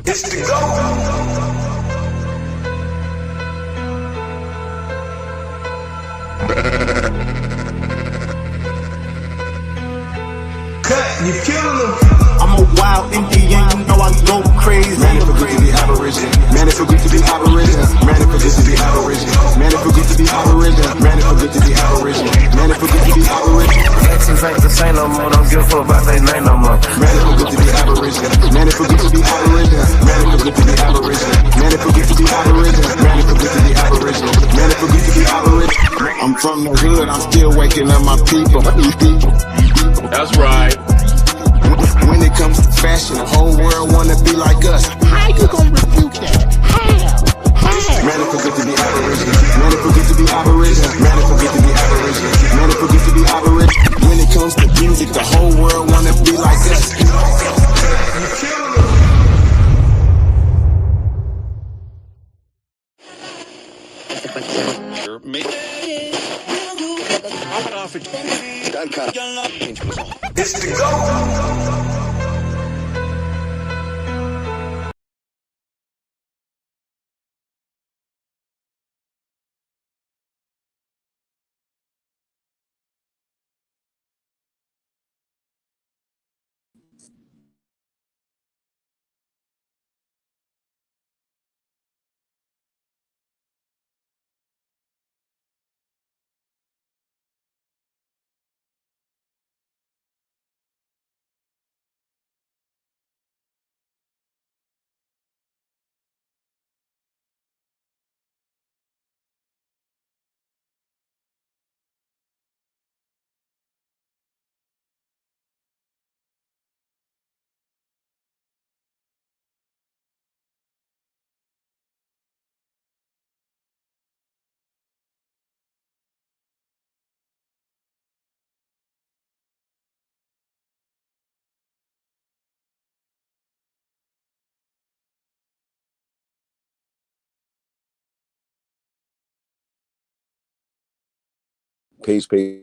It's the go. You killing them. I'm a wild Indian, you know I go crazy. Man, it feel good to be aboriginal. Man, it feel good to be aboriginal. Man, it feel good to be aboriginal. Man, it feel good to be aboriginal. Man, it feel good to be aboriginal. Man, it feel good to be aboriginal. Exes ain't the same no more, don't give a fuck about their name no more. Man, it feel good to be aboriginal. Man, it feel good to be aboriginal. Man, it feel good to be aboriginal. Man, it feel good to be aboriginal. Man, it feel good to be aboriginal. Man, it feel good to be aboriginal. I'm from the hood, I'm still waking up my people. That's right. When it comes to fashion, the whole world wanna be like us. How you gonna refute that? How? Man, it feel good to be aboriginal. Man, it feel good to be aboriginal. Man, it feel good to be aboriginal. Man, it feel good to be aboriginal. When it comes to music, the whole world wanna be like us. It's the go. Peace, peace.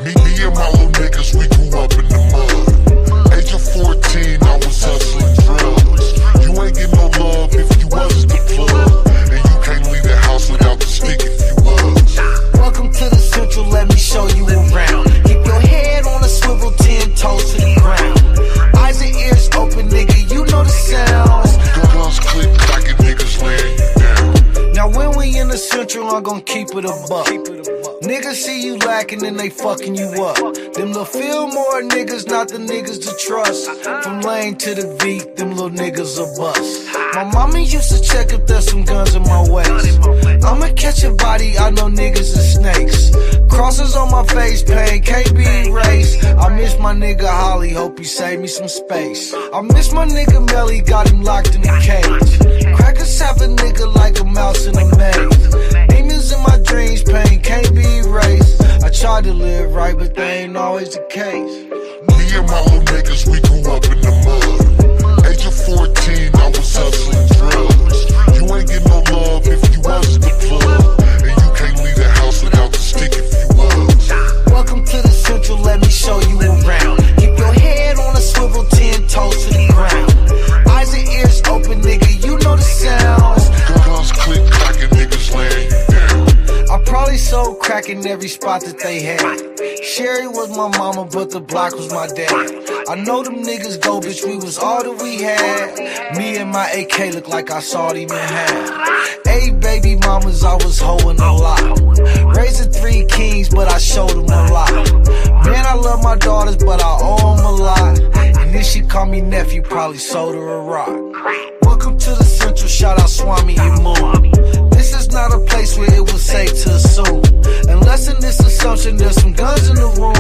Me and my little niggas, we grew up in the mud. Age of 14, I was hustling drugs. You ain't get no love if you wasn't the plug. And you can't leave the house without the stick if you was. Welcome to the Central, let me show you around. Keep your head on a swivel, 10 toes to the ground. Eyes and ears open, nigga, you know the sounds. Guns click, knocking niggas laying you down. Now when we in the Central, I'm gon' keep it a buck. Niggas see you lacking and they fucking you up. Them little Fillmore niggas, not the niggas to trust. From Lane to the V, them little niggas a bust. My mama used to check if there's some guns in my waist. I'ma catch a body, I know niggas are snakes. Crosses on my face, pain can't be erased. I miss my nigga Holly, hope he saved me some space. I miss my nigga Melly, got him locked in a cage. Crackers have a nigga like a mouse in a maze. Demons in my dreams, pain can't be erased. I tried to live right, but that ain't always the case. Me and my little niggas, we grew up in the mud. Age of 14, I was hustling drugs. You ain't get no love if you wasn't the plug. And you can't leave the house without the stick if you was. Welcome to the Central, let me show you around. Keep your head on a swivel, 10 toes to the ground. Eyes and ears open, nigga, you know the sounds. Guns click, clacking, niggas laying you down. I probably sold crack in every spot that they had. Sherry was my mama, but the block was my dad. I know them niggas go, bitch, we was all that we had. Me and my AK look like I saw it even had. 8 baby mamas, I was hoeing a lot. Raising 3 kings, but I showed them a lot. Man, I love my daughters, but I owe them a lot. And if she call me nephew, probably sold her a rock. Welcome to the Central, shout out Swami and Moon. This is not a place where it was safe to assume. Unless in this assumption there's some guns in the room.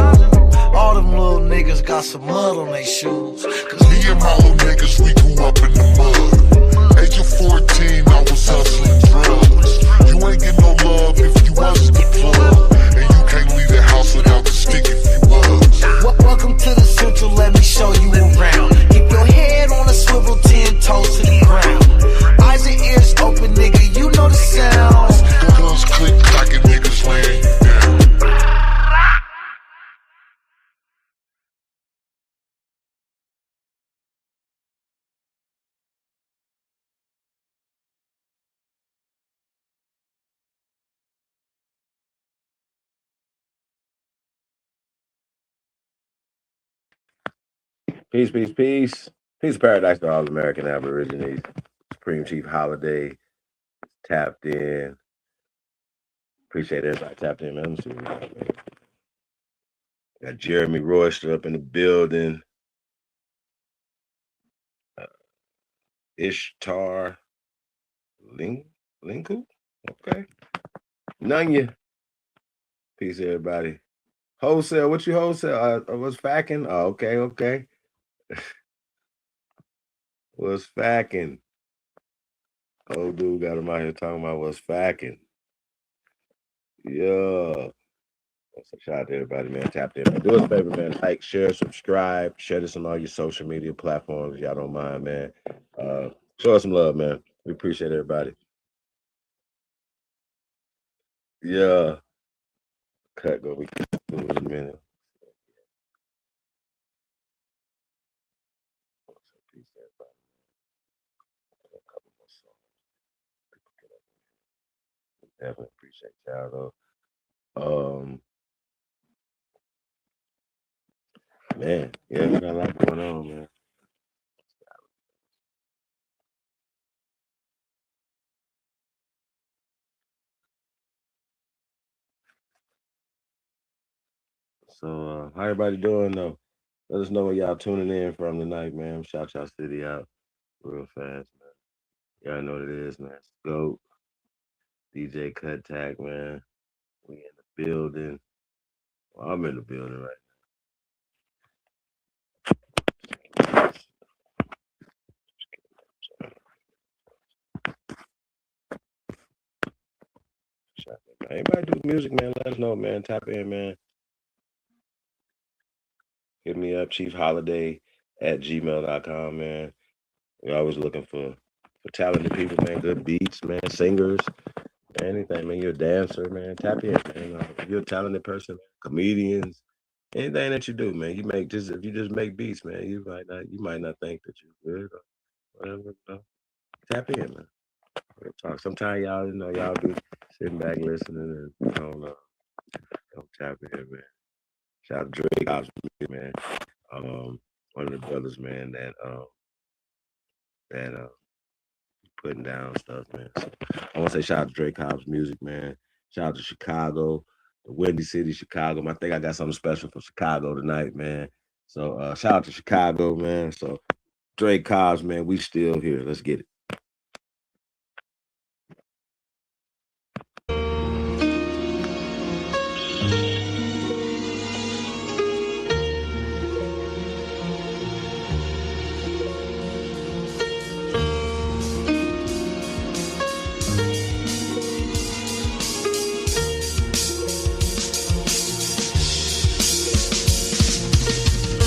All them little niggas got some mud on their shoes. Me and my little niggas, we grew up in the mud. Age of 14, I was hustling drugs. You ain't get no love if you wasn't the plug. And you can't leave the house without the stick if you was. Welcome to the Central, let me show you around. Keep your head on a swivel, 10 toes to the ground. Eyes and ears open, nigga, you know the sounds. Guns click, clacking, niggas laying you down. Peace, peace, peace. Peace of paradise to all American Aborigines. Supreme Chief Holiday tapped in. Appreciate everybody tapped in, man. Let me see what we got, man. Got Jeremy Royster up in the building. Ishtar Linku? Okay. Nunya. Peace, everybody. Wholesale, what you wholesale? What's facking? Oh, okay. What's facking? Old dude got him out here talking about what's facking. Yeah. So shout out to everybody, man. Tapped in. Man. Do us a favor, man. Like, share, subscribe, share this on all your social media platforms. Y'all don't mind, man. Show us some love, man. We appreciate everybody. Yeah. Cut go. We can do it in a minute. Definitely appreciate y'all though. Man, yeah, we got a lot going on, man. So how everybody doing though? Let us know where y'all tuning in from tonight, man. Shout y'all city out real fast, man. Y'all know what it is, man. Go DJ Kuttack, man. We in the building. Well, I'm in the building right now. Anybody do music, man? Let us know, man. Tap in, man. Hit me up, chiefholiday@gmail.com, man. We're always looking for talented people, man. Good beats, man. Singers, anything, man. You're a dancer, man. Tap in, man. If you're a talented person, comedians, anything that you do, man. If you just make beats, man. You might not think that you're good or whatever. You know. Tap in, man. We'll talk. Sometimes y'all be sitting back listening and don't tap in, man. Shout out to Drake House, man. One of the brothers, man, that putting down stuff, man. So I want to say shout out to Drake Hobbs Music, man. Shout out to Chicago. the Windy City, Chicago. I think I got something special for Chicago tonight, man. So shout out to Chicago, man. So Dre Cobbs, man, we still here. Let's get it.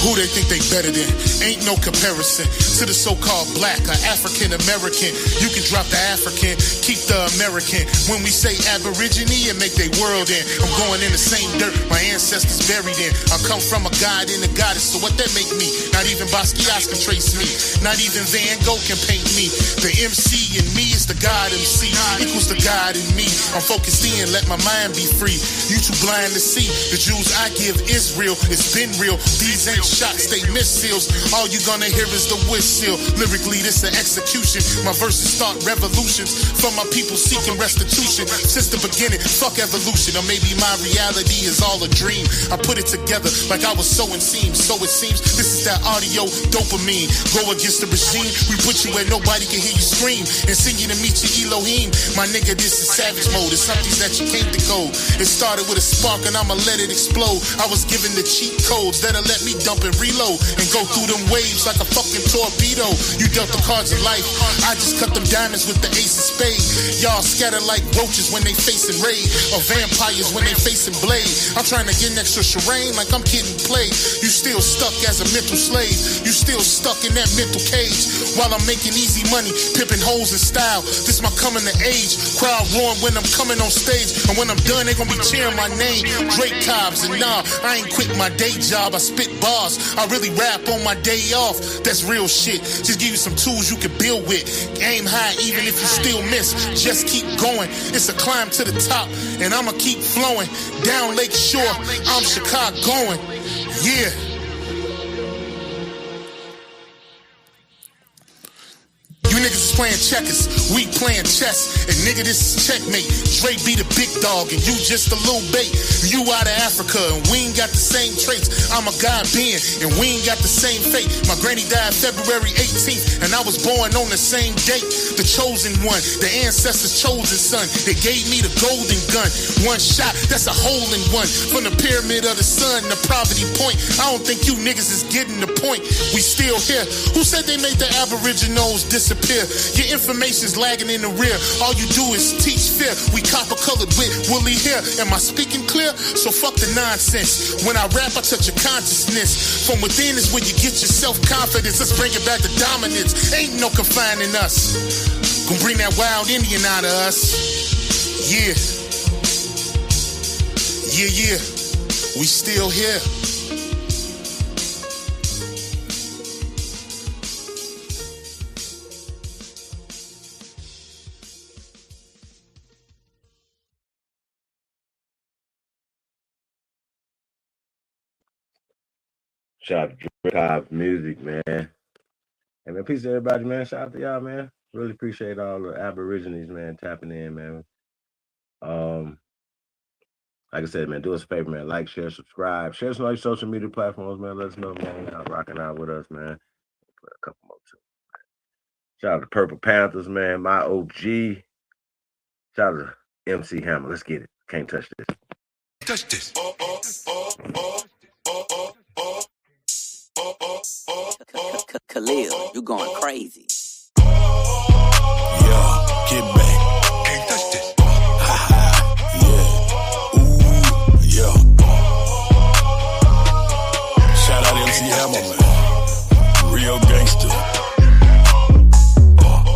Who they think they better than? Ain't no comparison to the so-called black or African American. You can drop the African, keep the American. When we say Aborigine, it make they world in. I'm going in the same dirt my ancestors buried in. I come from a god and a goddess, so what that make me? Not even Basquiat can trace me. Not even Van Gogh can paint me. The MC in me is the God MC, equals the God in me. I'm focused in, let my mind be free. You too blind to see. The Jews I give is real, it's been real. These ain't shots, they missiles. All you gonna hear is the whistle. Lyrically, this an execution. My verses start revolutions for my people seeking restitution. Since the beginning, fuck evolution. Or maybe my reality is all a dream. I put it together like I was sewing seams. So it seems this is that audio dopamine. Go against the regime, we put you where nobody can hear you scream. And sing you to meet your Elohim. My nigga, this is savage mode. It's something that you can't decode. It started with a spark and I'ma let it explode. I was given the cheat codes that'll let me dump and reload and go through them waves like a fucking torpedo. You dealt the cards of life, I just cut them diamonds with the ace of spades. Y'all scatter like roaches when they facing raid, or vampires when they facing blade. I'm trying to get next to Shireen like I'm kidding play. You still stuck as a mental slave. You still stuck in that mental cage. While I'm making easy money, pimping hoes in style. This my coming to age. Crowd roaring when I'm coming on stage. And when I'm done, they gonna be cheering my name. Drake Cobbs, and nah, I ain't quit my day job. I spit bars. I really rap on my day off. That's real shit. Just give you some tools you can build with. Aim high even if you still miss. Just keep going. It's a climb to the top, and I'ma keep flowing. Down Lake Shore, I'm Chicagoan. Yeah. You niggas is playing checkers, we playing chess. And nigga, this is checkmate. Dre be the big dog and you just a little bait. You out of Africa and we ain't got the same traits. I'm a God being and we ain't got the same fate. My granny died February 18th and I was born on the same date. The chosen one, the ancestors' chosen son. They gave me the golden gun. One shot, that's a hole in one. From the pyramid of the sun to Poverty Point. I don't think you niggas is getting the point. We still here. Who said they made the Aboriginals disappear? Your information's lagging in the rear. All you do is teach fear. We copper colored with woolly hair. Am I speaking clear? So fuck the nonsense. When I rap, I touch your consciousness. From within is where you get your self-confidence. Let's bring it back to dominance. Ain't no confining us. Gonna bring that wild Indian out of us. Yeah. Yeah, yeah. We still here. Shout out to Dre Cobbs music, man. And man, peace to everybody, man. Shout out to y'all, man. Really appreciate all the Aborigines, man, tapping in, man. Like I said, man, do us a favor, man. Like, share, subscribe. Share us on all your social media platforms, man. Let us know, man. Y'all rocking out with us, man. Put a couple more too. Shout out to Purple Panthers, man. My OG. Shout out to MC Hammer. Let's get it. Can't touch this. Touch this. Khalil, you going crazy. Yeah, get back. Can't touch this. Yeah. Ooh, yeah. Shout out MC Hammer, man. Real gangster.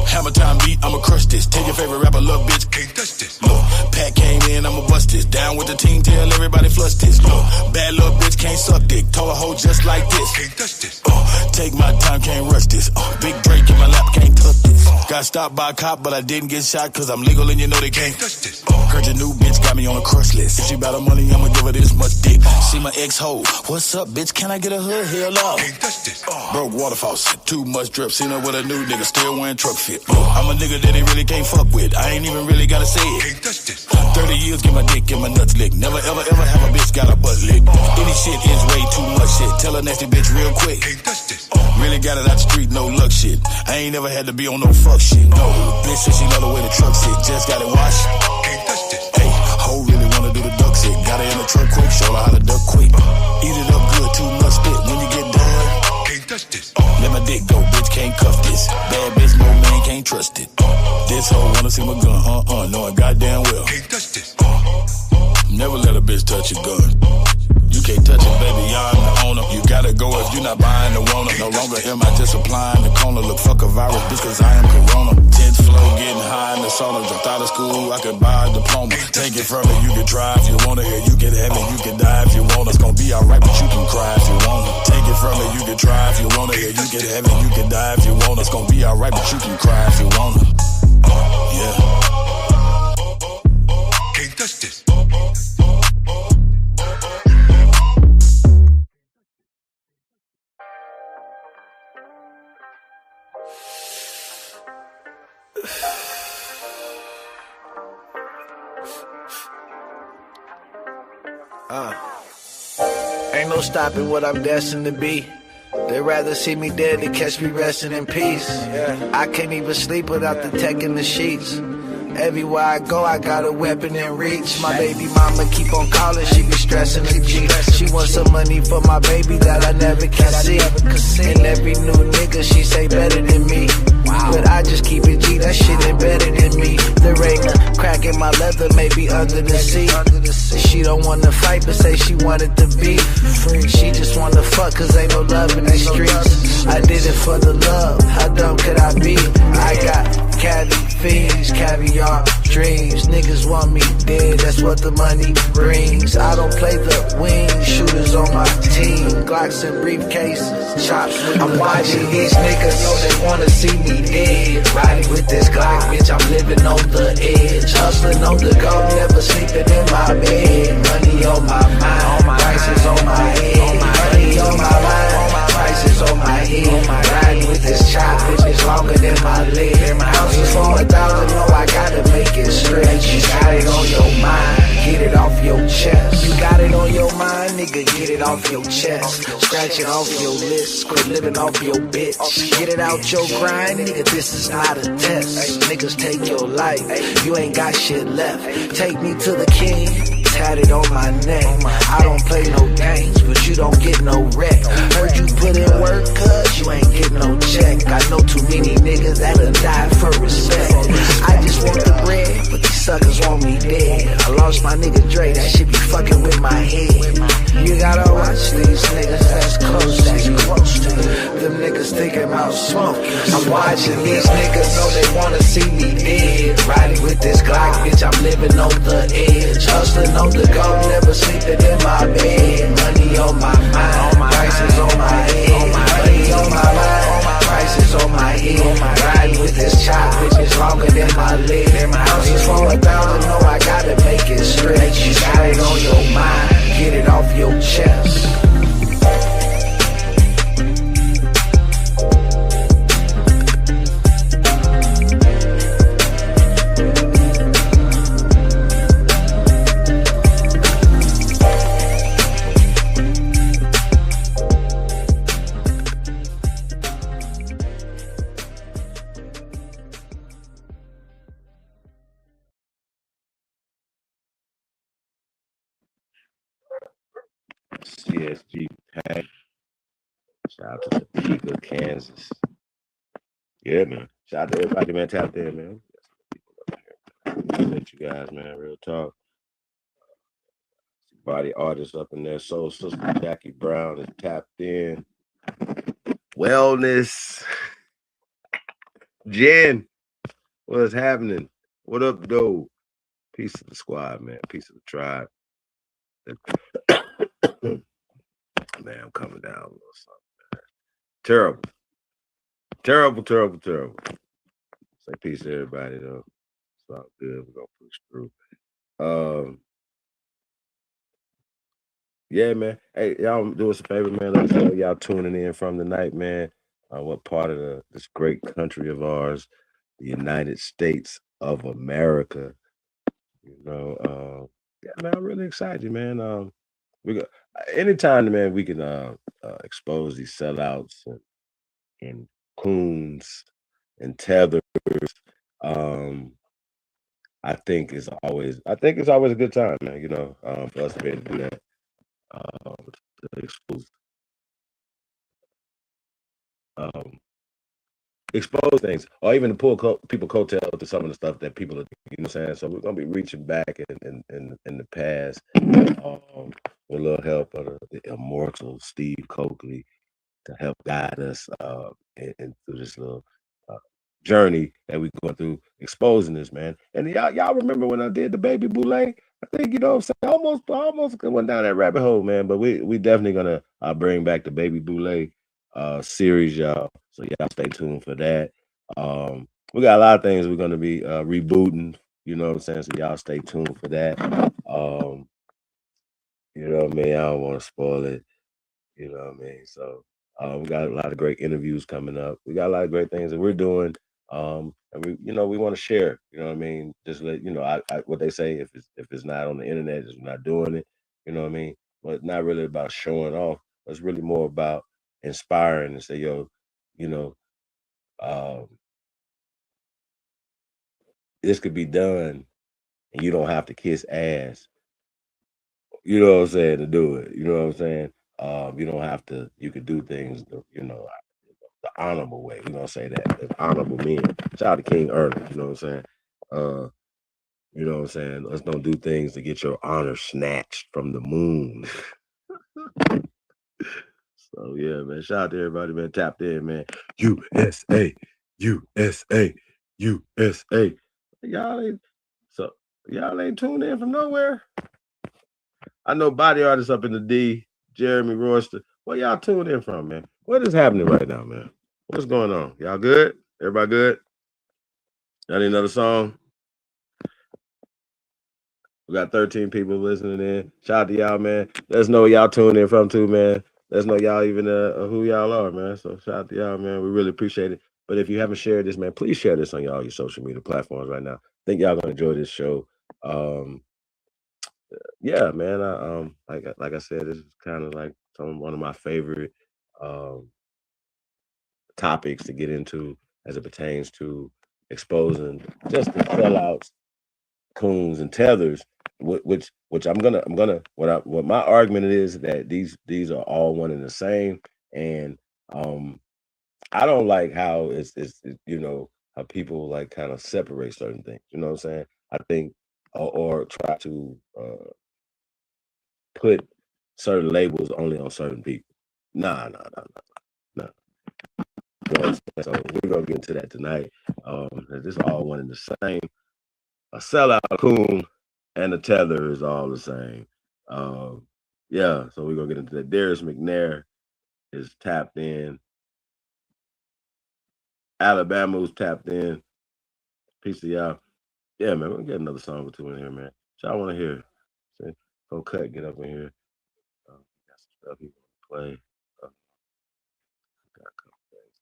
Hammer time beat, I'ma crush this. Take your favorite rapper, little bitch. Can't touch this. Look, Pat came in, I'ma bust this. Down with the team, tell everybody flush this. Look, bad little bitch can't suck dick. Told a hoe just like this. Can't touch this. Take my time, can't rush this. Big Drake in my lap, can't touch this. Got stopped by a cop, but I didn't get shot, cause I'm legal and you know they can't touch this. Heard your new bitch got me on a crush list. If she bout her money, I'ma give her this much dick. See my ex-hoe. What's up, bitch? Can I get a hood? Hell off. Can't touch this. Broke water faucet. Too much drip. Seen her with a new nigga, still wearing truck fit. I'm a nigga that they really can't fuck with. I ain't even really gotta say it. Can't touch this. 30 years, get my dick and my nuts licked. Never ever ever have a bitch got a butt lick. Any shit is way too much shit. Tell a nasty bitch real quick. Really got it out the street, no luck shit. I ain't never had to be on no fuck shit. No, bitch said she love the way the truck sit. Just got it washed. Hey, hoe really wanna do the duck shit. Got her in the truck quick, show her how to duck quick. Eat it up good, too much spit. When you get done, can't touch this. Let my dick go, bitch can't cuff this. Bad bitch, no man can't trust it. This hoe wanna see my gun, knowing goddamn well. Can't touch this. Never let a bitch touch your gun. You can't touch it, baby, I'm the owner. You gotta go if you not buying the Rona. No longer am I just applying the corner. Look, fuck a virus, bitch, cause I am Corona. 10th floor, getting high in the sauna. Dropped out of school, I could buy a diploma. Take it from me, you can try if you wanna. Here, you can have it, you can die if you want. It's gonna be alright, but you can cry if you wanna. Take it from me, you can try if you wanna. Here, you can have it, you can die if you want. It's gonna be alright, but you can cry if you wanna. Yeah. Can't touch this. Ain't no stopping what I'm destined to be. They'd rather see me dead than catch me resting in peace. I can't even sleep without the tech in the sheets. Everywhere I go, I got a weapon in reach. My baby mama keep on calling, she be stressing the G. She wants some money for my baby that I never can see. And every new nigga she say better than me. But I just keep it G, that shit embedded in me. There ain't a crack in my leather, maybe under the seat. She don't wanna fight, but say she wanted to be free. She just wanna fuck, cause ain't no love in these streets. I did it for the love, how dumb could I be? I got caddy fiends, caviar dreams. Niggas want me dead, that's what the money brings. I don't play the wing, shooters on my team. Glocks and briefcases, chops with I'm watching these niggas, know they wanna see me dead. Riding with this Glock, bitch, I'm living on the edge. Hustling on the go, never sleeping in my bed. Money on my mind, prices on my head. Money on my mind, prices on my head. Riding with this chop, bitch, it's longer than my leg. Houses for 1,000, no, I gotta make it stretch. You got it on your mind, get it off your chest. You got it on your mind, nigga, get it off your chest. Scratch it off your list, quit living off your bitch. Get it out your grind, nigga, this is not a test. Niggas take your life, you ain't got shit left. Take me to the king, tatted on my neck. I don't play no games, but you don't get no wreck. Heard you put in work, cuz you ain't get no check. I know too many niggas that'll die for respect. I just want the bread, but these suckers want me dead. I lost my nigga Dre, that shit be fucking with my head. You gotta watch these niggas that's close to you. Them niggas thinking about smoking. I'm watching these niggas, know they wanna see me dead. Riding with this Glock, bitch, I'm living on the edge. Hustling on the go, never sleeping in my bed. Money on my mind, prices on my head. Money on my mind, prices on my head. Riding with this chop, bitch, it's longer than my leg. Houses for 1,000, no, I gotta make it stretch. You got it on your mind, get it off your chest. CSG Pack. Shout out to Topeka, Kansas. Yeah, man. Shout out to everybody, man. Tap there, man. Appreciate you guys, man. Real talk. Body artists up in there. Soul Sister Jackie Brown is tapped in. Wellness. Jen, what's happening? What up, though? Peace of the squad, man. Peace of the tribe. Man, I'm coming down a little something, man. Terrible. Terrible, terrible, terrible. Say peace to everybody, though. It's all good. We're going to push through. Yeah, man. Hey, y'all do us a favor, man. Let us know y'all tuning in from tonight, man. What part of this great country of ours, the United States of America. You know, Yeah, man, I'm really excited, man. We got anytime, man, we can expose these sellouts and Coons and Tethers. Um, I think it's always a good time, man. For us to be able to do that, to um, expose things, or even to pull people coattails to some of the stuff that people are, what I'm saying. So we're gonna be reaching back in the past, with a little help of the immortal Steve Coakley to help guide us through this little uh, journey that we're going through, exposing this, man. And y'all remember when I did the Baby Boule? I think, what I'm saying, almost went down that rabbit hole, man. But we definitely gonna bring back the Baby Boule series, y'all. So y'all stay tuned for that. We got a lot of things we're gonna be rebooting, you know what I'm saying? So y'all stay tuned for that. You know what I mean? I don't want to spoil it. You know what I mean? So we got a lot of great interviews coming up. We got a lot of great things that we're doing. And we want to share, you know what I mean? Just let, what they say, if it's not on the internet, it's not doing it, you know what I mean? But it's not really about showing off. It's really more about inspiring and say, yo, you know, um, this could be done and you don't have to kiss ass. You know what I'm saying, to do it. You know what I'm saying? You don't have to, you could do things, the honorable way. We're gonna say that. The honorable men. Shout out to King Ernest, you know what I'm saying? You know what I'm saying? Let's don't do things to get your honor snatched from the moon. So yeah, man. Shout out to everybody, man. Tapped in, man. USA, USA, USA. Y'all ain't tuned in from nowhere. I know body artists up in the D, Jeremy Royster. Where y'all tuned in from, man? What is happening right now, man? What's going on? Y'all good? Everybody good? Y'all need another song? We got 13 people listening in. Shout out to y'all, man. Let us know where y'all tuned in from too, man. Let us know y'all even who y'all are, man. So shout out to y'all, man. We really appreciate it. But if you haven't shared this, man, please share this on all your social media platforms right now. I think y'all gonna enjoy this show. Yeah, man. Like I said, this is kind of like one of my favorite topics to get into as it pertains to exposing just the sellouts, Coons, and Tethers. Which what my argument is that these are all one and the same, and I don't like how it's how people like kind of separate certain things. You know what I'm saying? I think or try to put certain labels only on certain people. Nah. You know what I'm saying? So we're gonna get into that tonight. This is all one and the same. A sellout, a coon, and a tether is all the same. Yeah, so we're gonna get into that. Darius McNair is tapped in. Alabama's tapped in. Peace to y'all. Yeah, man, we're gonna get another song or two in here, man. So I want to hear. Kuttack, get up in here. Got some stuff he want to play. Got a couple things.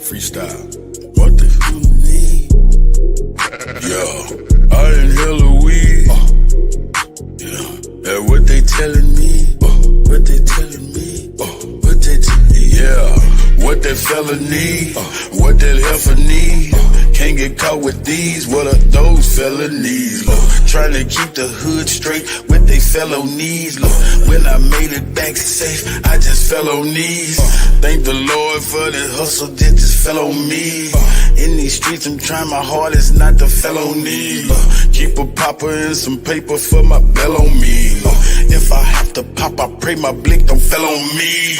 Freestyle. What the hell need? Yo, I inhale a weed. Yeah, and what they telling me? What they telling me? What they telling me? Yeah, what that fella need? What that heifer need? Can't get caught with these. What are those felonies? Trying to keep the hood straight with they felonies. When I made it back safe, I just fell on knees. Thank the Lord for the hustle that just fell on me. In these streets, I'm trying my hardest not to felony. Keep a popper and some paper for my bell on me. If I have to pop, I pray my blick don't fell on me.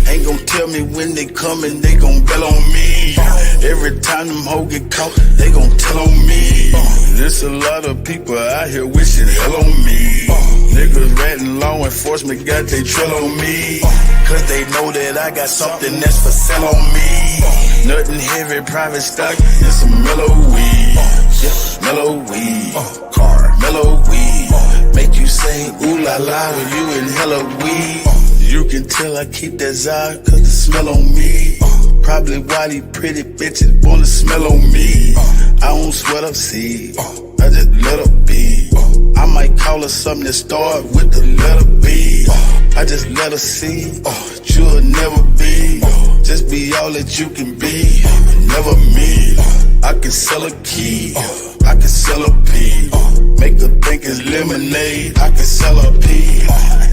Ain't gon' tell me when they coming, they gon' bail on me. Every time them hoes get caught, they gon' tell on me. There's a lot of people out here wishing hell on me. Niggas ratting law enforcement got they trail on me. Cause they know that I got something that's for sale on me. Nothing heavy, private stock, it's some mellow weed. Yeah, mellow weed. Car, mellow weed. Make you say ooh la la when you in hella weed. You can tell I keep that Zod cause the smell on me. Probably why these pretty bitches wanna smell on me. I don't sweat up seeds, I just let her be. I might call her something that start with the letter B. I just let her see, you'll never be. Just be all that you can be, never me. I can sell a key, I can sell a pea. Make her think it's lemonade, I can sell a pea.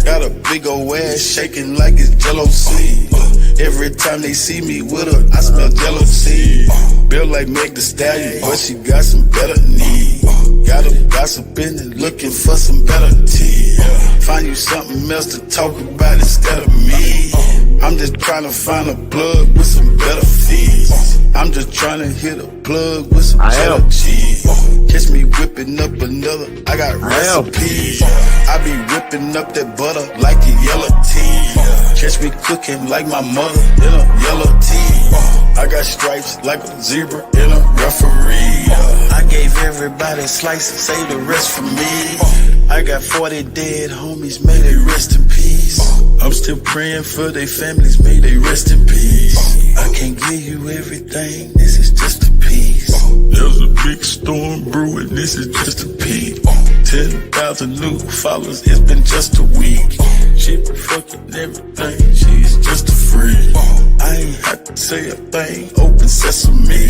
Got a big old ass shaking like it's Jello seed. Every time they see me with her, I smell jealousy. Built like Meg Thee Stallion, but she got some better knees. Got her gossiping and looking for some better tea. Find you something else to talk about instead of me. I'm just trying to find a plug with some better fees. I'm just trying to hit a plug with some cheddar cheese. Catch me whipping up another, I got recipes. I be whipping up that butter like a yellow tea. Catch me cooking like my mother in a yellow tea. I got stripes like a zebra in a referee. I gave everybody a slice and save the rest for me. I got 40 dead homies, may they rest in peace. I'm still praying for their families, may they rest in peace. I can't give you everything, this is just a piece. There's a big storm brewing, this is just a peek. 10,000 new followers, it's been just a week. She been fucking everything, she's just a freak. I ain't had to say a thing, open sesame.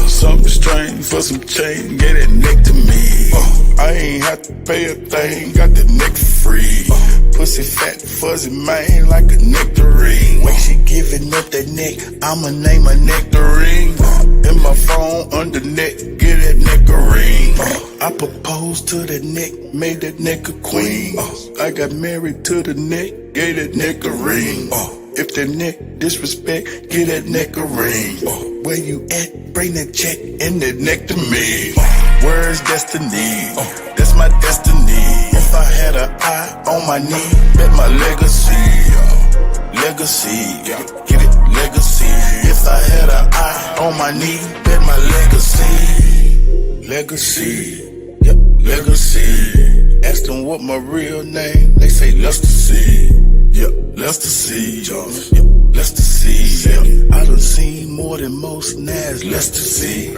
Something strange for some change, get that neck to me. I ain't had to pay a thing, got the neck for free. Pussy fat, fuzzy man, like a nectarine. When she giving up that neck, I'ma name her nectarine. In my phone, under neck, get that nectarine. I proposed to the neck, made that neck a queen. I got married to the neck, gave that neck a ring. If that neck disrespect, get that neck a ring. Where you at? Bring that check and that neck to me. Where's destiny? That's my destiny. If I had an eye on my knee, bet my legacy. Legacy, get it, legacy. If I had an eye on my knee, bet my legacy. Legacy, yep, legacy. Ask them what my real name, they say Lester C. Yep, Lester C. Yep, Lester C. Yep. I done seen more than most, now it's Lester C.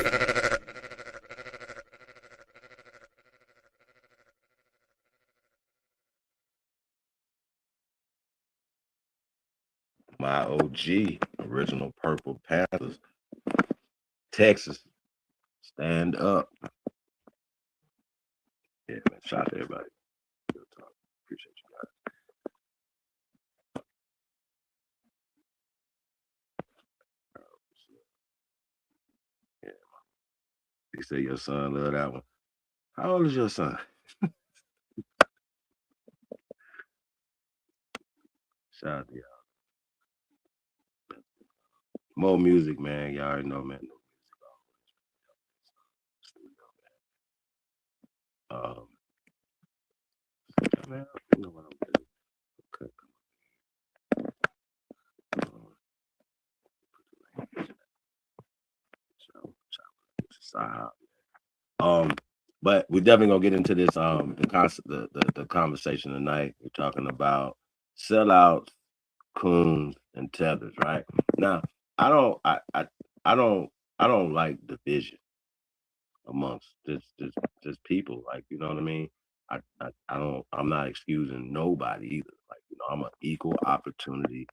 My OG, original Purple Panthers, Texas, stand up. Yeah, man, shout out to everybody. Good talk. Appreciate you guys. Yeah, you say your son love that one. How old is your son? Shout out to y'all. More music, man. Y'all already know, man. Man, you know what I'm doing. Okay. But we're definitely gonna get into this the conversation tonight. We're talking about sellouts, Coons, and Tethers, right? Now, I don't like division amongst just people, like, you know what I mean? I'm not excusing nobody either. Like, you know, I'm an equal opportunity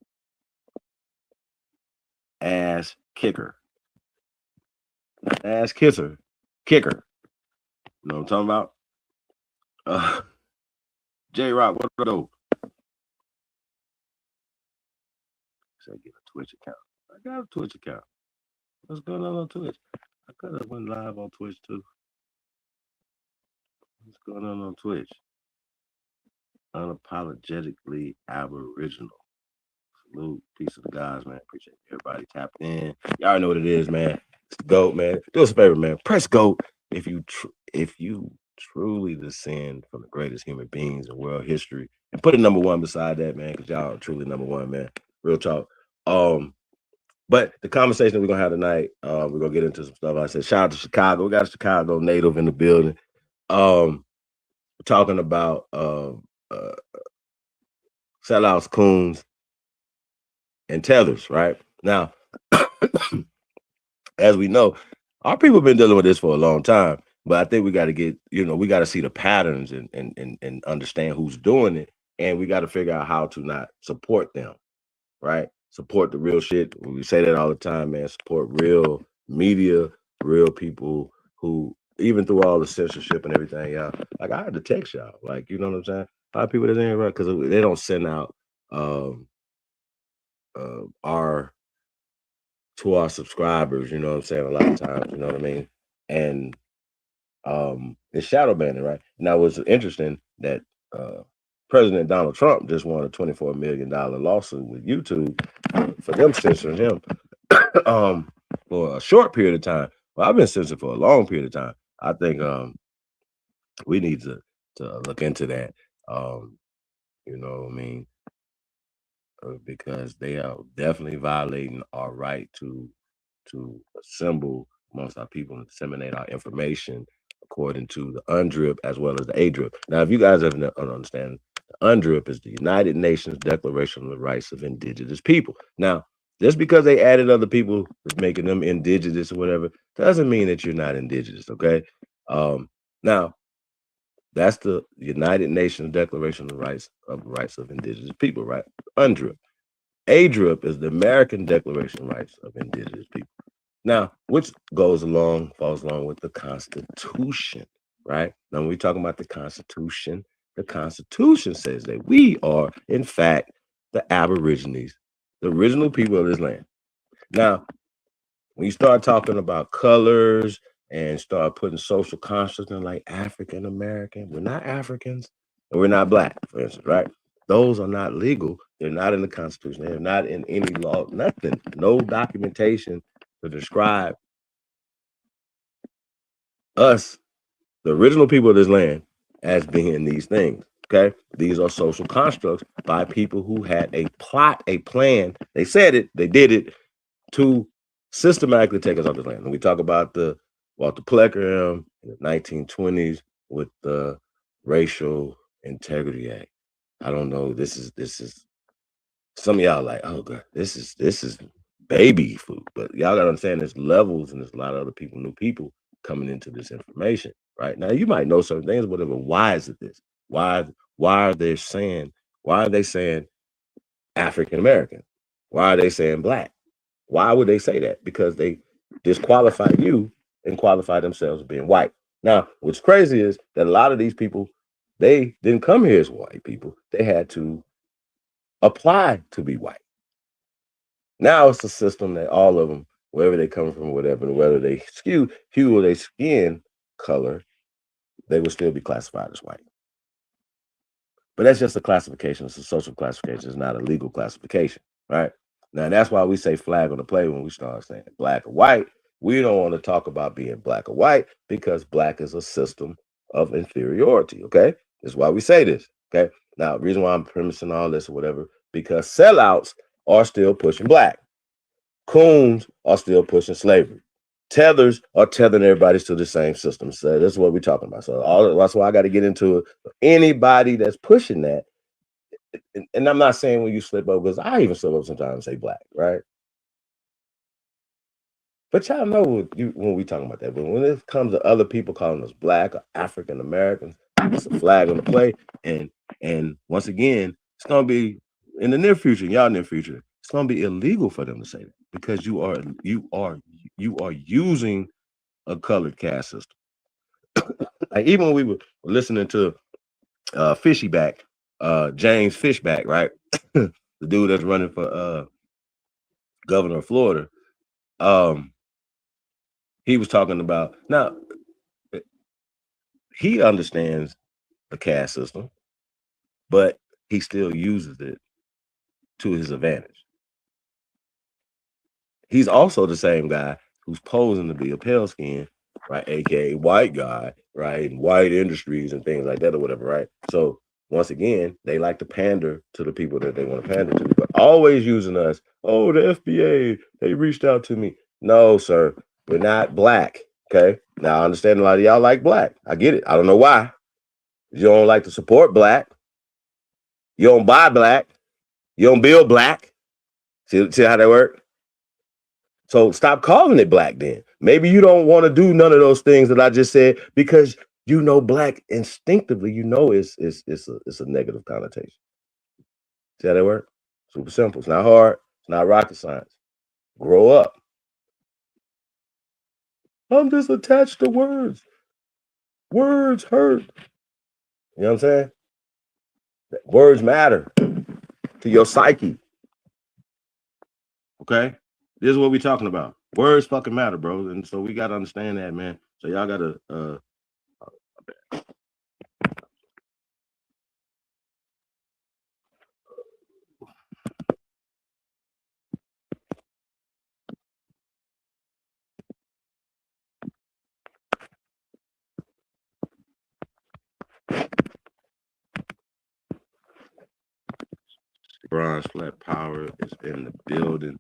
ass kicker. Not ass kisser, kicker. You know what I'm talking about? J Rock, what are those? Said get a Twitch account. I got a Twitch account. What's going on Twitch? I could have went live on Twitch too. What's going on Twitch? unapologetically Aboriginal. Salute, peace of the gods, man. Appreciate everybody tapped in. Y'all already know what it is, man. It's the GOAT, man. Do us a favor, man. Press GOAT if you truly descend from the greatest human beings in world history, and put a number one beside that, man, because y'all are truly number one, man. Real talk. But the conversation that we're gonna have tonight, we're gonna get into some stuff. I said, shout out to Chicago. We got a Chicago native in the building. We're talking about Sellouts, Coons, and Tethers, right? Now, as we know, our people have been dealing with this for a long time. But I think we got to get, we got to see the patterns and understand who's doing it. And we got to figure out how to not support them, right? Support the real shit. We say that all the time, man. Support real media, real people who, even through all the censorship and everything, y'all. Like, I had to text y'all. Like, you know what I'm saying? A lot of people that ain't right because they don't send out our to our subscribers, you know what I'm saying, a lot of times, you know what I mean? And it's shadow banning, right? Now, it's interesting that President Donald Trump just won a $24 million lawsuit with YouTube for them censoring him for a short period of time. Well, I've been censored for a long period of time. I think we need to look into that. You know what I mean? Because they are definitely violating our right to assemble amongst our people and disseminate our information according to the UNDRIP as well as the ADRIP. Now, if you guys don't understand, the UNDRIP is the United Nations Declaration of the Rights of Indigenous People. Now, just because they added other people, making them indigenous or whatever, doesn't mean that you're not indigenous, okay? Now, that's the United Nations Declaration of the Rights of Indigenous People, right? UNDRIP. ADRIP is the American Declaration of Rights of Indigenous People. Now, which falls along with the Constitution, right? Now, when we talk about the Constitution says that we are, in fact, the Aborigines, the original people of this land. Now, when you start talking about colors and start putting social constructs in like African American, we're not Africans and we're not Black, for instance, right? Those are not legal. They're not in the Constitution. They're not in any law, nothing, no documentation to describe us, the original people of this land, as being these things. Okay, these are social constructs by people who had a plot, a plan. They said it, they did it to systematically take us off the land. And we talk about the Walter Plecker in the 1920s with the Racial Integrity Act. I don't know. This is some of y'all like, oh god, this is baby food. But y'all gotta understand there's levels and there's a lot of other people, new people coming into this information. Right now, you might know certain things, whatever. Why is it this? Why are they saying African American? Why are they saying Black? Why would they say that? Because they disqualify you and qualify themselves as being white. Now, what's crazy is that a lot of these people, they didn't come here as white people. They had to apply to be white. Now it's a system that all of them, wherever they come from, whatever, whether they hue or their skin color, they will still be classified as white. But that's just a classification. It's a social classification. It's not a legal classification, right? Now, that's why we say flag on the play when we start saying Black or white. We don't want to talk about being Black or white because Black is a system of inferiority, okay? That's why we say this, okay? Now, the reason why I'm premising all this or whatever, because sellouts are still pushing Black. Coons are still pushing slavery. Tethers are tethering everybody to the same system. So that's what we're talking about. So that's why I got to get into it. Anybody that's pushing that, and I'm not saying when you slip up, because I even slip up sometimes and say Black, right? But y'all know when we talking about that. But when it comes to other people calling us Black or African Americans, it's a flag on the play. And once again, it's gonna be in the near future, y'all near future, it's gonna be illegal for them to say that because you are using a colored caste system. Like even when we were listening to Fishyback, James Fishback, right? The dude that's running for governor of Florida. He was talking about now he understands the caste system. but he still uses it to his advantage. He's also the same guy who's posing to be a pale skin, right? AKA white guy, right? In white industries and things like that or whatever, right? So once again, they like to pander to the people that they want to pander to, but always using us. Oh, the FBA, they reached out to me. No, sir, we're not black. Okay. Now I understand a lot of y'all like black. I get it. I don't know why. You don't like to support black. You don't buy black. You don't build black. See how that works? So stop calling it black then. Maybe you don't want to do none of those things that I just said because you know black instinctively, you know it's a negative connotation. See how that work? Super simple. It's not hard. It's not rocket science. Grow up. I'm just attached to words. Words hurt. You know what I'm saying? Words matter to your psyche. Okay? This is what we're talking about. Words fucking matter, bro. And so we gotta understand that, man. So y'all gotta Bronze Flat Power is in the building.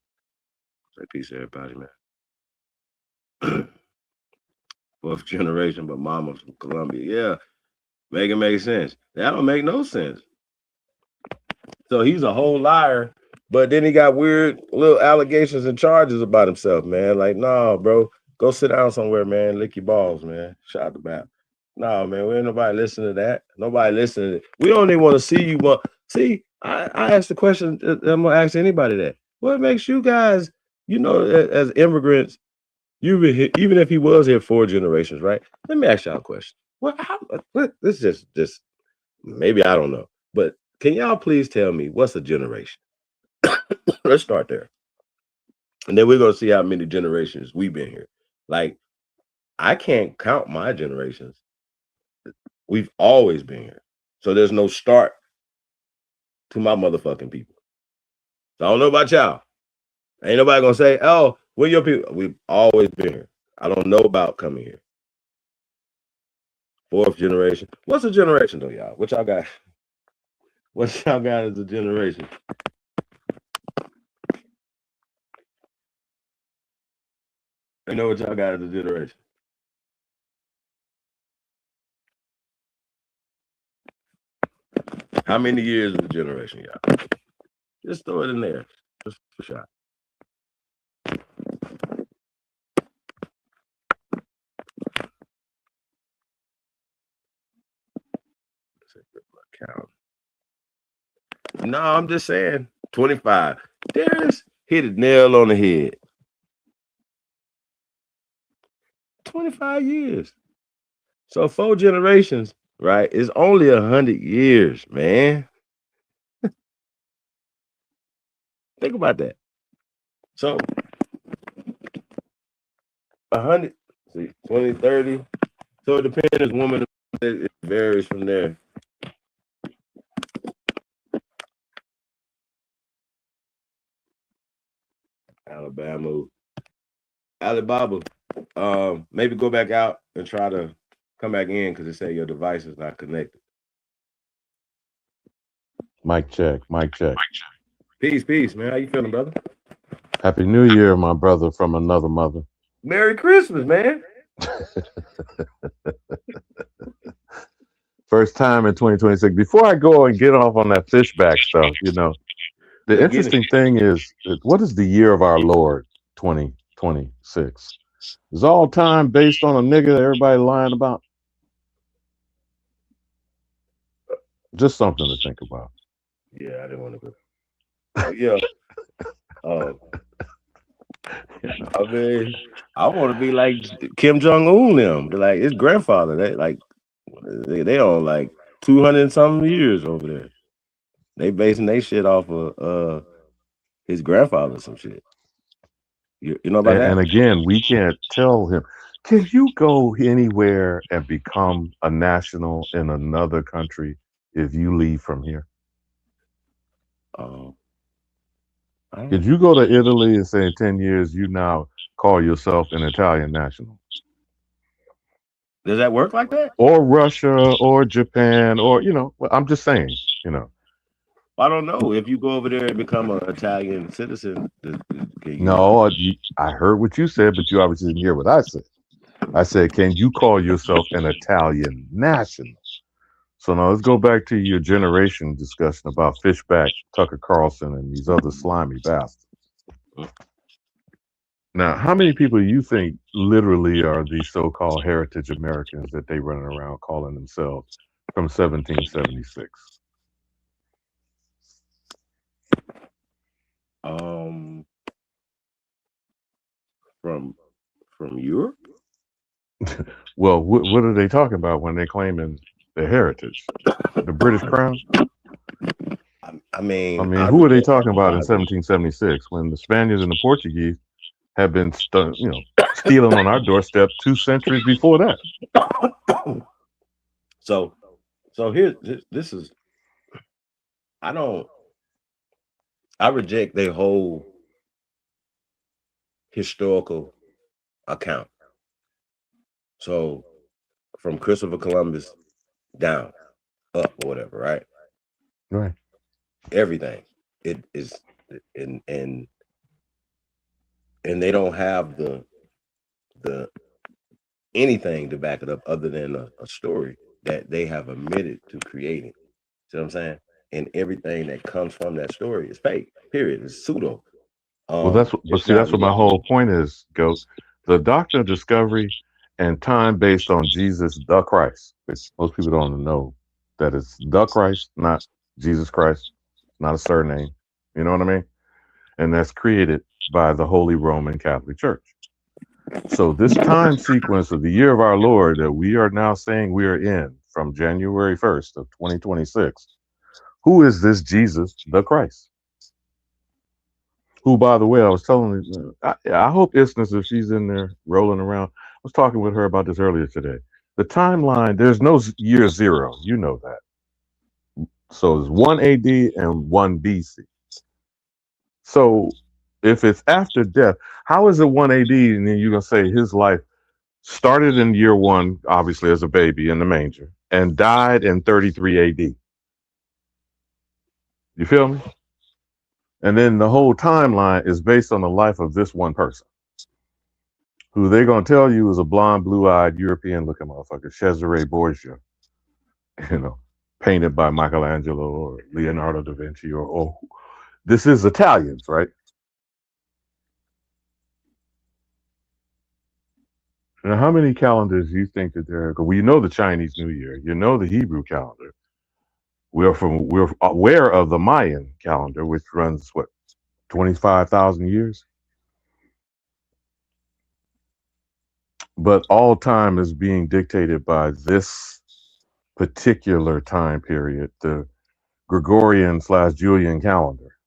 Say peace, everybody, man. Fourth generation, but mama from Colombia. Yeah, make it make sense. That don't make no sense. So he's a whole liar, but then he got weird little allegations and charges about himself, man. Like, nah, bro, go sit down somewhere, man. Lick your balls, man. Shout the back. Nah, man, we ain't nobody listening to that. Nobody listening. We don't even want to see you. See, I asked the question. I'm gonna ask anybody that. What makes you guys, as immigrants, even if he was here 4 generations, right? Let me ask y'all a question. This is just maybe I don't know, but can y'all please tell me what's a generation? Let's start there, and then we're gonna see how many generations we've been here. Like, I can't count my generations. We've always been here, so there's no start to my motherfucking people. So I don't know about y'all. Ain't nobody gonna say, "Oh, we're your people." We've always been here. I don't know about coming here. 4th generation. What's a generation though, y'all? What y'all got? What y'all got as a generation? You know what y'all got as a generation? How many years is a generation, y'all? Just throw it in there. Just for a shot. Count. No, I'm just saying 25. Darius hit a nail on the head. 25 years. So 4 generations, right? It's only 100 years, man. Think about that. So 100, see, 20, 30. So it depends, woman, it varies from there. Alibaba, maybe go back out and try to come back in because it say your device is not connected. Mic check, mic check. Peace, man. How you feeling, brother? Happy New Year, my brother from another mother. Merry Christmas, man. First time in 2026. Before I go and get off on that fishback stuff, the interesting thing is, what is the year of our Lord, 2026? Is all time based on a nigga that everybody lying about? Just something to think about. Yeah, I didn't want to go. Yeah. I mean, I want to be like Kim Jong-un them. Like his grandfather. They on like 200 and something years over there. They basing their shit off of his grandfather, some shit. You know about that? And again, we can't tell him. Can you go anywhere and become a national in another country if you leave from here? Um, I don't Could know. you go to Italy and say in 10 years you now call yourself an Italian national? Does that work like that? Or Russia or Japan or, I'm just saying, I don't know. If you go over there and become an Italian citizen, can you? No, I heard what you said, but you obviously didn't hear what I said. I said, can you call yourself an Italian national? So now let's go back to your generation discussion about Fishback, Tucker Carlson, and these other slimy bastards. Now, how many people do you think literally are these so-called heritage Americans that they running around calling themselves from 1776? Um, from Europe. Well, what are they talking about when they claiming their heritage? The British Crown? I mean, I mean, I who are they reject talking about in everybody. 1776 when the Spaniards and the Portuguese have been, stealing on our doorstep 2 centuries before that? So here, this is. I reject their whole historical account. So from Christopher Columbus down, up, or whatever, right? Right. Everything. It is, and they don't have the anything to back it up other than a story that they have admitted to creating. See what I'm saying? And everything that comes from that story is fake. Period. It's pseudo. Well, but It's see, not that's what my real. whole point is, Goat. The doctrine of discovery and time based on Jesus the Christ, which most people don't know that it's the Christ, not Jesus Christ, not a surname. You know what I mean? And that's created by the Holy Roman Catholic Church. So this time sequence of the year of our Lord that we are now saying we are in from January 1st of 2026, who is this Jesus the Christ? Who, by the way, I was telling you, I hope Isness, if she's in there rolling around, I was talking with her about this earlier today. The timeline, there's no year zero. You know that. So it's 1 AD and 1 BC. So if it's after death, how is it 1 AD and then you're going to say his life started in year 1, obviously as a baby in the manger, and died in 33 AD? You feel me? And then the whole timeline is based on the life of this one person, who they're going to tell you is a blonde, blue-eyed, European-looking motherfucker, Cesare Borgia, you know, painted by Michelangelo or Leonardo da Vinci, or this is Italians, right? Now, how many calendars do you think that there are? Well, you know the Chinese New Year, you know the Hebrew calendar. We're aware of the Mayan calendar, which runs 25,000 years. But all time is being dictated by this particular time period, the Gregorian/Julian calendar,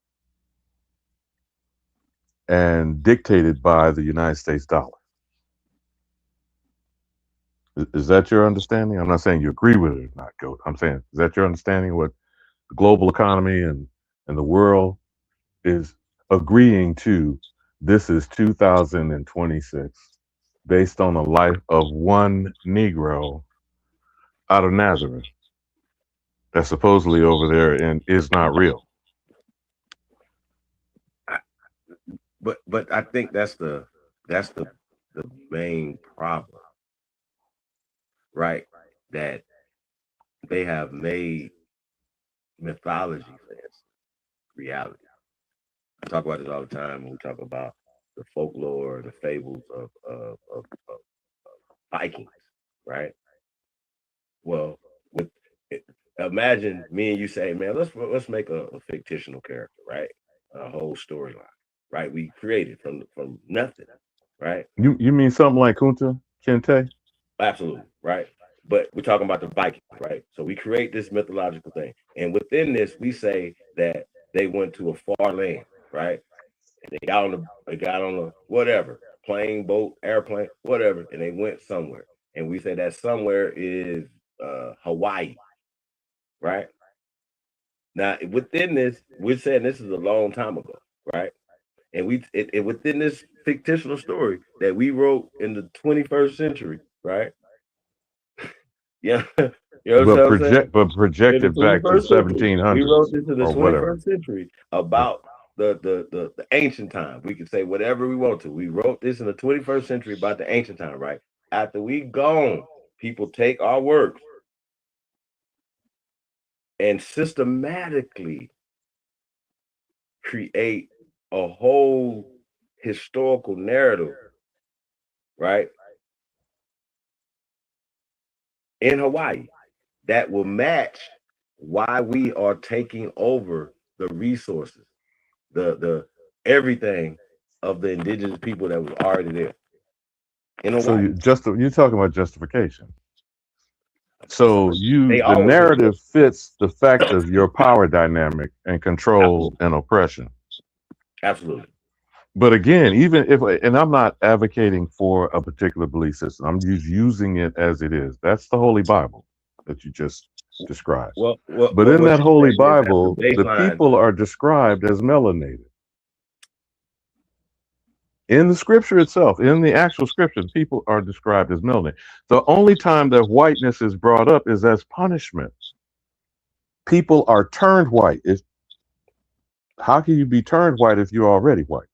and dictated by the United States dollar. Is that your understanding? I'm not saying you agree with it or not, Goat. I'm saying, is that your understanding of what the global economy and the world is agreeing to? This is 2026, based on the life of one Negro out of Nazareth that's supposedly over there and is not real. But I think that's the main problem, right? That they have made mythology fans reality. I talk about this all the time when we talk about the folklore, the fables of Vikings, right? Well, with imagine me and you say, man, let's make a fictional character, right? A whole storyline, right? We created from nothing, right? You mean something like Kunta Kinte? Absolutely, right? But we're talking about the Vikings, right? So we create this mythological thing, and within this, we say that they went to a far land, right? And they got on a whatever plane, boat, airplane, whatever, and they went somewhere. And we say that somewhere is Hawaii, right? Now, within this, we're saying this is a long time ago, right? And within this fictional story that we wrote in the 21st century, right? Yeah, you know what I'm saying? But In the projected back to 21st century, we 1700s wrote this in the or whatever. 21st century about the ancient time. We can say whatever we want to. We wrote this in the 21st century about the ancient time, right? After we gone, people take our works and systematically create a whole historical narrative, right? In Hawaii that will match why we are taking over the resources, the everything of the indigenous people that was already there in Hawaii. So you're talking about justification. So They the always narrative fits the fact of your power dynamic and control and oppression. Absolutely. But again, even if, and I'm not advocating for a particular belief system, I'm just using it as it is. That's the Holy Bible that you just described. But in that Holy Bible, the people are described as melanated. In the scripture itself, in the actual scripture, people are described as melanated. The only time that whiteness is brought up is as punishment. People are turned white. How can you be turned white if you're already white?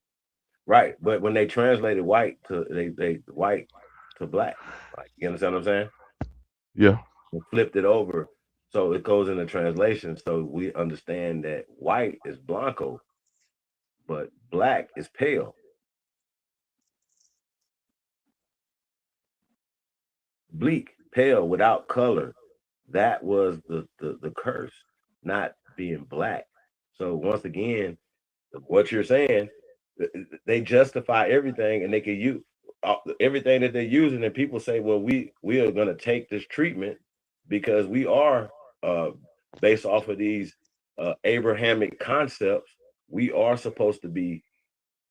Right, but when they translated white to they white to black, like, you understand what I'm saying? Yeah. They flipped it over, so it goes in the translation. So we understand that white is blanco, but black is pale. Bleak, pale, without color. That was the curse, not being black. So once again, what you're saying, they justify everything, and they can use everything that they're using, and people say, well, we are going to take this treatment because we are based off of these Abrahamic concepts. We are supposed to be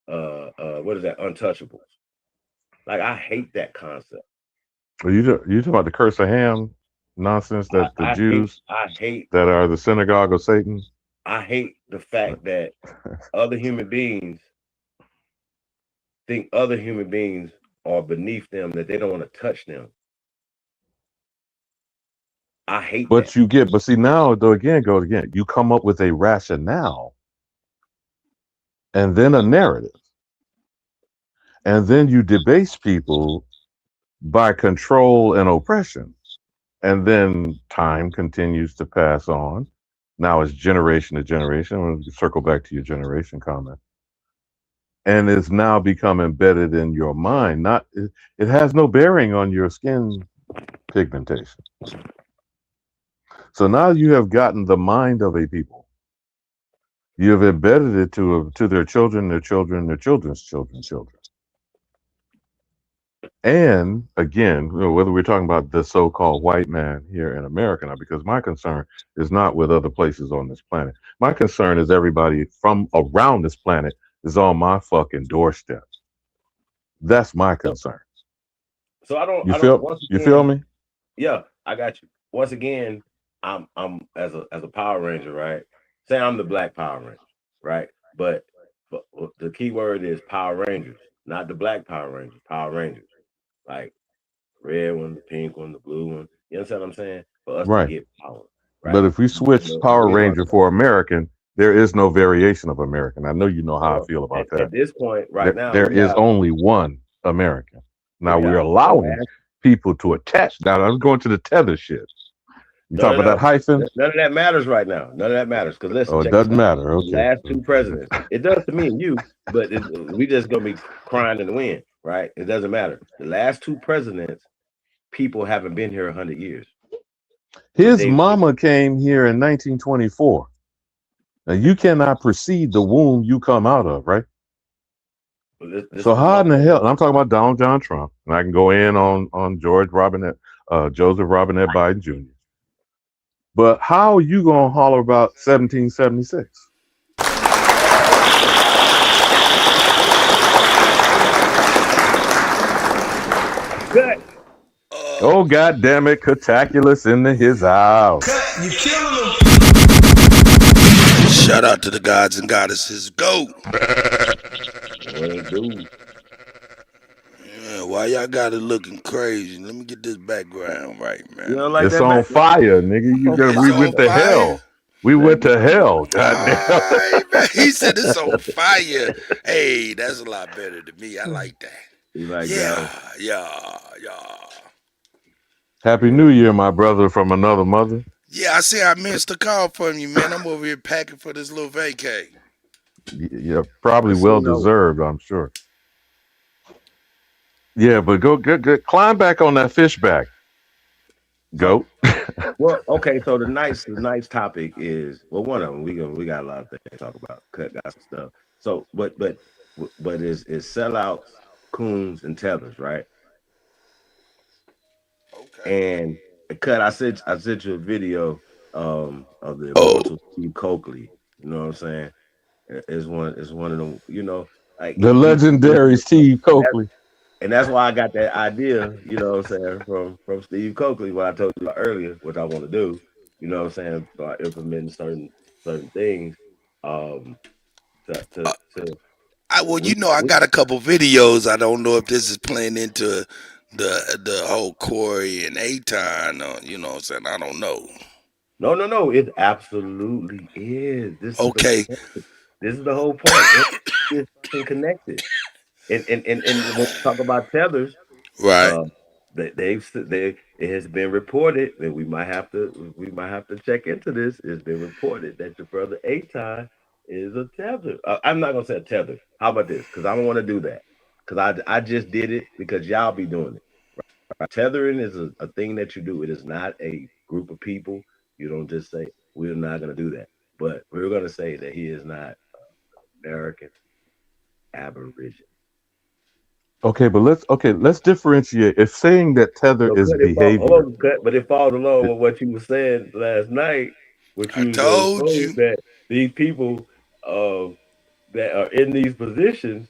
what is that, untouchables. Like, I hate that concept. Are you talking about the curse of Ham nonsense that the Jews I hate that are the synagogue of Satan? I hate the fact that other human beings think other human beings are beneath them, that they don't want to touch them. I hate that. But see, now, though, you come up with a rationale and then a narrative. And then you debase people by control and oppression. And then time continues to pass on. Now it's generation to generation. I'm going to circle back to your generation comment. And it's now become embedded in your mind. It has no bearing on your skin pigmentation. So now you have gotten the mind of a people. You have embedded it to their children, their children, their children's children. And again, whether we're talking about the so-called white man here in America now, because my concern is not with other places on this planet. My concern is everybody from around this planet is on my fucking doorstep. That's my concern. So you feel me? Yeah, I got you. Once again, I'm as a Power Ranger, right? Say I'm the Black Power Ranger, right? But the key word is Power Rangers, not the Black Power Rangers. Power Rangers, like red one, the pink one, the blue one. You understand what I'm saying? For us to get power. Right? But if we switch Power Ranger for American, there is no variation of American. I know you know how I feel about that. At this point, right now, there is only one American. Now we're allowing people to attach. Now I'm going to the Tethers shit. You talking about that hyphen? None of that matters right now. None of that matters. Because listen, it doesn't matter. Okay. The last two presidents. It does to me and you, but we just gonna be crying in the wind, right? It doesn't matter. The last two presidents, people haven't been here 100 years. His mama came here in 1924. Now you cannot precede the womb you come out of, right? So how in the hell? And I'm talking about Donald John Trump, and I can go in on Joseph Robinette Biden Jr. But how are you gonna holler about 1776? Good. Oh God damn it, Kuttack in his house. You killing them. Shout out to the gods and goddesses. Go. What it do? Yeah, why y'all got it looking crazy? Let me get this background right, You man. don't like It's that on background? fire, nigga. It's You on got. It's We fire. on went to fire. hell. We That went to background. hell. Goddamn. Alright, man. He said it's on fire. Hey, that's a lot better than me. I like that. You like that one? Yeah. Happy Yeah. New Year, my brother from another mother. Yeah, I see I missed a call from you, man. I'm over here packing for this little vacay. Yeah, probably well Casino. deserved, I'm sure. Yeah, but go, climb back on that fish back. So, Go. well, okay. So the night's topic is, well, one of them. We got a lot of things to talk about. Got some stuff. So, but is sellouts, coons, and tethers, right? Okay. And cut. I sent you a video of the Oh, immortal Steve Coakley. You know what I'm saying? It's one of them. Like The legendary Steve Coakley. and that's why I got that idea. You know what I'm saying from Steve Coakley, what I told you about earlier, what I want to do. You know what I'm saying? By implementing certain things. Um, to well, we, I we got a couple videos. I don't know if this is playing into the whole Corey and Aton. Or, you know what I'm saying? I don't know. no, it absolutely is. This is the Okay, point. This is the whole point. Everything is fucking connected. And when we talk about tethers, right. uh, they it has been reported that we might have to check into this. It's been reported that your brother Aton is a tether. I'm not gonna say a tether. How about this? Because I don't want to do that. Because I just did it because y'all be doing it. Right? Tethering is a thing that you do. It is not a group of people. You don't just say we're not gonna do that. But we're gonna say that he is not American Aboriginal. Let's differentiate. If saying that tether So is cut it fall, hold behavior, on, cut, but it falls along with what you were saying last night, which I you was going to told expose you. that these people uh, that are in these positions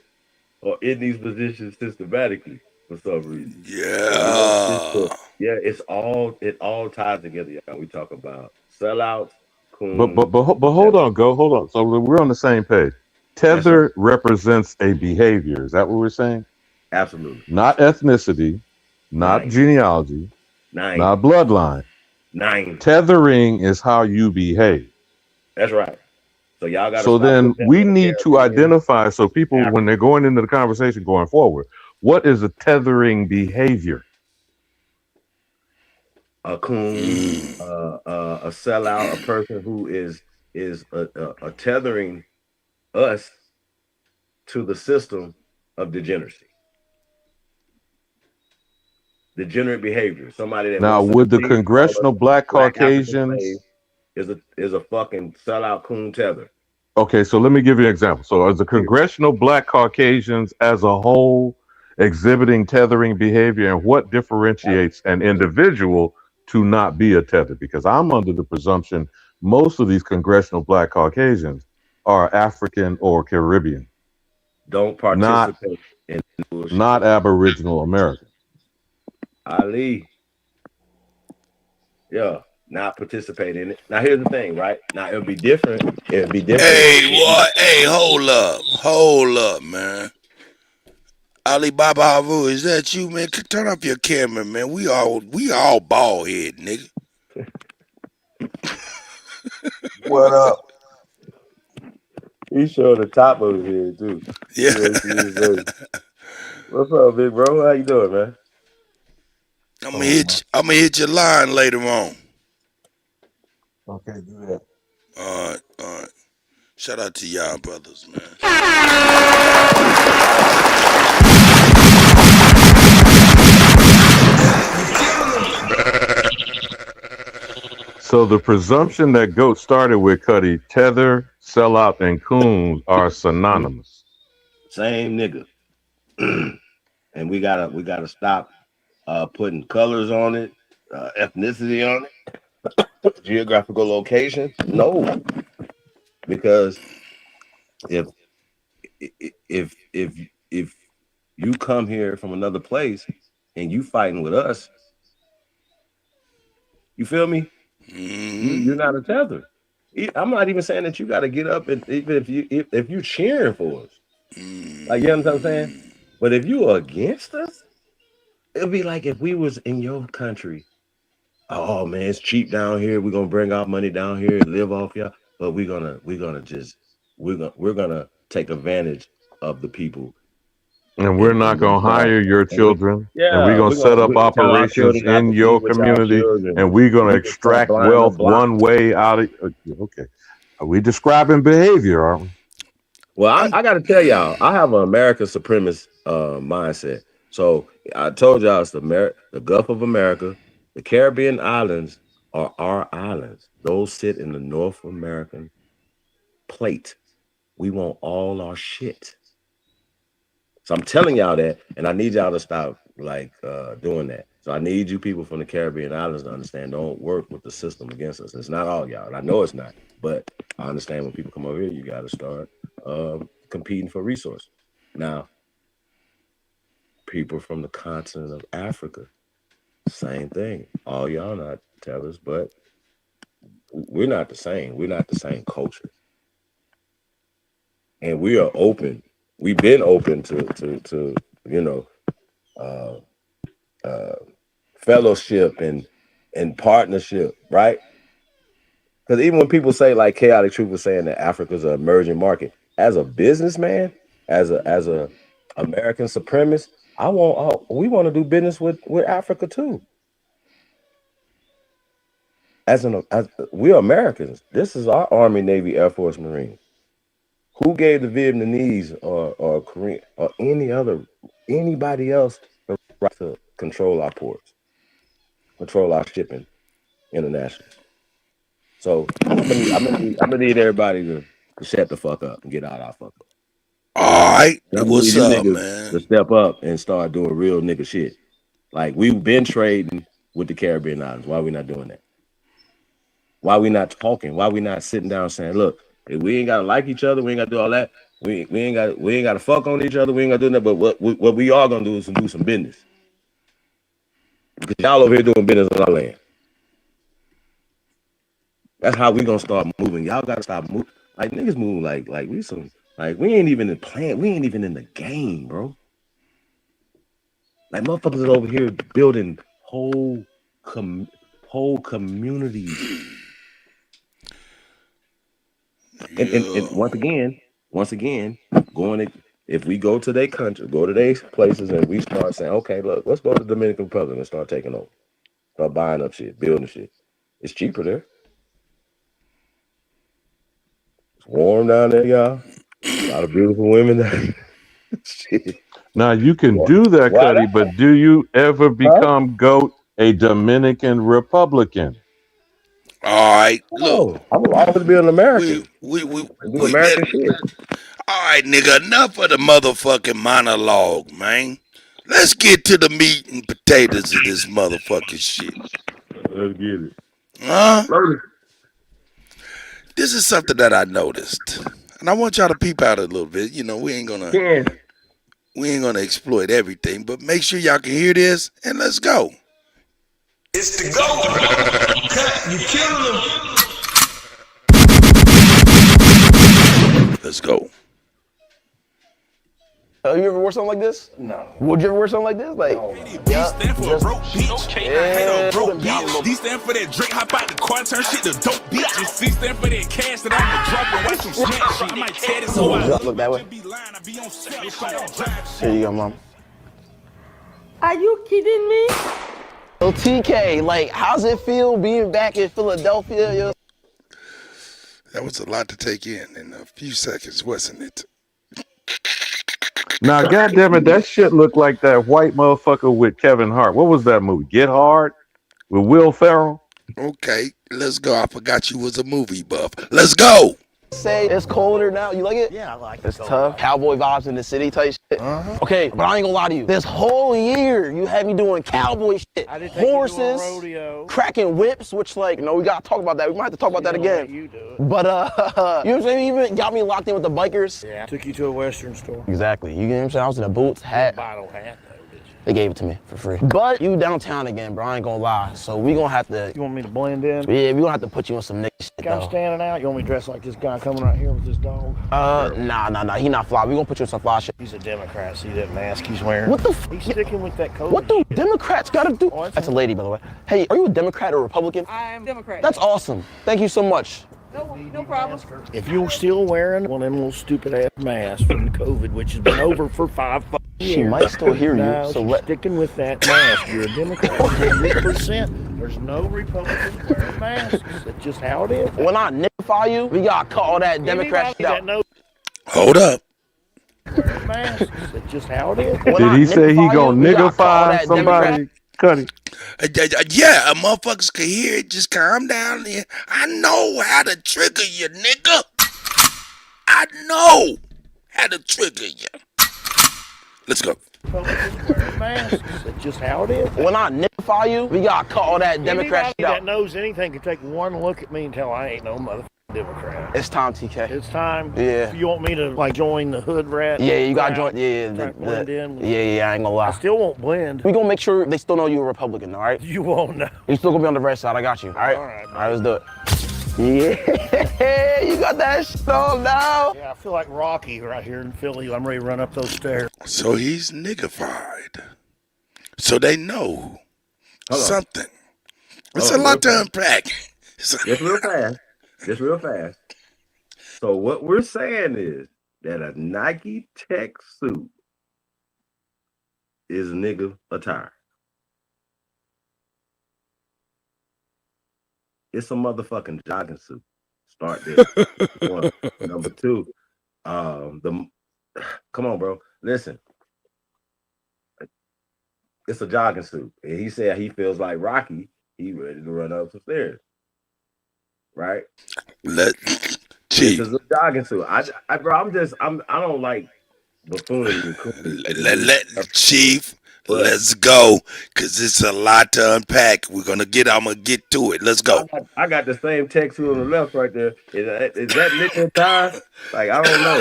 are in these positions systematically for some reason. So we want this to, Yeah. yeah, it all ties together. Yeah, we talk about sellouts, but coons, but hold tether. on, hold on. So we're on the same page. Yes, sir. Tether represents a behavior. Is that what we're saying? Absolutely. Not ethnicity, not Nine, genealogy, nine, not bloodline. nine. Tethering is how you behave. That's right. So y'all got to So stop then putting that we on the need to Caribbean, identify, so people, when they're African. going into the conversation going forward, what is a tethering behavior? A coon, Mm. a sellout, a person who is a tethering us to the system of degeneracy, degenerate behavior. Somebody that Now, wants to would the continue to call us congressional black black African slaves Caucasians? is a fucking sellout coon tether. Okay, so let me give you an example. So, as the Period. congressional black Caucasians as a whole exhibiting tethering behavior, and what differentiates an individual to not be a tether? Because I'm under the presumption most of these congressional black Caucasians are African or Caribbean, Don't not participate in bullshit. not Aboriginal American. Ali, yeah, not participate in it. Now here's the thing, right? Now it'll be different. It'll be different. Hey, what? Hey, hold up, man. Alibaba Haru, is that you, man? Turn off your camera, man. We all bald head, nigga. What up? He showed the top of his head too. Yeah. What's up, big bro? How you doing, man? I'm gonna Oh hit man. your line later on. Okay, do that. All right. Shout out to y'all brothers, man. So the presumption that GOAT started with, Cuddy, tether, sellout, and coons are synonymous. Same nigga. And we gotta stop putting colors on it, ethnicity on it, geographical location. No, because if if you come here from another place and you fighting with us, you feel me? Mm-hmm. You're not a tether. I'm not even saying that you got to get up and even if you cheering for us, like you know what I'm saying. But if you are against us, it'd be like if we was in your country. Oh man, it's cheap down here. We're gonna bring our money down here and live off y'all. But we're gonna take advantage of the people And we're in not your going to job. hire your And we children. And we're yeah, going to set up we tell our operations children not in to be your with our community. children. And we're going to We can start extract buying the wealth block. one way out of. Okay. Are we describing behavior, aren't we? Well, I got to tell y'all, I have an American supremacist mindset. So I told y'all it's the Gulf of America, the Caribbean islands are our islands. Those sit in the North American plate. We want all our shit. So I'm telling y'all that, and I need y'all to stop doing that. So I need you people from the Caribbean islands to understand. Don't work with the system against us. It's not all y'all. I know it's not, but I understand when people come over here, you got to start competing for resources. Now, people from the continent of Africa, same thing. All y'all not tellers, but we're not the same. We're not the same culture, and we are open. We've been open to you know. Uh, uh, Fellowship and partnership, right? Because even when people say like Chaotic Truth was saying that Africa's an emerging market, as a businessman, as a American supremacist, we want to do business with Africa too. As we are Americans, this is our Army, Navy, Air Force, Marine. Who gave the Vietnamese or Korean or anybody else the right to control our ports, control our shipping internationally? So I'm gonna need everybody to shut the fuck up and get out our fuck up. All right, I'm gonna need what's you up, niggas man? to step up and start doing real nigga shit. Like we've been trading with the Caribbean islands. Why we not doing that? Why we not talking? Why we not sitting down saying, look, if we ain't gotta like each other, we ain't gotta do all that. We ain't gotta fuck on each other. We ain't gotta do that. But what we are gonna do is do some business. Because y'all over here doing business on our land. That's how we gonna start moving. Y'all gotta stop moving. Like niggas move like we ain't even in plan. We ain't even in the game, bro. Like motherfuckers is over here building whole communities. And once again, if we go to their country, go to their places, and we start saying, okay, look, let's go to the Dominican Republic and start taking over, start buying up shit, building shit. It's cheaper there. It's warm down there, y'all. A lot of beautiful women there. Shit. Now you can do that, Why Cuddy, not? but do you ever Huh? become GOAT a Dominican Republican? All right, look, Oh, I will always be an we American we we and do we. American shit. All right, nigga, enough of the motherfucking monologue, man. Let's get to the meat and potatoes of this motherfucking shit. Let's get it. Huh? Loaded. This is something that I noticed. And I want y'all to peep out a little bit. You know, Ken. we ain't gonna exploit everything, but make sure y'all can hear this and let's go. It's the GOAT. Cut, you killing them. Let's go. You ever wear something like this? No. Would you ever wear something like this? Like, D stand for a broke bitch. I hate a broke bitch. D stand for that Drake hop out the car, turn shit to dope bitch. And C stand for that cash that I'ma drop and watch some smack shit. I might tat it so I look that way. Here you go, mom. Are you kidding me? So TK, like, how's it feel being back in Philadelphia? Yo? That was a lot to take in a few seconds, wasn't it? Now, goddammit, that shit looked like that white motherfucker with Kevin Hart. What was that movie? Get Hard with Will Ferrell? Okay, let's go. I forgot you was a movie buff. Let's go. Say it's colder now. You like it? Yeah, I like it. It's tough. Cowboy vibes in the city type shit. Okay, but I ain't gonna lie to you. This whole year, you had me doing cowboy shit. I didn't take you to a Horses, rodeo. cracking whips, which like, you know, we gotta talk about that. We might have to talk about that again. You do it. But you know what I'm saying? You even got me locked in with the bikers. Yeah, I took you to a Western store. Exactly. You know what I'm saying? I was in the boots, hat. Bottle hat though, did you? They gave it to me for free. But you downtown again, bro. I ain't gonna lie. So we gonna have to. You want me to blend in? Yeah, we gonna have to put you on some nigga shit, I'm though. standing out. You want me to dress like this guy coming right here with this dog? Nah. He not fly. We gonna put you on some fly shit. He's a Democrat. See that mask he's wearing? What the He's sticking with that COVID. What do Democrats gotta do? That's a lady, by the way. Hey, are you a Democrat or Republican? I'm Democrat. That's awesome. Thank you so much. No problem. If you're still wearing one of them little stupid ass masks from the COVID, which has been over for 5 years. She might still hear you. No, So sticking with that mask. You're a Democrat. 100%. There's no Republicans wearing masks. That's just how it is. When I nickify you, we gotta cut all that Democrat shit out. Hold up. Masks. That's just how it is. Did he say he gonna niggify somebody? Cuddy. Yeah, motherfuckers can hear it. Just calm down there. I know how to trigger you, nigga. I know how to trigger you. Let's go. Masks. That's just how it is. When I nickify you, we gotta cut all that Democrat shit Anybody out. that knows anything can take one look at me and tell I ain't no motherfucking Democrat. It's time, TK. It's time. Yeah. You want me to like join the hood rat? Yeah, you gotta join. Yeah, blend in. Yeah, I ain't gonna lie. I still won't blend. We gonna make sure they still know you're a Republican, all right? You won't know. You still gonna be on the red side. I got you. All right. All right, let's do it. Yeah, you got that shit on now. Yeah, I feel like Rocky right here in Philly. I'm ready to run up those stairs. So he's niggified. So they know something. It's a lot to unpack. Just real fast. Just real fast. So what we're saying is that a Nike Tech suit is nigga attire. It's a motherfucking jogging suit. Start there. One. Number two, come on, bro. Listen. It's a jogging suit. And he said he feels like Rocky. He ready to run up some stairs. Right? Chief. This is a jogging suit. I don't like buffoonery. Chief, let's go. Cause it's a lot to unpack. I'm gonna get to it. Let's go. I got the same text on the left right there. Is that nigga attire? Like, I don't know.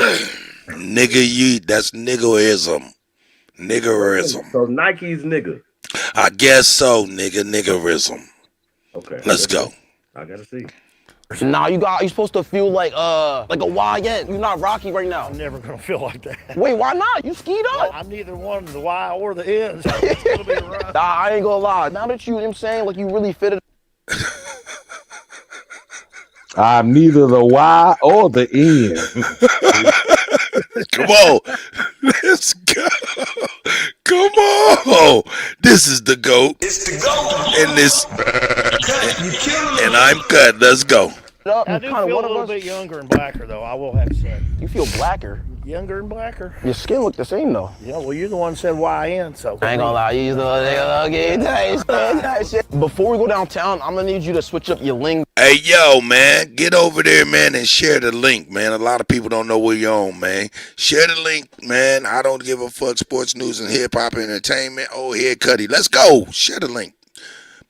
Nigga, that's niggerism. Niggerism. So Nike's nigga. I guess so, niggerism. Okay. Let's go. I gotta see. Nah, you supposed to feel like a YN. You're not Rocky right now. I'm never gonna feel like that. Wait, why not? You skied up. I'm neither one of the Y or the N. So it's gonna be rough. Nah, I ain't gonna lie. Now that you know what I'm saying, like you really fitted. I'm neither the Y or the N. Come on. Let's go. Come on. This is the GOAT. It's the GOAT. And I'm cut. Let's go. I do feel a little bit younger and blacker, though. I will have to say. You feel blacker. Younger and blacker. Your skin look the same though. Yeah, well, you're the one that said YN, so. I ain't gonna lie, you the that shit. Before we go downtown, I'm gonna need you to switch up your link. Hey, yo, man, get over there, man, and share the link, man. A lot of people don't know where you're on, man. Share the link, man. I don't give a fuck. Sports news and hip hop entertainment. Oh, here, Cuddy. Let's go. Share the link.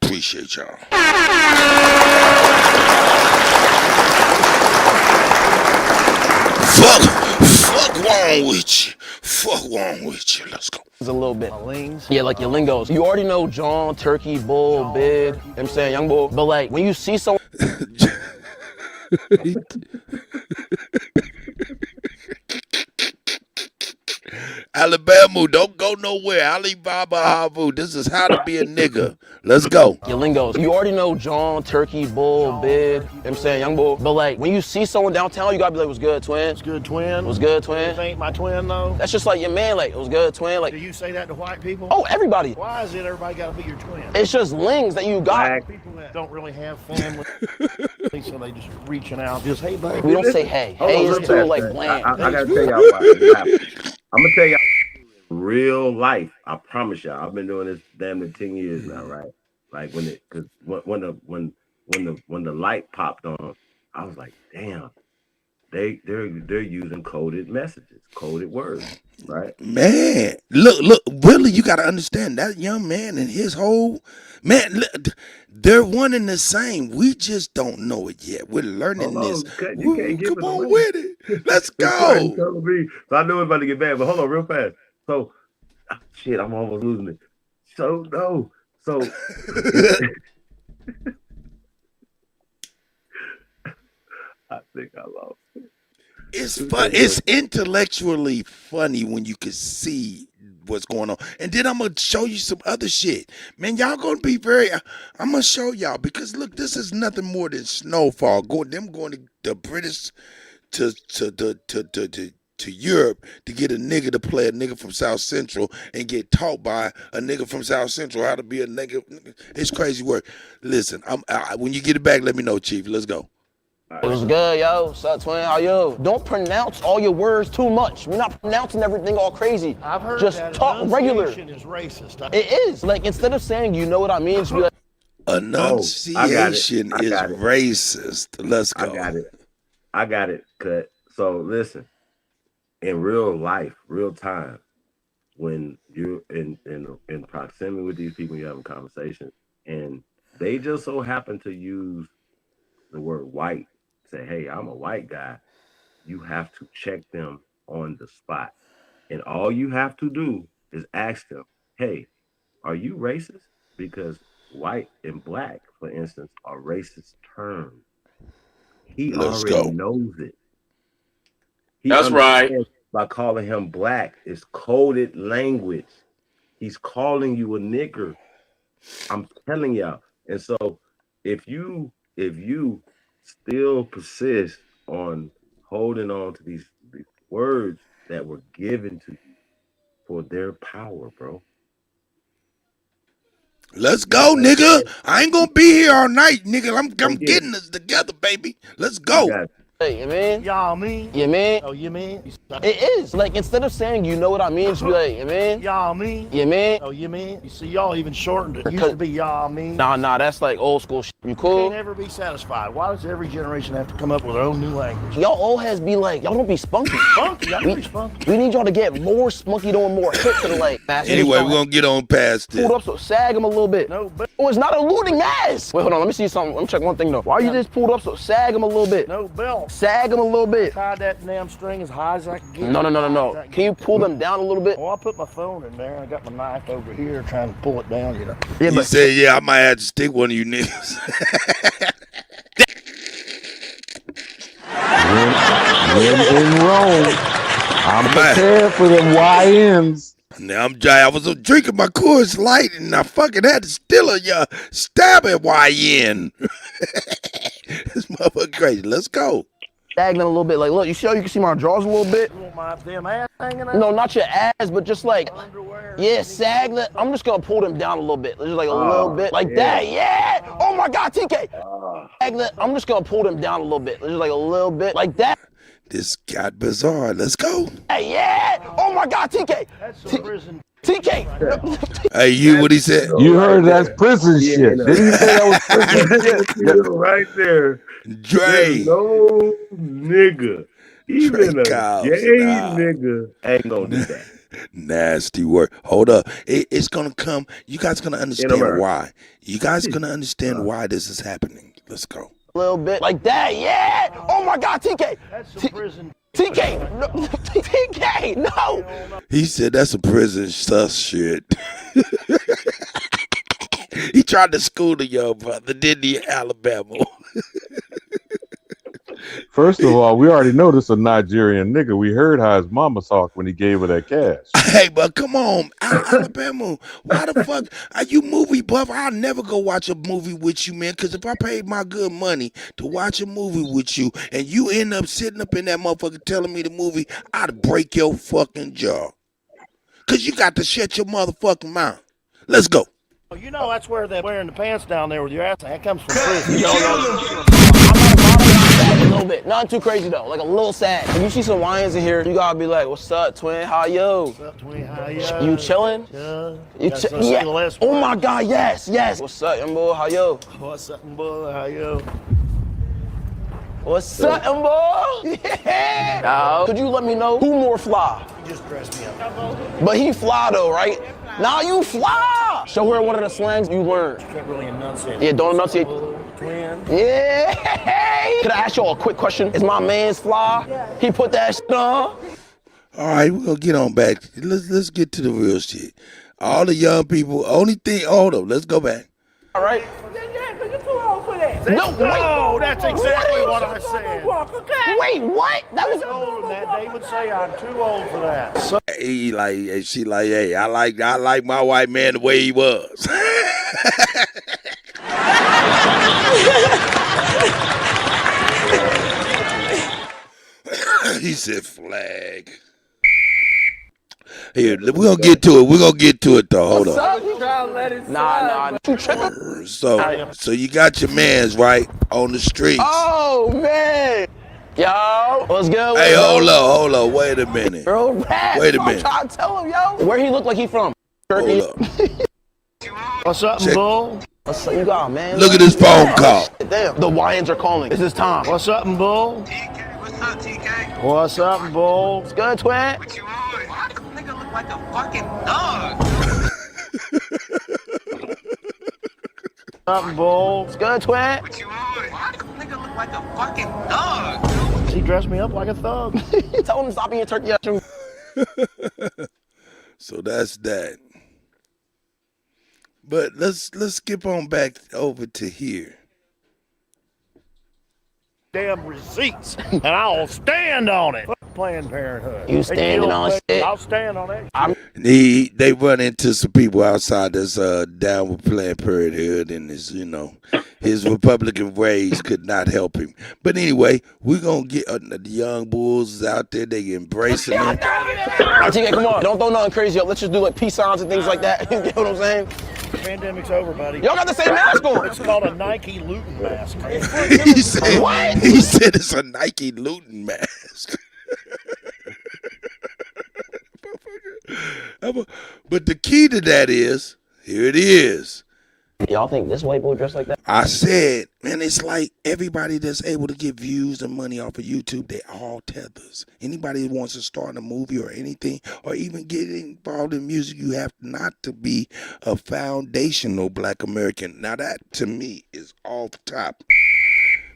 Appreciate y'all. Fuck wrong with you. Fuck wrong with you. Let's go. It's a little bit. Yeah, like your lingos. You already know John, Turkey, Bull, Bid. You know what I'm saying? Young Bull. But like, when you see someone... Alabama, don't go nowhere. Alibaba Havu. This is how to be a nigga. Let's go. Your lingos. You already know John, Turkey, Bull, Bid. You know what I'm saying? Young Bull. But like, when you see someone downtown, you gotta be like, what's good, twin? What's good, twin? What's good, twin? This ain't my twin, though. That's just like your man, like, what's good, twin? Like, do you say that to white people? Oh, everybody. Why is it everybody gotta be your twin? It's just lings that you got. People that don't really have family, so they just reaching out, just, hey, buddy. We don't say hey. Hey is too, like, bland. I gotta tell y'all why. I'm gonna tell y'all real life. I promise y'all. I've been doing this damn near 10 years now, right? Like when the light popped on, I was like, damn, they're using coded messages, coded words, right? Man, look, Willie, you gotta understand that young man and his whole man. Look, they're one and the same. We just don't know it yet. We're learning this. You can't give Come on with it. Let's go. So I know it's about to get bad, but hold on real fast. So Shit, I'm almost losing it. So no. So I think I lost it. It's fun. It's intellectually funny when you can see what's going on. And then I'm gonna show you some other shit. Man, y'all gonna be I'm gonna show y'all because look, this is nothing more than snowfall. Going to the British to Europe to get a nigga to play a nigga from South Central and get taught by a nigga from South Central how to be a nigga. It's crazy work. Listen, when you get it back, let me know, Chief. Let's go. What's good, yo? What's up, twin? How you? Don't pronounce all your words too much. We're not pronouncing everything all crazy. I've heard just that talk regular. is racist. It is. Like, instead of saying, you know what I mean, just be like, enunciation is racist. Let's go. I got it. Cut. So listen, in real life, real time, when you're in proximity with these people, you're having conversations, and they just so happen to use the word white, say, hey, I'm a white guy, you have to check them on the spot. And all you have to do is ask them, hey, are you racist? Because white and black, for instance, are racist terms. He already knows it. That's right. By calling him black, it's coded language. He's calling you a nigger. I'm telling y'all. And so if you still persist on holding on to these words that were given to you for their power, bro. Let's go, nigga. I ain't gonna be here all night, nigga. I'm getting us together, baby. Let's go. Hey, you mean? Y'all mean? You mean? Oh, you mean? It is. Like, instead of saying, you know what I mean, just be like, you mean? Y'all mean? You mean? Oh, you mean? You see, y'all even shortened it. It used to be y'all mean. Nah, that's like old school shit. You cool? You can't ever be satisfied. Why does every generation have to come up with their own new language? Y'all old heads be like, y'all don't be spunky. Spunky? I be spunky. We need y'all to get more spunky, doing more hip to the like. Anyway, we're gonna get on past this. Pulled up, so sag him a little bit. No, but it's not eluding ass. Wait, hold on, let me see something. Let me check one thing though. Why you just pulled up, so sag him a little bit? No belt. Sag him a little bit. Tie that damn string as high as I can get. No. Can you pull them down a little bit? Oh, I put my phone in there. I got my knife over here trying to pull it down, you know. Yeah, he said, yeah, I might have to stick one of you niggas. When in Rome, I'm prepared for them YNs. Now I was drinking my Coors Light and I fucking had to steal a stab at YN. This motherfucker crazy. Let's go. Sagging a little bit. Like, look, you can see my drawers a little bit. You want my damn ass hanging out? No, not your ass, but just like, underwear. Yeah, sag. I'm just gonna pull them down a little bit. Just like a little bit. Like that, yeah. Oh my God, TK. I'm just gonna pull them down a little bit. Just like a little bit. Like that. This got bizarre. Let's go. Hey, yeah. Oh my God, TK. That's some prison. TK. Hey, you, what he said? You heard that's prison shit. Didn't you say that was prison shit? Right there. Dre. No nigga. Even a gay nigga ain't gonna do that. Nasty work. Hold up. It's gonna come. You guys gonna understand why. You guys gonna understand why this is happening. Let's go. A little bit. Like that, yeah. Oh my God, TK. That's some prison. TK, no. TK, no. He said that's a prison sus shit. He tried to school the young brother, didn't he, Alabama? First of all, we already know this is a Nigerian nigga. We heard how his mama talked when he gave her that cash. Hey, but come on, Alabama, why the fuck are you movie buff? I'll never go watch a movie with you, man, because if I paid my good money to watch a movie with you and you end up sitting up in that motherfucker telling me the movie, I'd break your fucking jaw. Because you got to shut your motherfucking mouth. Let's go. You know that's where they're wearing the pants down there with your ass. That comes from prison. A little bit. Not too crazy though. Like a little sad. If you see some lions in here, you gotta be like, what's up, twin? How yo? What's up, twin? How yo? You chilling? Yeah. Yeah. Oh my God, yes. What's up, young boy? How yo? What's up, boy? How yo? What's up, boy? Yeah. Could you let me know who more fly? You just dressed me up. But he fly though, right? Now you fly. Show her one of the slangs you learned. You can't really enunciate. Yeah, don't enunciate. Twin. Yeah. Could I ask y'all a quick question? Is my man's fly? Yeah. He put that shit on? All right, we're gonna get on back. Let's get to the real shit. All the young people, only thing, hold up, let's go back. All right. No, that's exactly what I said. Wait, what? That was old. That they would say I'm too old for that. So, She like, hey, I like my white man the way he was. He said flag. Here, we're gonna get to it. We're gonna get to it though. Hold on. Nah. You tripping? So you got your mans right on the streets. Oh man. Yo, what's good? Hey, hold up. Wait a minute. Bro, rap. Wait a I'm minute. trying to tell him, yo. Where he look like he from? Turkey. Hold up. what's up, bull? What's up, you got, man? Look at this phone call. Damn, the Lions are calling. This is Tom. What's up, bull? What's up, TK? What's up, bull? What's good, twin? What you on? Why this nigga look like a fucking dog? What's up, bull? What's good, twin? What you on? Why this nigga look like a fucking dog? He dressed me up like a thug. Tell him to stop being turkey. So that's that. But let's skip on back over to here. Damn receipts, and I'll stand on it. Planned Parenthood. You standing on shit? I'll stand on it. They run into some people outside that's down with Planned Parenthood, and his Republican ways could not help him. But anyway, we're gonna get the young bulls out there. They embracing it. TK, come on, don't throw nothing crazy up. Let's just do like peace signs and things like that. You get what I'm saying? Pandemic's over, buddy. Y'all got the same mask on. It's called a Nike Luton mask. He said, what? He said it's a Nike Luton mask. But the key to that is, here it is. Y'all think this white boy dressed like that? I said, man, it's like everybody that's able to get views and money off of YouTube, they all tethers. Anybody that wants to start a movie or anything, or even get involved in music, you have not to be a foundational Black American. Now that, to me, is off top.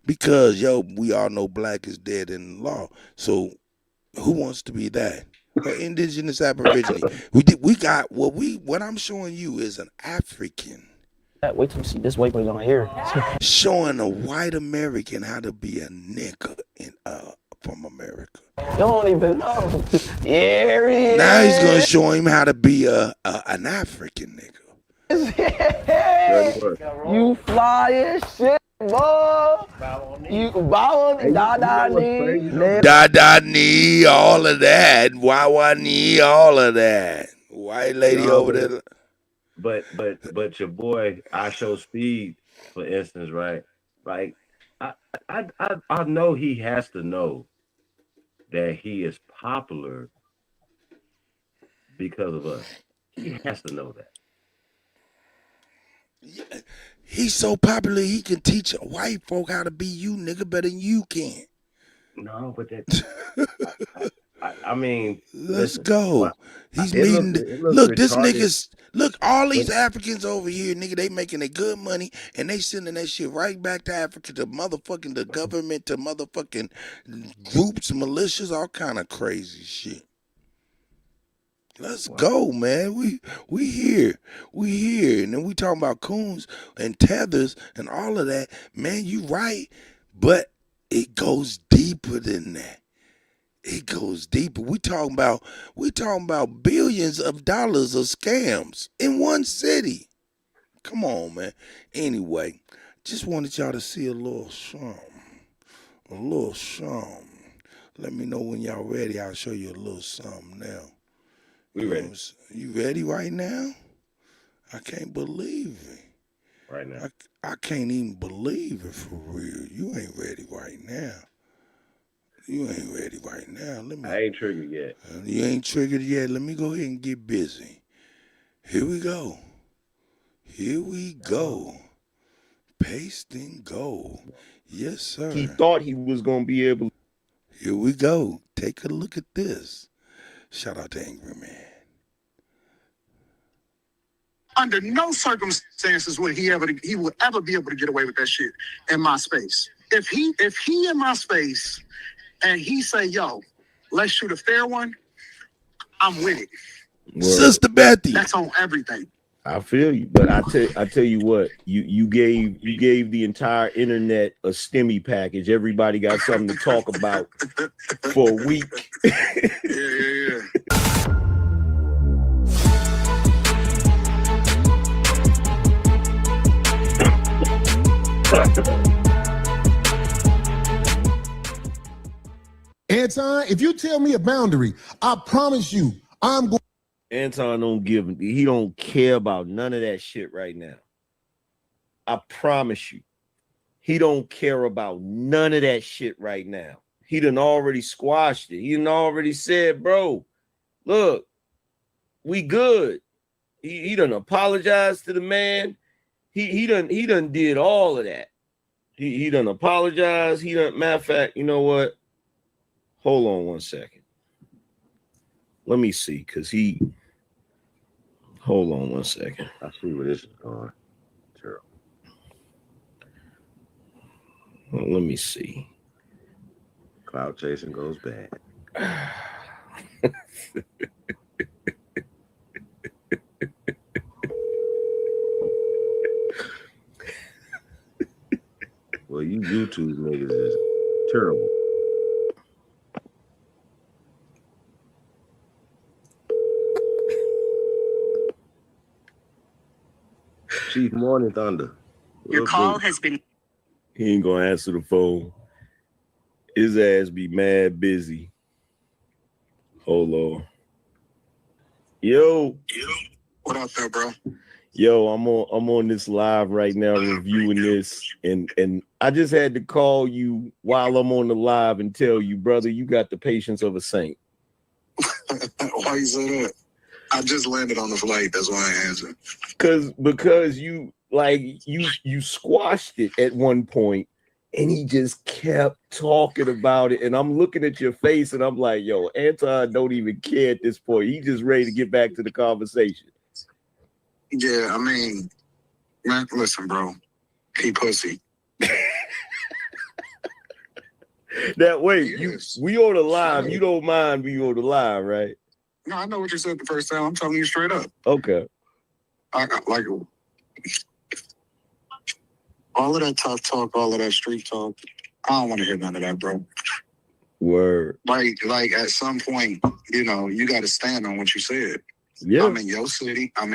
Because, we all know black is dead in the law. So who wants to be that? Indigenous Aborigine. We got, what I'm showing you is an African. Wait till you see this white boy on here. Showing a white American how to be a nigga from America. Y'all don't even know. Yeah, he is. Now he's gonna show him how to be an African nigga. You fly as shit, boy. You bow on da knee, all of that. Wah knee, all of that. White lady over there. But your boy, I Show Speed, for instance, right? Like, I know he has to know that he is popular because of us. He has to know that. Yeah, he's so popular, he can teach white folk how to be you, nigga, better than you can. No, but that. I mean, let's go. He's meeting. Look, this nigga's. Look, all these Africans over here, nigga, they making their good money, and they sending that shit right back to Africa, to motherfucking the government, to motherfucking groups, militias, all kind of crazy shit. Let's go, man. We here. And then we talking about Coons and Tethers and all of that. Man, you right, but it goes deeper than that. It goes deeper. We talking about billions of dollars of scams in one city. Come on, man. Anyway, just wanted y'all to see a little something. Let me know when y'all ready. I'll show you a little something now. We ready. You ready right now? I can't believe it. Right now. I can't even believe it for real. You ain't ready right now. I ain't triggered yet. You ain't triggered yet. Let me go ahead and get busy. Here we go. Paste and go. Yes, sir. He thought he was going to be able. Here we go. Take a look at this. Shout out to Angry Man. Under no circumstances would he would ever be able to get away with that shit in my space. If he in my space and he say, yo, let's shoot a fair one, I'm with it. Word. Sister Betty. That's on everything. I feel you, but I tell you what, you gave the entire internet a STEMI package. Everybody got something to talk about for a week. Yeah. Anton, if you tell me a boundary, I promise you, I'm going. Anton he don't care about none of that shit right now. I promise you. He don't care about none of that shit right now. He done already squashed it. He done already said, bro, look, we good. He done apologized to the man. He done did all of that. He done apologized. He done, matter of fact, you know what? Hold on one second. Let me see, because hold on one second. I see where this is going. Sure. Well, let me see. Cloud chasing goes bad. Well, you YouTube niggas is terrible. Chief Morning Thunder. Your call has been. He ain't gonna answer the phone. His ass be mad busy. Hold on. Yo. What up there, bro? Yo, I'm on this live right now reviewing this, and I just had to call you while I'm on the live and tell you, brother, you got the patience of a saint. Why you say that? I just landed on the flight. That's why I answered. Because you squashed it at one point, and he just kept talking about it. And I'm looking at your face, and I'm like, yo, Anton don't even care at this point. He just ready to get back to the conversation. Yeah, I mean, man, listen, bro. He pussy. That way, we on the live. You don't mind we on the live, right? No, I know what you said the first time. I'm telling you straight up. Okay. I like all of that tough talk, all of that street talk. I don't want to hear none of that, bro. Word. Like at some point, you know, you got to stand on what you said. Yeah. I'm in your city, and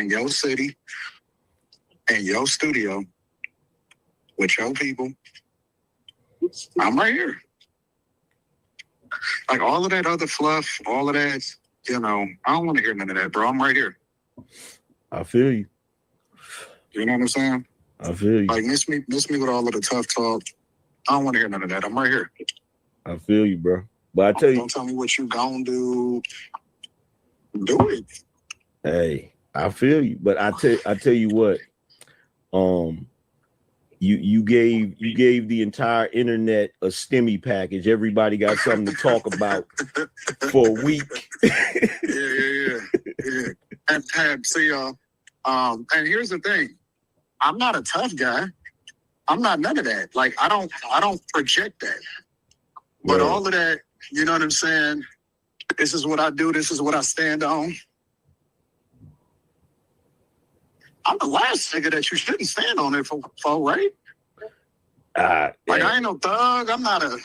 your studio with your people. I'm right here. Like all of that other fluff, all of that, you know, I don't want to hear none of that, bro. I'm right here. I feel you. You know what I'm saying? I feel you. Like miss me with all of the tough talk. I don't want to hear none of that. I'm right here. I feel you, bro. But I tell you, don't tell me what you gonna do. Do it. Hey, I feel you, but I tell you what, you gave the entire internet a STEMI package. Everybody got something to talk about for a week. Yeah. And see, and here's the thing, I'm not a tough guy. I'm not none of that. Like I don't project that. But all of that, you know what I'm saying? This is what I do. This is what I stand on. I'm the last nigga that you shouldn't stand on it for, right? Like I ain't no thug. I'm not a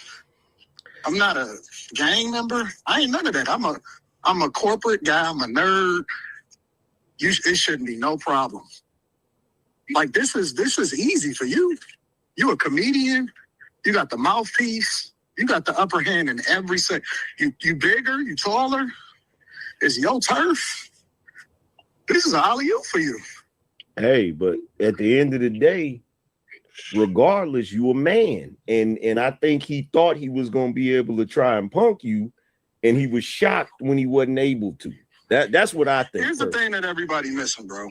gang member. I ain't none of that. I'm a corporate guy. I'm a nerd. It shouldn't be no problem. Like this is easy for you. You a comedian. You got the mouthpiece. You got the upper hand in every set. You bigger. You taller. It's your turf. This is an alley-oop for you. Hey, but at the end of the day, regardless, you a man. And I think he thought he was going to be able to try and punk you, and he was shocked when he wasn't able to. That's what I think. Here's the thing that everybody missing, bro.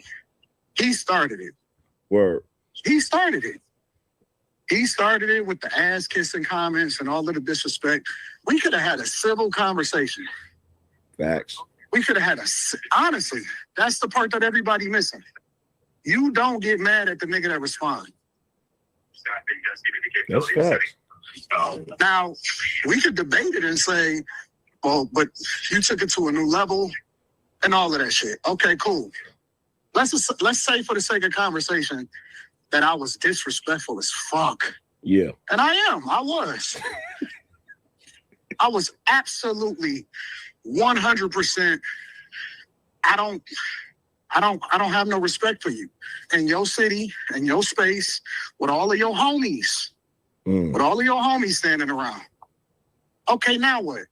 He started it. Word. He started it. He started it with the ass-kissing comments and all of the disrespect. We could have had a civil conversation. Facts. We could have had honestly, that's the part that everybody missing. You don't get mad at the nigga that responds. That's facts. Now, we could debate it and say, well, but you took it to a new level. and all of that shit. Okay, cool. Let's say for the sake of conversation that I was disrespectful as fuck. Yeah. And I was absolutely 100%. I don't have no respect for you in your city, in your space, with all of your homies. With all of your homies standing around. Okay, now what?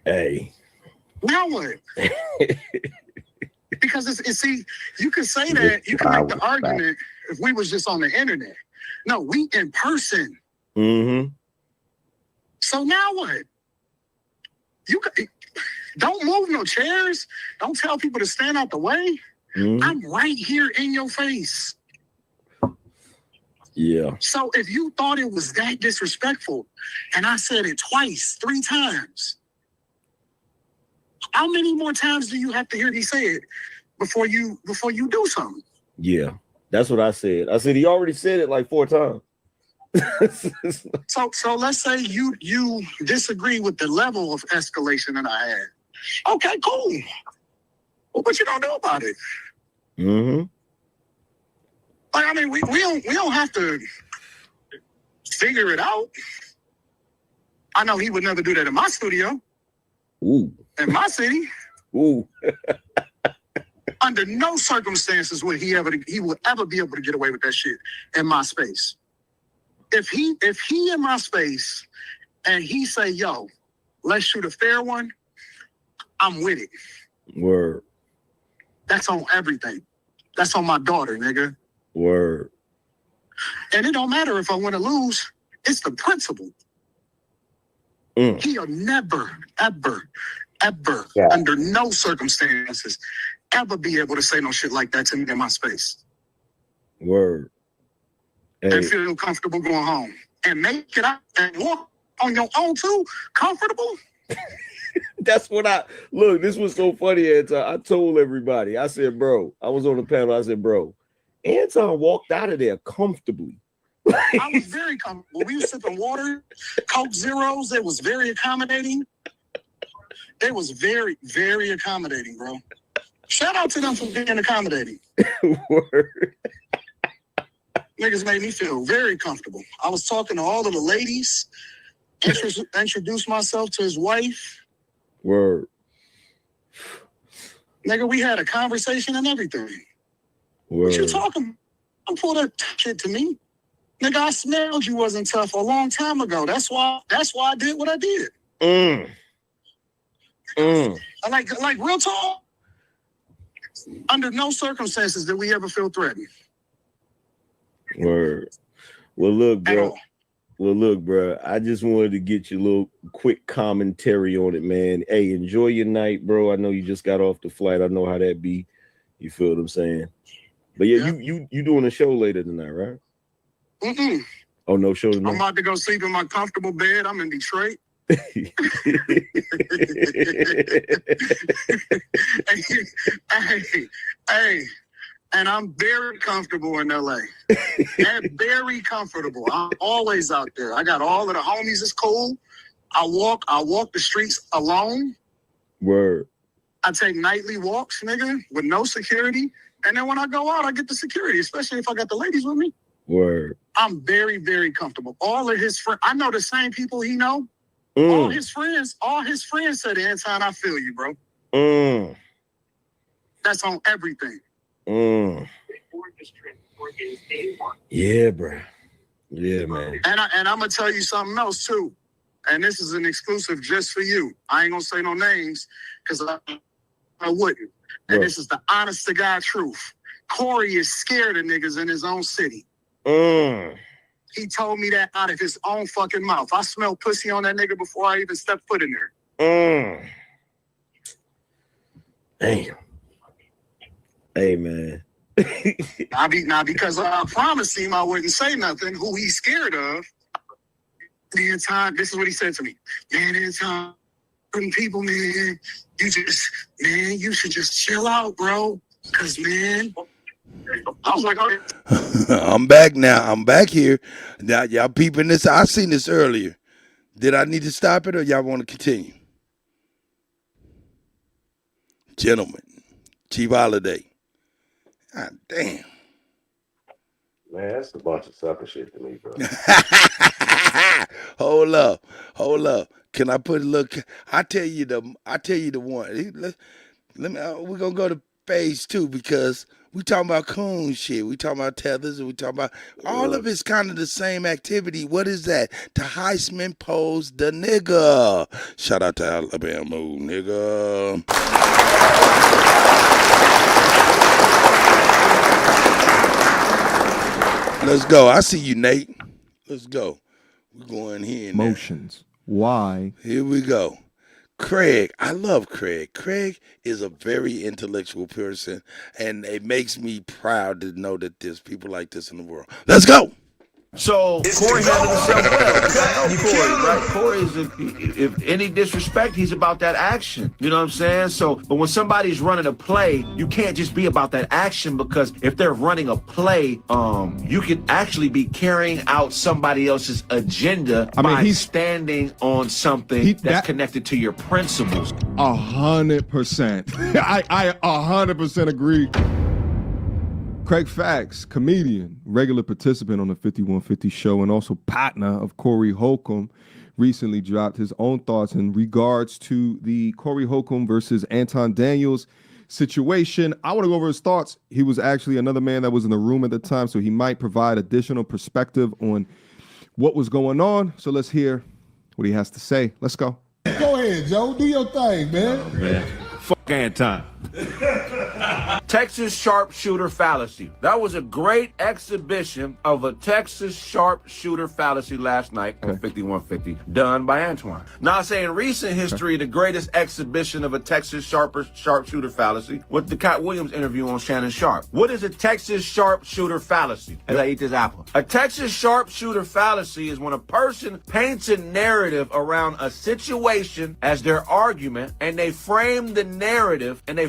Hey. Now what? Because see, you could say that, you can make the argument if we was just on the internet. No, we in person. Mm-hmm. So now what? Don't move no chairs. Don't tell people to stand out the way. Mm-hmm. I'm right here in your face. Yeah. So if you thought it was that disrespectful, and I said it twice, 3 times, how many more times do you have to hear me say it before you do something? Yeah, that's what I said. I said he already said it like 4 times. So let's say you disagree with the level of escalation that I had. Okay, cool. Well, what you gonna do about it? Mm-hmm. Like, I mean, we don't have to figure it out. I know he would never do that in my studio. Ooh. In my city. Ooh. Under no circumstances would he would ever be able to get away with that shit in my space. If he in my space and he say, yo, let's shoot a fair one, I'm with it. Word. That's on everything. That's on my daughter, nigga. Word. And it don't matter if I win or lose. It's the principle. He'll never, ever, under no circumstances, ever be able to say no shit like that to me in my space. Word. Hey. And feel comfortable going home. And make it out and walk on your own too, comfortable. That's what this was so funny, Anton. I told everybody, I said, bro, I was on the panel, I said, bro, Anton walked out of there comfortably. I was very comfortable. We were sipping water, Coke Zeros. It was very accommodating. It was very, very accommodating, bro. Shout out to them for being accommodating. Word. Niggas made me feel very comfortable. I was talking to all of the ladies, introduced myself to his wife. Word. Nigga, we had a conversation and everything. Word. What you talking? Don't pull that shit to me. Nigga, I smelled you wasn't tough a long time ago. That's why I did what I did. Like real talk. Under no circumstances did we ever feel threatened. Word. Well, look, bro. I just wanted to get your little quick commentary on it, man. Hey, enjoy your night, bro. I know you just got off the flight. I know how that be. You feel what I'm saying? But yeah. you doing a show later tonight, right? Mm-mm. Oh, no show tonight? I'm about to go sleep in my comfortable bed. I'm in Detroit. Hey, and I'm very comfortable in LA. And very comfortable. I'm always out there. I got all of the homies. It's cool. I walk the streets alone. Word. I take nightly walks, nigga, with no security. And then when I go out, I get the security, especially if I got the ladies with me. Word. I'm very, very comfortable. All of his friends, I know the same people he know. All his friends said, Anton, I feel you, bro. That's on everything. Yeah, bro. Yeah, man. And I'm gonna tell you something else too. And this is an exclusive just for you. I ain't gonna say no names because I wouldn't. And this is the honest to God truth. Corey is scared of niggas in his own city. He told me that out of his own fucking mouth. I smelled pussy on that nigga before I even stepped foot in there. Damn. Hey, man. Now, because I promised him I wouldn't say nothing, who he's scared of, the entire, this is what he said to me. Man, Anton, people, man, you should just chill out, bro. Because, man, I was like, I'm back now. I'm back here. Now, y'all peeping this. I seen this earlier. Did I need to stop it or y'all want to continue? Gentlemen, Chief Holiday. God damn. Man, that's a bunch of sucker shit to me, bro. Hold up. Can I put a look? I tell you the one. Let me. We're gonna go to phase 2 because we talking about Coons shit. We talking about Tethers, and we talking about all of it's kind of the same activity. What is that? The Heisman pose the nigga. Shout out to Alabama, nigga. Let's go. I see you, Nate. Let's go. We're going here. Motions. Why? Here we go. Craig, I love Craig. Craig is a very intellectual person, and it makes me proud to know that there's people like this in the world. Let's go. So Corey handled himself well. You Corey, right? Corey is, if any disrespect, he's about that action. You know what I'm saying? So, but when somebody's running a play, you can't just be about that action, because if they're running a play, you could actually be carrying out somebody else's agenda by standing on something that's connected to your principles. 100%. I 100% agree. Craig Fax, comedian, regular participant on the 5150 show, and also partner of Corey Holcomb, recently dropped his own thoughts in regards to the Corey Holcomb versus Anton Daniels situation. I want to go over his thoughts. He was actually another man that was in the room at the time, so he might provide additional perspective on what was going on. So let's hear what he has to say. Let's go. Go ahead, Joe. Do your thing, man. Oh, man. Fuck Anton. Texas sharpshooter fallacy. That was a great exhibition of a Texas sharpshooter fallacy last night on 5150, done by Antoine. Now, I say in recent history, the greatest exhibition of a Texas sharpshooter fallacy was the Cat Williams interview on Shannon Sharp. What is a Texas sharpshooter fallacy? As I eat this apple. A Texas sharpshooter fallacy is when a person paints a narrative around a situation as their argument, and they frame the narrative, and they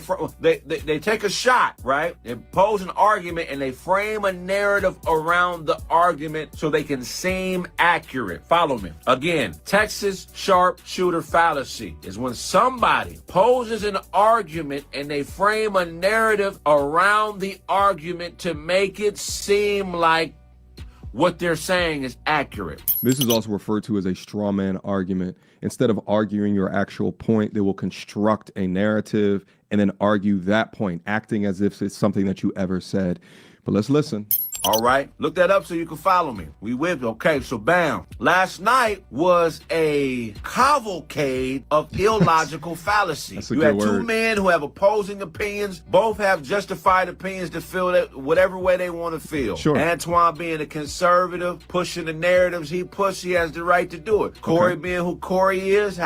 take a shot, right? They pose an argument, and they frame a narrative around the argument so they can seem accurate. Follow me. Again, Texas sharpshooter fallacy is when somebody poses an argument and they frame a narrative around the argument to make it seem like what they're saying is accurate. This is also referred to as a straw man argument. Instead of arguing your actual point, they will construct a narrative and then argue that point, acting as if it's something that you ever said. But let's listen. All right, look that up so you can follow me. We with, okay, so bam. Last night was a cavalcade of illogical fallacies. You had two men who have opposing opinions, both have justified opinions to feel that whatever way they want to feel. Sure. Antoine being a conservative, pushing the narratives he pushed, he has the right to do it. Corey being who Corey is,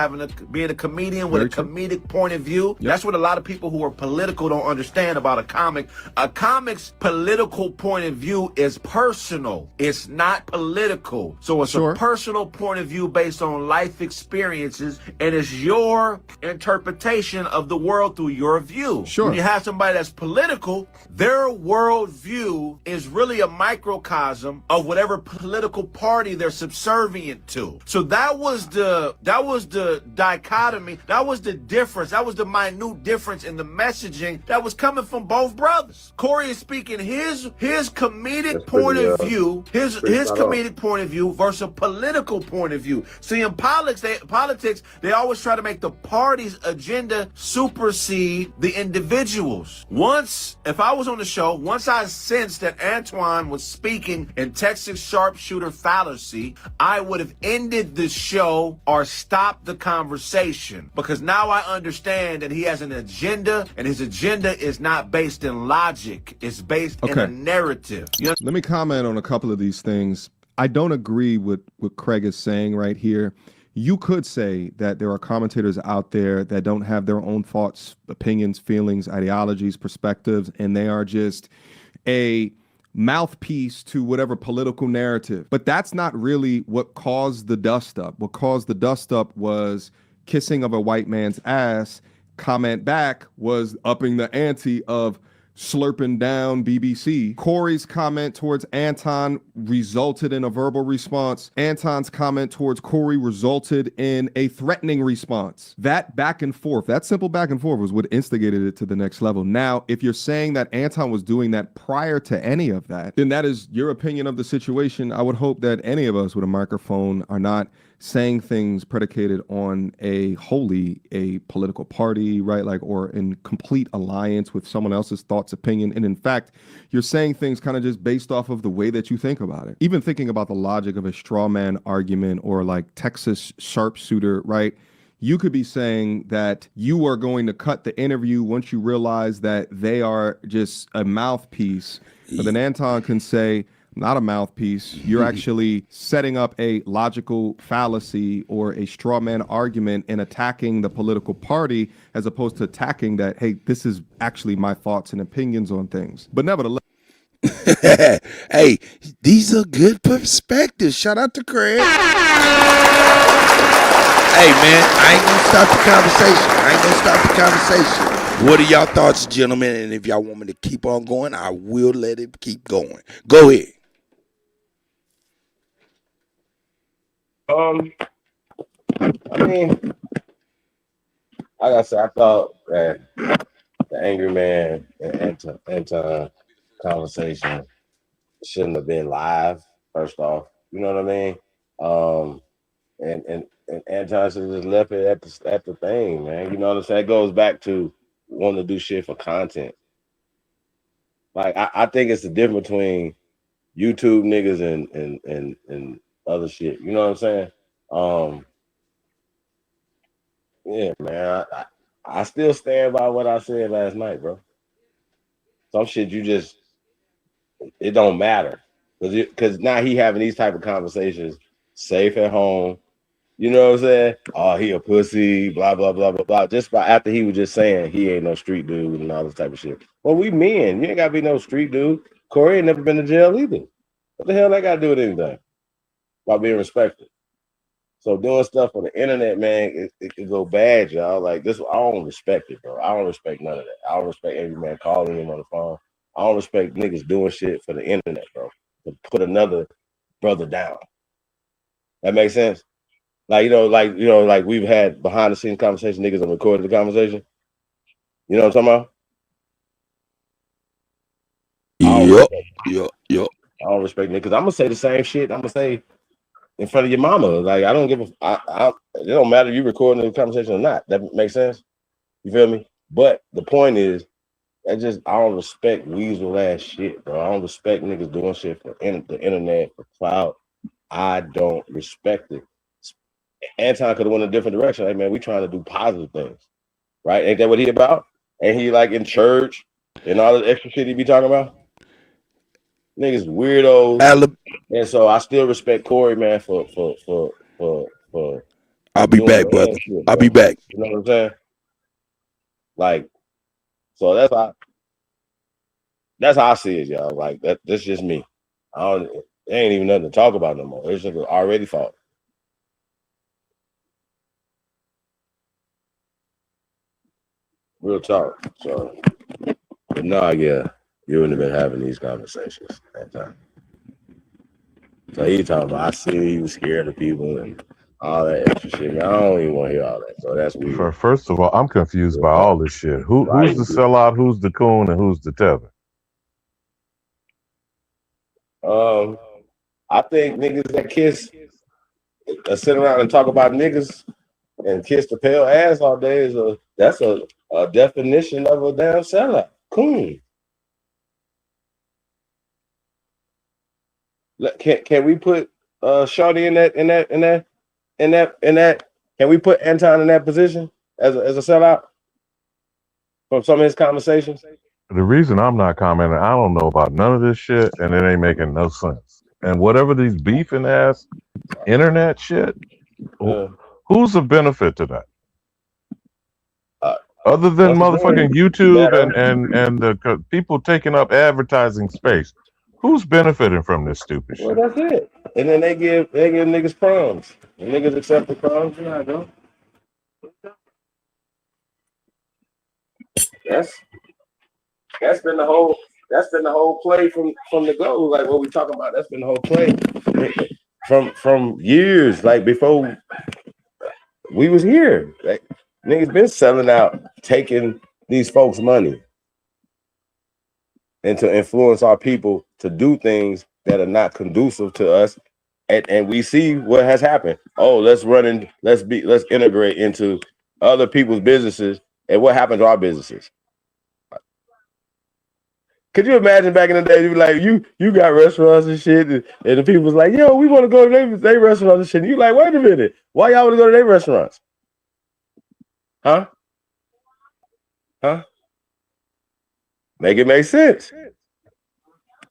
being a comedian with a comedic point of view. Yep. That's what a lot of people who are political don't understand about a comic. A comic's political point of view is personal. It's not political. So it's a personal point of view based on life experiences, and it's your interpretation of the world through your view. When you have somebody that's political, their world view is really a microcosm of whatever political party they're subservient to. So that was the dichotomy. That was the difference. That was the minute difference in the messaging that was coming from both brothers. Corey is speaking his comedic point of view, his comedic point of view versus a political point of view. See, in politics, they always try to make the party's agenda supersede the individuals. If I was on the show, once I sensed that Antoine was speaking in Texas sharpshooter fallacy, I would have ended the show or stopped the conversation, because now I understand that he has an agenda, and his agenda is not based in logic. It's based in a narrative. Let me comment on a couple of these things. I don't agree with what Craig is saying right here. You could say that there are commentators out there that don't have their own thoughts, opinions, feelings, ideologies, perspectives, and they are just a mouthpiece to whatever political narrative. But that's not really what caused the dust up. What caused the dust up was kissing of a white man's ass. Comment back was upping the ante of slurping down BBC. Corey's comment towards Anton resulted in a verbal response. Anton's comment towards Corey resulted in a threatening response. That back and forth, that simple back and forth was what instigated it to the next level. Now, if you're saying that Anton was doing that prior to any of that, then that is your opinion of the situation. I would hope that any of us with a microphone are not saying things predicated on a political party, right? Like, or in complete alliance with someone else's thoughts, opinion. And in fact, you're saying things kind of just based off of the way that you think about it. Even thinking about the logic of a straw man argument or like Texas sharpshooter, right? You could be saying that you are going to cut the interview once you realize that they are just a mouthpiece. But then Anton can say, not a mouthpiece. You're actually setting up a logical fallacy or a straw man argument and attacking the political party as opposed to attacking that, hey, this is actually my thoughts and opinions on things. But nevertheless. Hey, these are good perspectives. Shout out to Craig. Hey, man, I ain't gonna stop the conversation. What are y'all thoughts, gentlemen? And if y'all want me to keep on going, I will let it keep going. Go ahead. I mean, like I said, I thought that the angry man and Anton conversation shouldn't have been live. First off, you know what I mean. And Anton should have just left it at the thing, man. You know what I'm saying? It goes back to wanting to do shit for content. Like I think it's the difference between YouTube niggas and other shit. You know what I'm saying? Yeah, man. I still stand by what I said last night, bro. Some shit it don't matter because now he having these type of conversations safe at home. You know what I'm saying? Oh, he a pussy, blah blah blah blah blah. Just by after he was just saying he ain't no street dude and all this type of shit. Well, we men. You ain't gotta be no street dude. Corey ain't never been to jail either. What the hell that got to do with anything? About being respected. So doing stuff on the internet, man, it could go bad, y'all. Like this, I don't respect it, bro. I don't respect none of that. I don't respect every man calling him on the phone. I don't respect niggas doing shit for the internet, bro. To put another brother down. That makes sense? Like we've had behind the scenes conversation, niggas have recorded the conversation. You know what I'm talking about? Yep. I don't respect niggas. I'm gonna say the same shit. I'm gonna say in front of your mama. Like I don't give a. It don't matter if you recording the conversation or not. That makes sense. You feel me? But the point is, I don't respect weasel ass shit, bro. I don't respect niggas doing shit for the internet for clout. I don't respect it. Anton could have went a different direction. Like, man, we trying to do positive things, right? Ain't that what he about? Ain't he like in church and all the extra shit he be talking about? Niggas weirdos. And so I still respect Corey, man, for I'll be back, brother. Shit, I'll be back. You know what I'm saying? Like, so that's how I see it, y'all. Like that's just me. There ain't even nothing to talk about no more. It's just already fought. Real talk. So, but no, yeah, you wouldn't have been having these conversations at that time. So he talking about, I see he was scared of people and all that extra shit. Man, I don't even want to hear all that. So that's weird. First of all, I'm confused by all this shit. Who's the sellout? Who's the coon? And who's the tether? I think niggas that kiss, sit around and talk about niggas and kiss the pale ass all day that's a definition of a damn sellout. Coon. Can we put Shawty in that? Can we put Anton in that position as a sellout from some of his conversations? The reason I'm not commenting, I don't know about none of this shit, and it ain't making no sense. And whatever these beefing ass internet shit, who's the benefit to that? Other than motherfucking YouTube and the people taking up advertising space, who's benefiting from this stupid shit? Well, that's it. And then they give niggas crumbs. And niggas accept the crumbs. Yeah, I know. That's been the whole play from the go. Like what we talking about. That's been the whole play from years. Like before we was here. Like niggas been selling out, taking these folks' money, and to influence our people to do things that are not conducive to us. And we see what has happened. Oh, let's integrate into other people's businesses. And what happened to our businesses? Could you imagine back in the day, you be like, you got restaurants and shit, and the people was like, yo, we want to go to their restaurants and shit. And you like, wait a minute, why y'all want to go to their restaurants? Huh? Make it make sense.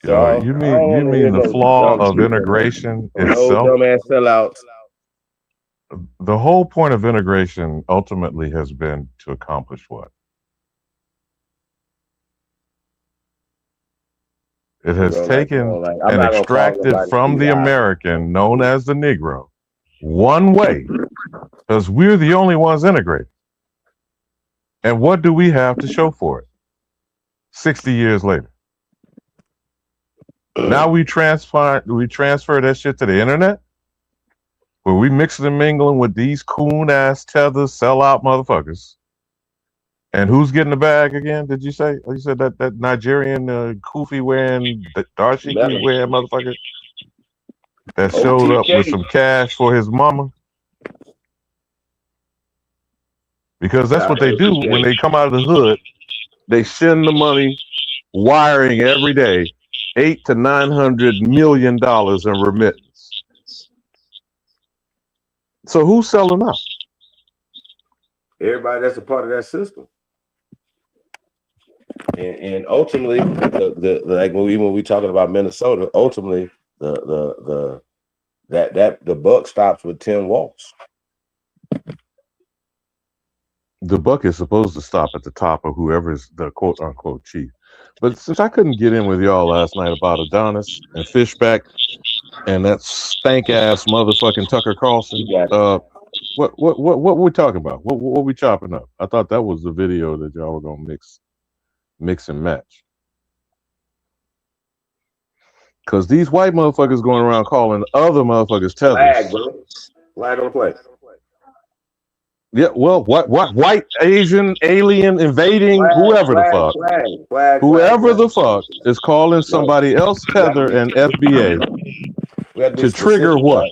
So you mean the flaw of integration itself? Dumbass sellouts. The whole point of integration ultimately has been to accomplish what? It has taken and extracted from the American, known as the Negro, one way, because we're the only ones integrated. And what do we have to show for it? 60 years later. Now we transfer that shit to the internet, where we mixing and mingling with these coon ass Tethers, sellout motherfuckers. And who's getting the bag again? Did you say? You said that Nigerian kufi wearing, dashiki wearing motherfucker that showed up with some cash for his mama. Because that's what they do when they come out of the hood. They send the money, wiring every day, $800 to $900 million in remittance. So who's selling out? Everybody that's a part of that system. And ultimately, like when we talking about Minnesota, ultimately the buck stops with Tim Walz. The buck is supposed to stop at the top of whoever's the quote unquote chief. But since I couldn't get in with y'all last night about Adonis and Fishback and that stank ass motherfucking Tucker Carlson, what we talking about? What we chopping up? I thought that was the video that y'all were gonna mix and match. Cause these white motherfuckers going around calling other motherfuckers Tethers. Flag, bro. Flag on the play. Yeah, well, what white, Asian, alien, invading, whoever the fuck is calling somebody else Tether and FBA to trigger what?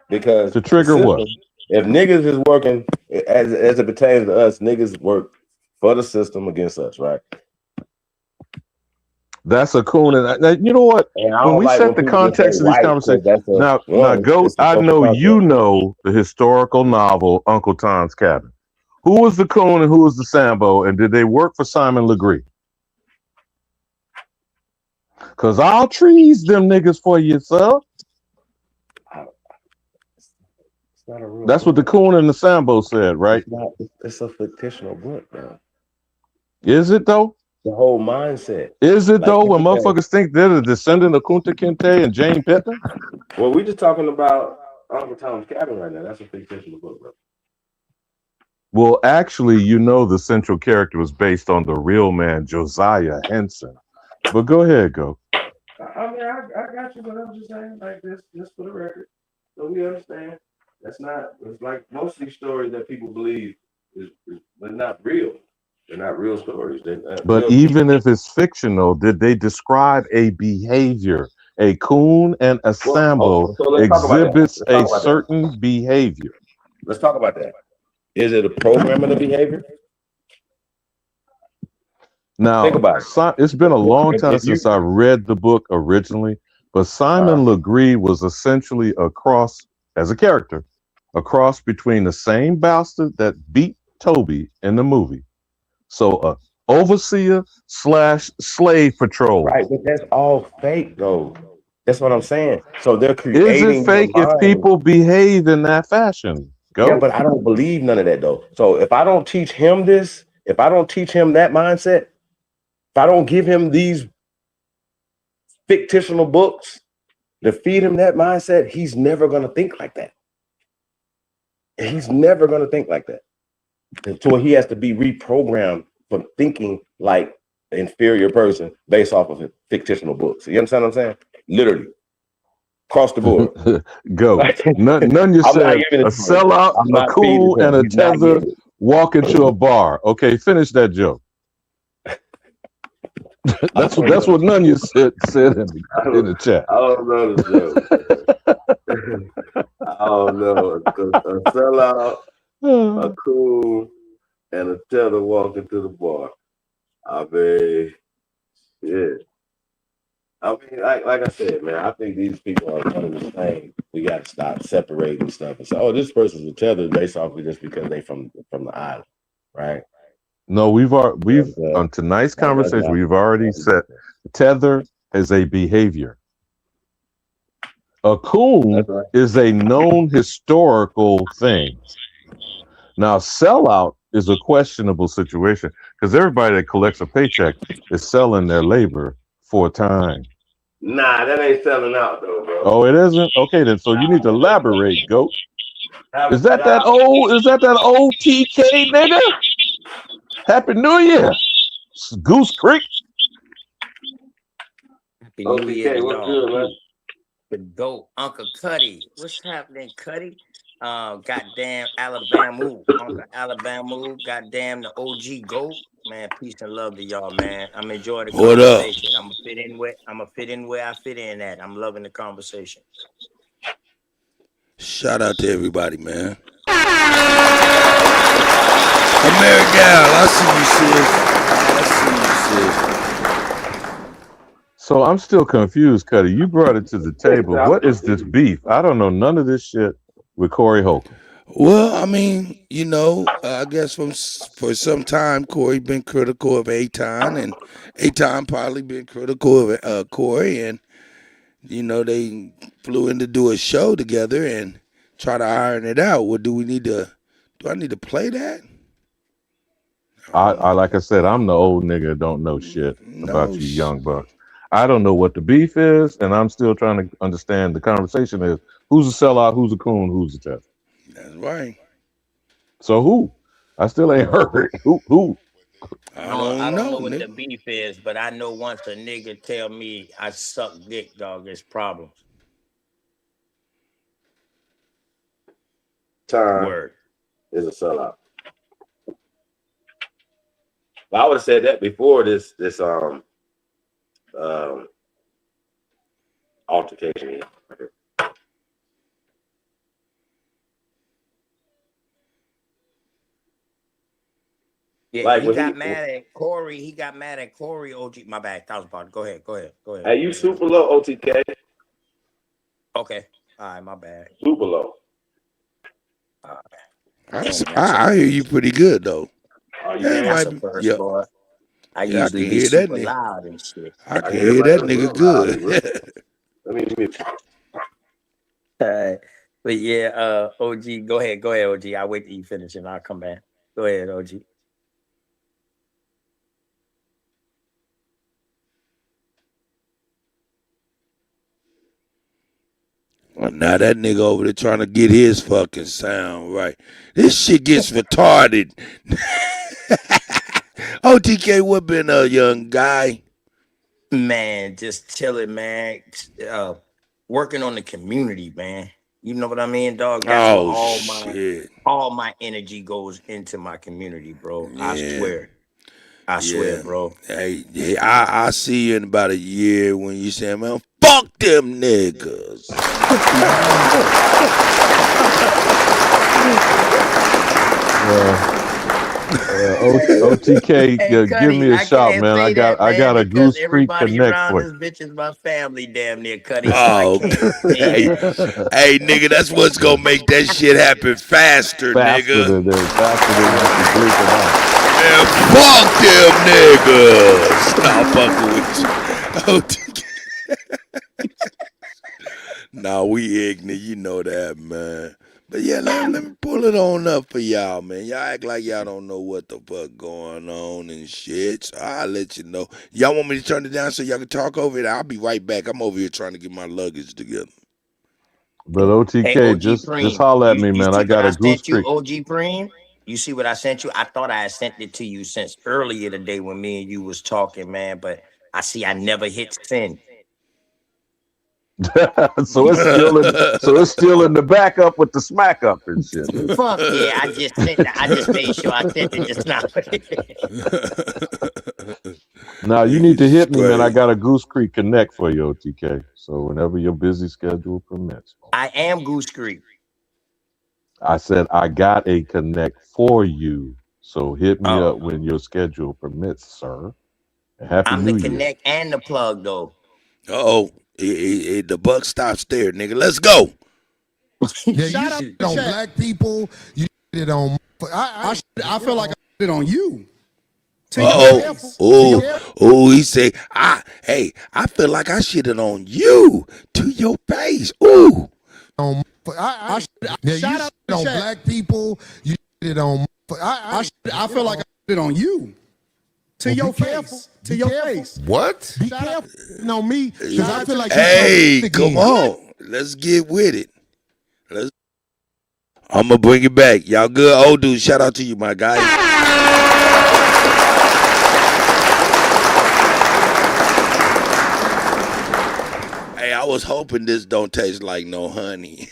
Because to trigger what? If niggas is working as it pertains to us, niggas work for the system against us, right? That's a coon, and you know what? When we set the context of these conversations, now, Goat, I know you know the historical novel Uncle Tom's Cabin. Who was the coon and who was the Sambo, and did they work for Simon Legree? Cause I'll trees them niggas for you, sir. That's what the coon and the Sambo said, right? It's a fictional book, man. Is it though? The whole mindset. Is it though? When motherfuckers think they're the descendant of Kunta Kinte and Jane Pittman? Well, we just talking about Uncle Tom's Cabin right now. That's a fictional book, bro. Well, actually, you know the central character was based on the real man, Josiah Henson. But go ahead, go. I mean, I got you, but I'm just saying, like this, just for the record, so we understand. It's like most of these stories that people believe they're not real. They're not real stories. But even if it's fictional, did they describe a behavior? A coon and a Sambo exhibits a certain behavior. Let's talk about that. Is it a program of the behavior? Now, think about it. It's been a long time since I read the book originally, but Simon Legree was essentially a cross, as a character, a cross between the same bastard that beat Toby in the movie. So overseer / slave patrol. Right, but that's all fake though. That's what I'm saying. So they're creating. Is it fake if people behave in that fashion? Go. Yeah, but I don't believe none of that though. So if I don't teach him this, if I don't teach him that mindset, if I don't give him these fictional books to feed him that mindset, he's never gonna think like that. He's never gonna think like that. Until he has to be reprogrammed from thinking like inferior person based off of fictional books. You understand what I'm saying? Literally. Across the board. Go. None you I'm not said giving a it to him. sellout, I'm a not feeding coon, him. and a He's not tether getting it. walk into a bar. Okay, finish that joke. That's what none you said in the chat. I don't know the joke. I don't know. A sellout, a coon, and a tether walking to the bar. I mean, yeah. I mean, like I said, man, I think these people are one of the same. We got to stop separating stuff and say, "Oh, this person's a tether," based off of just because they from the island, right? No, we've on tonight's conversation, we've already said tether is a behavior. A coon is a known historical thing. Now, sellout is a questionable situation because everybody that collects a paycheck is selling their labor for a time. Nah, that ain't selling out though, bro. Oh, it isn't? Okay, then. So you need to elaborate, Goat. Is that old TK nigga? Happy New Year. Goose Creek. Happy New Year to what's good, man? y'all. The GOAT, Uncle Cuddy. What's happening, Cuddy? Goddamn Alabama, Uncle Alabama, goddamn the OG GOAT. Man, peace and love to y'all, man. I'm enjoying the What up? conversation. I'm gonna fit in where I fit in at. I'm loving the conversation. Shout out to everybody, man. American, I see you, sis. So I'm still confused, Cuddy. You brought it to the table. What is this beef? I don't know none of this shit with Corey Holcomb. Well, I mean, you know, I guess for some time, Corey been critical of Aton, and Aton probably been critical of Corey, and you know they flew in to do a show together and try to iron it out. What do we need to? Do I need to play that? I like I said, I'm the old nigga that don't know shit about you young bucks. I don't know what the beef is, and I'm still trying to understand. The conversation is who's a sellout, who's a coon, who's a test. That's right. So who? I still ain't heard. Who? I don't know what the beef is, but I know once a nigga tell me I suck dick, dog, it's problems. Time is a sellout. Well, I would have said that before this altercation. Yeah, like he got mad at Corey. He got mad at Corey. OG, my bad. That was about. Go ahead. Hey, you super low, OTK. Okay. All right, my bad. Super low. I hear you pretty good though. That's a first, boy. I usually be super loud and shit. I can hear that nigga good. Let me. But yeah, OG, go ahead, OG. I'll wait till you finish and I'll come back. Go ahead, OG. Now that nigga over there trying to get his fucking sound right. This shit gets retarded. OTK, what been a young guy? Man, just chilling, man. Working on the community, man. You know what I mean, dog? That's where all my energy goes into my community, bro. Yeah. I swear, bro. Hey, I see you in about a year when you say, man, fuck them niggas. OTK, give me a shout, man. I got a Goose Creek Connect for you. This bitch is my family, damn near, Cuddy. Oh, hey, nigga, that's what's gonna make that shit happen faster nigga. Faster than you can blink it out. Man, fuck them niggas. Stop fucking with you. Nah, we ignorant, you know that, man. But yeah, let me pull it on up for y'all, man. Y'all act like y'all don't know what the fuck going on and shit. So I'll let you know. Y'all want me to turn it down so y'all can talk over it? I'll be right back. I'm over here trying to get my luggage together. But OTK, just holler at me, man. I got a Goose Creek. OG Preem? You see what I sent you? I thought I had sent it to you since earlier today when me and you was talking, man. But I see I never hit send. So it's still in the backup with the smack up and shit. Fuck yeah! I just sent it. I just made sure I sent it just now. Now you need to hit me, man. I got a Goose Creek Connect for you, OTK. So whenever your busy schedule permits. I am Goose Creek. I said I got a Connect for you. So hit me up when your schedule permits, sir. Happy I'm New the Year. Connect and the plug though. The buck stops there, nigga. Let's go. Yeah, you shit on black people. You shit on. I feel like I shit on you. He say, I feel like I shitted on you to your face. Ooh. Yeah, you shit on black people. You shit on. I feel like I shit on you. To your face. To your face. What? Be careful on me, because I feel like come on. Let's get with it. I'm going to bring it back. Y'all good? Old dude, shout out to you, my guy. Hey, I was hoping this don't taste like no honey.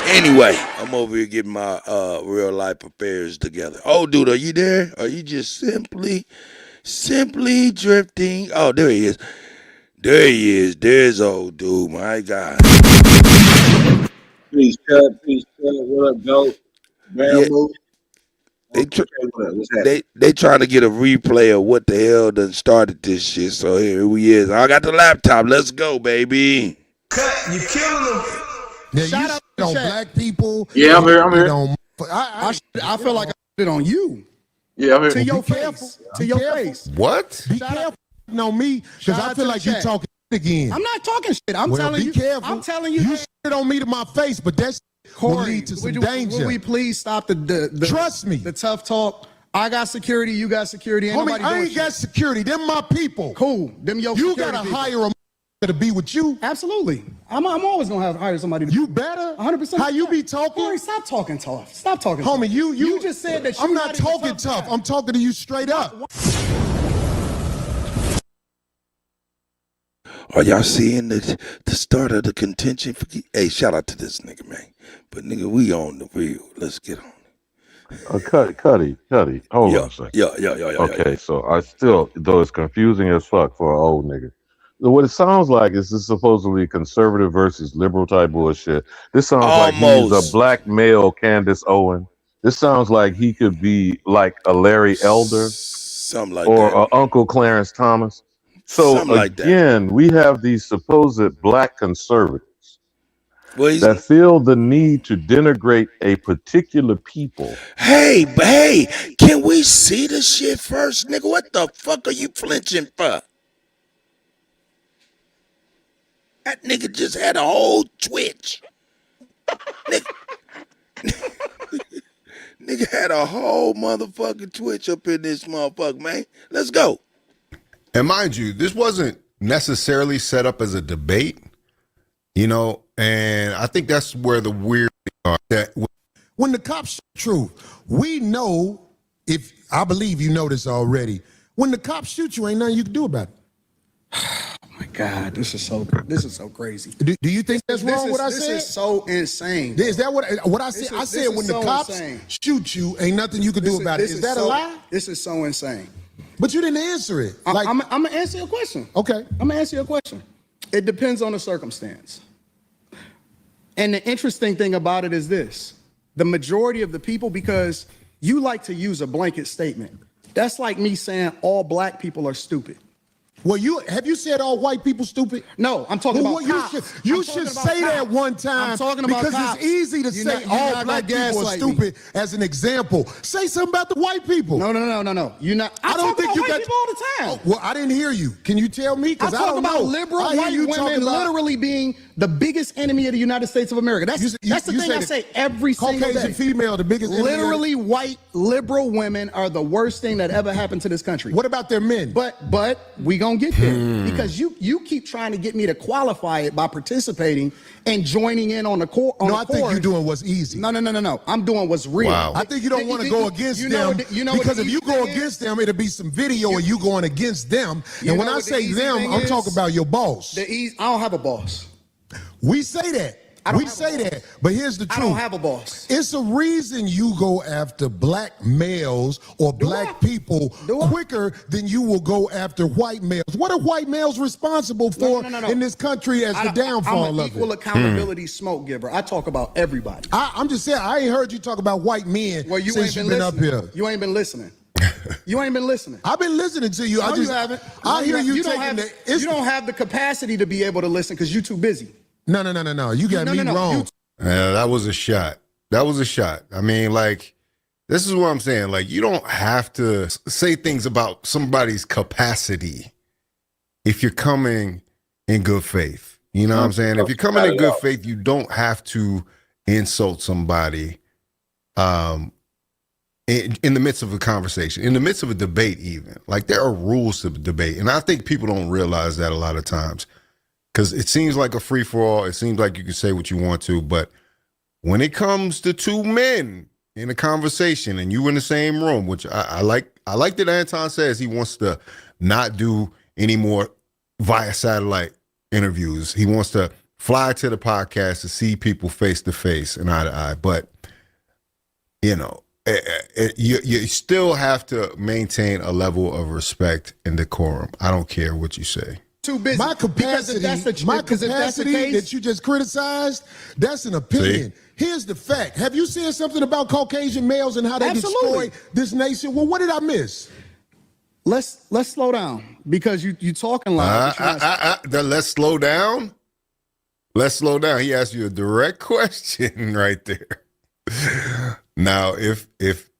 Anyway, I'm over here getting my real life affairs together. Oh, dude, are you there? Are you just simply drifting? Oh, there he is. There he is. There's old dude. My God. Peace, cut. What up, dope? They trying to get a replay of what the hell done started this shit. So here we is. I got the laptop. Let's go, baby. Cut, you killing them. Yeah, shout out on black people. Yeah, I'm here. I feel like I shit on you. Yeah, I'm here. To your face. To your face. What? Be careful on me, because I feel like you're talking again. I'm not talking shit. I'm telling you. Be careful. I'm telling you. You shit on me to my face, but that's will lead to some danger. Will we please stop the trust me, the tough talk? I got security. You got security. Homie, I ain't got security. Them my people. Cool. Them your you gotta hire a to be with you. Absolutely. I'm always gonna hire somebody to be. You better 100%. How you be talking? Corey, stop talking tough. Stop talking homie, tough. You just said that I'm not talking tough. I'm talking to you straight up. Are y'all seeing the start of the contention? Hey, shout out to this nigga, man. But nigga, we on the wheel. Let's get on. Cuddy. Hold on a second. Yeah. Okay, so I still, though it's confusing as fuck for an old nigga. What it sounds like is this supposedly conservative versus liberal type bullshit. This sounds like he's a black male Candace Owen. This sounds like he could be like a Larry Elder, something like or that, Uncle Clarence Thomas. So something like again, we have these supposed black conservatives that feel the need to denigrate a particular people. Hey, can we see the shit first, nigga? What the fuck are you flinching for? That nigga just had a whole twitch. Nigga had a whole motherfucking twitch up in this motherfucker, man. Let's go. And mind you, this wasn't necessarily set up as a debate, you know, and I think that's where the weird are. That when the cops shoot truth, we know, if I believe you know this already, when the cops shoot you, ain't nothing you can do about it. Oh my God, this is so crazy. Do you think that's wrong? What I said? This is so insane. Is that what I said? I said when the cops shoot you, ain't nothing you can do about it. Is that a lie? This is so insane. But you didn't answer it. I'm gonna answer your question. Okay, I'm gonna answer your question. It depends on the circumstance. And the interesting thing about it is this: the majority of the people, because you like to use a blanket statement. That's like me saying all black people are stupid. Well, have you said all white people stupid? No, I'm talking about cops. You should say that one time. I'm talking about because cops. It's easy to say all black people are stupid as an example. Say something about the white people. No. You're not. I don't think you got people all the time. Oh, well, I didn't hear you. Can you tell me? Because I don't know. Liberal white women literally being the biggest enemy of the United States of America. That's the thing I say every single day. Caucasian female, the biggest enemy. Literally, white liberal women are the worst thing that ever happened to this country. What about their men? But we gonna gonna get there because you keep trying to get me to qualify it by participating and joining in on the core. No, I think you're doing what's easy. No. I'm doing what's real. Wow. I think you don't want to go against them because if you go against them, it'll be some video of you going against them. And when I say them, I'm talking about your boss. I don't have a boss. We say that. We say that, but here's the truth. I don't have a boss. It's a reason you go after black males or black people quicker than you will go after white males. What are white males responsible for in this country as the downfall I'm an of equal accountability smoke giver. I talk about everybody. I'm just saying, I ain't heard you talk about white men since you've been up here. You ain't been listening. You ain't been listening. I've been listening to you. No, you haven't. I hear you You don't have the capacity to be able to listen because you're too busy. No. You got me wrong. That was a shot. I mean, like, this is what I'm saying. Like, you don't have to say things about somebody's capacity if you're coming in good faith. You know what I'm saying? If you're coming in good faith, you don't have to insult somebody in the midst of a conversation, in the midst of a debate even. Like, there are rules to debate. And I think people don't realize that a lot of times. Because it seems like a free-for-all. It seems like you can say what you want to. But when it comes to two men in a conversation and you in the same room, which I like that Anton says he wants to not do any more via satellite interviews. He wants to fly to the podcast to see people face-to-face and eye-to-eye. But, you know, you still have to maintain a level of respect and decorum. I don't care what you say. Too busy. My capacity that you just criticized, that's an opinion. See? Here's the fact. Have you seen something about Caucasian males and how they destroy this nation? Well, what did I miss? Let's slow down because you talking loud. Let's slow down. Let's slow down. He asked you a direct question right there. Now, if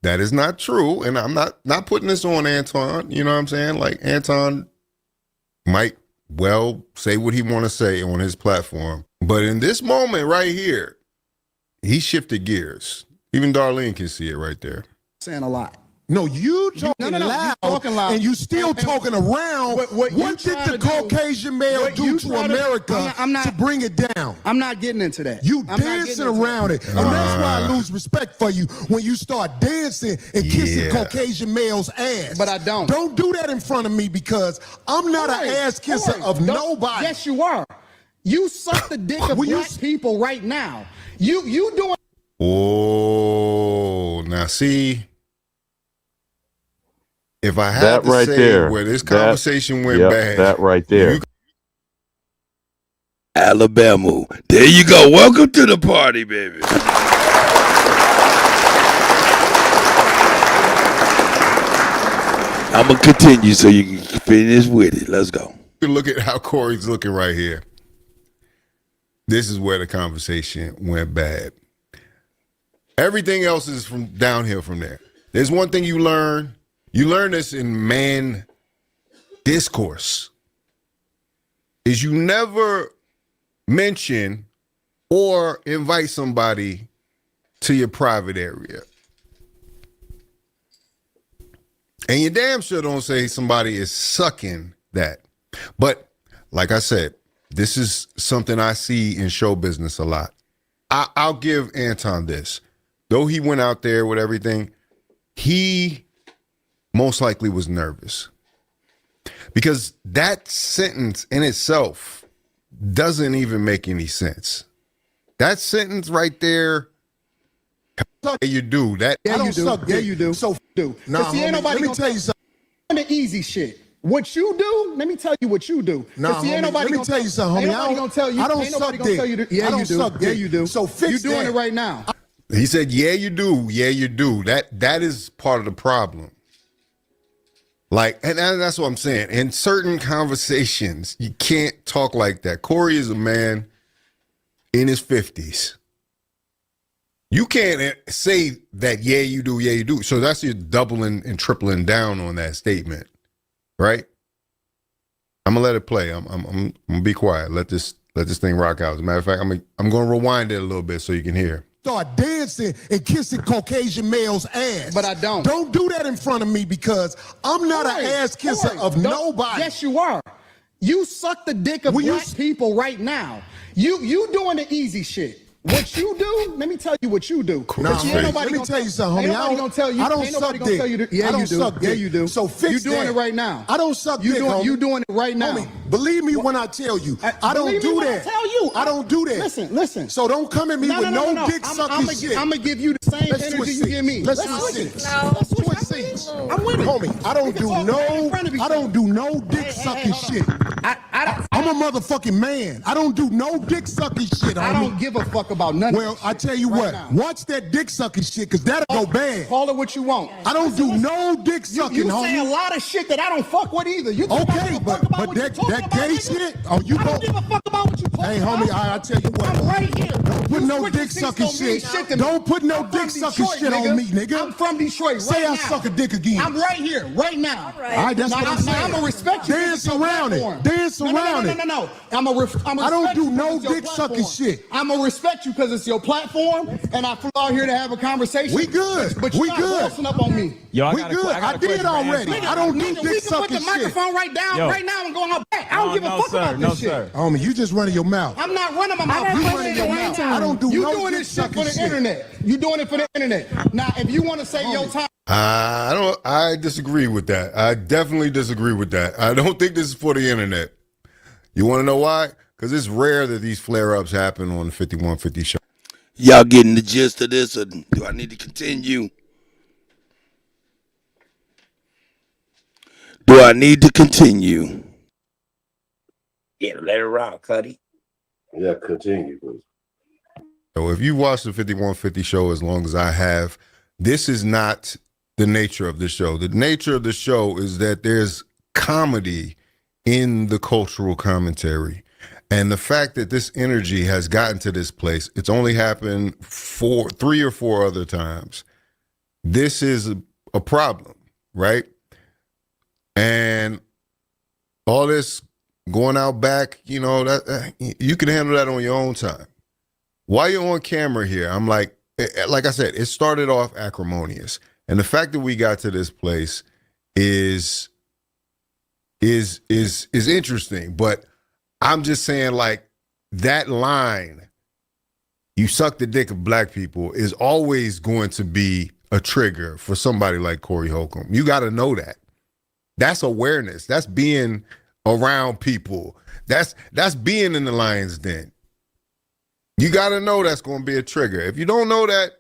that is not true, and I'm not putting this on Anton, you know what I'm saying? Like, Anton might well say what he want to say on his platform. But in this moment right here, he shifted gears. Even Darlene can see it right there. Saying a lot. No, you talking loud, and you still talking around. What did the Caucasian male do to America to bring it down? I'm not getting into that. You dancing around it. And that's why I lose respect for you when you start dancing and kissing Caucasian males' ass. But I don't. Don't do that in front of me because I'm not an ass kisser of nobody. Yes, you are. You suck the dick of black people right now. You doing. Oh, now see. If I had to say where this conversation went bad. That right there. Alabama. There you go. Welcome to the party, baby. I'm going to continue so you can finish with it. Let's go. Look at how Corey's looking right here. This is where the conversation went bad. Everything else is from downhill from there. There's one thing you learn. You learn this in man discourse, is you never mention or invite somebody to your private area. And you damn sure don't say somebody is sucking that. But like I said, this is something I see in show business a lot. I'll give Anton this. Though he went out there with everything, he most likely was nervous because that sentence in itself doesn't even make any sense. That sentence right there, you do that. Yeah, you do. Yeah, you do. So do. Nah, see, ain't nobody let me tell you something. The easy shit. What you do? Let me tell you what you do. Nah, see, ain't nobody let me tell you something, homie. Ain't nobody gonna tell you. I don't ain't nobody suck gonna dick. tell you. Yeah, you do. Yeah, you do. So fix you doing that. it right now. He said, yeah, you do. Yeah, you do. That is part of the problem. Like, and that's what I'm saying. In certain conversations, you can't talk like that. Corey is a man in his 50s. You can't say that, yeah, you do, yeah, you do. So that's your doubling and tripling down on that statement, right? I'm gonna let it play. I'm gonna be quiet. Let this thing rock out. As a matter of fact, I'm gonna rewind it a little bit so you can hear. start dancing and kissing Caucasian males' ass. But I don't. Don't do that in front of me because I'm not an ass kisser of nobody. Yes, you are. You suck the dick of black people right now. You doing the easy shit. What you do, let me tell you what you do. Nah, let me tell you something, homie. Ain't nobody gonna tell you. I don't Ain't nobody suck gonna dick. tell you. I don't suck dick. Yeah, you do. So fix You doing that. it right now. I don't suck dick, homie. You doing it right now. Homie, believe me when I tell you. I don't Believe me do when that. I tell you. I don't do that. Listen. So don't come at me with no dick sucking shit. I'm gonna give you the same energy you give me. Let's switch seats. Let's switch seats. I'm with it. Homie, I don't do no dick sucking shit. I'm a motherfucking man. I don't do no dick sucking shit, homie. I don't give a fuck about none. Well, I tell you what. Watch that dick sucking shit, cause that'll go bad. Call it what you want. I don't do no dick sucking, you homie. say a lot of shit that I don't fuck with either. You okay, but that gay shit, oh, you I don't give a fuck about what you talking Hey, homie, I tell you what. I'm right here. Don't put no dick sucking shit. Don't put no dick sucking shit on me, nigga. I'm from Detroit. Say I suck a dick again. I'm right here, right now. All right, that's what I'm saying. I'm gonna respect you. Dance around it. Dance around it. No. I don't do no dick sucking shit. I'm gonna respect you because it's your platform, and I flew out here to have a conversation. We good. But you bossing up on me. Yo, we good. I did already. I don't do dick sucking shit. We can put the microphone right down, right now, and go on our back. I don't give a fuck about this shit. Homie, you just running your mouth. I'm not running my mouth. You running your mouth. I don't do no doing this shit for the internet. You doing it for the internet. Now, if you want to say your time. I disagree with that. I definitely disagree with that. I don't think this is for the internet. You want to know why? Because it's rare that these flare-ups happen on the 5150 show. Y'all getting the gist of this, or do I need to continue? Do I need to continue? Yeah, let it rock, Cuddy. Yeah, continue, please. So if you watch the 5150 show as long as I have, this is not the nature of the show. The nature of the show is that there's comedy in the cultural commentary. And the fact that this energy has gotten to this place, it's only happened 3 or 4 other times. This is a problem, right? And all this going out back, you know, that you can handle that on your own time. While you're on camera here, I'm like I said, it started off acrimonious. And the fact that we got to this place is interesting. But I'm just saying, like, that line, you suck the dick of black people, is always going to be a trigger for somebody like Corey Holcomb. You got to know that. That's awareness. That's being around people. That's being in the lion's den. You got to know that's going to be a trigger. If you don't know that,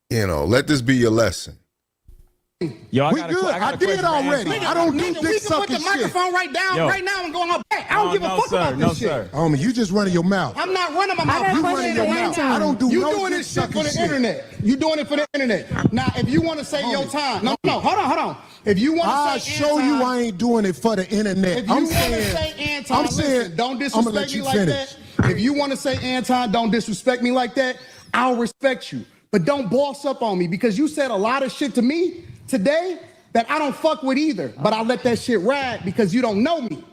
you know, let this be your lesson. Yo, we good. I did already. I don't do dick sucking shit. We can put the microphone right down, right now, and go on our back. I don't give a fuck about this shit. Homie, you just running your mouth. I'm not running my mouth. You running your mouth. I don't do no doing dick this shit sucking for the internet. You doing it for the internet. Now, if you want to say your time, no, hold on. If you want to say show you I ain't doing it for the internet. If you want to say Anton, listen, don't disrespect me like that. If you want to say Anton, don't disrespect me like that. I'll respect you, but don't boss up on me because you said a lot of shit to me today that I don't fuck with either, but I let that shit ride because you don't know me.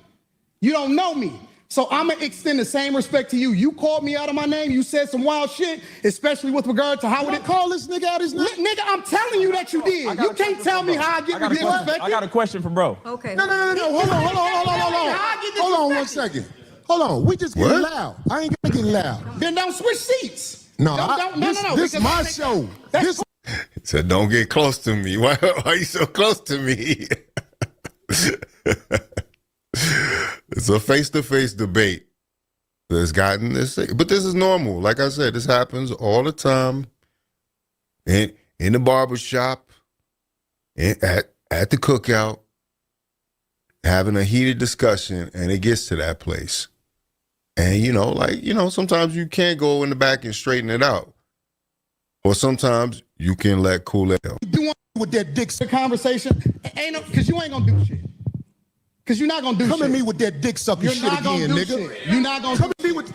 You don't know me. So I'm going to extend the same respect to you. You called me out of my name. You said some wild shit, especially with regard to how would it call this nigga out his name? Nigga, I'm telling you that you did. You can't tell me how I get disrespected. I got a question for bro. Okay. No. Hold on 1 second. Hold on. We just getting loud. I ain't gonna get loud. Then don't switch seats. No. This is my show. He said, don't get close to me. Why are you so close to me? It's a face-to-face debate that's gotten this. But this is normal. Like I said, this happens all the time in the barbershop, at the cookout, having a heated discussion, and it gets to that place. And, sometimes you can't go in the back and straighten it out. Or sometimes you can let cool it out. You want with that dick conversation? Because you ain't going to do shit. Because you're not going to do shit. Come at me with that dick sucking shit again, nigga. You're not going to come at me with...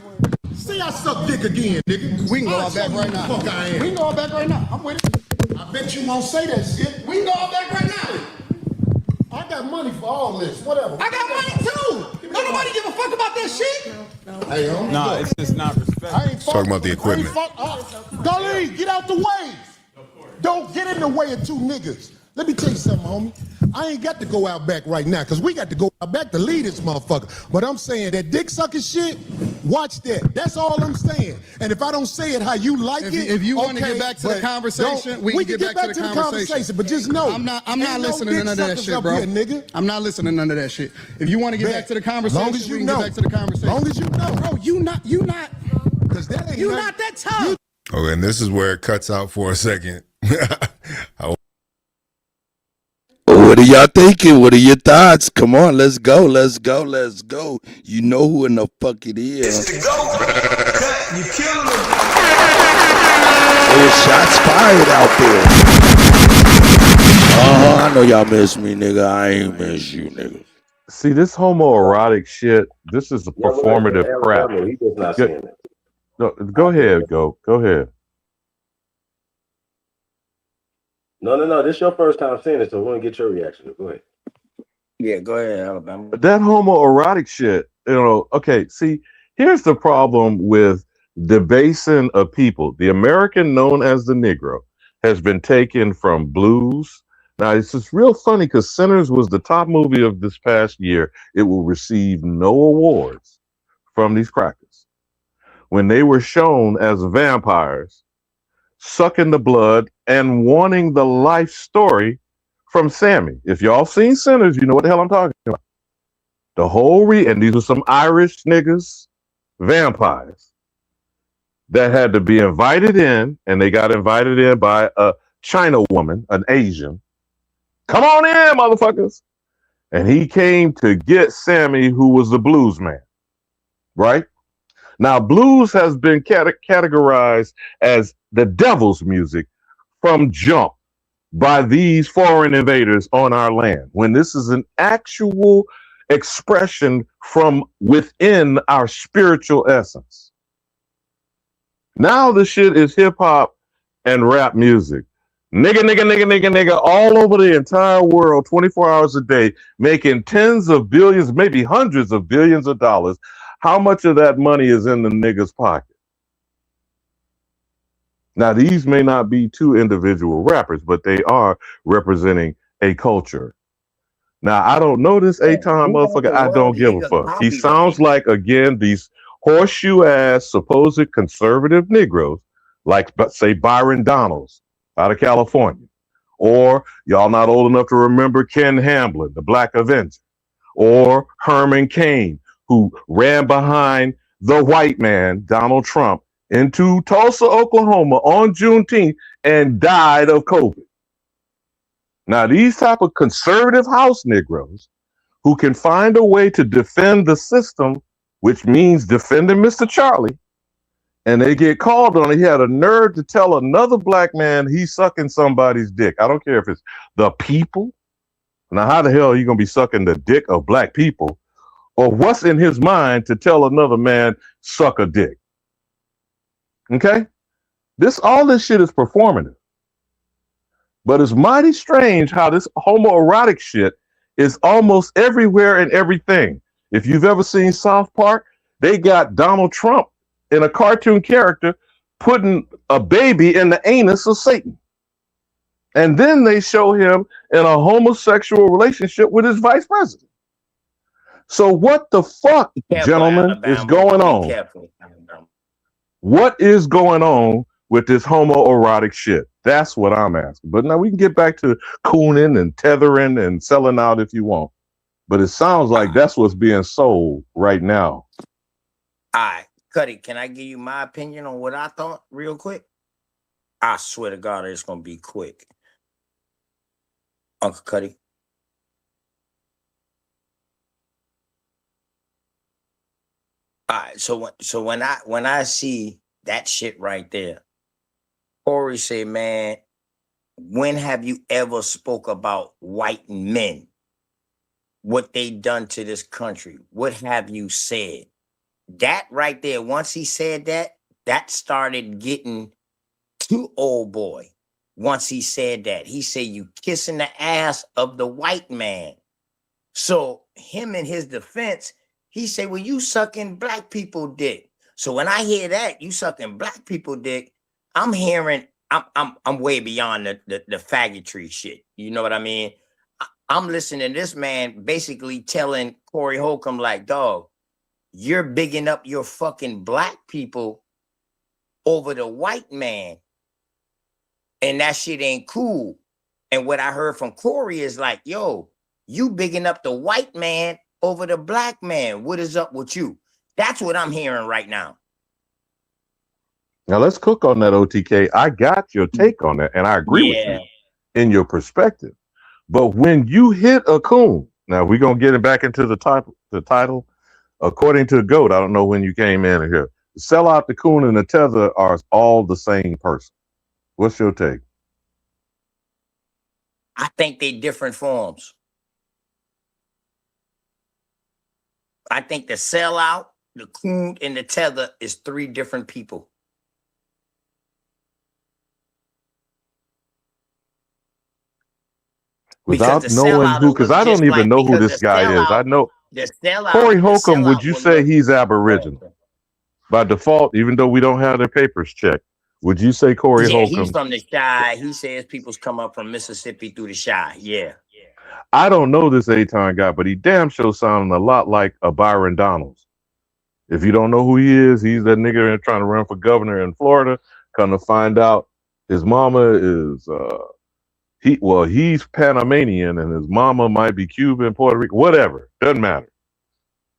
Say I suck dick again, nigga. We can go out back right now. Fuck I am. We can go out back right now. I'm with it. I bet you won't say that shit. We can go out back right now. I got money for all this. Whatever. I got money too. Don't nobody give a fuck about that shit. Hey, No, it's just not respect. I ain't Talking about the equipment. Gully, get out the way. Don't get in the way of two niggas. Let me tell you something, homie. I ain't got to go out back right now, because we got to go out back to lead this motherfucker. But I'm saying that dick sucking shit, watch that. That's all I'm saying. And if I don't say it how you like If you want to get back to the conversation, we can get back to the conversation. But just know, I'm not listening to none of that shit, bro. Here, nigga. I'm not listening to none of that shit. If you want to get back to the conversation, long as you we can know. get back to the conversation. Long as you know. Bro, you not Because that ain't you not that tough. Okay, and this is where it cuts out for a second. What are y'all thinking? What are your thoughts? Come on, let's go. You know who in the fuck it is. It's the GOAT. You killing them. There's shots fired out there. I know y'all miss me, nigga. I ain't miss you, nigga. See, this homoerotic shit, this is a performative crap. He does not saying it. No, go ahead. Go ahead. No. This is your first time seeing it, so we're gonna get your reaction. Go ahead. Yeah, go ahead, Alabama. That homoerotic shit, okay, see, here's the problem with debasing a people. The American known as the Negro has been taken from blues. Now, it's just real funny because Sinners was the top movie of this past year. It will receive no awards from these crackers. When they were shown as vampires, sucking the blood and wanting the life story from Sammy. If y'all seen Sinners, you know what the hell I'm talking about. The whole and these are some Irish niggas, vampires, that had to be invited in, and they got invited in by a China woman, an Asian. Come on in, motherfuckers. And he came to get Sammy, who was the blues man, right? Now, blues has been categorized as the devil's music from jump by these foreign invaders on our land, when this is an actual expression from within our spiritual essence. Now the shit is hip hop and rap music. Nigga, all over the entire world, 24 hours a day, making tens of billions, maybe hundreds of billions of dollars. How much of that money is in the nigga's pocket? Now, these may not be two individual rappers, but they are representing a culture. Now, I don't know this A-Time motherfucker. I don't give a fuck. He sounds like, again, these horseshoe-ass, supposed conservative Negroes, like, say, Byron Donalds out of California. Or y'all not old enough to remember Ken Hamblin, the Black Avenger. Or Herman Cain, who ran behind the white man, Donald Trump, into Tulsa, Oklahoma on Juneteenth and died of COVID. Now, these type of conservative house Negroes who can find a way to defend the system, which means defending Mr. Charlie, and they get called on it. He had a nerve to tell another black man he's sucking somebody's dick. I don't care if it's the people. Now, how the hell are you going to be sucking the dick of black people? Or what's in his mind to tell another man suck a dick? Okay? All this shit is performative. But it's mighty strange how this homoerotic shit is almost everywhere and everything. If you've ever seen South Park, they got Donald Trump in a cartoon character putting a baby in the anus of Satan. And then they show him in a homosexual relationship with his vice president. So what the fuck, gentlemen, is going on? What is going on with this homoerotic shit? That's what I'm asking. But now we can get back to cooning and tethering and selling out if you want. But it sounds like that's what's being sold right now. All right, Cuddy, can I give you my opinion on what I thought real quick? I swear to God, it's going to be quick. Uncle Cuddy. All right, so when I see that shit right there, Corey say, man, when have you ever spoke about white men? What they done to this country? What have you said? That right there, once he said that, that started getting to old boy. Once he said that, he said, you kissing the ass of the white man. So him in his defense, He said, well, you sucking black people dick. So when I hear that, you sucking black people dick, I'm hearing, I'm way beyond the faggotry shit. You know what I mean? I'm listening to this man basically telling Corey Holcomb, like, dog, you're bigging up your fucking black people over the white man. And that shit ain't cool. And what I heard from Corey is like, yo, you bigging up the white man over the black man. What is up with you? That's what I'm hearing right now. Now let's cook on that, OTK. I got your take on that, and I agree with you in your perspective. But when you hit a coon, now we're gonna get it back into the title. According to GOAT, I don't know when you came in here. The Sellout, the Coon, and the Tether are all the same person. What's your take? I think they different forms. I think the Sellout, the Coon, and the Tether is 3 different people. Without knowing who, because I don't even know who this guy is. I know Corey Holcomb. Would you say he's Aboriginal by default, even though we don't have their papers checked? Would you say Corey Holcomb? He's from the Chi. He says people's come up from Mississippi through the Chi. Yeah. I don't know this A-Time guy, but he damn sure sounding a lot like a Byron Donalds. If you don't know who he is, he's that nigga trying to run for governor in Florida. Come to find out, his mama is he's Panamanian and his mama might be Cuban, Puerto Rico, whatever. Doesn't matter.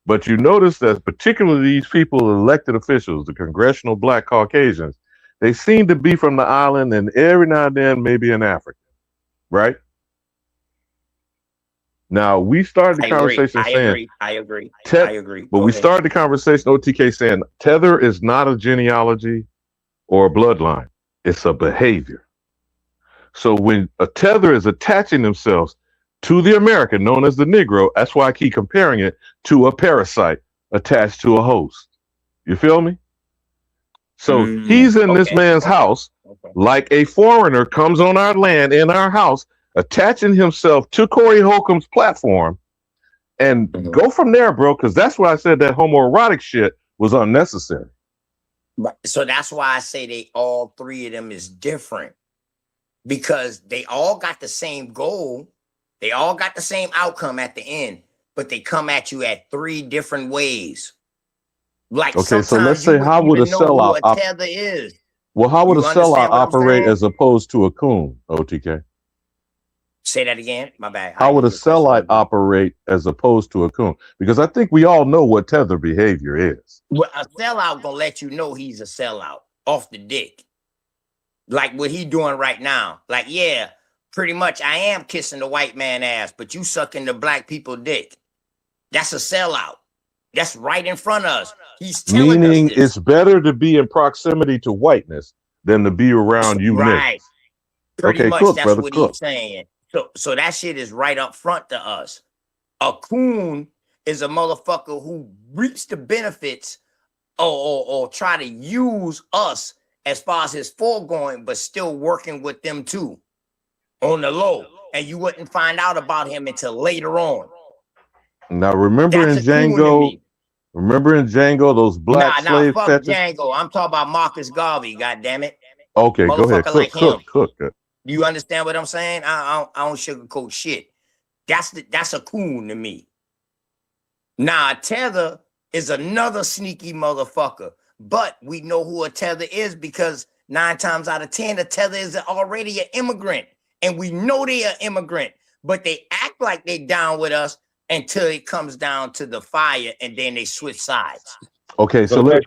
But you notice that particularly these people, elected officials, the congressional black Caucasians, they seem to be from the island and every now and then maybe in Africa, right? Now, we started the conversation saying... I agree. But we started the conversation, OTK, saying Tether is not a genealogy or a bloodline. It's a behavior. So when a Tether is attaching themselves to the American, known as the Negro, that's why I keep comparing it to a parasite attached to a host. You feel me? So he's in this man's house like a foreigner comes on our land, in our house, attaching himself to Corey Holcomb's platform and go from there, bro, because that's why I said that homoerotic shit was unnecessary. So that's why I say they all 3 of them is different. Because they all got the same goal. They all got the same outcome at the end, but they come at you at 3 different ways. Like, okay, so let's say how would a sellout Tether is? Well, how would a sellout operate as opposed to a coon, OTK? Say that again. My bad. How would a sellout operate as opposed to a coon? Because I think we all know what Tether behavior is. Well, a sellout gonna let you know he's a sellout off the dick. Like what he doing right now. Like, yeah, pretty much I am kissing the white man ass, but you sucking the black people dick. That's a sellout. That's right in front of us. He's telling Meaning us this. It's better to be in proximity to whiteness than to be around you right. niggas. Pretty much cook, that's brother, what cook. he's saying. So that shit is right up front to us. A coon is a motherfucker who reaps the benefits or try to use us as far as his foregoing, but still working with them too on the low. And you wouldn't find out about him until later on. Now remember in Django, those black slave fuck fetches? Django. I'm talking about Marcus Garvey, goddammit. Okay, go ahead. Cook. Do you understand what I'm saying? I don't sugarcoat shit. That's a coon to me. Now, a Tether is another sneaky motherfucker. But we know who a Tether is because 9 times out of 10, a Tether is already an immigrant. And we know they are immigrant. But they act like they down with us until it comes down to the fire and then they switch sides. Okay, so let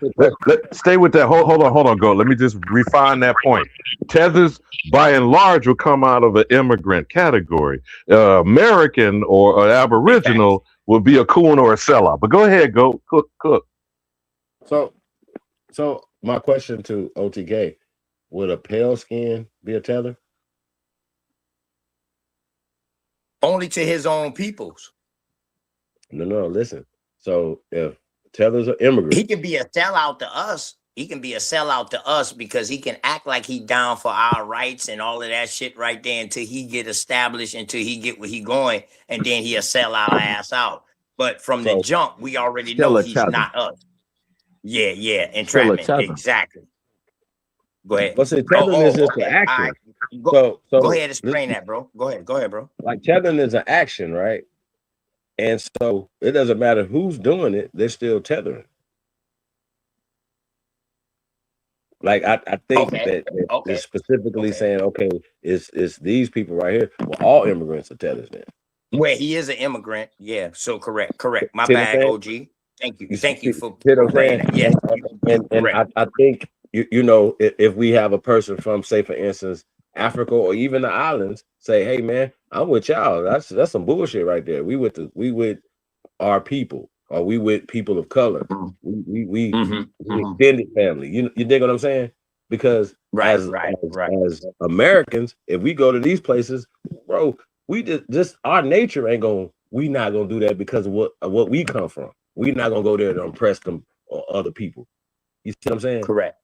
stay with that. Hold on, go. Let me just refine that point. Tethers, by and large, will come out of an immigrant category. American or Aboriginal will be a coon or a sellout. But go ahead, go. Cook. So my question to OTK, would a pale skin be a Tether? Only to his own peoples. No, listen. So if Tethers are immigrants, he can be a sellout to us. He can be a sellout to us because he can act like he down for our rights and all of that shit right there until he get established, until he get where he going, and then he'll sell our ass out. But from the jump, we already know he's not us. Yeah, entrapment. Exactly. Go ahead. Well, see, tethering is just an action. Right. Go ahead and explain that, bro. Go ahead, bro. Like tethering is an action, right? And so it doesn't matter who's doing it, they're still tethering. Like I think that it's specifically saying, okay, it's these people right here. Well, all immigrants are tethers then. Well, he is an immigrant. Yeah, so correct. My bad, OG. Thank you for saying that. Yes, and I think you know if we have a person from, say, for instance, Africa or even the islands, say, hey man, I'm with y'all. That's some bullshit right there. We with our people, or we with people of color. We extended family. You dig what I'm saying? Because as Americans, if we go to these places, bro, we just our nature ain't gonna. We not gonna do that because of what we come from. We're not gonna go there to impress them or other people. You see what I'm saying? Correct.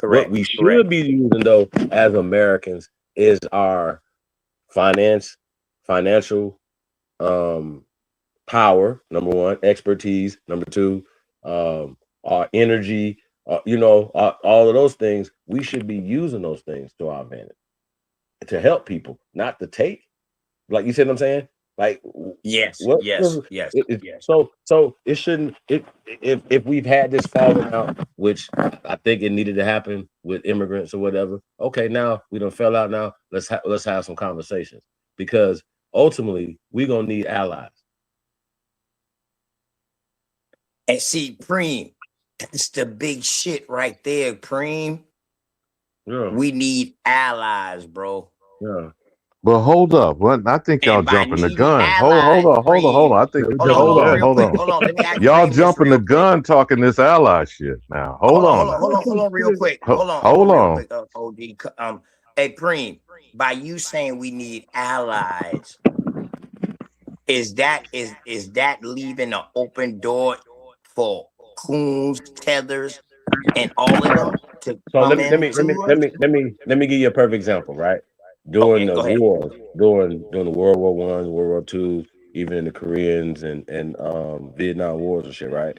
What we should be using though as Americans is our financial power, number one, expertise, number two, our energy, all of those things. We should be using those things to our advantage to help people, not to take. Like you said, what I'm saying, like yes. So it shouldn't. If we've had this falling out, which I think it needed to happen with immigrants or whatever. Okay, now we done fell out. Now let's have some conversations, because ultimately we're gonna need allies. And see, Preem, that's the big shit right there, Preem. Yeah. We need allies, bro. Yeah. But hold up, I think y'all jumping the gun. Hold on. I think hold on. Y'all jumping the gun talking this ally shit now. Hold on, real quick. Hold on. OD. Hey, Preem, by you saying we need allies, is that leaving an open door for Coons, Tethers, and all of them to come let me give you a perfect example, right? During the wars, during the World War I, World War II, even in the Koreans and Vietnam Wars and shit, right?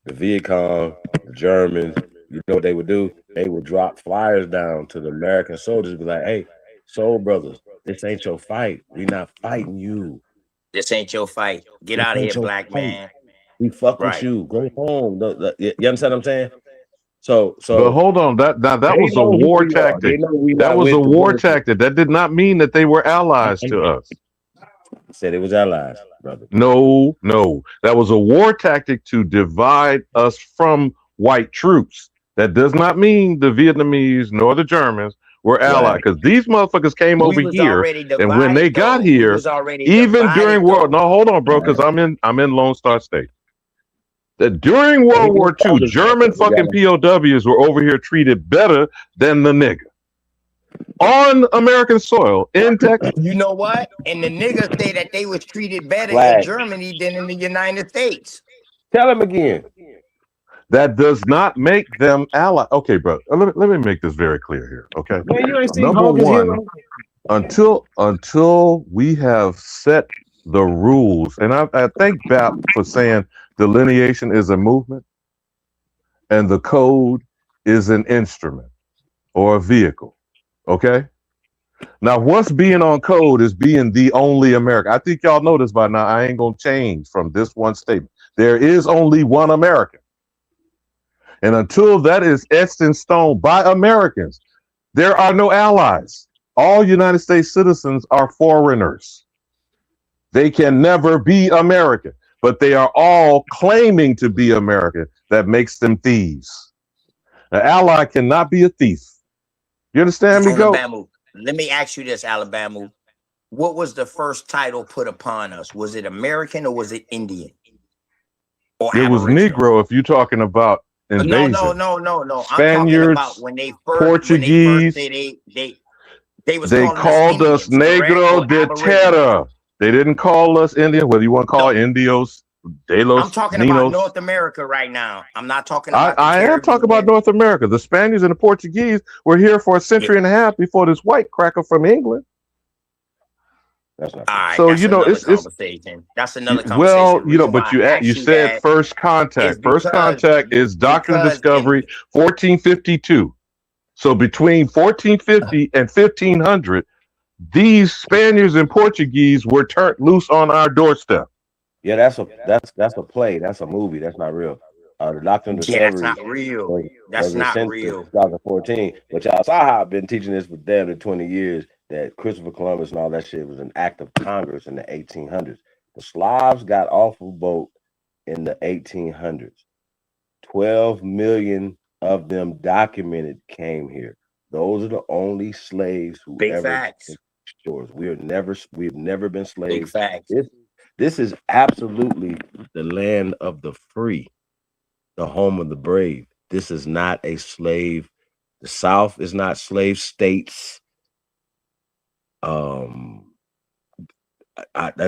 The Viet Cong, the Germans, you know what they would do? They would drop flyers down to the American soldiers, be like, "Hey, soul brothers, this ain't your fight. We not fighting you. This ain't your fight. Get out of here, black man. We fuck with you. Go home." You understand what I'm saying? So but hold on, that was a war tactic. That was a war tactic. That did not mean that they were allies to us. Said it was allies, brother. No, that was a war tactic to divide us from white troops. That does not mean the Vietnamese nor the Germans were allies, because these motherfuckers came over here, and when they got here, even during World. No, hold on, bro, because I'm in Lone Star State. That during World War II, German fucking POWs were over here treated better than the nigga on American soil in Texas. You know what? And the niggas say that they was treated better in Germany than in the United States. Tell them again. That does not make them allies. Okay, bro. Let me make this very clear here. Okay. Man, you ain't seen Number one, until we have set the rules, and I thank BAP for saying delineation is a movement and the code is an instrument or a vehicle. Okay. Now, what's being on code is being the only American. I think y'all know this by now. I ain't gonna change from this one statement. There is only one American. And until that is etched in stone by Americans, there are no allies. All United States citizens are foreigners. They can never be American, but they are all claiming to be American. That makes them thieves. An ally cannot be a thief. You understand me, Go? Let me ask you this, Alabama. What was the first title put upon us? Was it American or was it Indian? Or it was Negro if you're talking about invasion. No. Spaniards, I'm talking about when they first, Portuguese. They called us Negro de Terra. They didn't call us Indian, whether you want to call it Indios, Delos, I'm talking Ninos. about North America right now. I'm not talking about I am talking about North America. The Spaniards and the Portuguese were here for a century and a half before this white cracker from England. That's not. All right, So that's another conversation. That's another conversation. well, Reason why I you asked said that first is contact. First because contact is Doctrine because in Discovery, 1452. So between 1450 and 1500, these Spaniards and Portuguese were turned loose on our doorstep. Yeah, that's a play. That's a movie. That's not real. The Doctrine yeah, that's Discovery not real. was That's in not since real. 2014. But y'all saw how I've been teaching this for damn near 20 years, that Christopher Columbus and all that shit was an act of Congress in the 1800s. The Slavs got off a boat in the 1800s. 12 million of them documented came here. Those are the only slaves who Big ever facts. shores. We've never been Big slaves. facts. This is absolutely the land of the free, the home of the brave. This is not a slave. The South is not slave states. That's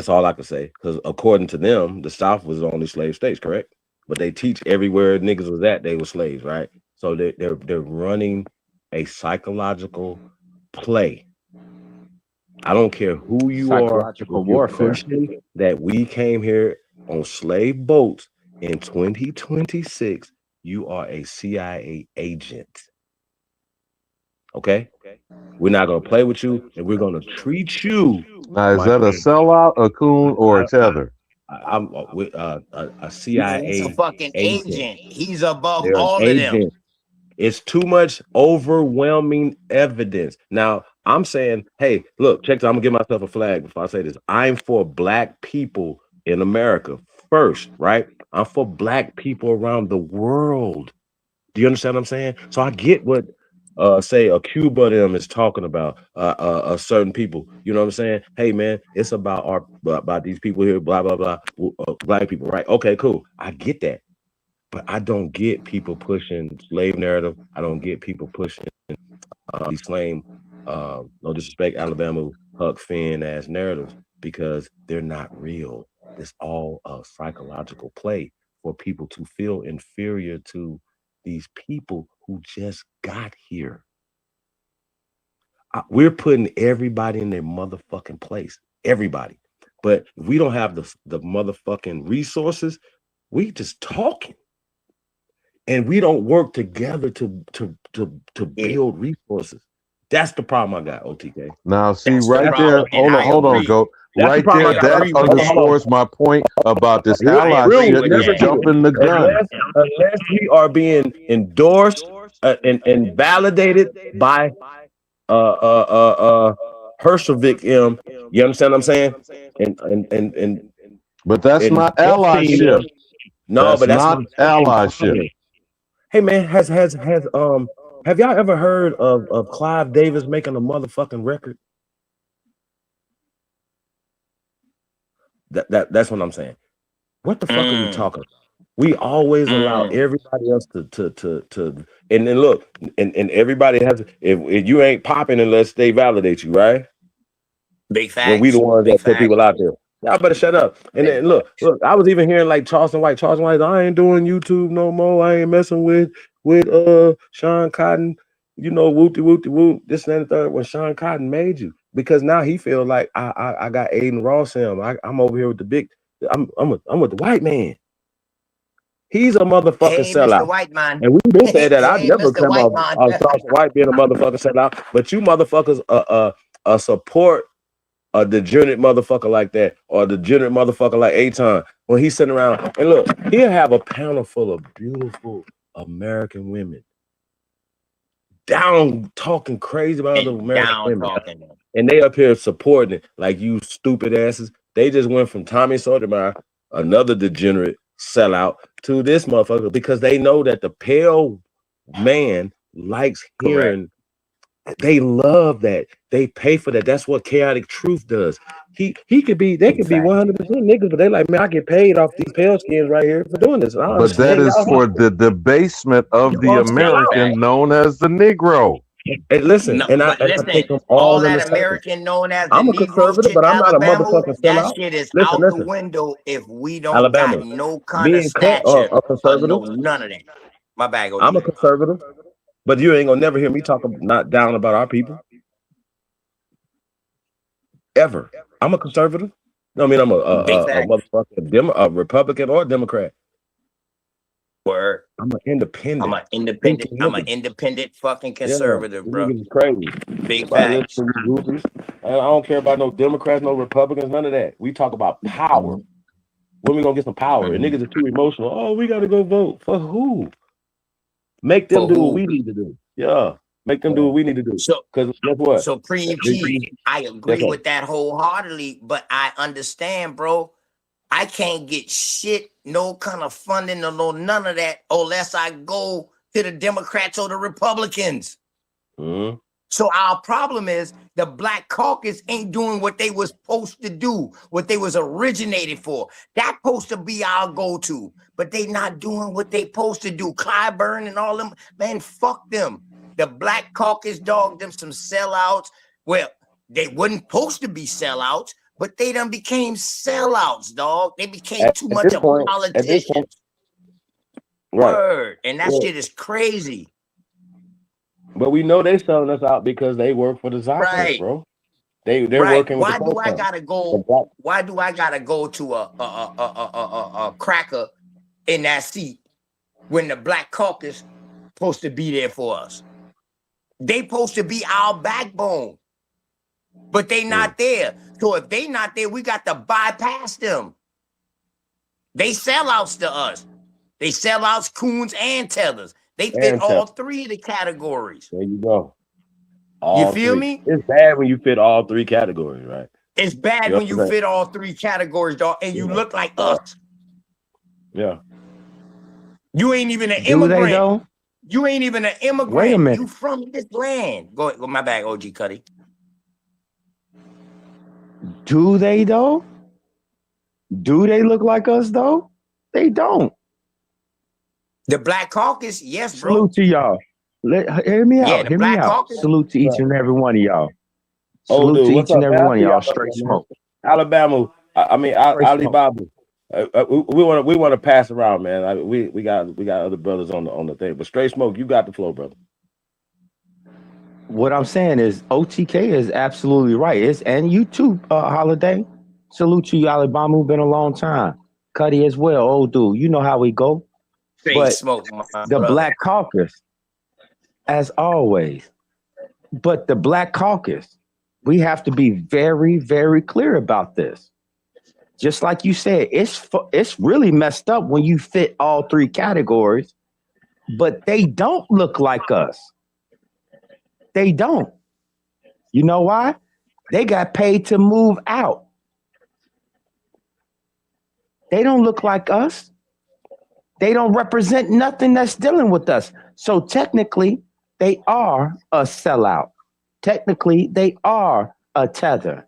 all I can say. Because according to them, the South was the only slave states, correct? But they teach everywhere niggas was at, they were slaves, right? So they're running a psychological play. I don't care who you are. Psychological If you're warfare. pushing that we came here on slave boats in 2026, you are a CIA agent. Okay? We're not gonna play with you, and we're gonna treat you. Now, is that a sellout, a coon, or a tether? I'm with a Man, he's a CIA fucking agent. agent. He's above They're an all of them. agent. It's too much overwhelming evidence. Now, I'm saying, hey, look, check this. I'm gonna give myself a flag before I say this. I'm for black people in America first, right? I'm for black people around the world. Do you understand what I'm saying? So I get what say a Cuba them is talking about certain people. You know what I'm saying? Hey man, it's about about these people here, blah blah blah, black people, right? Okay, cool. I get that. But I don't get people pushing slave narrative. I don't get people pushing these lame, no disrespect, Alabama, Huck Finn ass narratives, because they're not real. It's all a psychological play for people to feel inferior to these people who just got here. We're putting everybody in their motherfucking place. Everybody. But if we don't have the motherfucking resources, we just talking. And we don't work together to build resources. That's the problem I got, OTK. Now, see right there. Hold on, Goat. Right there, that underscores my point about this allyship is jumping the gun. Unless we are being endorsed and validated by Hershevik M. You understand what I'm saying? And but that's not allyship. No, but that's not allyship. Hey man, have y'all ever heard of Clive Davis making a motherfucking record? That's what I'm saying. What the fuck are we talking about? We always allow everybody else to and then look, and everybody has if you ain't popping unless they validate you, right? Big facts. When we the ones that put people out there. Y'all better shut up. And then look, I was even hearing like Charleston White, I ain't doing YouTube no more. I ain't messing with Sean Cotton, you know, whoop, this and the third, when Sean Cotton made you. Because now he feel like I got Aiden Ross him. I'm over here with the big, I'm with the white man. He's a motherfucking sellout. Mr. White Man. And we've been saying that. I've never Mr. come White off Man. Charleston White being a motherfucking sellout. But you motherfuckers support a degenerate motherfucker like that, or a degenerate motherfucker like Aton, when he's sitting around and look, he'll have a panel full of beautiful American women down talking crazy about other American women. And they up here supporting it like you stupid asses. They just went from Tommy Sotomayor, another degenerate sellout, to this motherfucker because they know that the pale man likes hearing. They love that. They pay for that. That's what Chaotic Truth does. They could be 100% niggas, but they like, man, I get paid off these pale skins right here for doing this. But that is for the debasement of the American known as the Negro. Hey, listen, I take them all that American known as the I'm a Negro conservative, shit, but I'm not a Alabama, motherfucking that sellout. shit is Listen. the window if we don't Alabama, got no kind of being cut stature a conservative. no none of that. My bag. I'm a conservative, but you ain't gonna never hear me talk not down about our people. ever. I'm a conservative. No, I mean I'm a motherfucking Republican or Democrat. Word. I'm an independent. I'm an independent fucking conservative, bro. It's crazy. Big Everybody facts. listen to these groupies. I don't care about no Democrats, no Republicans, none of that. We talk about power. When we gonna get some power? And niggas are too emotional. Oh, we gotta go vote for who? Make them do what we need to do. Yeah, make them do what we need to do. So, because guess what? So Cream Chief, I agree with that wholeheartedly, but I understand, bro. I can't get shit, no kind of funding or no none of that, unless I go to the Democrats or the Republicans. Mm-hmm. So our problem is the Black Caucus ain't doing what they was supposed to do, what they was originated for. That's supposed to be our go-to, but they not doing what they supposed to do. Clyburn and all them, man, fuck them. The Black Caucus, dog, them some sellouts. Well, they wasn't supposed to be sellouts, but they done became sellouts, dog. They became too much of politicians. Right. Word. And that shit is crazy. But we know they selling us out because they work for the Zeitgeist, bro. They're working with Why do I gotta go? Why do I gotta go to a cracker in that seat when the Black Caucus supposed to be there for us? They supposed to be our backbone, but they not there. So if they not there, we got to bypass them. They sellouts to us. They sellouts, Coons, and Tethers. They fit all three of the categories. There you go. You feel me? It's bad when you fit all three categories, right? It's bad when you fit all three categories, dog, and you look like us. Yeah. You ain't even an immigrant. You ain't even an immigrant. Wait a minute. You from this land. Go my bad, OG Cuddy. Do they though? Do they look like us though? They don't. The Black Caucus, yes, bro. Salute to y'all. Hear me out. Hear me out. Caucus. Salute to each and every one of y'all. Salute to each and every one of y'all. Straight smoke. Alabama. Ali Babu. We want to pass around, man. We got other brothers on the thing, but straight smoke. You got the flow, brother. What I'm saying is OTK is absolutely right. And you too, Holiday. Salute to you, Alabama. Been a long time. Cuddy as well, old dude. You know how we go. But the Black Caucus, as always. But the Black Caucus, we have to be very, very clear about this. Just like you said, it's really messed up when you fit all three categories, but they don't look like us. They don't. You know why? They got paid to move out. They don't look like us. They don't represent nothing that's dealing with us. So technically, they are a sellout. Technically, they are a tether.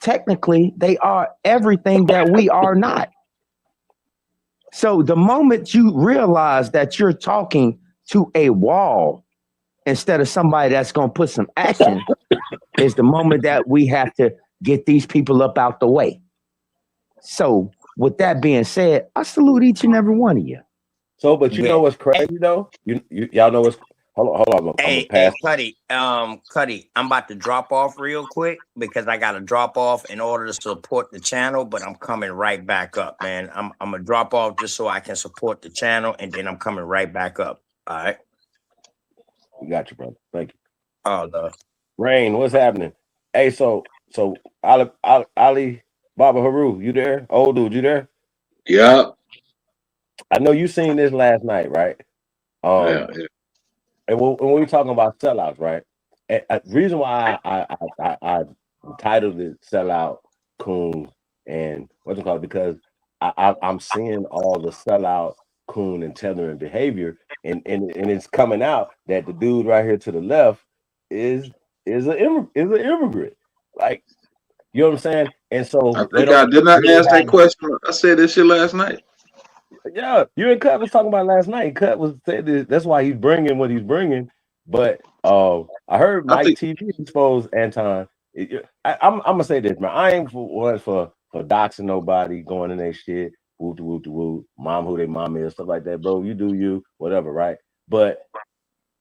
Technically, they are everything that we are not. So the moment you realize that you're talking to a wall instead of somebody that's going to put some action is the moment that we have to get these people up out the way. So with that being said, I salute each and every one of you. So, but you know what's crazy though? Y'all know what's hold on. Hey, Cuddy, Cuddy, I'm about to drop off real quick because I got to drop off in order to support the channel, but I'm coming right back up, man. I'm gonna drop off just so I can support the channel, and then I'm coming right back up. All right. We got you, brother. Thank you. Oh, no. Rain, what's happening? Hey, so Ali Baba Haru, you there? Old dude, you there? Yeah. I know you seen this last night, right? Yeah. And when we were talking about sellouts, right? And the reason why I titled it "Sellout Coon" and what's it called, because I'm seeing all the sellout coon and tethering behavior, and it's coming out that the dude right here to the left is an immigrant, like, you know what I'm saying? And so I think I did not ask that question. I said this shit last night. Yeah, you and Cut was talking about last night. Cut was said this, that's why he's bringing what he's bringing. But I heard Mike TV expose Anton. I'm gonna say this, man. I ain't for doxing nobody, going in their shit, woo to woo, mom who their mom is, stuff like that, bro. You do you, whatever, right? But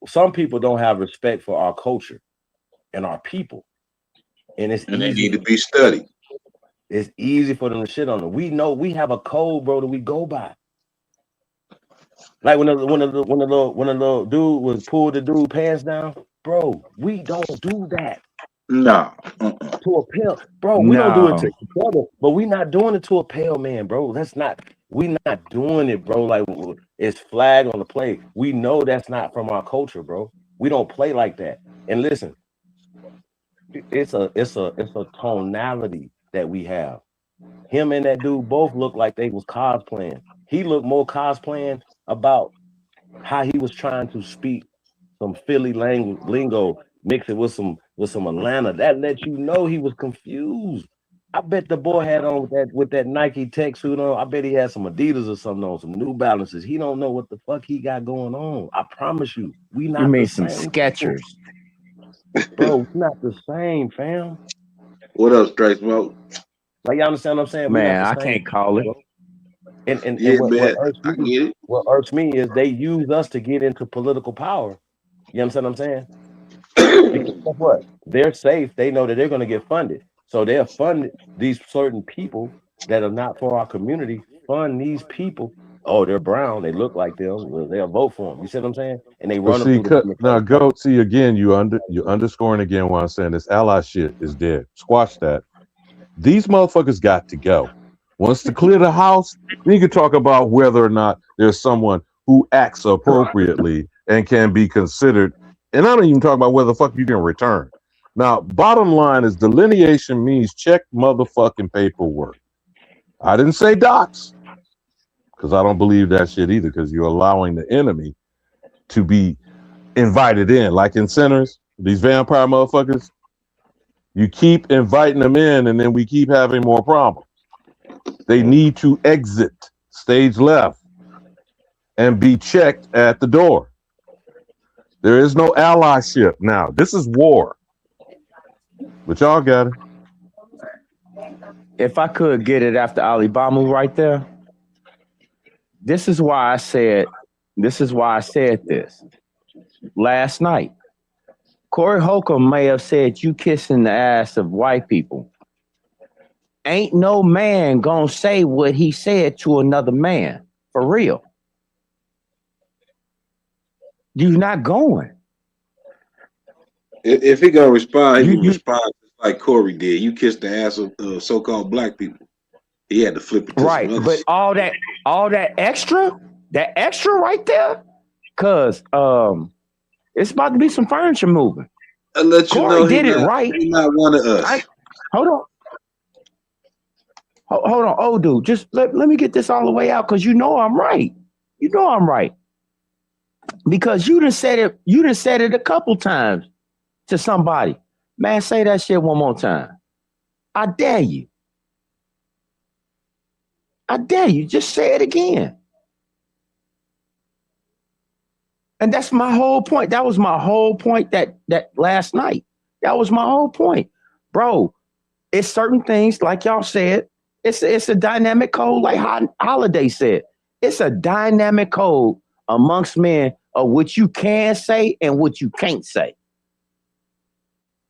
some people don't have respect for our culture and our people. And it's they easy. need to be studied. It's easy for them to shit on them. We know we have a code, bro, that we go by. Like when the little dude was pulled the dude pants down, bro. We don't do that. No. To a pale, bro. We don't do it to each other, but we not doing it to a pale man, bro. We not doing it, bro. Like it's flag on the play. We know that's not from our culture, bro. We don't play like that. And listen, it's a tonality that we have. Him and that dude both look like they was cosplaying. He looked more cosplaying about how he was trying to speak some Philly lingo, mix it with some Atlanta. That let you know he was confused. I bet the boy had on with that Nike tech suit on. I bet he had some Adidas or something on, some New Balances. He don't know what the fuck he got going on. I promise you, we not. You mean the some same Skechers, bro? We're not the same, fam. What else, Drake Smoke? Like y'all understand what I'm saying? man. I can't call it. And Yeah, what irks me is they use us to get into political power. You understand what I'm saying? Because guess what? They're safe. They know that they're going to get funded. So they'll fund these certain people that are not for our community, fund these people. Oh, they're brown. They look like them. Well, they'll vote for them. You see what I'm saying? And they run them through the now go see again. You underscoring again what I'm saying. This ally shit is dead. Squash that. These motherfuckers got to go. Once to clear the house, then you can talk about whether or not there's someone who acts appropriately and can be considered. And I don't even talk about whether the fuck you can return. Now, bottom line is delineation means check motherfucking paperwork. I didn't say docs because I don't believe that shit either, because you're allowing the enemy to be invited in. Like in centers, these vampire motherfuckers, you keep inviting them in and then we keep having more problems. They need to exit stage left and be checked at the door. There is no allyship now. This is war. But y'all got it. If I could get it after Alibama right there, this is why I said this last night. Corey Holcomb may have said you kissing the ass of white people. Ain't no man gonna say what he said to another man. For real. You're not going. If he gonna respond, he would respond like Corey did. You kissed the ass of so-called black people. He had to flip it to right, but shit. all that extra right there, cause it's about to be some furniture moving. I let you Corey know did it right. He's not one of us. Hold on. Oh, dude, just let me get this all the way out, because you know I'm right. You know I'm right. Because you done said it a couple times to somebody. Man, say that shit one more time. I dare you. Just say it again. And that's my whole point. That was my whole point that last night. That was my whole point. Bro, it's certain things, like y'all said, it's a dynamic code, like Holiday said. It's a dynamic code amongst men of what you can say and what you can't say.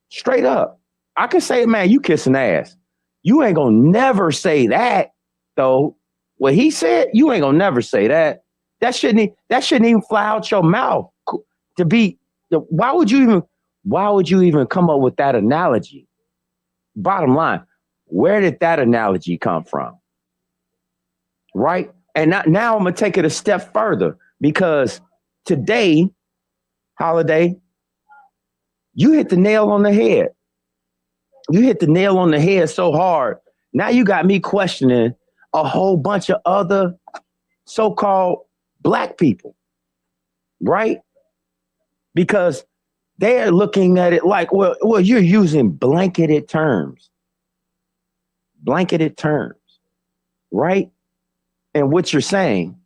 Straight up. I can say, man, you kissing ass. You ain't gonna never say that, though. What he said, you ain't gonna never say that. That shouldn't even fly out your mouth. Why would you even come up with that analogy? Bottom line, where did that analogy come from? Right? And now I'm gonna take it a step further, because today, Holiday, you hit the nail on the head. You hit the nail on the head so hard. Now you got me questioning a whole bunch of other so-called black people, right? Because they're looking at it like, well, you're using blanketed terms, right? And what you're saying.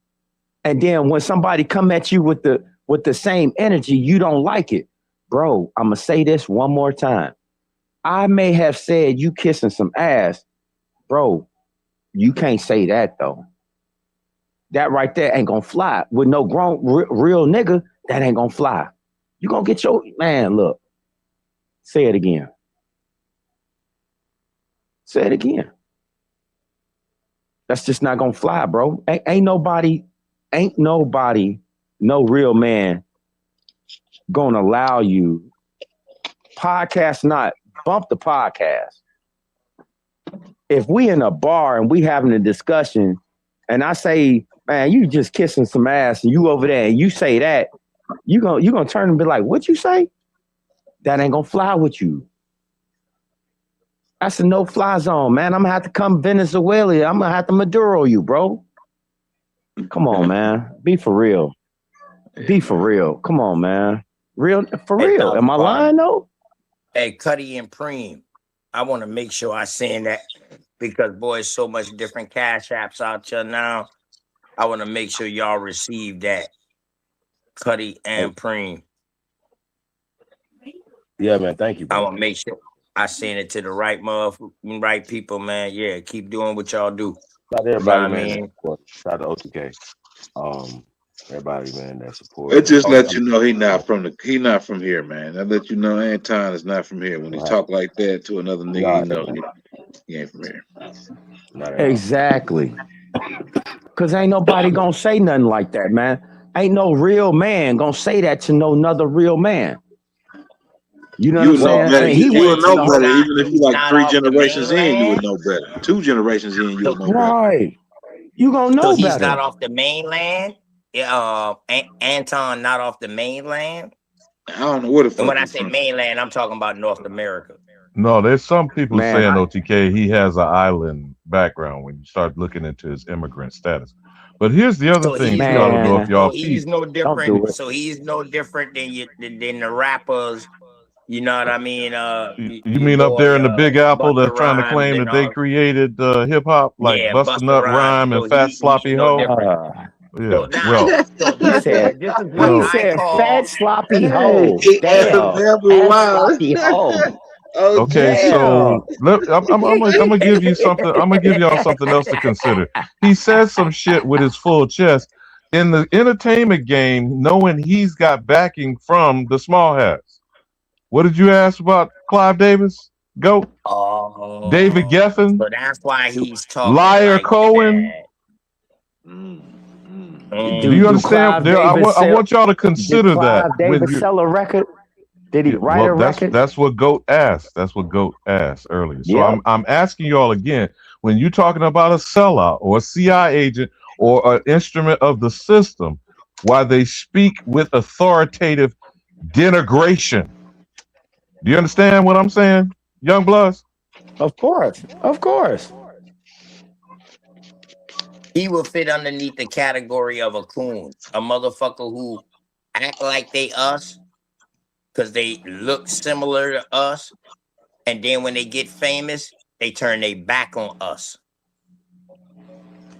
And then when somebody come at you with the same energy, you don't like it. Bro, I'm gonna say this one more time. I may have said you kissing some ass. Bro, you can't say that though. That right there ain't gonna fly. With no grown real nigga, that ain't gonna fly. You gonna get your man, look. Say it again. Say it again. That's just not gonna fly, bro. Ain't nobody, no real man gonna allow you. Podcast not bump the podcast. If we in a bar and we having a discussion, and I say, man, you just kissing some ass, and you over there, and you say that, you gonna turn and be like, what you say? That ain't gonna fly with you. That's a no-fly zone, man. I'm gonna have to come Venezuela. I'm gonna have to Maduro you, bro. Come on, man. Be for real. Be for real. Come on, man. Real for real. Am I lying though? Hey, Cuddy and Preem, I want to make sure I saying that because boy, so much different cash apps out here now. I want to make sure y'all receive that. Cuddy and Preem. Yeah, man. Thank you, bro. I want to make sure I send it to the right right people, man. Yeah, keep doing what y'all do. Shout out everybody, You know man. what I mean? Shout out to OTK. Everybody, man, that support. It just lets you know he not from here, man. That let you know Anton is not from here. When he talk like that to another nigga, you know he ain't from here. Exactly. Cause ain't nobody gonna say nothing like that, man. Ain't no real man gonna say that to no another real man. You know what I'm saying? You would know better, even if you like 3 generations in, you would know better. 2 generations in, you would know better. Right. You gonna know So he's better. not off the mainland. Anton not off the mainland. I don't know what the fuck. And when I say mainland, I'm talking about North America. No, there's some people Man, saying OTK he has an island background when you start looking into his immigrant status. But here's the other thing too. I don't know if y'all He's no different. So he's no different than the rappers. You know what I mean? You mean up there in the Big Apple that's trying to claim that they created hip hop, like Busta Nut Rhyme and Fat Sloppy Ho? Yeah. Well, he said fat sloppy hoe. Damn, fat sloppy hoe. Okay, so I'm gonna give you something. I'm gonna give y'all something else to consider. He says some shit with his full chest in the entertainment game, knowing he's got backing from the small hats. What did you ask about Clive Davis? Go. David Geffen. So that's why he's talking. Liar like Cohen. Do you understand? I want y'all to consider that. Did Clive Davis sell a record? Did he write a record? That's what Goat asked. That's what Goat asked earlier. So I'm asking y'all again, when you're talking about a sellout or a CI agent or an instrument of the system, why they speak with authoritative denigration. Do you understand what I'm saying, Young Bloods? Of course. Of course. He will fit underneath the category of a coon, a motherfucker who act like they us because they look similar to us, and then when they get famous, they turn their back on us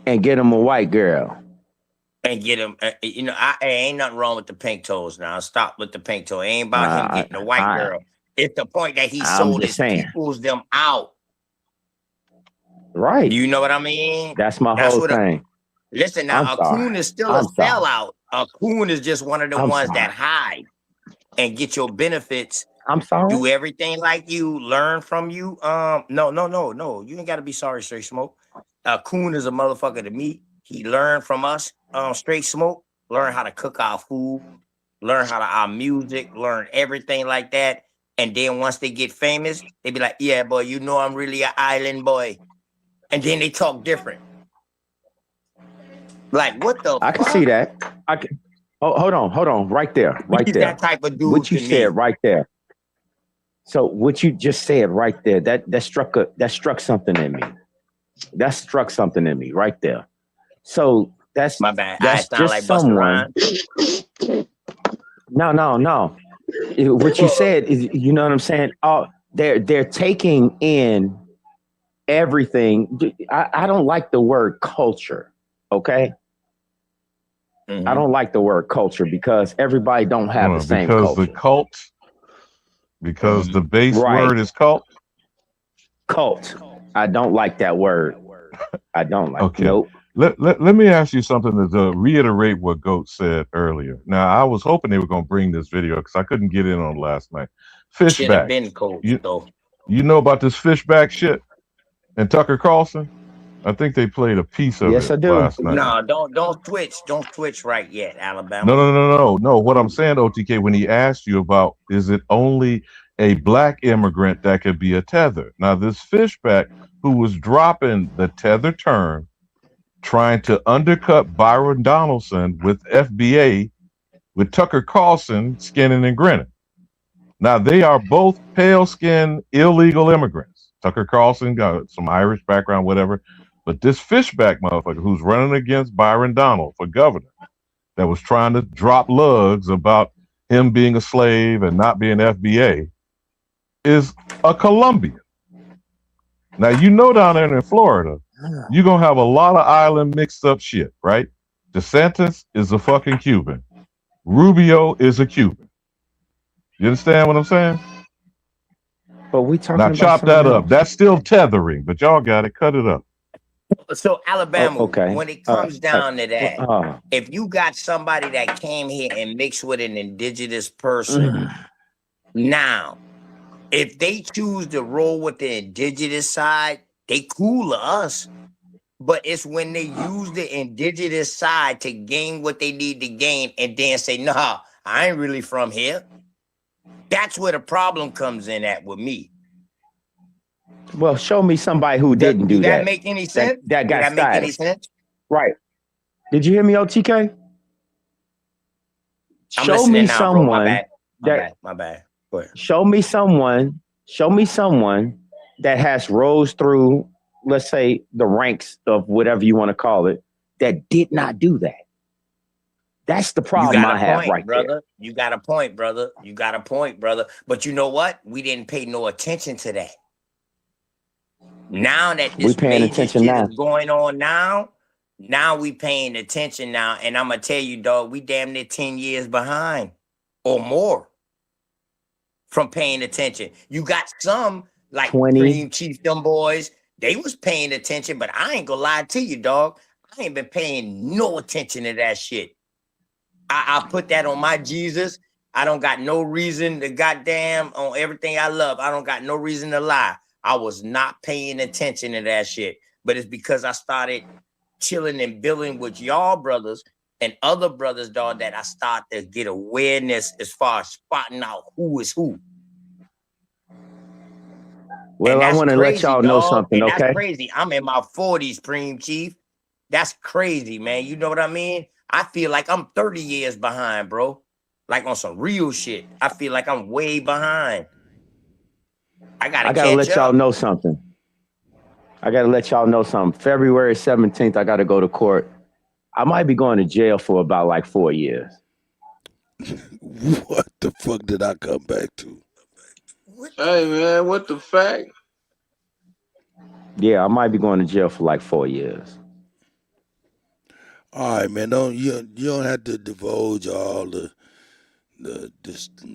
and get them a white girl. And get him, ain't nothing wrong with the pink toes. Now stop with the pink toe. It ain't about him getting a white girl. It's the point that he sold his peoples them out. Right. You know what I mean? That's my whole thing. Listen, now a coon is still a sellout. A coon is just one of the ones that hide and get your benefits. I'm sorry. Do everything like you, learn from you. No. You ain't got to be sorry, Straight Smoke. A coon is a motherfucker to me. He learned from us, Straight Smoke. Learn how to cook our food. Learn how to our music. Learn everything like that. And then once they get famous, they be like, yeah, boy, you know I'm really an island boy. And then they talk different. Like, what the I can see that. I can. Oh, hold on. Right there. Right there. That type of dude. What you said right there. So what you just said right there, that struck something in me. That struck something in me right there. So that's my bad. That's I just like someone. No. What you said is, you know what I'm saying? Oh, they're taking in everything. I don't like the word culture. Okay. Mm-hmm. I don't like the word culture because everybody don't have the same culture. Because the base word is cult. Cult. I don't like that word. I don't like. Okay. Nope. Let me ask you something to reiterate what Goat said earlier. Now, I was hoping they were going to bring this video because I couldn't get in on last night. Fishback. Been cold, you know about this fishback shit? and Tucker Carlson? I think they played a piece of Yes, it I do. last night. No, don't switch right yet, Alabama. No. What I'm saying, OTK, when he asked you about, is it only a black immigrant that could be a tether? Now, this Fishback, who was dropping the tether term, trying to undercut Byron Donaldson with FBA, with Tucker Carlson skinning and grinning. Now, they are both pale-skinned illegal immigrants. Tucker Carlson got some Irish background, whatever. But this Fishback motherfucker who's running against Byron Donald for governor, that was trying to drop lugs about him being a slave and not being FBA, is a Colombian. Now, you know down there in Florida, you're going to have a lot of island mixed up shit, right? DeSantis is a fucking Cuban. Rubio is a Cuban. You understand what I'm saying? But we talking now about chop that something up. else. That's still tethering, but y'all got it. Cut it up. So Alabama, okay. when it comes down to that, if you got somebody that came here and mixed with an indigenous person, now, if they choose to roll with the indigenous side, they cool to us. But it's when they use the indigenous side to gain what they need to gain and then say, nah, I ain't really from here. That's where the problem comes in at with me. Well, show me somebody who didn't do that. Did that make any sense? That got Did that make any status. sense? Right. Did you hear me, OTK? I'm Show listening me now, bro. someone My bad. Go ahead. Show me someone that has rose through, let's say, the ranks of whatever you want to call it, that did not do that. That's the problem I have right brother. there. You got a point, brother. You got a point, brother. But you know what? We didn't pay no attention to that. Now that this major shit is going on now we paying attention now. And I'm going to tell you, dog, we damn near 10 years behind or more from paying attention. You got some like 20. Cream Chief, them boys, they was paying attention, but I ain't gonna lie to you, dog. I ain't been paying no attention to that shit. I put that on my Jesus. I don't got no reason to goddamn on everything I love. I don't got no reason to lie. I was not paying attention to that shit. But it's because I started chilling and building with y'all brothers and other brothers, dog, that I start to get awareness as far as spotting out who is who. Well, I want to let y'all know something, and okay? That's crazy. I'm in my 40s, Cream Chief. That's crazy, man. You know what I mean? I feel like I'm 30 years behind, bro. Like on some real shit. I feel like I'm way behind. I gotta let y'all know something. February 17th, I got to go to court. I might be going to jail for about like 4 years. What the fuck did I come back to? Hey, man, what the fact? Yeah, I might be going to jail for like 4 years. All right, man. You don't have to divulge all the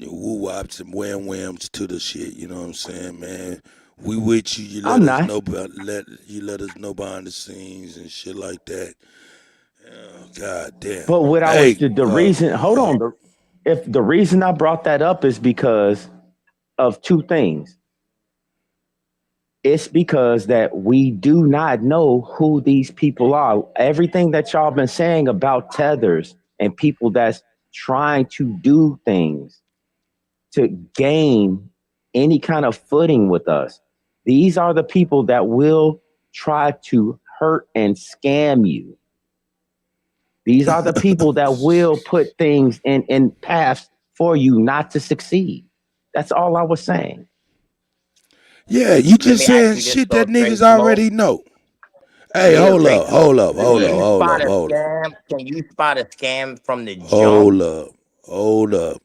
woo wops and wham whams to the shit. You know what I'm saying, man? We with you. You let us know let us know behind the scenes and shit like that. Oh, God damn. But what I was the reason, hold on. If the reason I brought that up is because of two things. It's because that we do not know who these people are. Everything that y'all been saying about tethers and people that's trying to do things to gain any kind of footing with us. These are the people that will try to hurt and scam you. These are the people that will put things in paths for you not to succeed. That's all I was saying. Yeah, you just saying shit that niggas already know. Hey, hold up. Can you spot a scam from the jump? Hold up.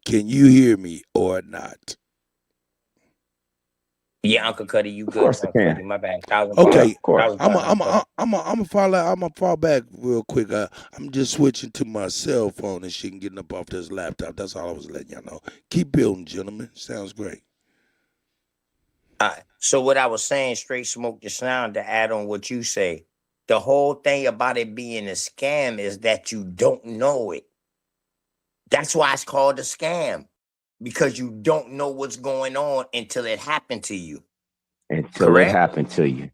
Can you hear me or not? Yeah, Uncle Cuddy, you good? Of course I can. Cuddy, my bad. Okay, I'm a fall back real quick. I'm just switching to my cell phone and shit and getting up off this laptop. That's all I was letting y'all know. Keep building, gentlemen. Sounds great. All right. So what I was saying, straight smoke the sound to add on what you say. The whole thing about it being a scam is that you don't know it. That's why it's called a scam. Because you don't know what's going on until it happened to you. until it happened to you.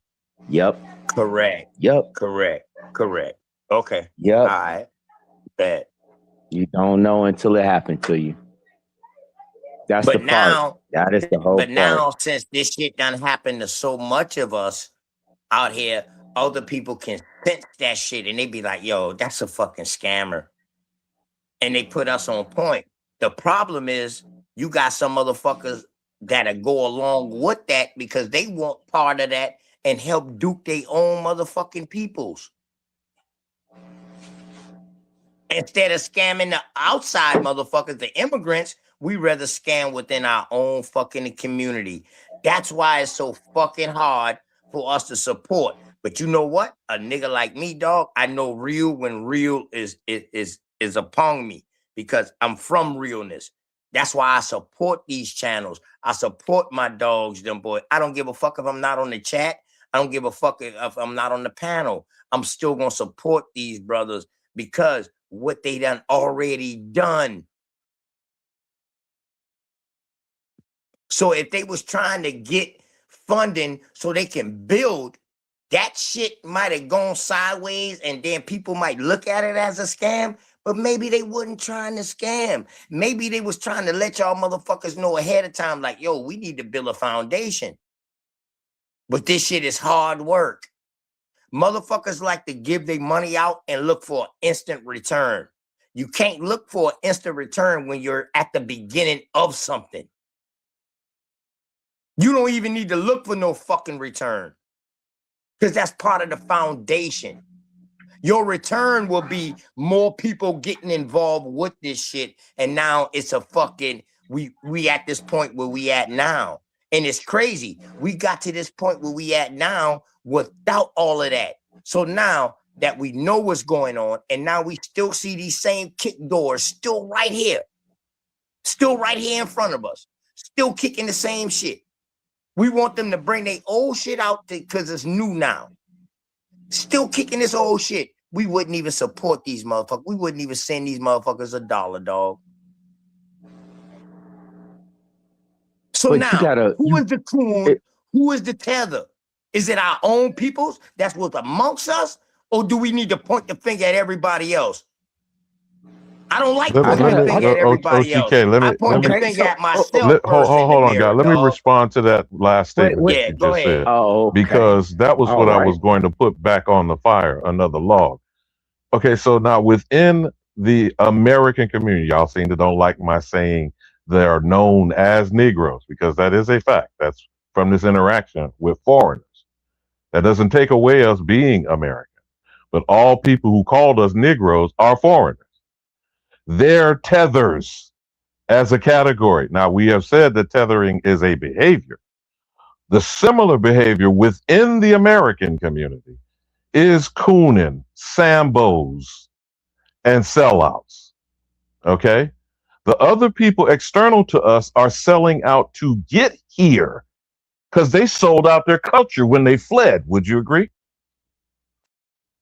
Yep. Correct. Yep. Correct. Okay. Yep. All right. Bet. You don't know until it happened to you. That's But the part. now, That is the whole but now, part. since this shit done happened to so much of us out here, other people can sense that shit and they be like, yo, that's a fucking scammer. And they put us on point. The problem is you got some motherfuckers that'll go along with that because they want part of that and help duke their own motherfucking peoples. Instead of scamming the outside motherfuckers, the immigrants, we rather scam within our own fucking community. That's why it's so fucking hard for us to support. But you know what? A nigga like me, dog, I know real when real is upon me because I'm from realness. That's why I support these channels. I support my dogs, them boy. I don't give a fuck if I'm not on the chat. I don't give a fuck if I'm not on the panel. I'm still gonna support these brothers because what they done already done. So if they was trying to get funding so they can build, that shit might have gone sideways and then people might look at it as a scam, but maybe they wasn't trying to scam. Maybe they was trying to let y'all motherfuckers know ahead of time, like, yo, we need to build a foundation. But this shit is hard work. Motherfuckers like to give their money out and look for an instant return. You can't look for an instant return when you're at the beginning of something. You don't even need to look for no fucking return because that's part of the foundation. Your return will be more people getting involved with this shit. And now it's a fucking, we at this point where we at now. And it's crazy. We got to this point where we at now without all of that. So now that we know what's going on, and now we still see these same kick doors still right here in front of us, still kicking the same shit. We want them to bring their old shit out because it's new now. Still kicking this old shit. We wouldn't even support these motherfuckers. We wouldn't even send these motherfuckers $1, dog. So but now, who is the coon? Who is the tether? Is it our own peoples that's what's amongst us? Or do we need to point the finger at everybody else? I don't like pointing the finger at everybody else. I point the finger at myself. Hold on, guys. Let me respond to that last statement that you just said. Oh, okay. Because that was what I was going to put back on the fire, another log. Okay, so now within the American community, y'all seem to don't like my saying they are known as Negroes because that is a fact. That's from this interaction with foreigners. That doesn't take away us being American. But all people who called us Negroes are foreigners. They're tethers as a category. Now, we have said that tethering is a behavior. The similar behavior within the American community is cooning, sambos, and sellouts. Okay? The other people external to us are selling out to get here because they sold out their culture when they fled. Would you agree?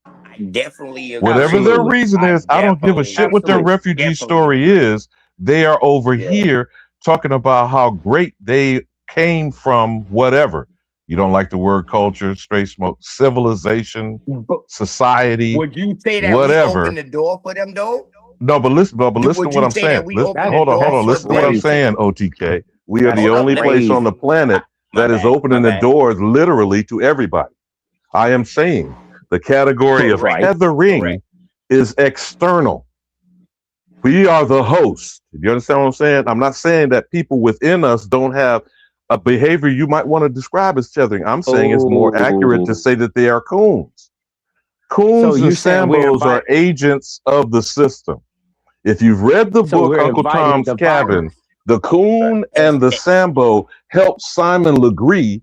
I definitely agree. Whatever their reason is, I don't give a shit what their refugee story is. They are over here talking about how great they came from whatever. You don't like the word culture, straight smoke, civilization, society, would you say that whatever. We opened the door for them though? No, but listen to what I'm saying. Hold on. Listen to what I'm saying, OTK. We are the only place on the planet that is opening the doors literally to everybody. I am saying the category of tethering is external. We are the host. You understand what I'm saying? I'm not saying that people within us don't have a behavior you might want to describe as tethering. I'm saying it's more accurate to say that they are coons. Coons and sambos are agents of the system. If you've read the book Uncle Tom's Cabin, the coon and the sambo helped Simon Legree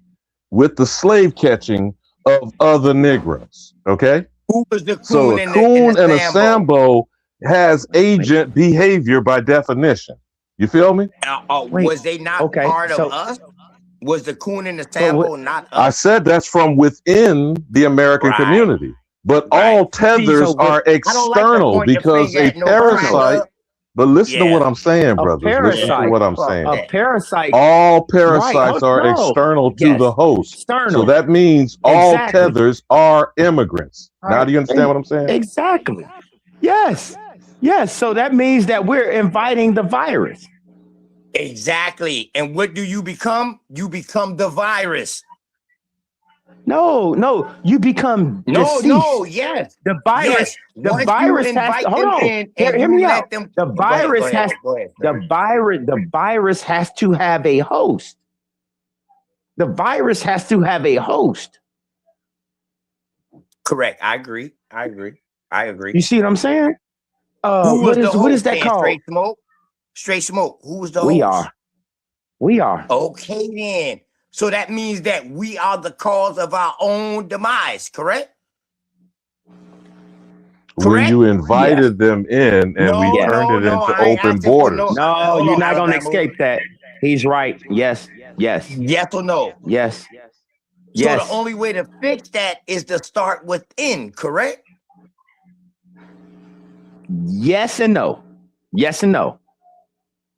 with the slave catching of other Negroes. Okay? Who was the coon? So a coon and a sambo has agent behavior by definition. You feel me? Was they not part of us? Was the coon and the sambo not us? I said that's from within the American community. But all tethers are external because a parasite But listen to what I'm saying, brothers. Listen to what I'm saying. A parasite. All parasites are external to the host. External. So that means all tethers are immigrants. Right. Now do you understand what I'm saying? Exactly. Yes. Yes. So that means that we're inviting the virus. Exactly. And what do you become? You become the virus. No, you become deceased. Yes. The virus, yes. the Once virus you has invite to, hold them on. in Hear and me you out. let them The virus the virus has to have a host. The virus has to have a host. Correct. I agree. You see what I'm saying? Who was the host? What is that called? Straight Smoke? Straight Smoke. Who was the We host? We are. Okay, then. So that means that we are the cause of our own demise, correct? When you invited them in and we turned it into open borders. No, you're not going to escape that. He's right. Yes. Yes or no? Yes. So the only way to fix that is to start within, correct? Yes and no. Yes and no.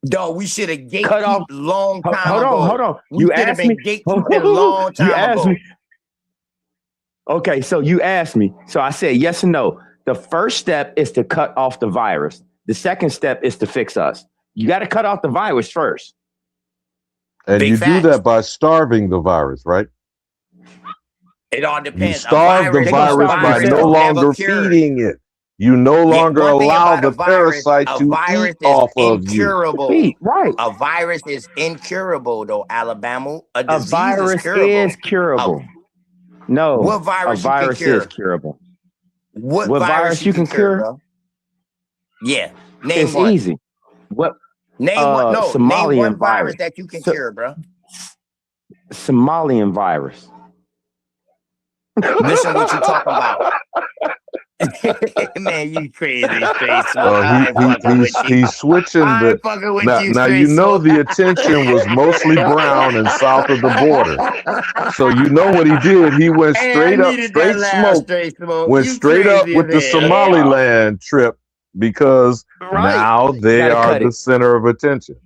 Dog, we should have gatekeeped Cut off long time hold ago. Hold on. We should have been gatekeeped a long time ago. Me. Okay, so you asked me. So I said yes and no. The first step is to cut off the virus. The second step is to fix us. You got to cut off the virus first. And you do that by starving the virus, right? It all depends. You starve the virus by no longer feeding it. You no longer allow the parasite to eat off of you. Right. A virus is incurable, though, Alabama. A virus is curable. No. What virus a virus you can cure? Is curable. What virus you can cure? Bro? Yeah. Name it's one. Easy. What? Name one. No. Somalian Name one virus that you can cure, bro. Somalian virus. Listen what you talking about. Man, you crazy, Straight Smoke. He's switching the. Now you know the attention was mostly brown and south of the border. So you know what he did. He went straight up, Straight Smoke. Went straight up with the Somaliland trip because now they are the center of attention.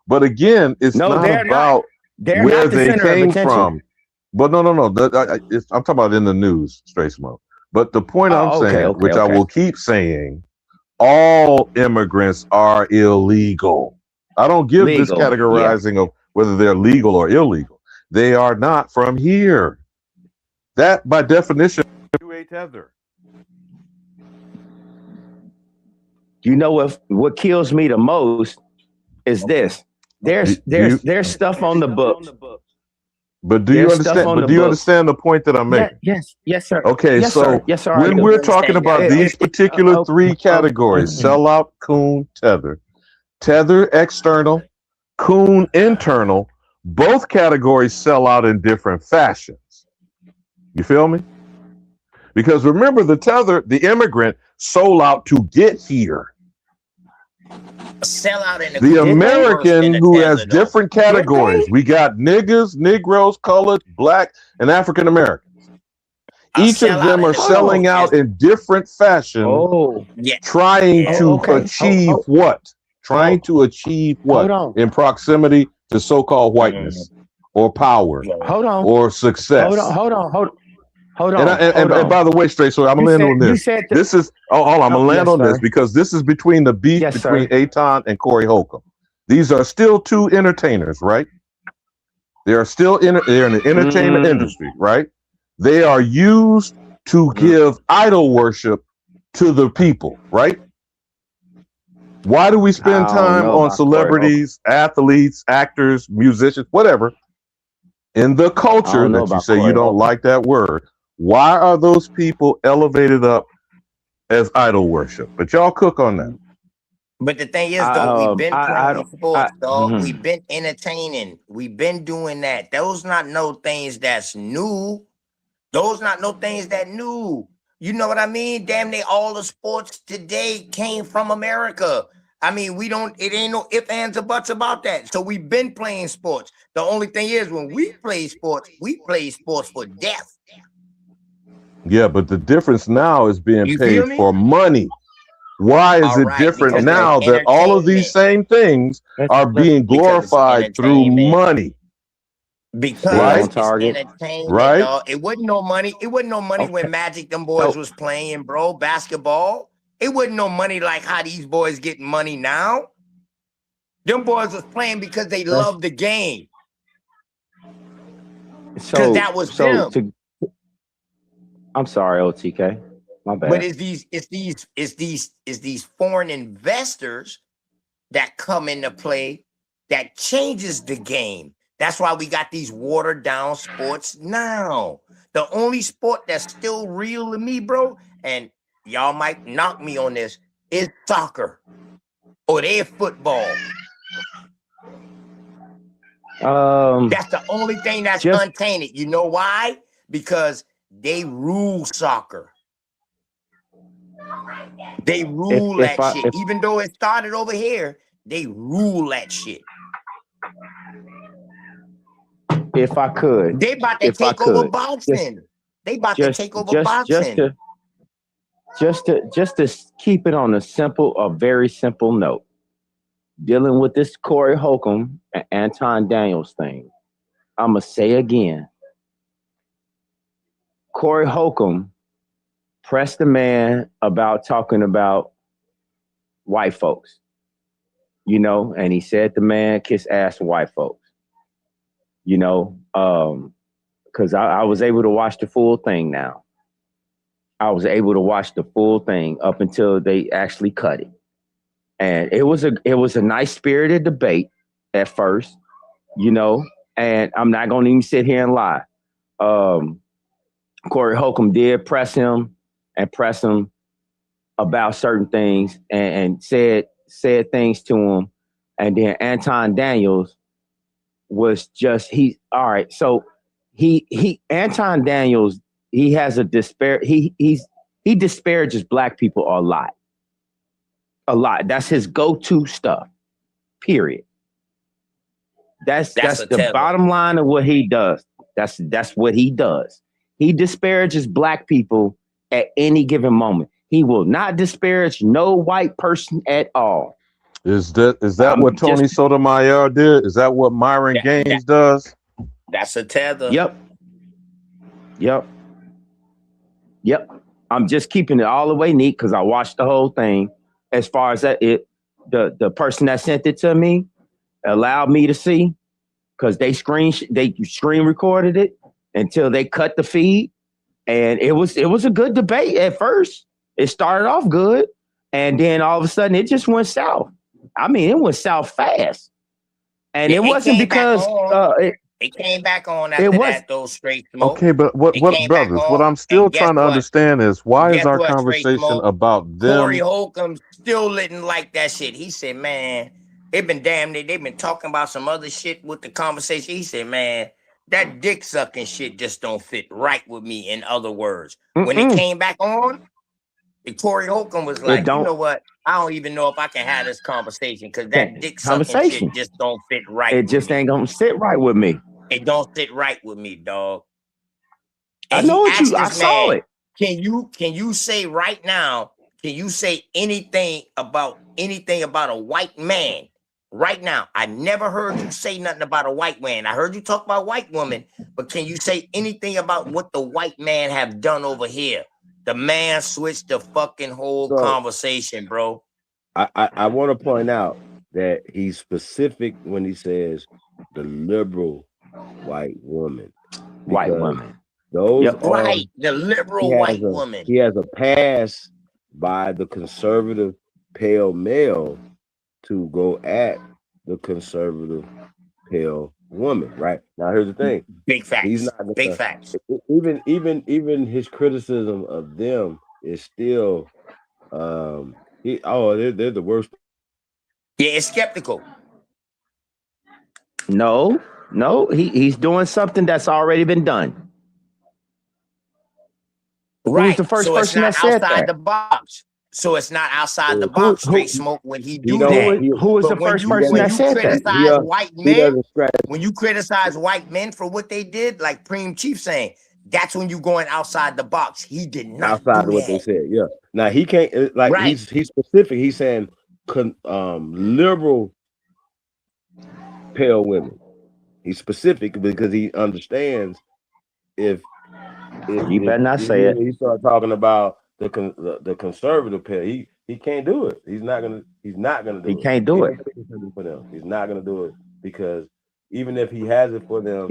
But again, it's not about where they came from. But no. I'm talking about in the news, Straight Smoke. But the point I'm saying, which I will keep saying, all immigrants are illegal. I don't give this categorizing of whether they're legal or illegal. They are not from here. That, by definition, you a tether. You know what kills me the most is this. There's stuff on the books. But do you understand? But do you understand the point that I'm making? Yes, sir. Okay, yes, so sir. Yes, sir. when we're talking about these particular three categories: sellout, coon, tether external, coon internal, both categories sell out in different fashions. You feel me? Because remember, the tether, the immigrant, sold out to get here. Sell out in the American who has different categories. We got niggas, Negroes, colored, black, and African Americans. Each of them are selling out in different fashion, trying to achieve what? Trying to achieve what? In proximity to so-called whiteness or power or success. Hold on. And by the way, Straight, so I'm gonna land on this. This is I'm gonna land on this because this is between the beef between Aton and Corey Holcomb. These are still two entertainers, right? They are still they're in the entertainment industry, right? They are used to give idol worship to the people, right? Why do we spend time on celebrities, athletes, actors, musicians, whatever, in the culture that you say you don't like that word? Why are those people elevated up as idol worship? But y'all cook on that. But the thing is, though, we've been playing sports, dog. We've been entertaining. We've been doing that. Those not no things that's new. Those not no things that new. You know what I mean? Damn, they all the sports today came from America. I mean, it ain't no ifs, ands, or buts about that. So we've been playing sports. The only thing is, when we play sports for death. Yeah, but the difference now is being paid for money. Why is it different now that all of these same things are being glorified through money? Because it's entertainment, Right? dog. It wasn't no money. It wasn't no money when Magic them boys was playing, bro. Basketball. It wasn't no money like how these boys getting money now. Them boys was playing because they love the game. Because that was them. I'm sorry, OTK. My bad. But it's these foreign investors that come into play that changes the game. That's why we got these watered down sports now. The only sport that's still real to me, bro, and y'all might knock me on this, is soccer or their football. That's the only thing that's untainted. You know why? Because they rule soccer. They rule that shit. Even though it started over here, they rule that shit. If I could, they about to take over boxing. They about to take over boxing. Just to keep it on a very simple note, dealing with this Corey Holcomb and Anton Daniels thing, I'm gonna say again, Corey Holcomb pressed the man about talking about white folks, and he said the man kiss ass to white folks. Because I was able to watch the full thing now. I was able to watch the full thing up until they actually cut it. And it was a nice spirited debate at first, and I'm not going to even sit here and lie. Corey Holcomb did press him about certain things and said things to him. And then Anton Daniels was just, all right. So Anton Daniels, he has a he disparages black people a lot. That's his go-to stuff, period. That's the bottom line of what he does. That's what he does. He disparages black people at any given moment. He will not disparage no white person at all. Is that what Tony Sotomayor did? Is that what Myron Gaines does? That's a tether. Yep. I'm just keeping it all the way neat because I watched the whole thing. As far as the person that sent it to me allowed me to see, because they screen recorded it until they cut the feed, and it was a good debate at first. It started off good, and then all of a sudden it just went south. I mean, it went south fast, and it wasn't because it came back on after that. Those straight smoke. Okay, but what brothers? What I'm still trying to understand is why is our conversation about them? Corey Holcomb still didn't like that shit. He said, "Man, they've been they've been talking about some other shit with the conversation." He said, "Man, that dick sucking shit just don't fit right with me." In other words, when it came back on, Corey Holcomb was like, "You know what? I don't even know if I can have this conversation because that dick sucking shit just don't fit right. It just ain't gonna sit right with me. It don't sit right with me, dog." And I saw it. Can you say right now? Can you say anything about a white man right now? I never heard you say nothing about a white man. I heard you talk about white women, but can you say anything about what the white man have done over here? The man switched the fucking whole conversation, bro. I want to point out that he's specific when he says the liberal white woman. White woman. Those right, the liberal white woman. He has a pass by the conservative pale male to go at the conservative pale woman. Right now, here's the thing: big facts. He's not big facts. Even his criticism of them is still, they're the worst. Yeah, it's skeptical. No, he's doing something that's already been done. Right. Who's the first so person that said outside that? the box. So it's not outside the box. Straight smoke when he do that. Who was the first person that said that? When you criticize white men for what they did, like Preem Chief saying, That's when you going outside the box. He did not outside do of what they that. said. Yeah. Now he can't like Right. he's specific. He's saying liberal pale women. He's specific because he understands if you better not say it. He start talking about the conservative pale. He can't do it. He's not gonna do it. He can't do it. For them. He's not gonna do it because even if he has it for them,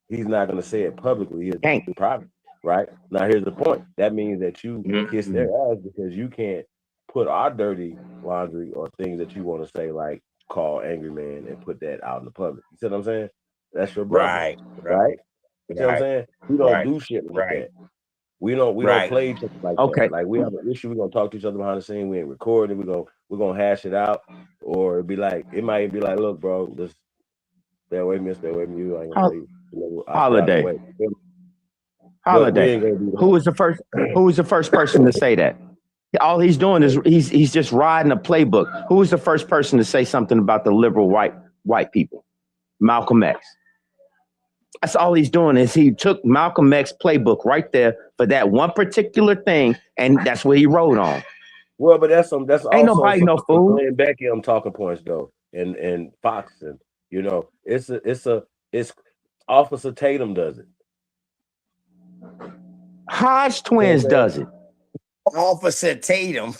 he's not gonna say it publicly. He'll do it private. Right? Now here's the point. That means that you kiss their ass because you can't put our dirty laundry or things that you want to say, like call angry man and put that out in the public. You see what I'm saying? That's your brother. Right? You see what I'm saying? We don't do shit like that. We don't play each other like that. Like we have an issue, we're gonna talk to each other behind the scene, we ain't recording, we're gonna hash it out, or it might be like, look, bro, just stay away from me, stay away from you. I ain't gonna leave. Holiday. Who was the first person to say that? All he's doing is he's just riding a playbook. Who was the first person to say something about the liberal white people? Malcolm X. That's all he's doing is he took Malcolm X playbook right there for that one particular thing, and that's what he wrote on. Well, but that's ain't also nobody no fool. Glenn Beckham talking points though, and Fox, and it's Officer Tatum does it. Hodge twins does it. Officer Tatum.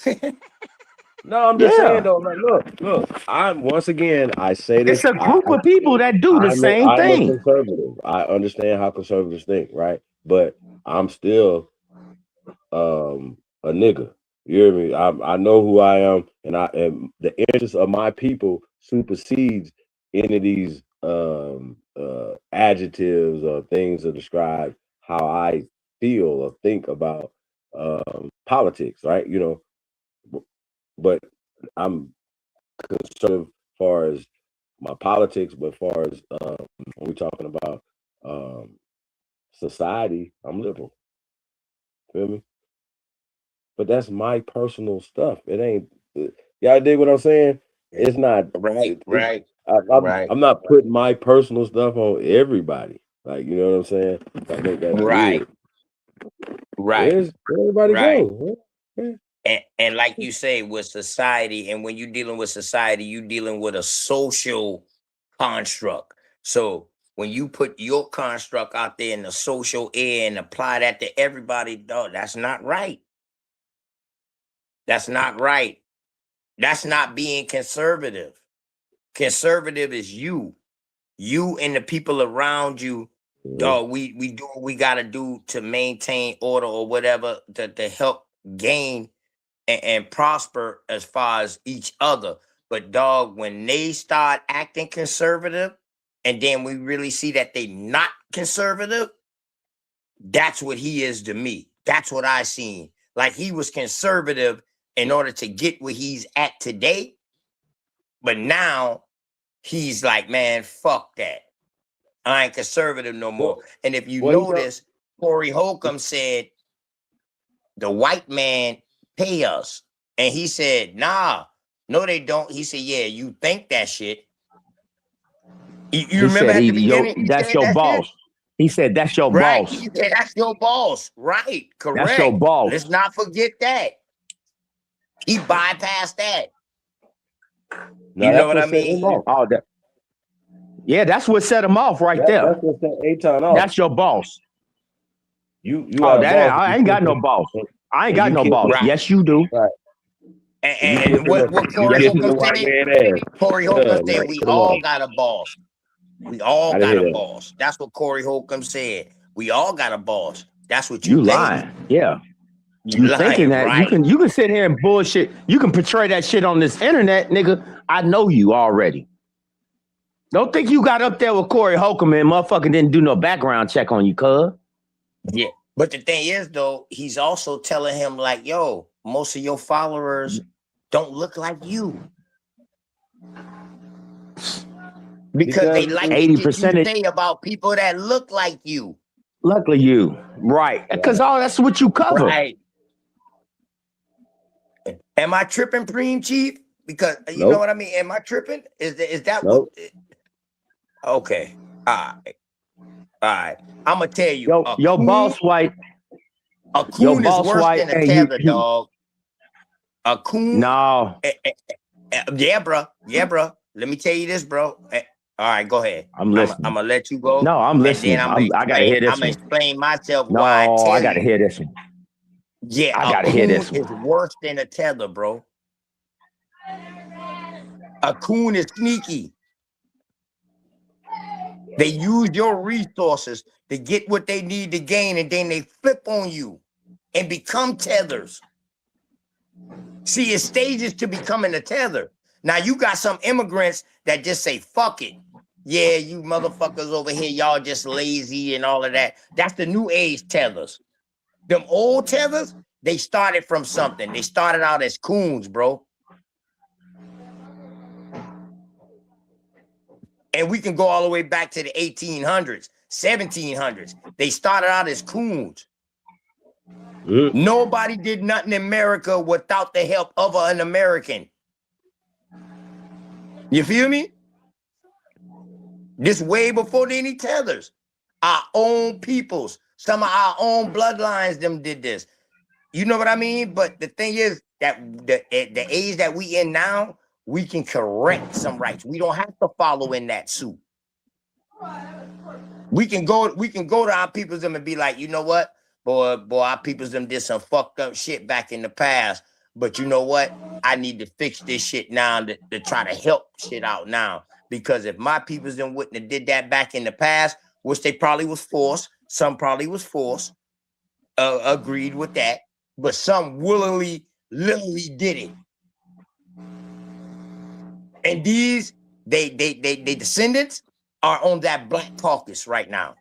No, I'm just saying though. Like, look. I say this. It's a group of people that do the same thing. I'm a conservative. I understand how conservatives think, right? But I'm still a nigga. You hear me? I know who I am, and the interest of my people supersedes any of these adjectives or things to describe how I feel or think about politics, right? But I'm conservative as far as my politics, but as far as when we're talking about society, I'm liberal. Feel me? But that's my personal stuff. It ain't. Y'all dig what I'm saying? It's not right. I'm not putting my personal stuff on everybody. Like, you know what I'm saying? I think that's weird. Where's everybody go? And like you say, with society, and when you're dealing with society, you're dealing with a social construct. So when you put your construct out there in the social air and apply that to everybody, dog, that's not right. That's not right. That's not being conservative. Conservative is you and the people around you. Dog, we do what we gotta do to maintain order or whatever to help gain and prosper as far as each other. But dog, when they start acting conservative and then we really see that they not conservative, that's what he is to me. That's what I seen. Like he was conservative in order to get where he's at today. But now he's like, man, fuck that. I ain't conservative no more. And if you notice, Corey Holcomb said, the white man pay us. And he said, nah, no, they don't. He said, yeah, you think that shit. You remember at the beginning? That's your boss. Shit? He said, that's your boss. He said, that's your boss. Right, correct. That's your boss. Let's not forget that. He bypassed that. Now, you know what I mean? Oh, yeah, that's what set him off right there. That's what set Aton off. That's your boss. I ain't got no boss. I ain't got no boss. Right. Yes, you do. Right. And what Corey Holcomb said, Corey Holcomb said, we all got a boss. We all got a boss. That's what Corey Holcomb said. We all got a boss. That's what you think. Lying. Yeah. You lying, thinking that right? you can sit here and bullshit. You can portray that shit on this internet, nigga. I know you already. Don't think you got up there with Corey Holcomb and motherfucker didn't do no background check on you, cuz. Yeah. But the thing is, though, he's also telling him, like, yo, most of your followers don't look like you. Because they like 80% you say about people that look like you. Look like you. Right. Because that's what you cover. Right. Am I tripping, Preem Chief? Because you know what I mean? Am I tripping? Is that what? Okay. All right. All right, I'm gonna tell you. Your boss white. A coon is worse than a tether, dog. A coon. No. Yeah, bro. Yeah, bro. Let me tell you this, bro. All right, go ahead. I'm listening. I'm gonna let you go. No, I'm listening. And then I gotta hear this I'm gonna one. explain myself No, why I tell I gotta you. hear this one. Yeah, I gotta hear this one. Is worse than a tether, bro. A coon is sneaky. They use your resources to get what they need to gain, and then they flip on you and become tethers. See, it's stages to becoming a tether. Now, you got some immigrants that just say, fuck it. Yeah, you motherfuckers over here, y'all just lazy and all of that. That's the new age tethers. Them old tethers, they started from something. They started out as coons, bro. And we can go all the way back to the 1800s, 1700s. They started out as coons. Nobody did nothing in America without the help of an American. You feel me? This way before any tethers. Our own peoples, some of our own bloodlines, them did this. You know what I mean? But the thing is that the age that we in now, we can correct some rights. We don't have to follow in that suit. We can go to our peopledom and be like, you know what? Boy, our peopledom did some fucked up shit back in the past. But you know what? I need to fix this shit now to try to help shit out now. Because if my peopledom wouldn't have did that back in the past, which they probably was forced, some probably was forced, agreed with that, but some willingly, literally did it. And these, they descendants are on that Black Caucus right now.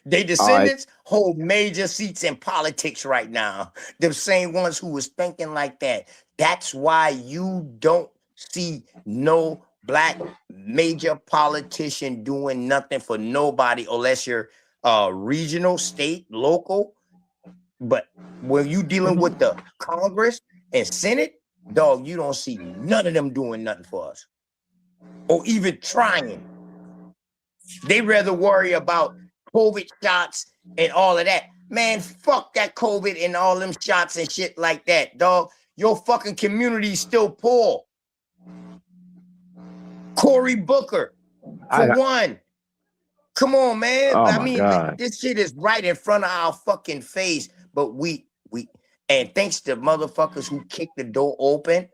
They descendants hold major seats in politics right now. The same ones who was thinking like that. That's why you don't see no Black major politician doing nothing for nobody unless you're regional, state, local. But when you dealing with the Congress and Senate, dog, you don't see none of them doing nothing for us or even trying. They rather worry about COVID shots and all of that. Man, fuck that COVID and all them shots and shit like that, dog. Your fucking community still poor. Cory Booker, for one. Come on, man. Oh, I my mean, God. this shit is right in front of our fucking face. But and thanks to motherfuckers who kicked the door open,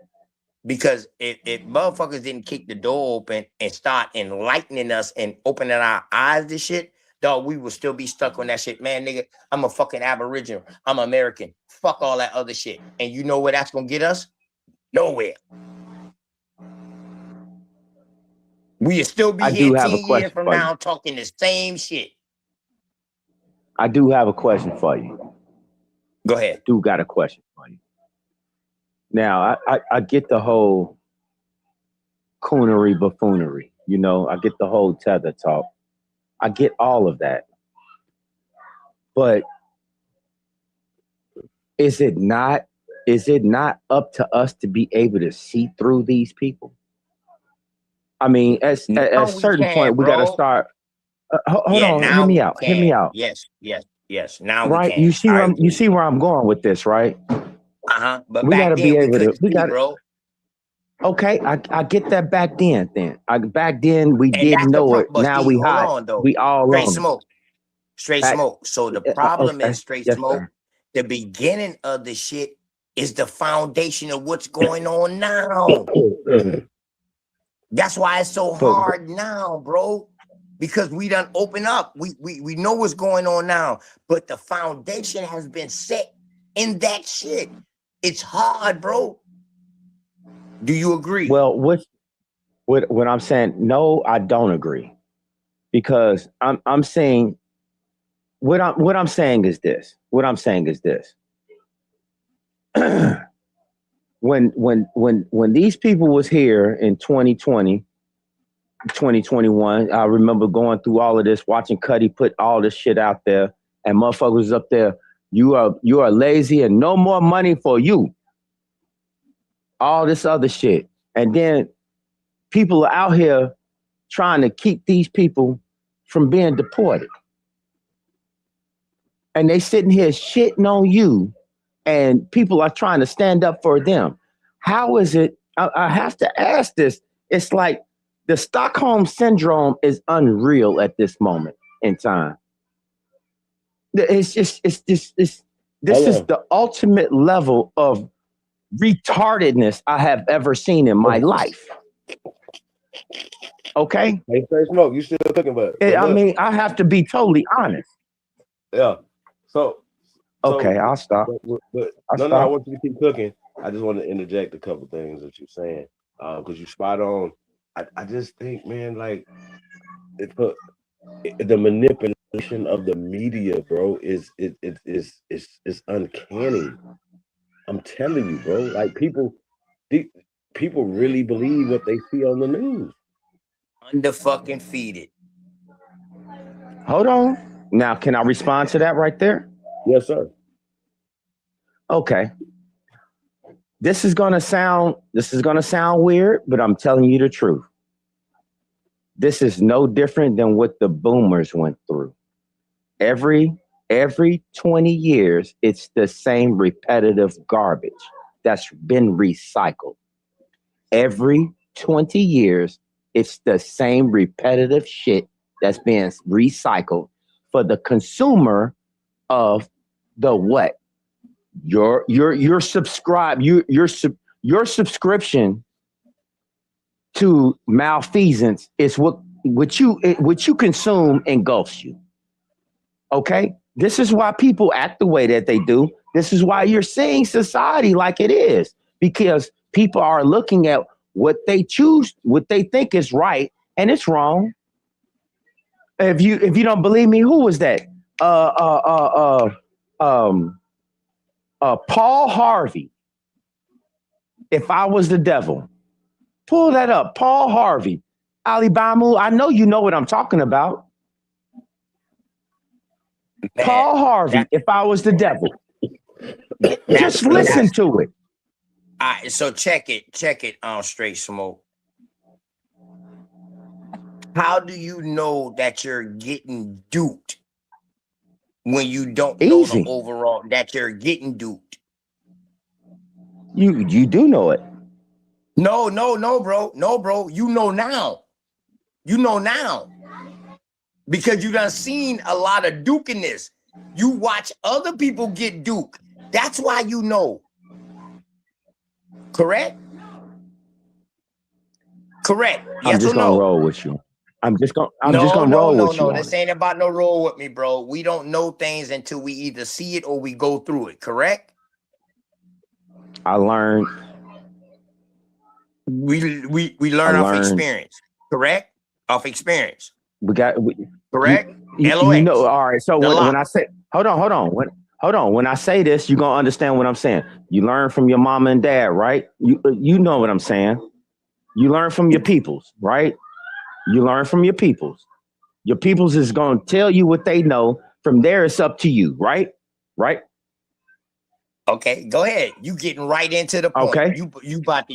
because if motherfuckers didn't kick the door open and start enlightening us and opening our eyes to shit, dog, we would still be stuck on that shit. Man, nigga, I'm a fucking Aboriginal. I'm American. Fuck all that other shit. And you know where that's gonna get us? Nowhere. We'll still be here 10 years from now talking the same shit. I do have a question for you. Go ahead. I do got a question for you. Now, I get the whole coonery buffoonery. You know, I get the whole tether talk. I get all of that. But is it not up to us to be able to see through these people? I mean, at a certain point, we got to start. Hold on, hear me out. Hear me out. Yes. Now right, we can. You see where I'm going with this, right? But we got to be able to. We got, bro. Okay, I get that back then. Back then we didn't know it. Now we hot. We all straight on smoke. Straight smoke. So the problem is straight smoke. Sir. The beginning of the shit is the foundation of what's going on now. That's why it's so hard now, bro. Because we done open up. We know what's going on now. But the foundation has been set in that shit. It's hard, bro. Do you agree? Well, what I'm saying, no, I don't agree. Because I'm saying what I'm saying is this. What I'm saying is this. When these people was here in 2020, 2021, I remember going through all of this, watching Cuddy put all this shit out there, and motherfuckers was up there, you are lazy and no more money for you. all this other shit. And then people are out here trying to keep these people from being deported. And they sitting here shitting on you, and people are trying to stand up for them. How is it? I have to ask this. It's like the Stockholm syndrome is unreal at this moment in time. This is the ultimate level of retardedness I have ever seen in my life. Okay? Hey, Straight Smoke, you still cooking, but I mean, I have to be totally honest. yeah. So okay, I'll stop. But I want you to keep cooking. I just want to interject a couple things that you're saying, because you're spot on. I just think, man, like the manipulation of the media, bro, is uncanny. I'm telling you, bro. Like people really believe what they see on the news. Under-fucking feed it. Hold on. Now, can I respond to that right there? Yes, sir. Okay. This is gonna sound weird, but I'm telling you the truth. This is no different than what the boomers went through. Every 20 years, it's the same repetitive garbage that's been recycled. Every 20 years, it's the same repetitive shit that's being recycled for the consumer of the what? Your subscription to malfeasance is what you consume engulfs you. Okay? This is why people act the way that they do. This is why you're seeing society like it is, because people are looking at what they choose, what they think is right, and it's wrong. If you don't believe me, who was that? Paul Harvey. If I was the devil, pull that up. Paul Harvey, Alabama. I know you know what I'm talking about. Man, Paul Harvey. If I was the devil, just listen to it. All right, so check it on Straight Smoke. How do you know that you're getting duped when you don't know the overall that you're getting duped? You do know it. No, bro. No, bro. You know now. You know now. Because you done seen a lot of dukiness. You watch other people get duped. That's why you know. Correct? Correct. Yes I'm just or no? gonna roll with you. I'm just gonna roll with you. No, this ain't about no roll with me, bro. We don't know things until we either see it or we go through it, correct? I learned. We learn off experience, correct? Off experience. Correct? You know, all right. So when I say hold on. When I say this, you're gonna understand what I'm saying. You learn from your mama and dad, right? You know what I'm saying. You learn from your peoples, right? You learn from your peoples. Your peoples is gonna tell you what they know. From there, it's up to you, right? Right? Okay, go ahead. You getting right into the point. Okay. You about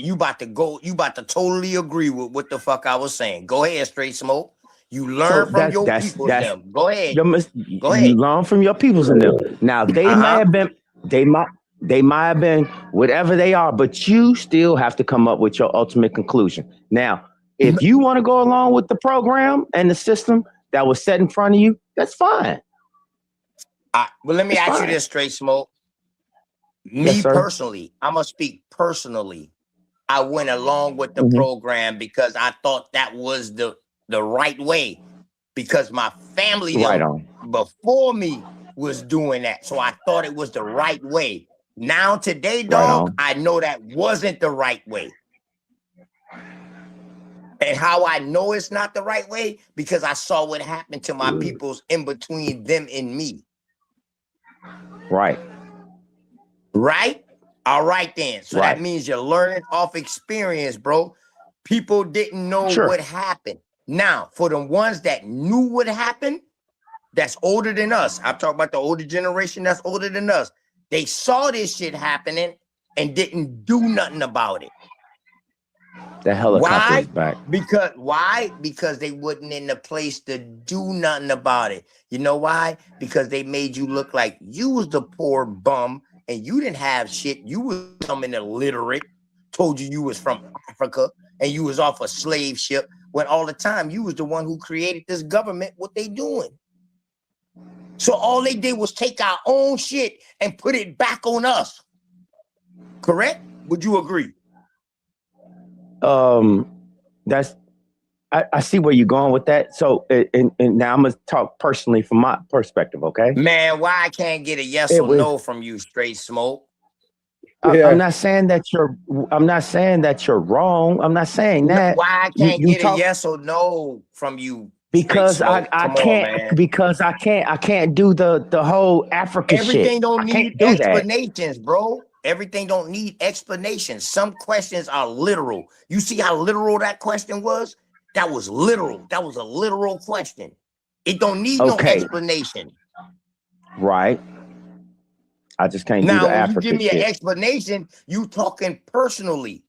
to totally agree with what the fuck I was saying. Go ahead, Straight Smoke. You learn from your peoples them. Go ahead. Go ahead. You learn from your peoples and them. Now they might have been, they might have been whatever they are, but you still have to come up with your ultimate conclusion. Now, if you want to go along with the program and the system that was set in front of you, that's fine. Well, let me ask you this, Straight Smoke. Me personally, I'm gonna speak personally. I went along with the program because I thought that was the right way, because my family before me was doing that, so I thought it was the right way. Now today, dog, I know that wasn't the right way. And how I know it's not the right way, because I saw what happened to my peoples in between them and me. Right. Right? All right then. So that means you're learning off experience, bro. People didn't know what happened. Now, for the ones that knew what happened, that's older than us. I'm talking about the older generation that's older than us. They saw this shit happening and didn't do nothing about it. The helicopter is back. Because they wasn't in the place to do nothing about it. You know why? Because they made you look like you was the poor bum and you didn't have shit. You was something illiterate, told you was from Africa and you was off a slave ship, when all the time you was the one who created this government. What they doing? So all they did was take our own shit and put it back on us. Correct? Would you agree? That's I see where you're going with that. So and now I'm gonna talk personally from my perspective, okay? Man, why I can't get a yes or no from you, Straight Smoke? I'm not saying that you're wrong. I'm not saying that. Why I can't get a yes or no from you? Because I can't do the whole Africa shit. Everything don't need explanations, bro. Everything don't need explanations. Some questions are literal. You see how literal that question was? That was literal. That was a literal question. It don't need no explanation. Right. I just can't do the Africa shit. Now, you give me an explanation, you talking personally.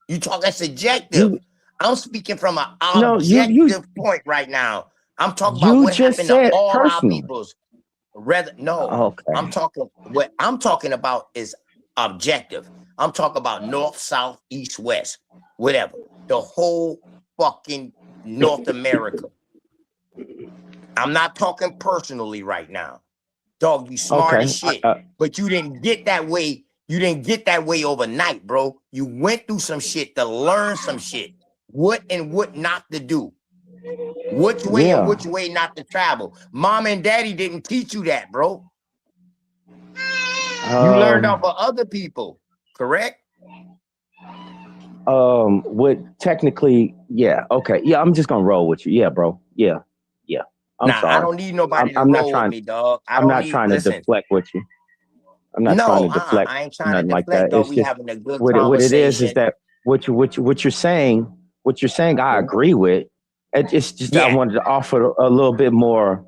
You talking subjective. I'm speaking from an objective point right now. I'm talking about what happened to all our peoples. I'm talking what I'm talking about is objective. I'm talking about north, south, east, west, whatever. The whole fucking North America. I'm not talking personally right now. Dog, you smart as shit. But you didn't get that way. You didn't get that way overnight, bro. You went through some shit to learn some shit. What and what not to do. Which way and which way not to travel. Mom and daddy didn't teach you that, bro. You learned off of other people, correct? Would technically, okay. Yeah, I'm just gonna roll with you. Yeah, bro. Yeah. I'm sorry. I don't need nobody to roll with me, dog. I'm not trying to deflect with you. I'm not trying to deflect. I ain't trying to deflect, dog. We having a good what conversation. it is that what you're saying, I agree with. It's just that I wanted to offer a little bit more,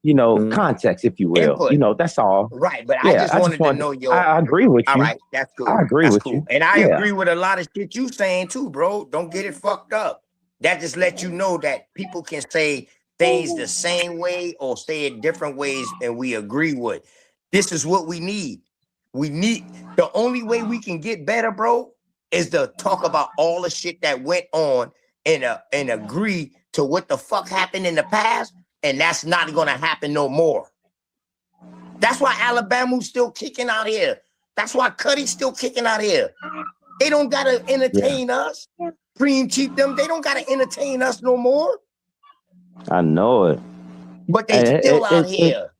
context, if you will. Input. That's all. Right, but I just wanted to know your. I agree with you. All right, that's cool. I agree with you, and I agree with a lot of shit you saying too, bro. Don't get it fucked up. That just lets you know that people can say things the same way or say it different ways, and we agree with. This is what we need. The only way we can get better, bro, is to talk about all the shit that went on and agree to what the fuck happened in the past, and that's not gonna happen no more. That's why Alabama's still kicking out here. That's why Cuddy's still kicking out here. They don't gotta entertain us. Cream cheap them. They don't gotta entertain us no more. I know it. But they still out here.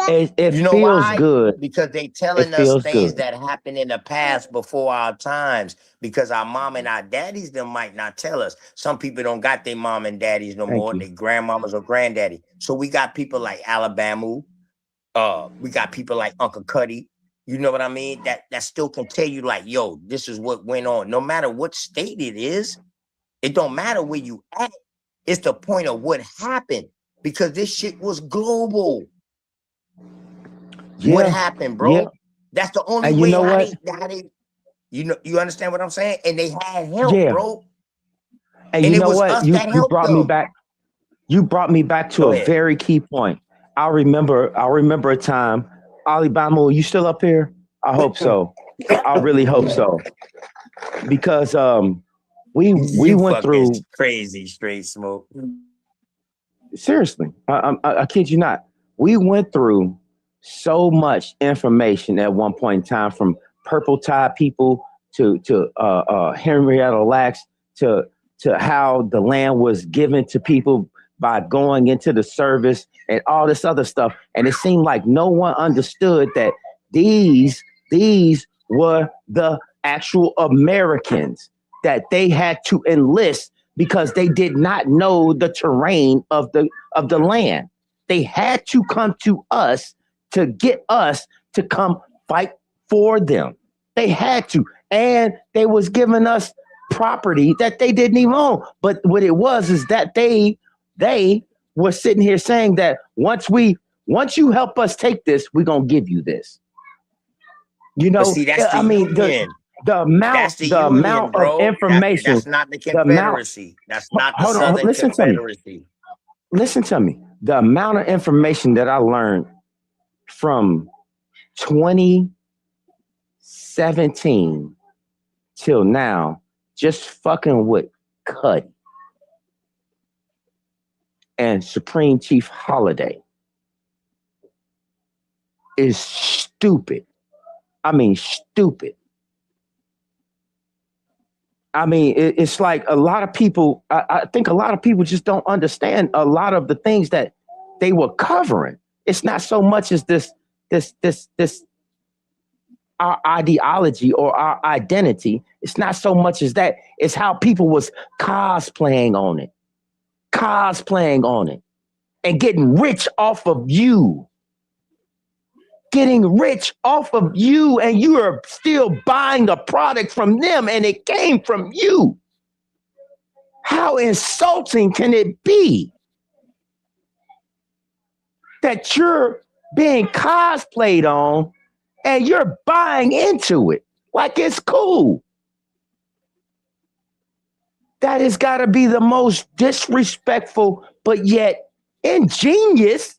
It feels good. Because they telling us things that happened in the past before our times. Because our mom and our daddies, them might not tell us. Some people don't got their mom and daddies no more. Their grandmamas or granddaddy. So we got people like Alabama. We got people like Uncle Cuddy. You know what I mean? That still can tell you like, yo, this is what went on. No matter what state it is, it don't matter where you at. It's the point of what happened. Because this shit was global. What happened, bro? Yeah. That's the only way you understand what I'm saying? And they had help, bro. And you know what? You brought me back. You brought me back to a very key point. I remember a time. Alabama, are you still up here? I hope so. I really hope so. Because we went through crazy Straight Smoke. Seriously, I kid you not. We went through so much information at one point in time, from purple tie people to Henrietta Lacks to how the land was given to people by going into the service and all this other stuff. And it seemed like no one understood that these were the actual Americans that they had to enlist because they did not know the terrain of the land. They had to come to us to get us to come fight for them. They had to. And they was giving us property that they didn't even own. But what it was is that they were sitting here saying that once you help us take this, we're going to give you this. You know, see, that's the union. the amount bro. of information. That's not the Confederacy. That's not the Southern Confederacy. Listen to me. The amount of information that I learned from 2017 till now, just fucking with Cuddy and Supreme Chief Holiday is stupid. I mean, stupid. I mean, it's like a lot of people, I think a lot of people just don't understand a lot of the things that they were covering. It's not so much as this our ideology or our identity. It's not so much as that. It's how people was cosplaying on it and getting rich off of you. Getting rich off of you, and you are still buying the product from them, and it came from you. How insulting can it be that you're being cosplayed on and you're buying into it like it's cool? That has got to be the most disrespectful but yet ingenious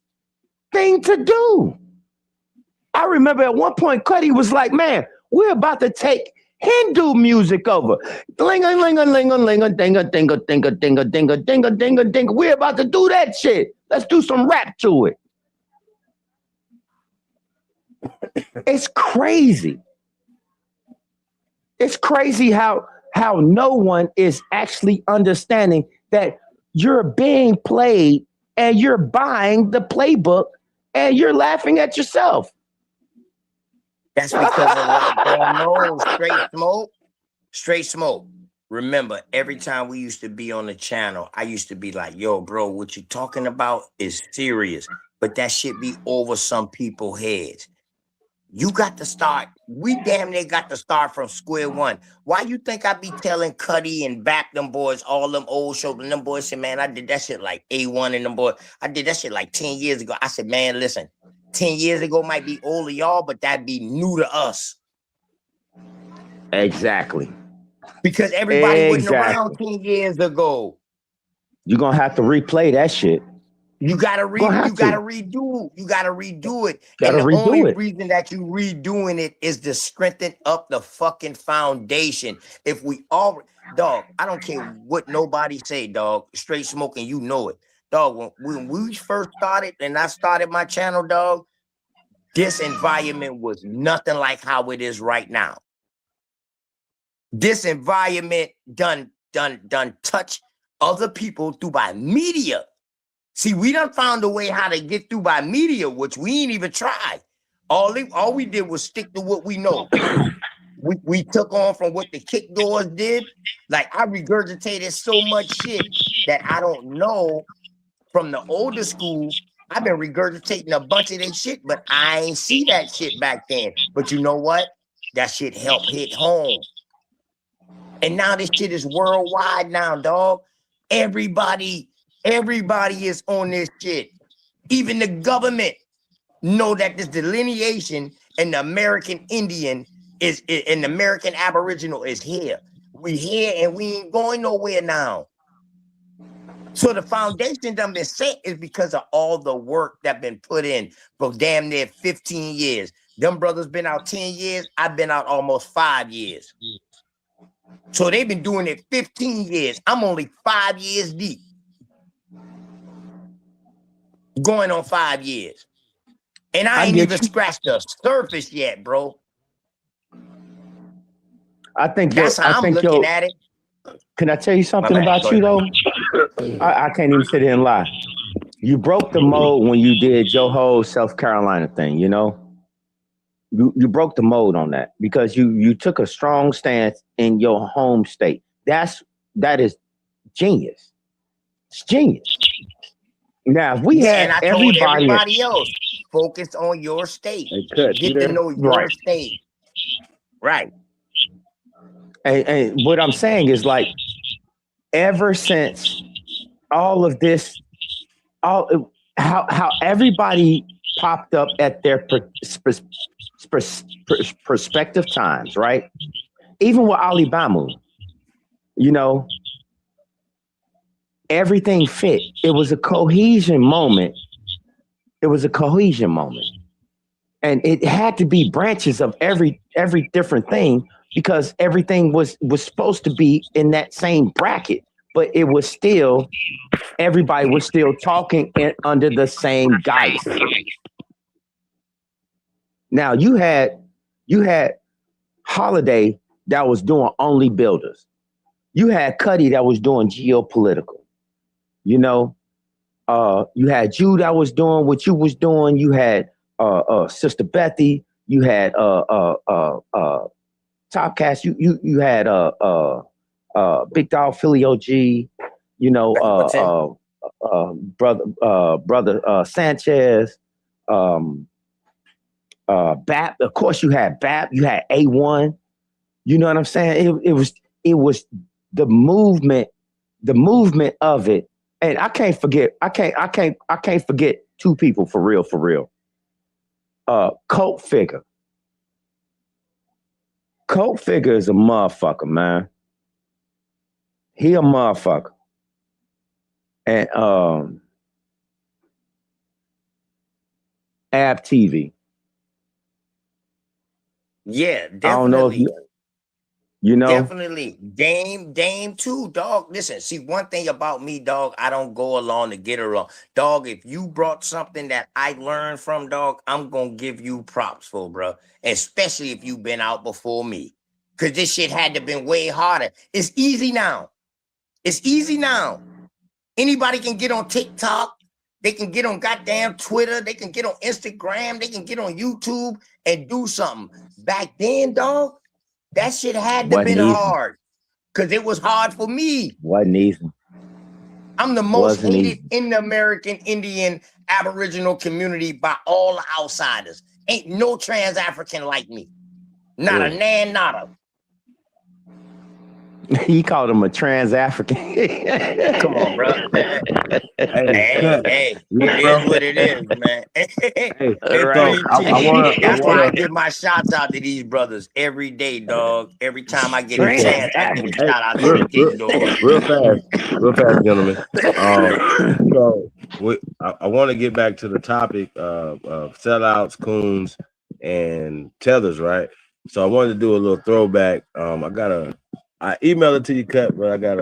thing to do. I remember at one point, Cuddy was like, man, we're about to take Hindu music over. Ling-a-ling-a-ling-a-ling-a-dinga-dinga-dinga-dinga-dinga-dinga-dinga. We're about to do that shit. Let's do some rap to it. It's crazy. It's crazy how no one is actually understanding that you're being played and you're buying the playbook and you're laughing at yourself. That's because a lot don't know. Straight smoke. Remember, every time we used to be on the channel, I used to be like, yo, bro, what you talking about is serious. But that shit be over some people's heads. You got to start. We damn near got to start from square one. Why you think I be telling Cuddy and Back them boys, all them old shows, and them boys say, man, I did that shit like A1 and them boys. I did that shit like 10 years ago. I said, man, listen. 10 years ago might be old to y'all, but that'd be new to us. Exactly. Because everybody wasn't around 10 years ago. You're gonna have to replay that shit. You gotta redo it. And the only reason that you redoing it is to strengthen up the fucking foundation. If we all, dog, I don't care what nobody say, dog. Straight smoking, you know it. Dog, when we first started and I started my channel, dog, this environment was nothing like how it is right now. This environment done touch other people through by media. See, we done found a way how to get through by media, which we ain't even tried. All we did was stick to what we know. We took on from what the kick doors did. Like, I regurgitated so much shit that I don't know. From the older school, I've been regurgitating a bunch of that shit, but I ain't see that shit back then. But you know what? That shit helped hit home. And now this shit is worldwide now, dog. Everybody is on this shit. Even the government know that this delineation and the American Indian is and the American Aboriginal is here. We here and we ain't going nowhere now. So the foundation that been set is because of all the work that been put in for damn near 15 years. Them brothers been out 10 years. I've been out almost 5 years. So they've been doing it 15 years. I'm only 5 years deep. Going on 5 years. And I ain't even scratched the surface yet, bro. I think that's how I'm looking at it. Can I tell you something about you, though? I can't even sit here and lie. You broke the mold when you did your whole South Carolina thing, you know? You broke the mold on that because you took a strong stance in your home state. That is genius. It's genius. Now, if we had and I told everybody else, focus on your state. Get to know your state. Right. And what I'm saying is, like, ever since all of this, how everybody popped up at their perspective times, right? Even with Ali Bamu, you know, everything fit. It was a cohesion moment. It was a cohesion moment. And it had to be branches of every different thing because everything was supposed to be in that same bracket, but it was still, everybody was still talking under the same guise. Now you had Holiday that was doing only builders. You had Cuddy that was doing geopolitical. You know, you had you that was doing what you was doing. You had Sister Bethy. You had Topcast. You had Big Dog Philly OG. You know, brother Sanchez. BAP. Of course, you had BAP. You had A1. You know what I'm saying? It was the movement of it. And I can't forget two people for real. Cult Figure. Cult Figure is a motherfucker, man. He a motherfucker. And Ab TV. Yeah, definitely. I don't know if you know. Definitely. Dame too, dog. Listen, see, one thing about me, dog, I don't go along to get along. Dog, if you brought something that I learned from, dog, I'm going to give you props for, bro. Especially if you've been out before me. Because this shit had to been way harder. It's easy now. Anybody can get on TikTok. They can get on goddamn Twitter. They can get on Instagram. They can get on YouTube and do something. Back then, dog, that shit had to been hard. Because it was hard for me. Wasn't easy. I'm the most hated in the American Indian Aboriginal community by all the outsiders. Ain't no trans African like me. Not a nan, not a. He called him a trans African. Come on, bro. Hey, it is what it is, man. That's why I give my shouts out to these brothers every day, dog. Every time I get a chance, I give a shout out to the king, dog. Real fast, gentlemen. So I want to get back to the topic of sellouts, coons, and tethers, right? So I wanted to do a little throwback. I emailed it to you, Cut, but I got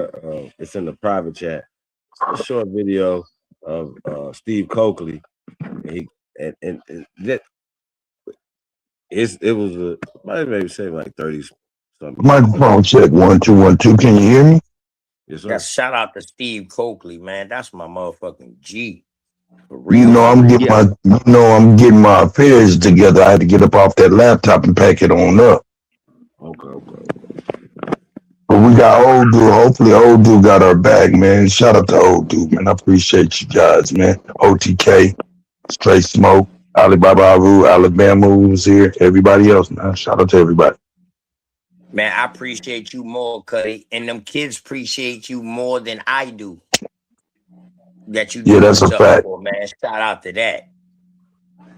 it's in the private chat. It's a short video of Steve Coakley. It was maybe say like 30 something. Microphone check 1 2 1 2. Can you hear me? Yes, sir. Yeah, shout out to Steve Coakley, man. That's my motherfucking G. You know I'm getting my affairs together. I had to get up off that laptop and pack it on up. Okay. But we got old dude. Hopefully old dude got our back, man. Shout out to old dude, man. I appreciate you guys, man. OTK, Straight Smoke, Alibaba Aru, Alabama was here. Everybody else, man. Shout out to everybody. Man, I appreciate you more, Cuddy. And them kids appreciate you more than I do. That you do that's a fact. For, man. Shout out to that.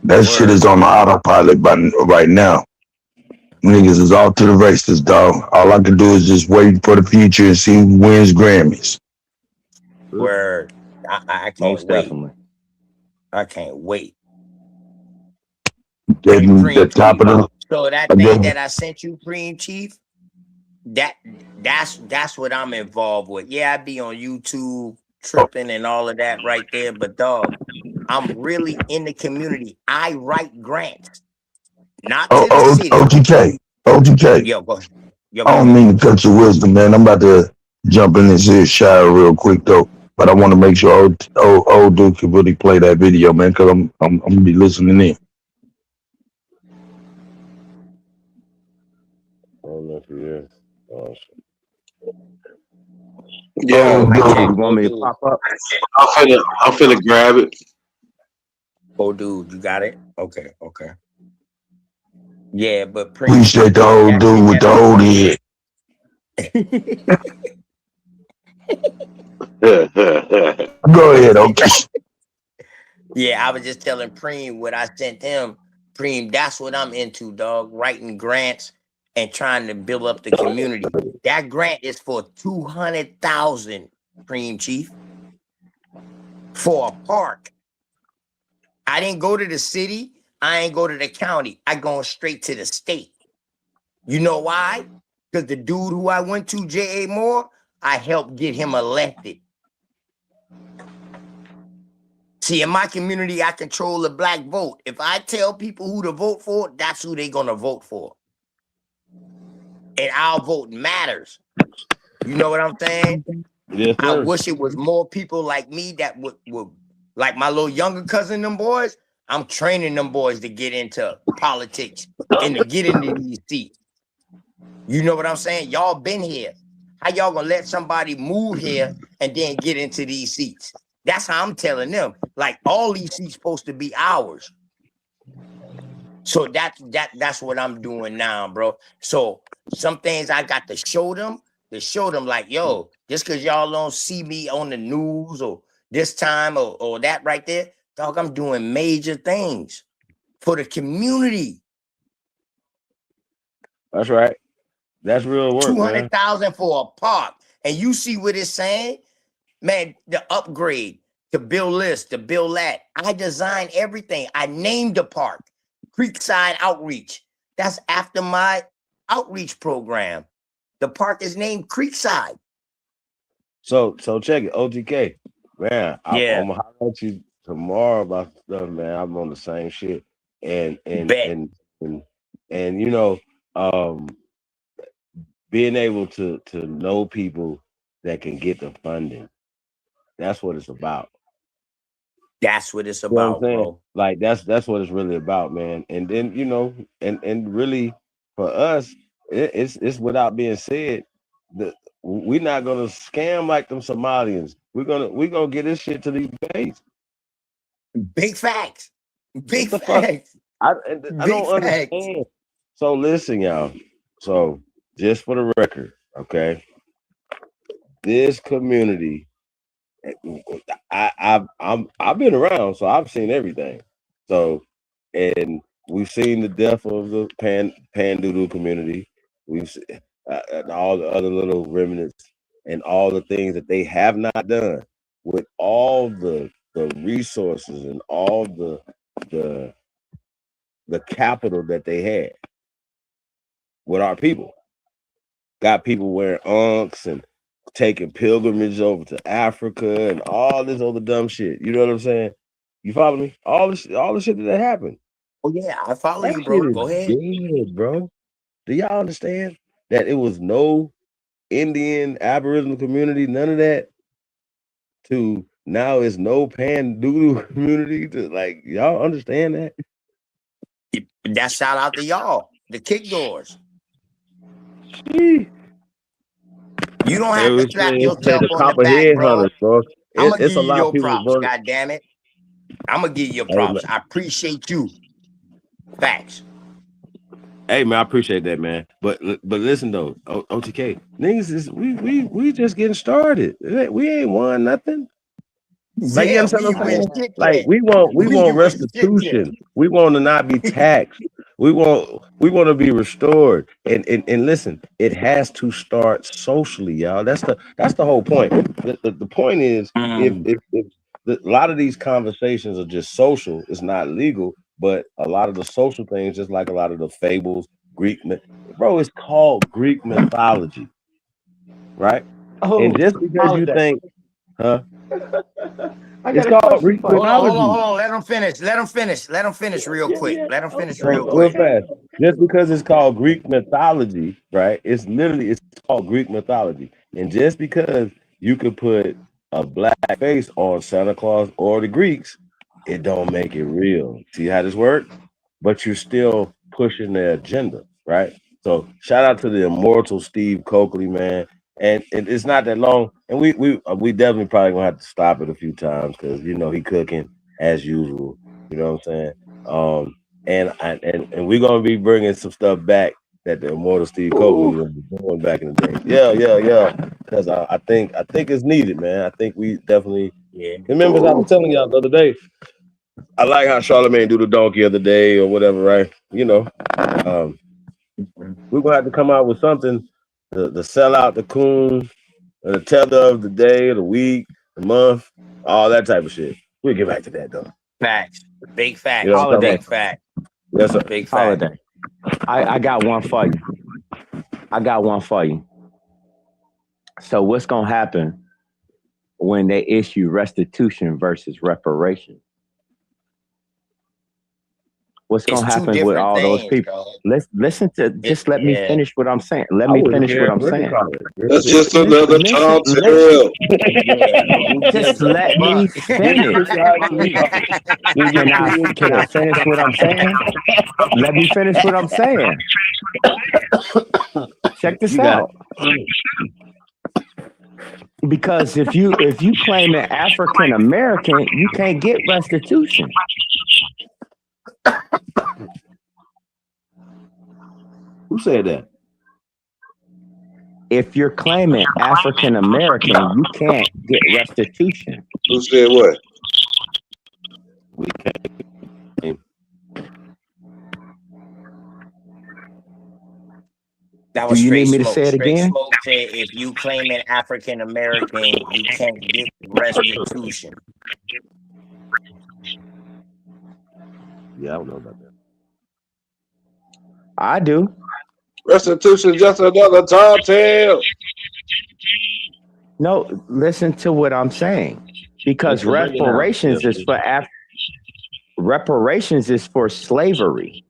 That shit is on the autopilot right now. Niggas is all to the races, dog. All I can do is just wait for the future and see who wins Grammys. Word. I can't wait. Definitely. I can't wait. The top of the, so that thing that I sent you, Cream Chief, that's what I'm involved with. Yeah, I be on YouTube tripping and all of that right there, but dog, I'm really in the community. I write grants. Not to the city. OTK. Yo, go ahead. I don't mean to cut your wisdom, man. I'm about to jump in this here shower real quick though, but I want to make sure old dude can really play that video, man, because I'm gonna be listening in. I don't know if you're here. You want me to pop up? I'm finna grab it. Oh, dude, you got it? Okay. Yeah, but appreciate the old dude with the old head. Go ahead, okay. Yeah, I was just telling Preem what I sent him Preem, that's what I'm into, dog. Writing grants and trying to build up the community. That grant is for $200,000, Preem Chief, for a park. I didn't go to the city. I ain't go to the county. I going straight to the state. You know why? Because the dude who I went to, J.A. Moore, I helped get him elected. See, in my community, I control the black vote. If I tell people who to vote for, that's who they're going to vote for. And our vote matters. You know what I'm saying? Yes, I sir. wish it was more people like me that would like my little younger cousin, them boys. I'm training them boys to get into politics and to get into these seats. You know what I'm saying? Y'all been here. How y'all gonna let somebody move here and then get into these seats? That's how I'm telling them. Like all these seats supposed to be ours. So that's what I'm doing now, bro. So some things I got to show them like, yo, just because y'all don't see me on the news or this time or that right there, dog, I'm doing major things for the community. That's right. That's real work, man. $200,000 for a park. And you see what it's saying? Man, the upgrade, to build this, to build that. I designed everything. I named the park Creekside Outreach. That's after my outreach program. The park is named Creekside. So check it, OTK. Man, Yeah. I'm gonna holler at you tomorrow about stuff, man. I'm on the same shit. And you know, being able to know people that can get the funding. That's what it's about. That's what it's You know about, what I'm saying? bro. Like that's what it's really about, man. And then you know, and really for us, it's without being said that we're not gonna scam like them Somalians. We're gonna get this shit to these babes. Big facts. Big What the fuck? facts. I Big don't facts. understand. So listen, y'all. So just for the record, okay, this community, I've been around, so I've seen everything. So, and we've seen the death of the pandoodle community. We've seen, and all the other little remnants and all the things that they have not done with all the resources and all the capital that they had with our people. Got people wearing unks and taking pilgrimage over to Africa and all this other dumb shit. You know what I'm saying? You follow me? All the shit that happened. Oh yeah, I follow That you, bro. shit is Go ahead. dead, bro. Do y'all understand that it was no Indian Aboriginal community, none of that? To now it's no pandoodle community. To like y'all understand that? That shout out to y'all, the kick doors. Gee. You don't have to slap yourself the on the back, copperhead bro. hunters, bro. I'm gonna It's give a you lot of your people, props, bro. God damn it. I'm gonna give you your Hey, props. man. I appreciate you. Facts. Hey man, I appreciate that, man. But listen though, OTK, niggas is we just getting started. We ain't won nothing. Like you Yeah, understand we what I'm ain't saying? win shit Like yet. we want We ain't win shit yet. restitution. We want to not be taxed. We want to be restored. And listen, it has to start socially, y'all. That's the whole point. The point is if a lot of these conversations are just social, it's not legal, but a lot of the social things, just like a lot of the fables, bro, it's called Greek mythology, right? Oh, And just because you holiday. think, huh? I It's got a called question Greek for you. mythology. Hold on. Let them finish. Let them finish real quick. Let them finish real Real quick. fast. Just because it's called Greek mythology, right? It's called Greek mythology. And just because you could put a black face on Santa Claus or the Greeks, it don't make it real. See how this works? But you're still pushing their agenda, right? So shout out to the immortal Steve Coakley, man. And it's not that long. And we definitely probably gonna have to stop it a few times because you know he cooking as usual. You know what I'm saying? And we're gonna be bringing some stuff back that the immortal Steve Coakley was doing back in the day. Yeah. Because I think it's needed, man. I think we definitely. Yeah. Remember, I was telling y'all the other day. I like how Charlamagne do the donkey of the day or whatever, right? You know, we're gonna have to come out with something. The sellout, the coon, the tether of the day, the week, the month, all that type of shit. We'll get back to that though. Facts. Big fact. You know what I'm Big talking fact. about? Yes, sir. Big fact. Holiday. I got one for you. So what's gonna happen when they issue restitution versus reparation? What's gonna happen with all those people? Listen to let me finish what I'm saying. Let me finish what I'm saying. That's just another tall tale. Just let me finish. Can I finish what I'm saying? Let me finish what I'm saying. Check this out. Because if you claim an African American, you can't get restitution. Who said that? If you're claiming African American, you can't get restitution. Who said what? We can't. That was Do you straight need me to smoke. say it Straight again? smoke said if you claim an African American, you can't get restitution. Yeah, I don't know about that. I do. Restitution just another tall tale. No, listen to what I'm saying. Because reparations is for reparations is for slavery.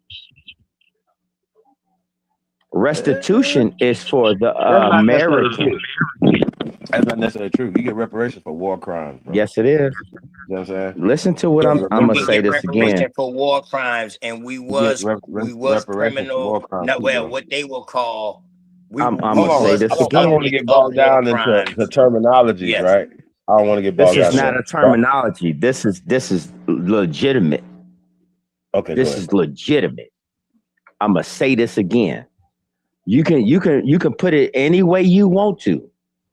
Restitution is for the American. That's not necessarily true. You get reparations for war crimes, bro. Yes, it is. You know what I'm saying? Listen to what I'm gonna say this again. For war crimes, and we was criminal. No, well, what they will call. I'm gonna say this again. I don't want to get bogged down into the terminologies, right? I don't want to get bogged down. This is not a terminology. This is legitimate. Okay, this is legitimate. I'm gonna say this again. You can put it any way you want to.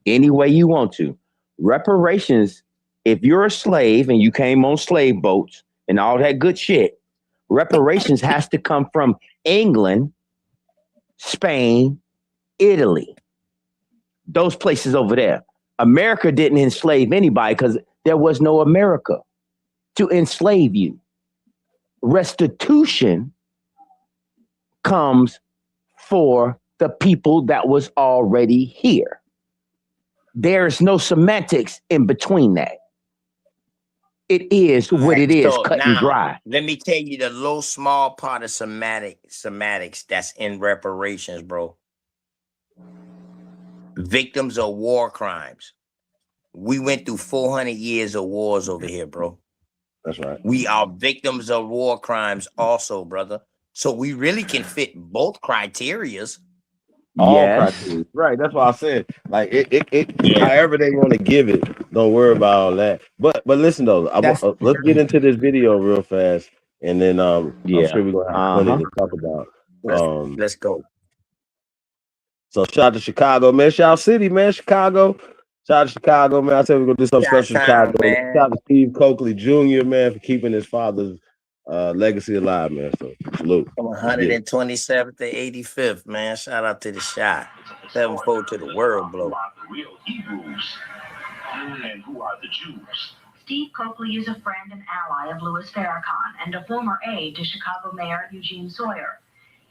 Any way you want to. Reparations, if you're a slave and you came on slave boats and all that good shit, reparations has to come from England, Spain, Italy. Those places over there. America didn't enslave anybody because there was no America to enslave you. Restitution comes for the people that was already here. There's no semantics in between that. It is what it is, cut and dry. Let me tell you the little small part of semantics that's in reparations, bro. Victims of war crimes. We went through 400 years of wars over here, bro. That's right. We are victims of war crimes also, brother. So we really can fit both criterias. All criteria. Right. That's why I said, like, however they want to give it, don't worry about all that. But listen though, let's get into this video real fast, and then I'm sure we're gonna have plenty to talk about. Let's go. So shout out to Chicago, man. Shout out City, man. Chicago. Shout out to Chicago, man. I said we're gonna do something special in Chicago. Shout out to Steve Coakley Jr., man, for keeping his father's legacy alive, man. So salute. From 127th to 85th, man. Shout out to the shot. 7-4 to the world, blow. Real Hebrews. And who are the Jews? Steve Coakley is a friend and ally of Louis Farrakhan and a former aide to Chicago Mayor Eugene Sawyer.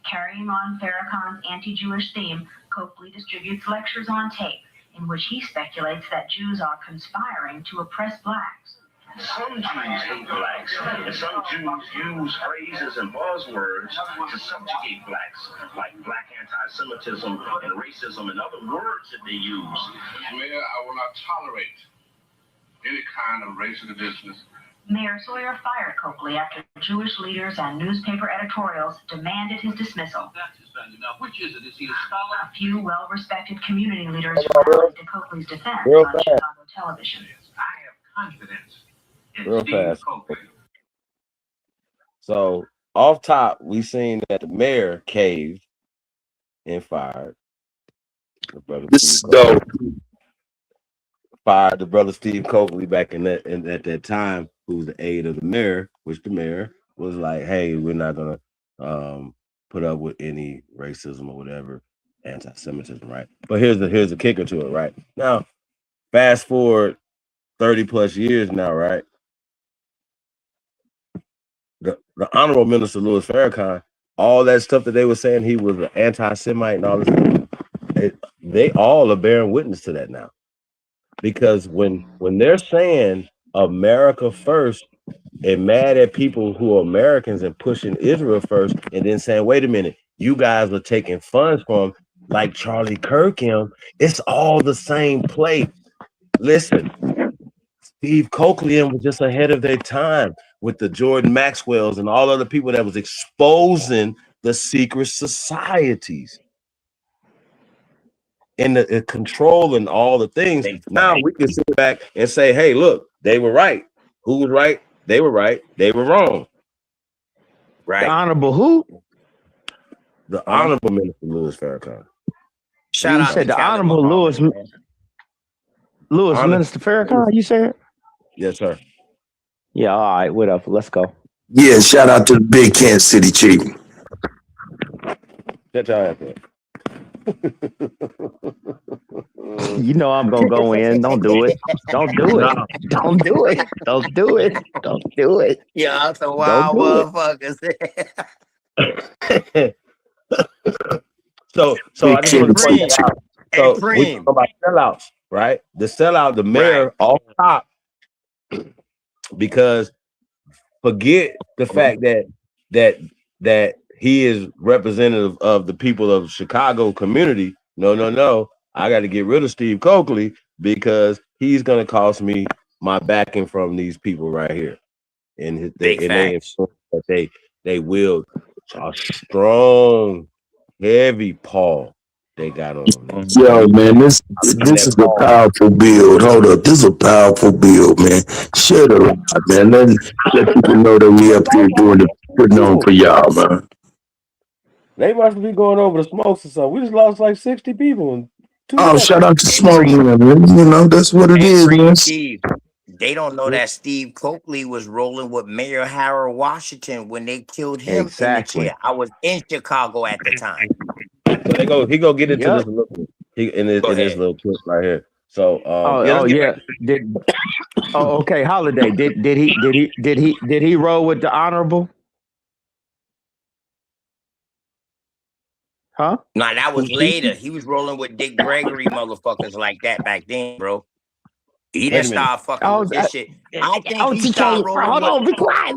Carrying on Farrakhan's anti-Jewish theme, Coakley distributes lectures on tape in which he speculates that Jews are conspiring to oppress blacks. Some Jews hate blacks, and some Jews use phrases and buzzwords to subjugate blacks, like black anti-Semitism and racism and other words that they use. Mayor, I will not tolerate any kind of racial division. Mayor Sawyer fired Coakley after Jewish leaders and newspaper editorials demanded his dismissal. That is bad enough. Which is it? Is he a scholar? A few well-respected community leaders rallied to Coakley's defense on Chicago television. I have confidence. Real fast. So off top, we seen that the mayor caved and fired. This is dope. Fired the brother Steve Coakley back at that time who's the aide of the mayor, which the mayor was like, hey, we're not gonna put up with any racism or whatever, anti-Semitism, right? But here's the kicker to it, right? Now, fast forward 30 plus years now, right? The Honorable Minister Louis Farrakhan, all that stuff that they were saying he was an anti-Semite and all this stuff, they all are bearing witness to that now. Because when they're saying America first and mad at people who are Americans and pushing Israel first, and then saying, wait a minute, you guys are taking funds from like Charlie Kirk him, it's all the same place. Listen, Steve Coakley was just ahead of their time with the Jordan Maxwells and all other people that was exposing the secret societies and the control and all the things. Now we can sit back and say, hey, look, they were right. Who was right? They were right. They were wrong. Right. The Honorable who? The Honorable Minister Louis Farrakhan. You said the Honorable Louis Minister Farrakhan, you said? Yes, sir. Yeah, all right, whatever. Let's go. Yeah, shout out to the big Kansas City Chief. Shut y'all out there. You know I'm gonna go in. Don't do it. Don't do it. Don't do it. Don't do it. Don't do it. Yeah, some wild motherfuckers. So I just want to point that out. So we talk about sellouts, right? The sellout, the mayor off top, because forget the fact that he is representative of the people of Chicago community. No. I got to get rid of Steve Coakley because he's going to cost me my backing from these people right here. And they will a strong, heavy paw they got on them. Yo, man, this is a powerful build. Hold up, this is a powerful build, man. Share the live, man. Let people know that we up here putting on for y'all, man. They must be going over the smokes or something. We just lost like 60 people in 2 Oh, seconds. shout out to Smoke, man. You know, that's what it is, man. Steve, they don't know that Steve Coakley was rolling with Mayor Harold Washington when they killed him in the chair. I was in Chicago at the time. So he go get into this a little bit in this little clip right here. So okay, Holiday. Did he roll with the Honorable? Huh? Nah, that was later. He was rolling with Dick Gregory motherfuckers like that back then, bro. He didn't start fucking with this shit. I think he started rolling. Hold on, be quiet.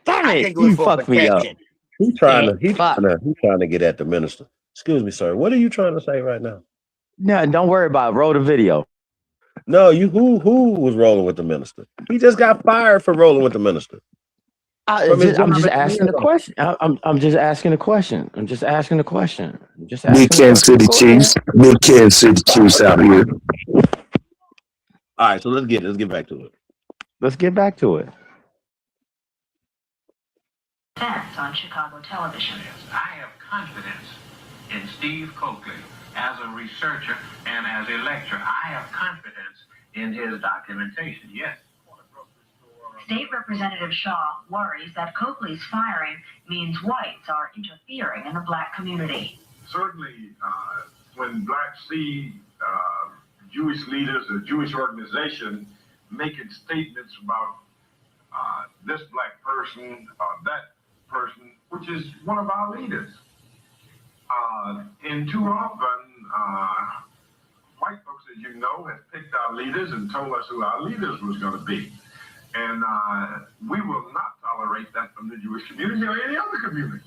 Damn it, you fucked me up. He's trying to get at the minister. Excuse me, sir. What are you trying to say right now? No, don't worry about it. Roll the video. No, who was rolling with the minister? He just got fired for rolling with the minister. I'm just asking the question. I'm just asking a question. Big Kansas City Chiefs. Big Kansas City Chiefs out here. All right, so let's get back to it. Let's get back to it. That's on Chicago television. I have confidence in Steve Coakley as a researcher and as a lecturer. I have confidence in his documentation. Yes. State Representative Shaw worries that Coakley's firing means whites are interfering in the black community. Certainly, when blacks see Jewish leaders or Jewish organization making statements about this black person or that person, which is one of our leaders. And too often, white folks, as you know, have picked our leaders and told us who our leaders was going to be. And we will not tolerate that from the Jewish community or any other community.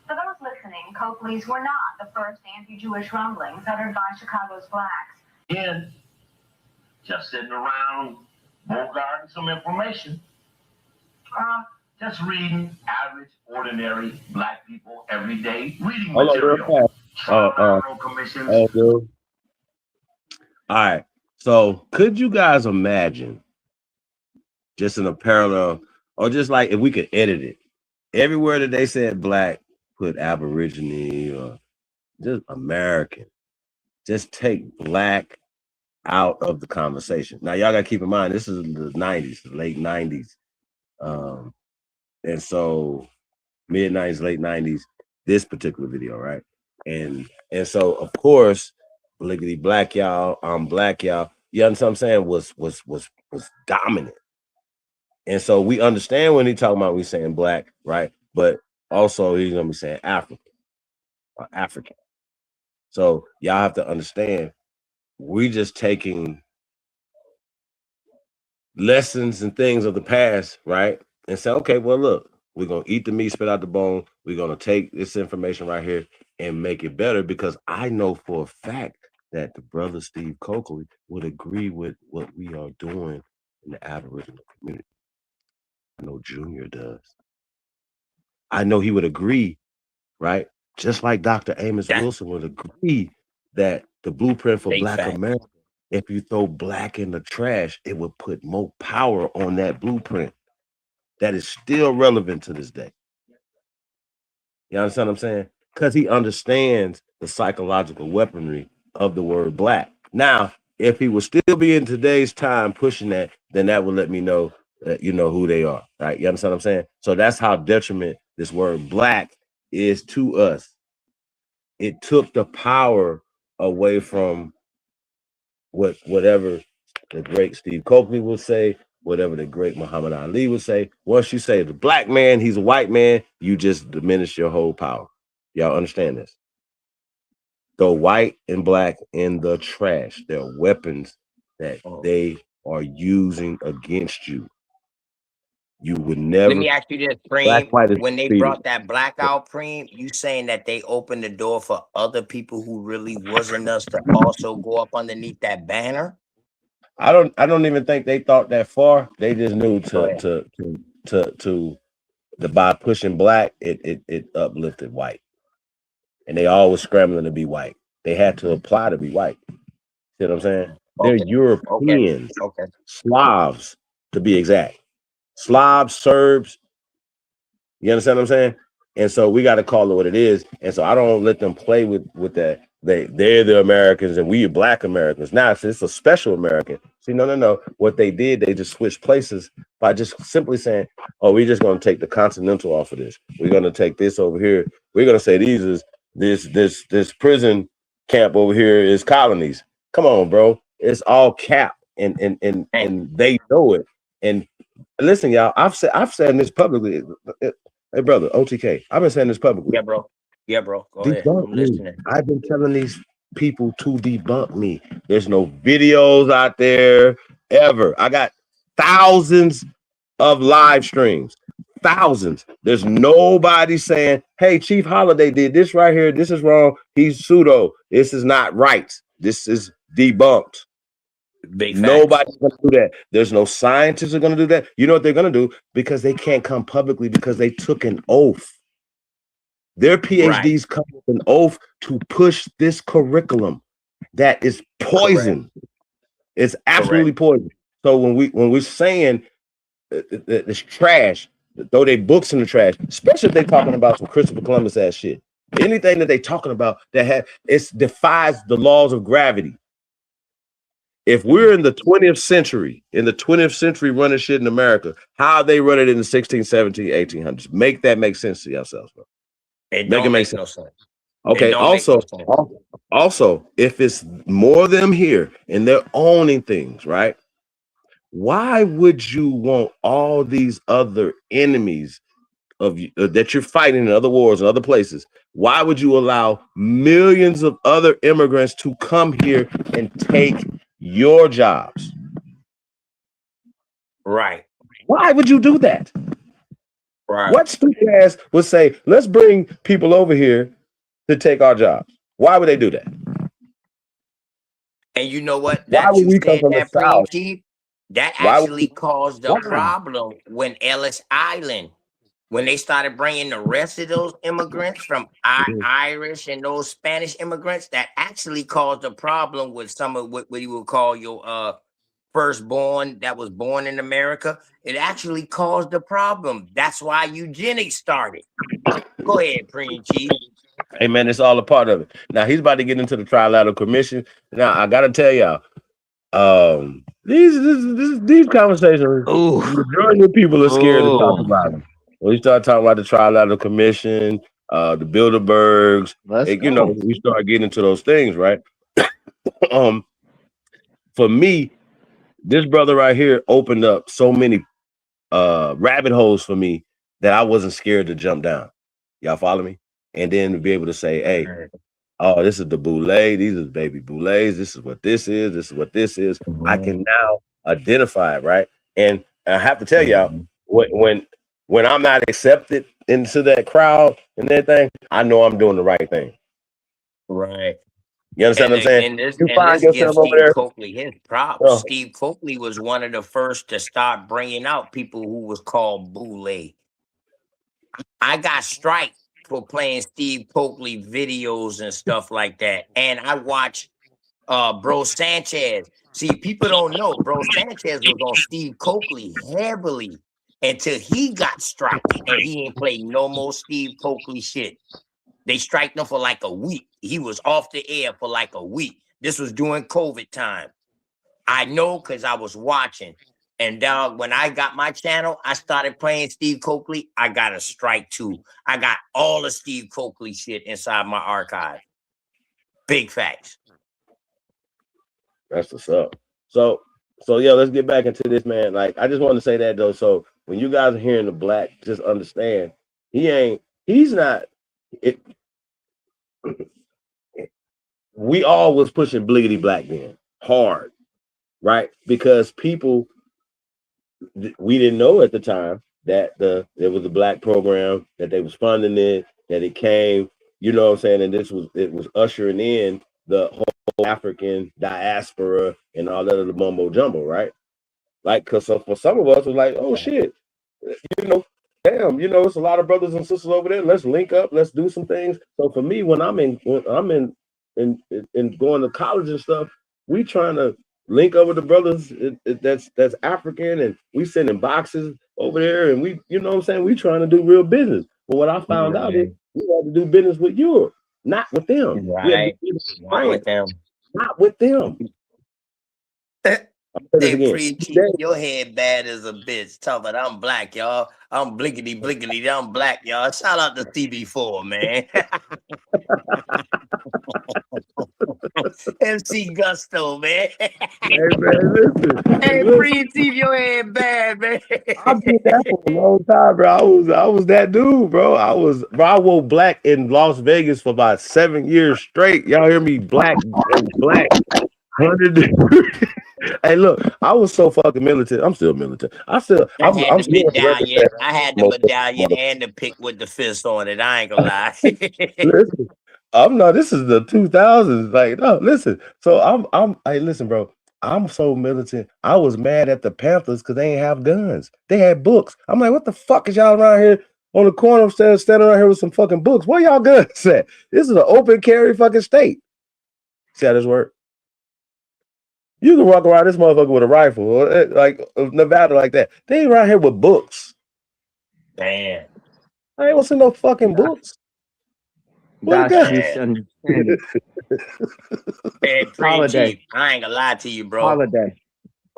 For those listening, Coakley's were not the first anti-Jewish rumblings uttered by Chicago's blacks. Again, just sitting around bogarting some information. Just reading average, ordinary black people every day, reading material. Commissions. All right. So could you guys imagine, just in a parallel, or just like if we could edit it, everywhere that they said black, put Aborigine or just American, just take black out of the conversation. Now, y'all got to keep in mind, this is the 90s, the late 90s. And so mid 90s, late 90s, this particular video, right? And so, of course, Bliggity Black y'all, I'm Black y'all, you understand what I'm saying, was dominant. And so we understand when he talking about we saying black, right? But also he's gonna be saying African or African. So y'all have to understand, we just taking lessons and things of the past, right? And say, okay, well, look, we're gonna eat the meat, spit out the bone. We're gonna take this information right here and make it better, because I know for a fact that the brother Steve Coakley would agree with what we are doing in the Aboriginal community. I know Junior does. I know he would agree, right? Just like Dr. Amos Wilson would agree that the blueprint for Black America, if you throw black in the trash, it would put more power on that blueprint. That is still relevant to this day. You understand what I'm saying? Because he understands the psychological weaponry of the word black. Now, if he would still be in today's time pushing that, then that would let me know that you know who they are, right? You understand what I'm saying? So that's how detriment this word black is to us. It took the power away from whatever the great Steve Coakley would say, whatever the great Muhammad Ali would say. Once you say the black man, he's a white man, you just diminish your whole power. Y'all understand this? Throw white and black in the trash. They're weapons that they are using against you. You would never. Let me ask you this, Preem. When they brought that black out, Preem, you saying that they opened the door for other people who really wasn't us to also go up underneath that banner? I don't even think they thought that far. They just knew to by pushing black, it uplifted white. And they always scrambling to be white. They had to apply to be white. See what I'm saying? They're Europeans, Slavs to be exact. Slavs, Serbs. You understand what I'm saying? And so we got to call it what it is. And so I don't let them play with that. They're the Americans and we are Black Americans. Now it's a special American. See, no. What they did, they just switched places by just simply saying, oh, we're just going to take the continental off of this. We're going to take this over here. We're going to say these is this prison camp over here is colonies. Come on, bro. It's all cap and they know it. And listen, y'all, I've said this publicly. Hey, brother, OTK, I've been saying this publicly. Yeah, bro. Go ahead. I'm listening. I've been telling these people to debunk me. There's no videos out there ever. I got thousands of live streams. Thousands. There's nobody saying, hey, Chief Holiday did this right here. This is wrong. He's pseudo. This is not right. This is debunked. Nobody's gonna do that. There's no scientists are gonna do that. You know what they're gonna do? Because they can't come publicly because they took an oath. Their PhDs come with an oath to push this curriculum that is poison. It's absolutely poison. So when we're saying it's trash, throw their books in the trash, especially if they're talking about some Christopher Columbus ass shit. Anything that they're talking about that defies the laws of gravity. If we're in the 20th century, running shit in America, how they run it in the 16, 17, 1800s? Make that make sense to yourselves, bro. It don't make no sense. Okay, also, if it's more of them here and they're owning things, right? Why would you want all these other enemies of that you're fighting in other wars and other places? Why would you allow millions of other immigrants to come here and take your jobs? Right. Why would you do that? Right. What stupid ass would say, let's bring people over here to take our jobs? Why would they do that? And you know what? Why would we come from the South? That actually caused a problem when Ellis Island, when they started bringing the rest of those immigrants from Irish and those Spanish immigrants, that actually caused a problem with some of what you would call your firstborn that was born in America. It actually caused a problem. That's why eugenics started. Go ahead, Preem Chief. Hey man, it's all a part of it. Now he's about to get into the Trilateral Commission. Now I gotta tell y'all, These conversations, the majority of people are scared to talk about them. When we start talking about the Trilateral Commission, the Bilderbergs, we start getting into those things, right? For me, this brother right here opened up so many rabbit holes for me that I wasn't scared to jump down. Y'all follow me? And then to be able to say, hey, oh, this is the boule, these are the baby boules, this is what this is, this is what this is. I can now identify it, right? And I have to tell y'all, when I'm not accepted into that crowd and that thing, I know I'm doing the right thing. Right. You understand what I'm saying? And this, You and find let's give yourself over Steve there. Coakley his props. Steve Coakley was one of the first to start bringing out people who was called boule. I got striked for playing Steve Coakley videos and stuff like that. And I watched Bro Sanchez. See, people don't know Bro Sanchez was on Steve Coakley heavily until he got striked and he ain't played no more Steve Coakley shit. They striked him for like a week. He was off the air for like a week. This was during COVID time. I know because I was watching. And dog, when I got my channel, I started playing Steve Coakley. I got a strike too. I got all the Steve Coakley shit inside my archive. Big facts. That's what's up. So yeah, let's get back into this, man. Like, I just want to say that though. So when you guys are hearing the black, just understand he's not it. We all was pushing Bliggity Black then hard, right? Because people, we didn't know at the time that there was a black program, that they was funding it, that it came, you know what I'm saying? And it was ushering in the whole African diaspora and all that other mumbo jumbo, right? Like, because for some of us, it was like, oh shit, damn, it's a lot of brothers and sisters over there. Let's link up, let's do some things. So for me, when I'm in going to college and stuff, we trying to link up with the brothers that's African, and we sending boxes over there, and we, you know what I'm saying, we trying to do real business. But what I found out is we had to do business with Europe, not with them. Right. Not with them. Not with them. They preach your head bad as a bitch. Talking about I'm black, y'all. I'm blinkety blinkety. I'm black, y'all. Shout out to CB4, man. MC Gusto, man. Hey man, listen. Hey, preach your head bad, man. I did that for a long time, bro. I was that dude, bro. I wore black in Las Vegas for about 7 years straight. Y'all hear me? Black and black. 100. Hey, look, I was so fucking militant. I'm still militant. I'm had the medallion and the pick with the fist on it. I ain't gonna lie. Listen, this is the 2000s. Like, no, listen. So hey, listen, bro. I'm so militant. I was mad at the Panthers because they ain't have guns. They had books. I'm like, what the fuck is y'all around here on the corner standing around here with some fucking books? Where y'all guns at? This is an open carry fucking state. See how this work? You can walk around this motherfucker with a rifle, like Nevada, like that. They ain't around here with books. Damn. I ain't gonna see no fucking books. That's Man, Holiday. I ain't gonna lie to you, bro. Holiday.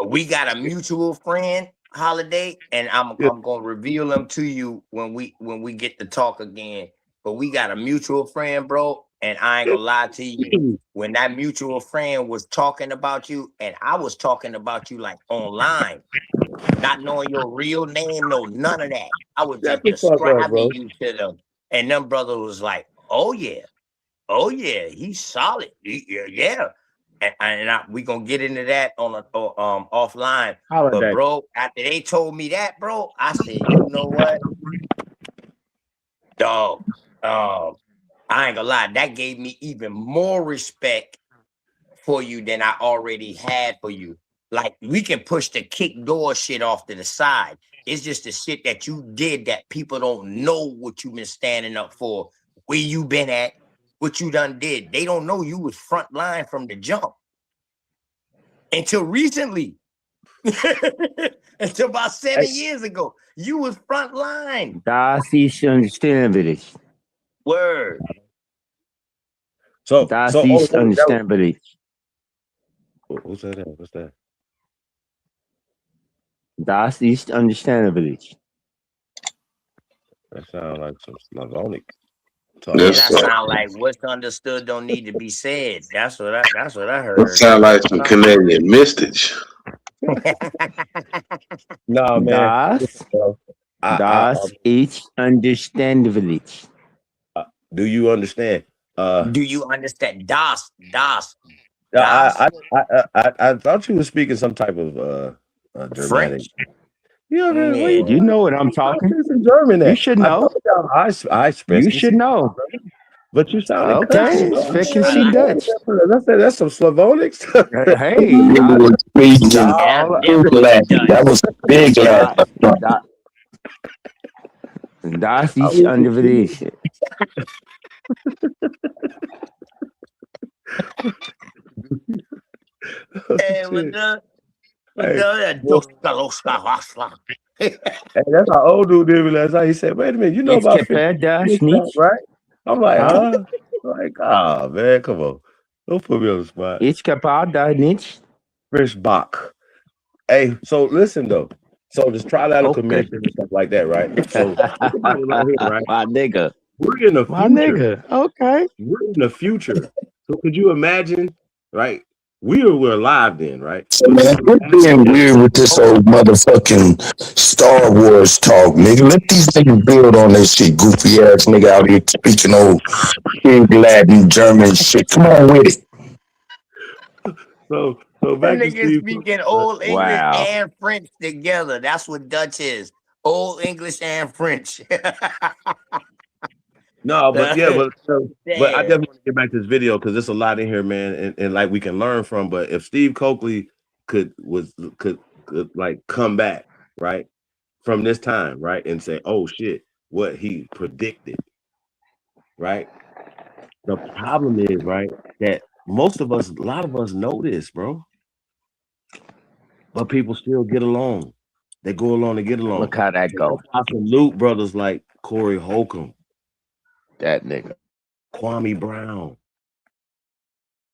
We got a mutual friend, Holiday, and I'm gonna reveal them to you when we get to talk again. But we got a mutual friend, bro. And I ain't gonna lie to you, when that mutual friend was talking about you, and I was talking about you like online, not knowing your real name, none of that. I was just describing you to them. And them brother was like, oh yeah, he's solid. Yeah. And we gonna get into that on offline. Holiday. But bro, after they told me that, bro, I said, you know what? Dog. I ain't gonna lie, that gave me even more respect for you than I already had for you. Like, we can push the kick door shit off to the side. It's just the shit that you did that people don't know what you've been standing up for, where you been at, what you done did. They don't know you was front line from the jump. Until recently. Until about 7 years ago. You was front line. Das ist understandability. Word. Das ist understandability. What's that? What's that? Das ist understandability. That sounds like some Slavonic talk. Yeah, that sound like what's understood don't need to be said. That's what I That heard. sound like some Canadian mystic. No, man. Das ist understandability. Do you understand? Do you understand? Das. I thought you were speaking some type of Germanic. French. Yeah, You know what I'm talking. Some German. You should know. I You should know. But you sounded Okay, frequency Dutch. That's some Slavonics. Hey, That was big lad. Das ist underability. Hey, Hey, that's how old dude did me last night. He said, "Wait a minute, you know It's about das nicht, right?" I'm like, huh? "Huh?" Like, ah, man, come on, don't put me on the spot. It's das nicht. Fresh Bach. Hey, so listen though. So this trilateral commission and stuff like that, right? So think about it right here, right? My nigga. We're in the future. My nigga. Okay. We're in the future. So could you imagine, right? We're alive then, right? So man, quit being weird with this old motherfucking Star Wars talk, nigga. Let these niggas build on this shit, goofy ass nigga out here speaking old big Latin, German shit. Come on with it. So that back to nigga Steve. speaking old English and French together. That's what Dutch is. Old English and French. No, but yeah, but I Damn. definitely want to get back to this video because there's a lot in here, man, and like we can learn from. But if Steve Coakley could like come back, right, from this time, right, and say, oh shit, what he predicted, right? The problem is, right, that a lot of us know this, bro. But people still get along. They go along to get along. Look how that go. I salute brothers like Corey Holcomb. That nigga. Kwame Brown.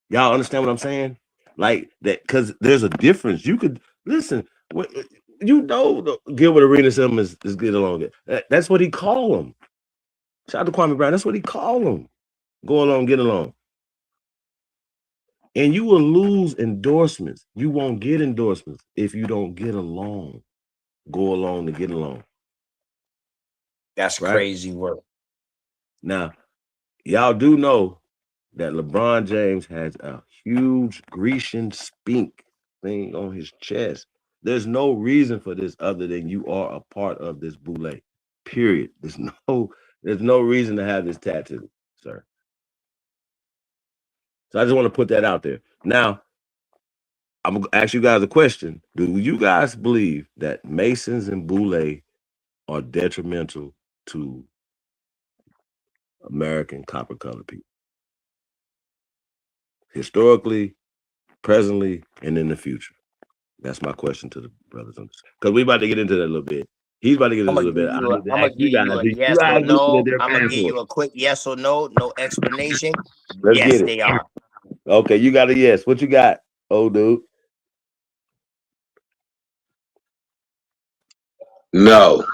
Y'all understand what I'm saying? Like that, because there's a difference. You could listen. Gilbert Arenas is get along. That's what he call them. Shout out to Kwame Brown. That's what he call them. Go along, get along. And you will lose endorsements. You won't get endorsements if you don't get along. Go along to get along. That's crazy work. Now, y'all do know that LeBron James has a huge Grecian spink thing on his chest. There's no reason for this other than you are a part of this boule. Period. There's no reason to have this tattoo, sir. So I just want to put that out there. Now, I'm gonna ask you guys a question. Do you guys believe that Masons and boule are detrimental to American copper colored people? Historically, presently, and in the future. That's my question to the brothers on this. Because we about to get into that a little bit. He's about to get into a little bit. I'm gonna give you a yes or no. I'm gonna give you a quick yes or no, no explanation. Let's yes, get it. they are. Okay, you got a yes. What you got, old dude? No.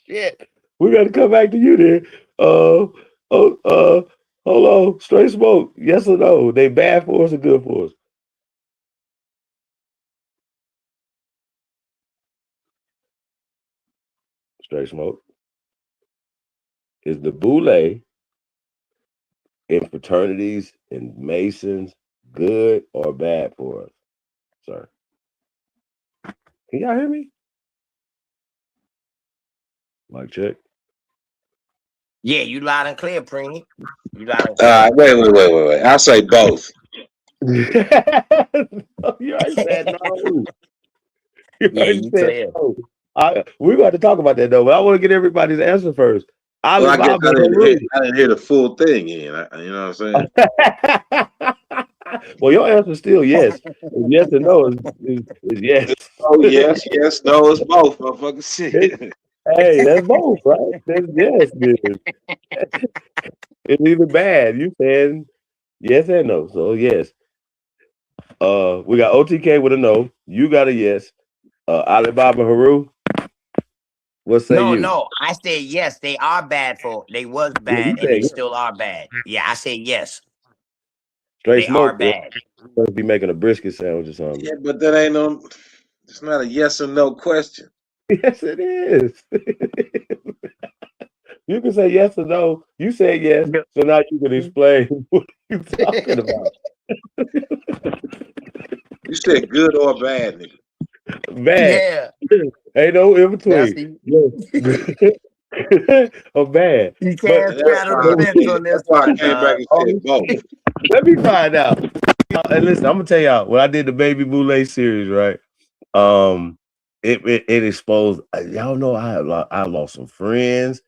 Shit. We got to come back to you then. Hold on. Straight smoke. Yes or no? They bad for us or good for us? Straight smoke. Is the boule in fraternities and Masons good or bad for us, sir? Can y'all hear me? Mic check. Yeah, you loud and clear, Preem. You loud and clear. Wait. I'll say both. You already said no. You clear. No. We're going to talk about that though, but I want to get everybody's answer first. Well, I didn't hear the full thing in. You know what I'm saying? Well, your answer is still yes. Yes or no is yes. Oh, yes, no, it's both, motherfucker. Shit. Hey, that's both, right? That's yes, dude. It's either bad. You saying Yes and no. So yes. We got OTK with a no. You got a yes. Alibaba Haru. What say you? No. I said yes. They are bad for. They was bad and they still are bad. Yeah, I said yes. Straight they smoke. are bad. Must be making a brisket sandwich or something. Yeah, but that ain't no. It's not a yes or no question. Yes, it is. You can say yes or no. You said yes, so now you can explain what you're talking about. You said good or bad, nigga. Bad. Yeah. Ain't no in between. Or bad. You can't straddle the fence on this why I one, came back and said both. Let me find out. And listen, I'm gonna tell y'all when I did the Baby Boulay series, right? It exposed. Y'all know I lost some friends.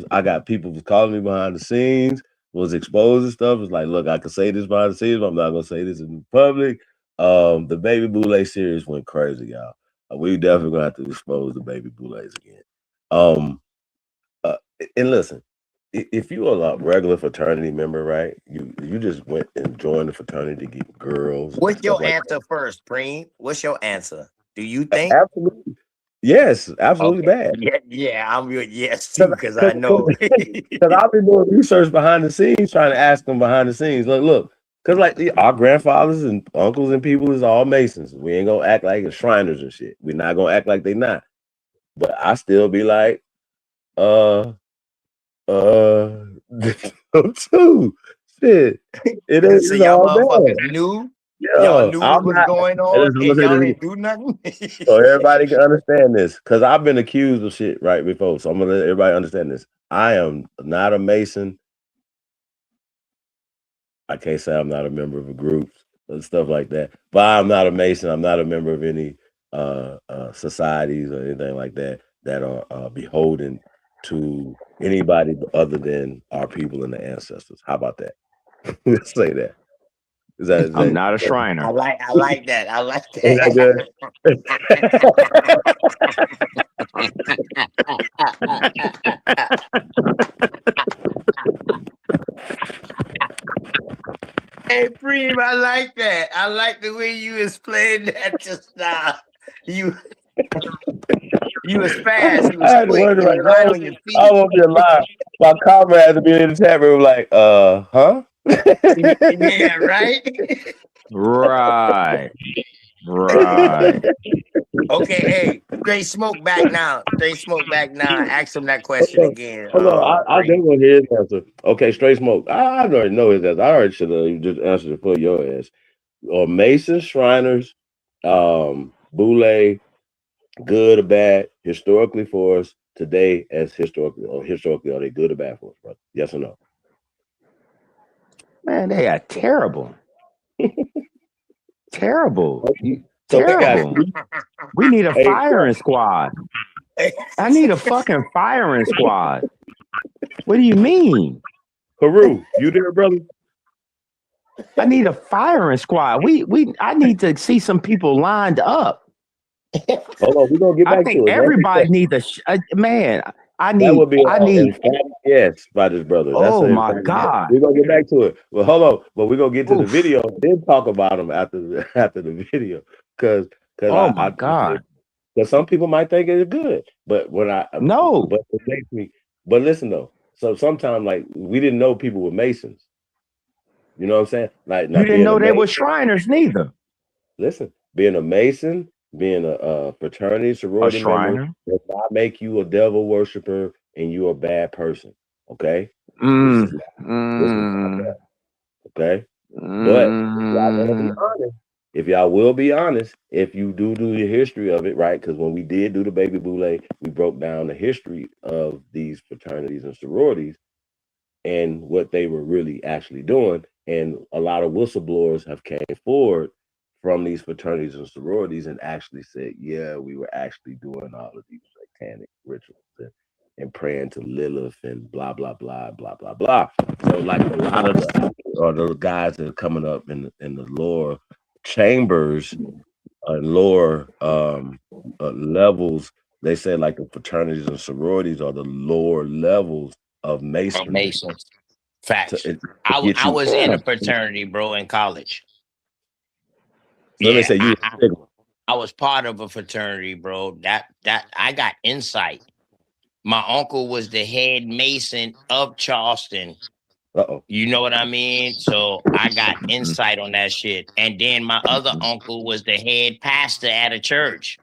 I got people was calling me behind the scenes, was exposing stuff. It's like, look, I can say this behind the scenes, but I'm not gonna say this in public. The Baby Boulay series went crazy, y'all. We definitely gonna have to expose the Baby Boulays again. And listen, if you are a regular fraternity member, right? You just went and joined the fraternity to get girls. What's your answer first, Preem? What's your answer? Do you think? Absolutely. Yes, absolutely bad. Yeah, I'm your yes too, because I know. Because I've been doing research behind the scenes, trying to ask them behind the scenes. Look, because like our grandfathers and uncles and people is all Masons. We ain't gonna act like it's Shriners and shit. We're not gonna act like they not. But I still be like, too. Shit. It ain't So y'all all motherfuckers bad. knew? Yeah, Y'all knew what I'm was not. going And on listen, I'm and gonna say y'all this didn't do nothing? so everybody can understand this, because I've been accused of shit right before. So I'm gonna let everybody understand this. I am not a Mason. I can't say I'm not a member of a group and stuff like that. But I'm not a Mason. I'm not a member of any societies or anything like that that are beholden to anybody other than our people and the ancestors. How about that? Let's say that. I'm not a Shriner. I like that. I like that. Is that good? Hey, Preem, I like that. I like the way you explained that just now. You was fast. You I was had to quick. wonder, You like, was light on your feet. I won't be alive. My comrade had to be in the chat room, like, huh? Yeah, right? Right. Okay, hey, straight smoke back now. Straight smoke back now. Ask him that question again. Hold on, I definitely want to hear his answer. Okay, straight smoke. I already know his answer. I already should have just answered it for your ass. Or Mason, Shriners, Boule, good or bad, historically for us today as historically are they good or bad for us, brother? Yes or no? Man, they are terrible. Terrible. So Terrible. We need a firing squad. I need a fucking firing squad. What do you mean? Haru, you there, brother? I need a firing squad. I need to see some people lined up. Hold on, we're gonna get back I think to it. everybody needs man. That would be emphatic yes by this brother. That's Oh my God. We're gonna get back to it. Well, hold on, but we're gonna get to the video and then talk about them after the video. Because oh my God. Because some people might think it's good, but when no, but it makes me. But listen though, so sometimes like we didn't know people were Masons. You know what I'm saying? Like you didn't know they were Shriners neither. Listen, being a Mason, being a fraternity sorority member does not make you a devil worshiper and you're a bad person. Okay? This is not that. Okay? But if y'all will be honest, if you do your history of it, right? Because when we did do the Baby Boule, we broke down the history of these fraternities and sororities and what they were really actually doing. And a lot of whistleblowers have came forward from these fraternities and sororities and actually said, yeah, we were actually doing all of these satanic rituals and praying to Lilith and blah, blah, blah, blah, blah, blah. So like a lot of the guys that are coming up in the lower chambers and lower levels, they say like the fraternities and sororities are the lower levels of masonry. Facts. I was in a fraternity, bro, in college. So let me say you I was part of a fraternity, bro. That I got insight. My uncle was the head mason of Charleston. You know what I mean? So I got insight on that shit. And then my other uncle was the head pastor at a church.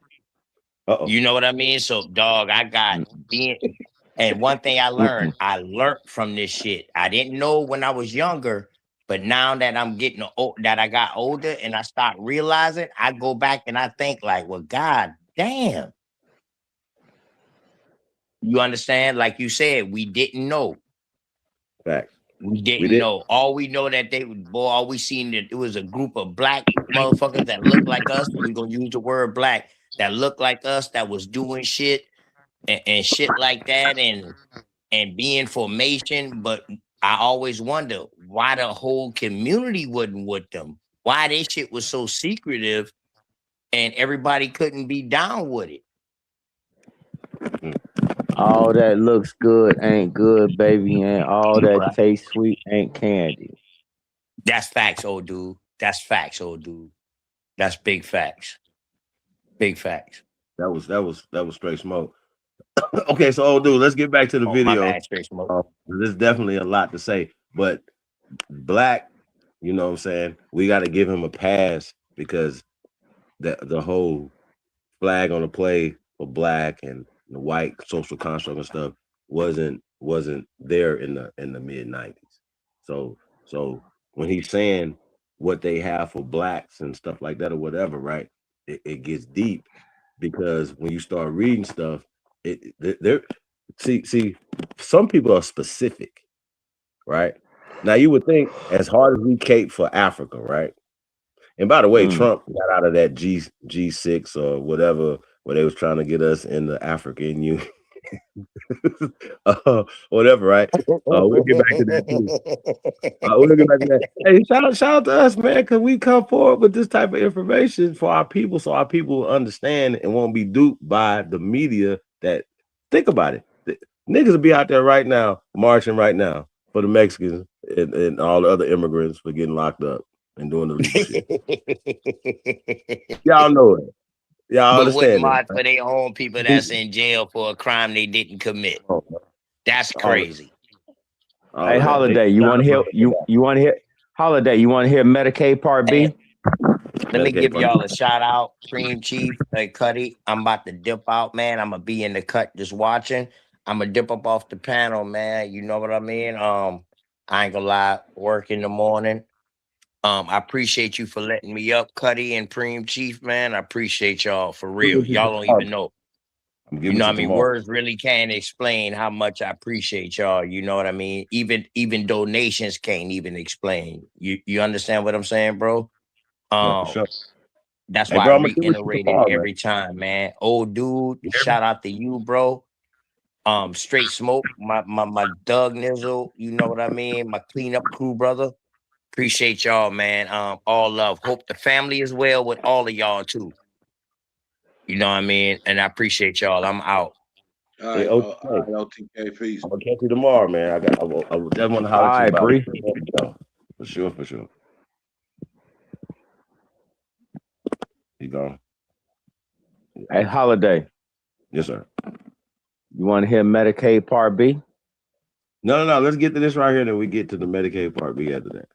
You know what I mean? So, dog, I got being. And one thing I learned from this shit. I didn't know when I was younger, but now that I'm getting that I got older and I start realizing, I go back and I think like, well, God damn. You understand? Like you said, we didn't know. Facts. We didn't know. All we know that all we seen that it was a group of black motherfuckers that looked like us. We're gonna use the word black that looked like us that was doing shit and shit like that and being formation. But I always wonder why the whole community wasn't with them. Why this shit was so secretive and everybody couldn't be down with it. All that looks good ain't good, baby, and all that tastes sweet ain't candy. That's facts, old dude. That's facts, old dude. That's big facts. Big facts. That was straight smoke. Okay, so old dude, let's get back to the video. My bad, straight smoke. There's definitely a lot to say, but Black, you know what I'm saying? We got to give him a pass because the whole flag on the play for Black and the white social construct and stuff wasn't there in the mid 90s. So when he's saying what they have for Blacks and stuff like that or whatever, right? It gets deep because when you start reading stuff, see, some people are specific, right? Now you would think as hard as we cape for Africa, right? And by the way, Trump got out of that G6 or whatever where they was trying to get us in the African Union. Whatever, right? We'll get back to that too. We'll get back to that. Hey, shout out to us, man, because we come forward with this type of information for our people, so our people will understand and won't be duped by the media. That think about it, niggas will be out there right now, marching right now for the Mexicans and all the other immigrants for getting locked up and doing the legal shit. Y'all know it. Y'all understand it. For their own people that's in jail for a crime they didn't commit. That's crazy. Hey, Holiday, you want to hear? You want to hear? Holiday, you want to hear Medicaid Part B? Let me give y'all a shout out, Cream Chief, hey Cuddy. I'm about to dip out, man. I'm gonna be in the cut just watching. I'm gonna dip up off the panel, man. You know what I mean? I ain't gonna lie, work in the morning. I appreciate you for letting me up, Cuddy and Preem Chief, man. I appreciate y'all for real. Y'all don't even know. You know what I mean? Words really can't explain how much I appreciate y'all. You know what I mean? Even donations can't even explain. You understand what I'm saying, bro? Yeah, for sure. That's why I reiterate it every time, man. Old dude, shout out to you, bro. Straight smoke, my Doug Nizzle, you know what I mean? My cleanup crew, brother. Appreciate y'all, man. All love. Hope the family is well with all of y'all too. You know what I mean? And I appreciate y'all. I'm out. All right, OTK, peace. I'm gonna catch you tomorrow, man. I definitely want to holler at you about it. For sure. You gone? Hey, Holiday. Yes, sir. You want to hear Medicaid Part B? No. Let's get to this right here, then we get to the Medicaid Part B after that.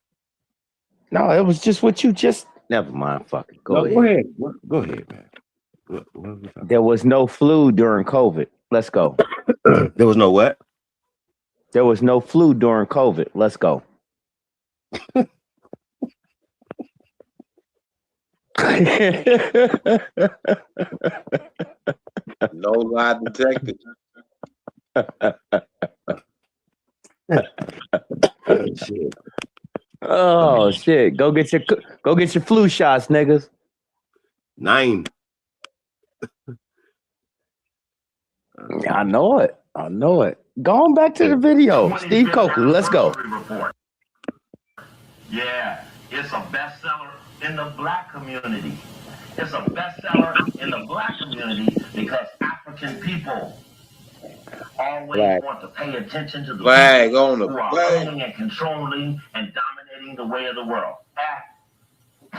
No, it was just what you just. Never mind. Fuck it. Go ahead. Go ahead, man. There was no flu during COVID. Let's go. There was no what? There was no flu during COVID. Let's go. No lie detected. Shit. Oh shit! Go get your flu shots, niggas. 9. I know it. Going back to the video, Steve Coakley. Let's go. Yeah, it's a bestseller in the Black community. It's a bestseller in the Black community because African people Always want to pay attention to the Flag people on the who are flag. owning and controlling and dominating the way of the world.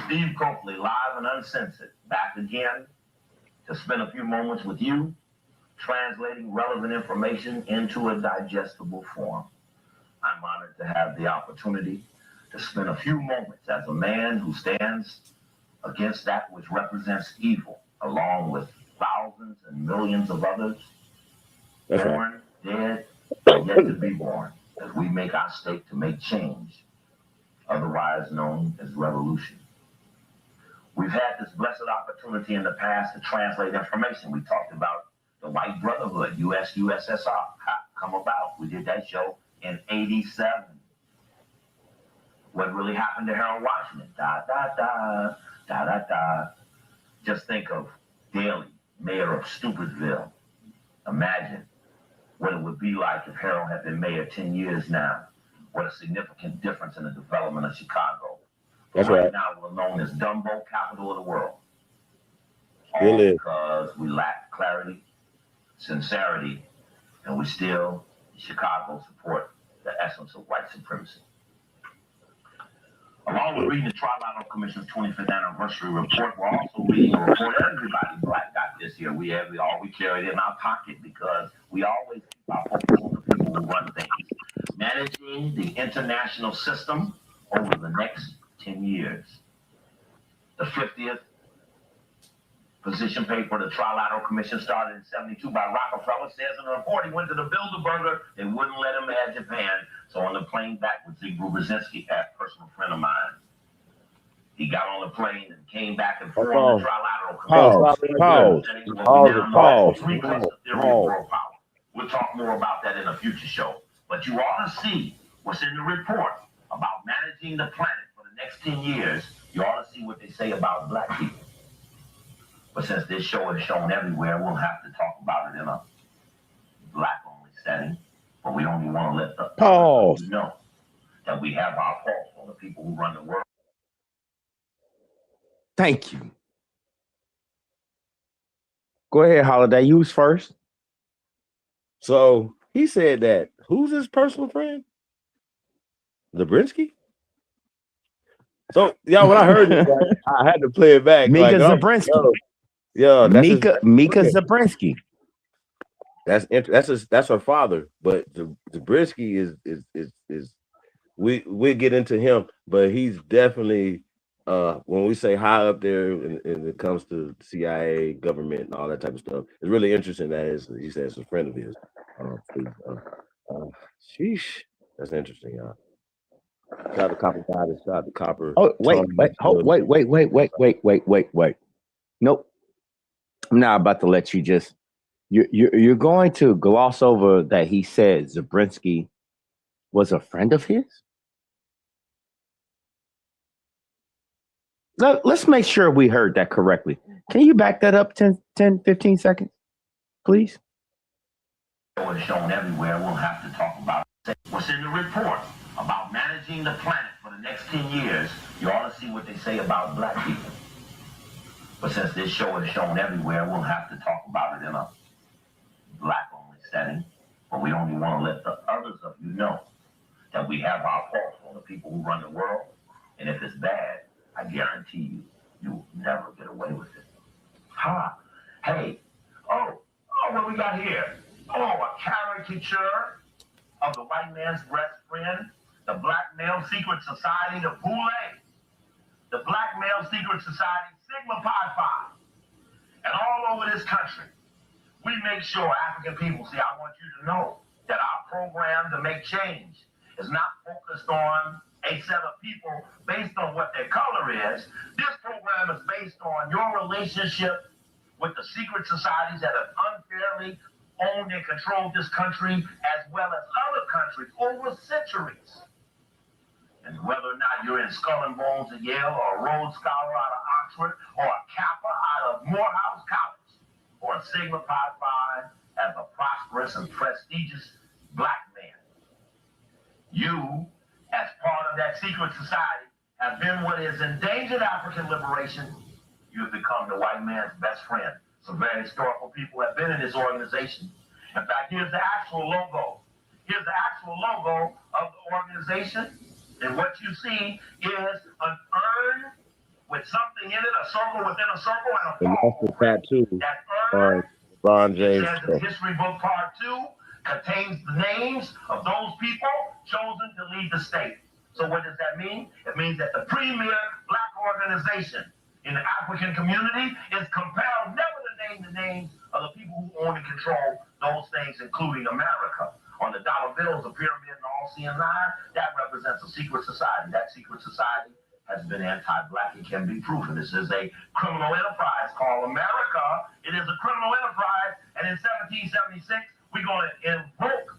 Steve Coakley, live and uncensored, back again to spend a few moments with you, translating relevant information into a digestible form. I'm honored to have the opportunity to spend a few moments as a man who stands against that which represents evil, along with thousands and millions of others, born, dead, and yet to be born, as we make our stake to make change, otherwise known as revolution. We've had this blessed opportunity in the past to translate information. We talked about the White Brotherhood, USSR, come about. We did that show in '87. What really happened to Harold Washington? Da, da, da, da, da, da. Just think of Daley, mayor of Stupidville. Imagine what it would be like if Harold had been mayor 10 years now. What a significant difference in the development of Chicago. That's right right. now, we're known as Dumbo capital of the world. Still All is. because we lack clarity, sincerity, and we still, in Chicago, support the essence of white supremacy. Along with reading the Tri-Lateral Commission's 25th anniversary report, we're also reading a report everybody black got this year. We carry it in our pocket because we always keep our focus on the people who run things. Managing the international system over the next 10 years. The 50th position paper, the Tri-Lateral Commission, started in '72 by Rockefeller, says in a report he went to the Bilderberger, they wouldn't let him add Japan. So on the plane back with Zygmunt Brzezinski, a personal friend of mine, he got on the plane and came back and formed the Tri-Lateral Commission. Pause. We'll talk more about that in a future show. But you ought to see what's in the report about managing the planet for the next 10 years. You ought to see what they say about black people. But since this show is shown everywhere, we'll have to talk about it in a black-only setting. But we only want to let the others know that we have our pulse on the people who run the world. Thank you. Go ahead, Holiday. You was first. So he said that. Who's his personal friend? Zabrinsky? So, when I heard this, I had to play it back. Mika Zabrinsky. Yeah, that's Mika Zabrinsky. That's her father, but Zabrinsky is we'll get into him, but he's definitely when we say high up there and it comes to CIA, government, and all that type of stuff. It's really interesting that he says it's a friend of his. Sheesh, that's interesting, y'all. Shout out to Copper God, shout out to Copper. Oh, wait. Nope. I'm not about to let you just. You're going to gloss over that he said Zabrinsky was a friend of his? Let's make sure we heard that correctly. Can you back that up 10, 15 seconds, please? It's shown everywhere. We'll have to talk about what's in the report about managing the planet for the next 10 years. You ought to see what they say about black people. But since this show is shown everywhere, we'll have to talk about it in a black-only setting. But we only want to let the others of you know that we have our pulse on the people who run the world. And if it's bad, I guarantee you will never get away with it. Hey, what we got here? A caricature of the white man's best friend, the Black Male Secret Society, the Boule, the Black Male Secret Society, Sigma Pi Phi. And all over this country, we make sure African people, I want you to know that our program to make change is not focused on a set of people based on what their color is. This program is based on your relationship with the secret societies that have unfairly owned and controlled this country, as well as other countries over centuries. And whether or not you're in Skull and Bones at Yale, or a Rhodes Scholar out of Oxford, or a Kappa out of Morehouse College, or a Sigma Pi Phi as a prosperous and prestigious black man, you, as part of that secret society, have been what has endangered African liberation. You have become the white man's best friend. Some very historical people have been in this organization, In fact, here's the actual logo. Here's the actual logo of the organization. And what you see is an urn with something in it, a circle within a circle, and a The tattoo that on LeBron James. says in the history book part 2 contains the names of those people chosen to lead the state. So what does that mean? It means that the premier black organization in the African community is compelled never to name the names of the people who own and control those things, including America. On the dollar bills, the pyramid and all seeing line, that represents a secret society. That secret society has been anti-black. It can be proven. This is a criminal enterprise called America. It is a criminal enterprise, and in 1776, we're going to invoke,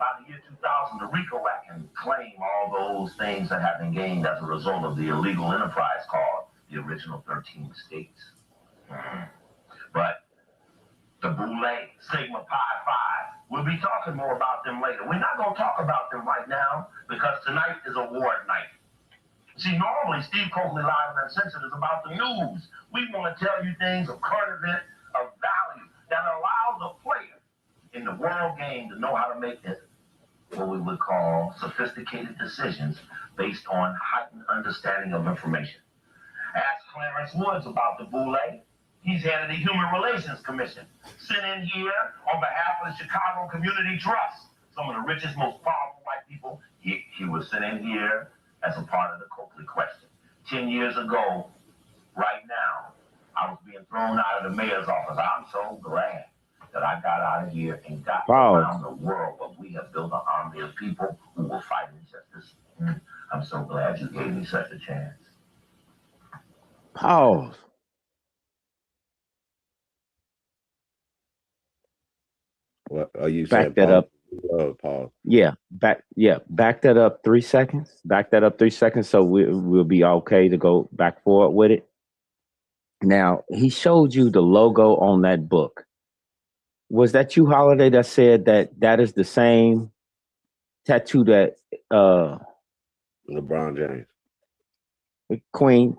by the year 2000, the RICO Act and claim all those things that have been gained as a result of the illegal enterprise called the original 13 states. But the Boule, Sigma Pi Phi, we'll be talking more about them later. We're not going to talk about them right now because tonight is award night. See, normally Steve Coakley Live and Uncensored is about the news. We want to tell you things of current event, of value, that allow the player in the world game to know how to make it, what we would call sophisticated decisions based on heightened understanding of information. Ask Clarence Woods about the Boule. He's head of the Human Relations Commission, sent in here on behalf of the Chicago Community Trust, some of the richest, most powerful white people. He was sent in here as a part of the Coakley question. 10 years ago, right now, I was being thrown out of the mayor's office. I'm so glad that I got out of here and got around the world, but we have built an army of people who will fight injustice. I'm so glad you gave me such a chance. Pause. What are you Back saying? that up. Pause. Yeah, back that up 3 seconds. Back that up 3 seconds, so we'll be okay to go back forward with it. Now, he showed you the logo on that book. Was that you, Holiday, that said that is the same tattoo that LeBron James, Queen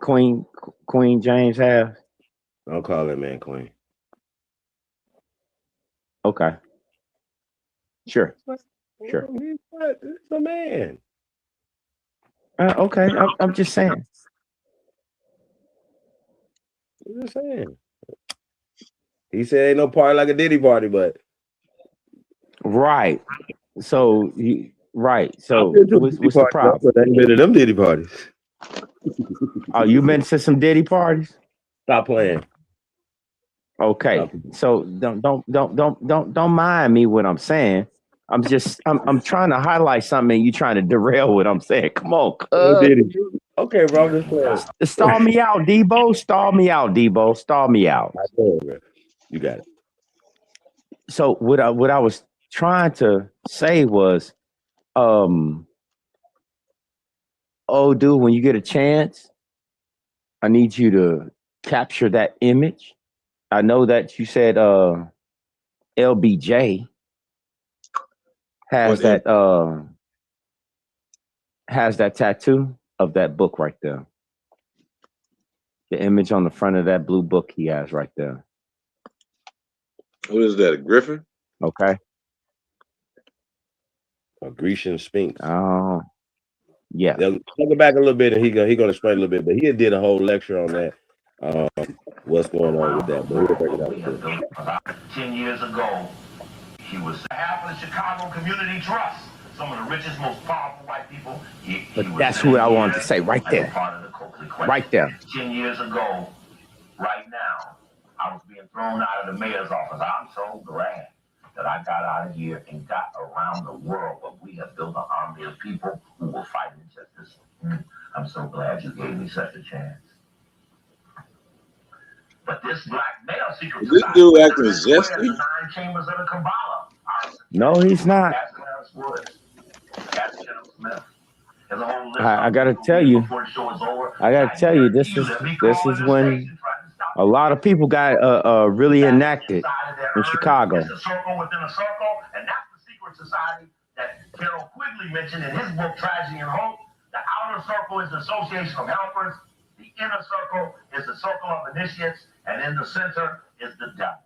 James has? Don't call that man Queen. Okay. Sure. Sure. It's a man. Okay. I'm just saying. I'm just saying. He said ain't no party like a Diddy party, but right. So what's the problem? I ain't been to them Diddy parties. Oh, you been to some Diddy parties? Stop playing. Okay. So don't mind me what I'm saying. I'm trying to highlight something and you trying to derail what I'm saying. Come on, okay, bro. I'm just playing. Stall me out, Debo. Stall me out, Debo. Stall me out. You got it. So what I was trying to say was, oh, dude, when you get a chance, I need you to capture that image. I know that you said LBJ has that tattoo of that book right there. The image on the front of that blue book he has right there. What is that? A griffin? Okay. A Grecian Sphinx. Oh, yeah. Talk back a little bit, and he gonna explain a little bit. But he did a whole lecture on that. What's going on with that? But we'll break it out. About 10 years ago, he was half of the Chicago Community Trust, some of the richest, most powerful white people. But that's what I wanted to say right there. Right there. 10 years ago, right now, I was being thrown out of the mayor's office. I'm so glad that I got out of here and got around the world, but we have built an army of people who will fight injustice. I'm so glad you gave me such a chance. But this black male secret this dude acting zesty. the 9 chambers of the Kabbalah. No, he's not. That's Clarence Woods. That's Jennifer Smith. I gotta tell you, this is when a lot of people got really enacted in Chicago. It's a circle within a circle, and that's the secret society that Carol Quigley mentioned in his book, Tragedy and Hope. The outer circle is the association of helpers. The inner circle is the circle of initiates, and in the center is the devil,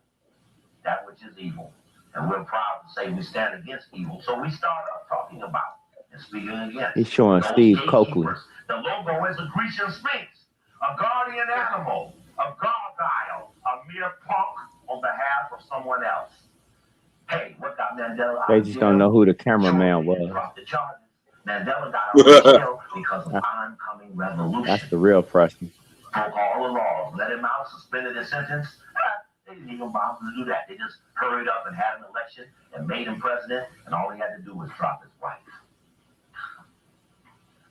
that which is evil. And we're proud to say we stand against evil. So we start up talking about and speaking against. He's showing those Steve Coakley. The logo is a Grecian Sphinx, a guardian animal, a gargoyle, a mere punk on behalf of someone else. Hey, what got Mandela out They of just jail? don't know who the cameraman was. Dropped the charges. Mandela got out of jail because of oncoming revolution. That's the real person. Broke all the laws, let him out, suspended his sentence. They didn't even bother to do that. They just hurried up and had an election and made him president, and all he had to do was drop his wife.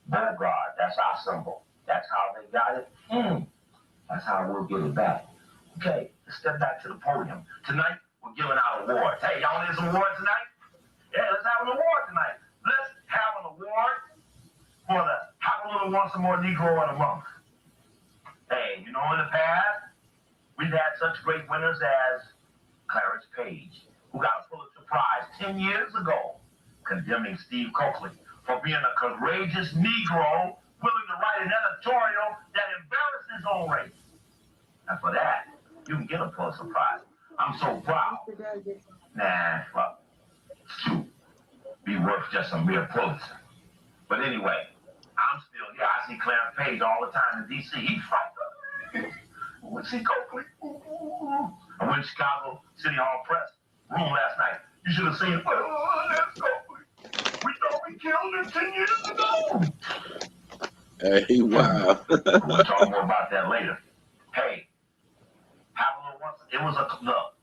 Beauregard, that's our symbol. That's how they got it. That's how we'll get it back. Okay, let's step back to the podium. Tonight, we're giving out awards. Hey, y'all need some awards tonight? Yeah, let's have an award tonight. Let's have an award for the Have a Little Once More Negro of the Month. Hey, you know, in the past, we've had such great winners as Clarence Page, who got a Pulitzer Prize 10 years ago, condemning Steve Coakley for being a courageous Negro willing to write an editorial that embarrassed his own race. And for that, you can get a Pulitzer Prize. I'm so proud. Nah, fuck. It's true. Be worth just a mere Pulitzer. But anyway, I'm still here. I see Clarence Page all the time in D.C. He's fighting. I went to see Coakley. I went to Chicago City Hall Press room last night. You should have seen, oh, that's Coakley. We thought we killed him 10 years ago. Hey, wow. We'll talk more about that later. Hey, have a little once. It was a look.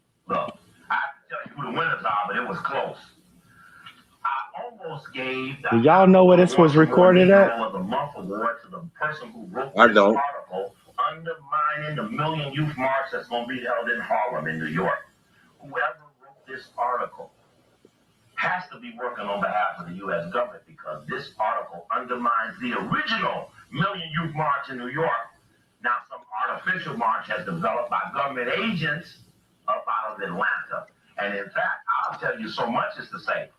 I have to tell you who the winners are, but it was close. I almost gave the Do y'all know where this was recorded at? of the month award to the person who wrote I this don't. article undermining the Million Youth March that's going to be held in Harlem in New York. Whoever wrote this article has to be working on behalf of the U.S. government because this article undermines the original Million Youth March in New York. Now some artificial march has developed by government agents up out of Atlanta. And in fact, I'll tell you so much as to say,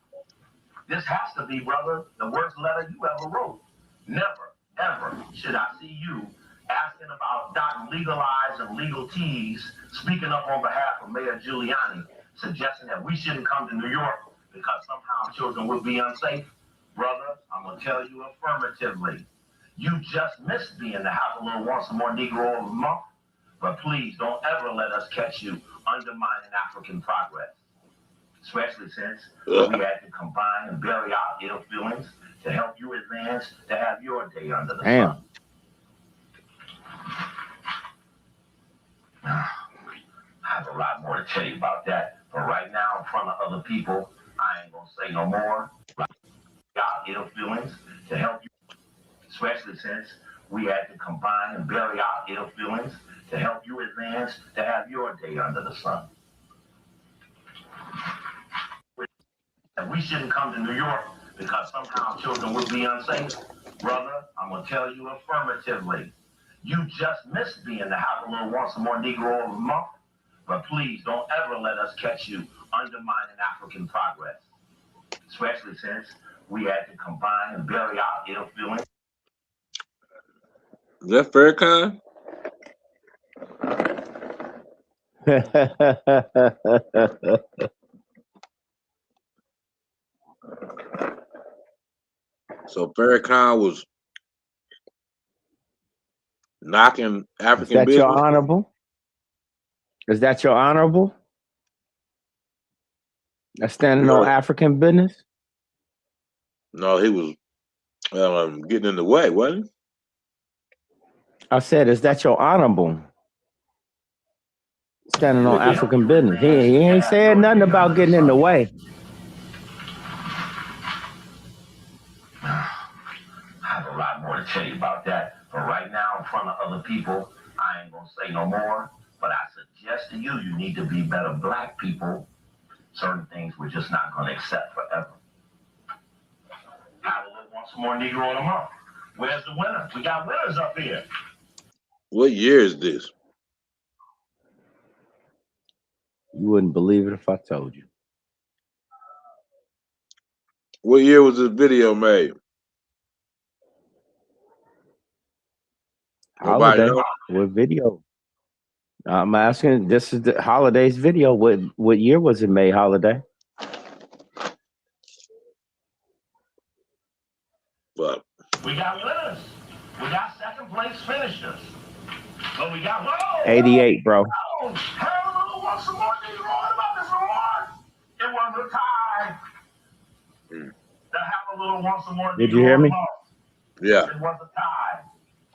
this has to be, brother, the worst letter you ever wrote. Never, ever should I see you asking about legalize and legal teas, speaking up on behalf of Mayor Giuliani, suggesting that we shouldn't come to New York because somehow children would be unsafe. Brother, I'm going to tell you affirmatively. You just missed being the Have a Little Once More Negro of the Month, but please don't ever let us catch you undermining African progress. Especially since we had to combine and bury our ill feelings to help you advance to have your day under the sun. I have a lot more to tell you about that, but right now in front of other people, I ain't gonna say no more. Our ill feelings to help you, especially since we had to combine and bury our ill feelings to help you advance to have your day under the sun. And we shouldn't come to New York because somehow children would be unsafe. Brother, I'm going to tell you affirmatively. You just missed being the Have a Little Once More Negro of the Month, but please don't ever let us catch you undermining African progress. Especially since we had to combine and bury our ill feelings. Is that Farrakhan? So Farrakhan was knocking African Is that business. your honorable? Is that your honorable? That's standing on African business? No, he was getting in the way, wasn't he? I said, is that your honorable? Standing on African business. He ain't saying nothing about getting in the way. I have a lot more to tell you about that, but right now in front of other people, I ain't gonna say no more, but I suggest to you, you need to be better black people. Certain things we're just not gonna accept forever. Have a little once more Negro of the Month. Where's the winner? We got winners up here. What year is this? You wouldn't believe it if I told you. What year was this video made? Holiday. What video? I'm asking, this is the Holiday's video. What year was it made, Holiday? But we got winners. We got second place finishers. But we got 88, bro. Oh, hell, want some more Negro? What about this award? It was a tie. To have a little want some more Negro. Did you hear me? Yeah. It was a tie.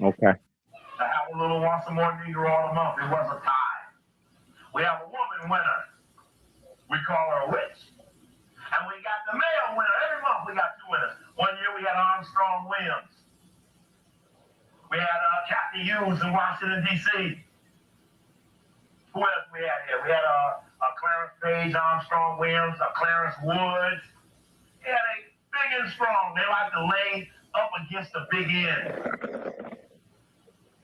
Okay. To have a little want some more Negro all the month. It was a tie. We have a woman winner. We call her a witch. And we got the male winner. Every month we got 2 winners. One year we had Armstrong Williams. We had Kathy Hughes in Washington, D.C. Who else we had here? We had Clarence Page, Armstrong Williams, Clarence Woods. Yeah, they big and strong. They like to lay up against the big end.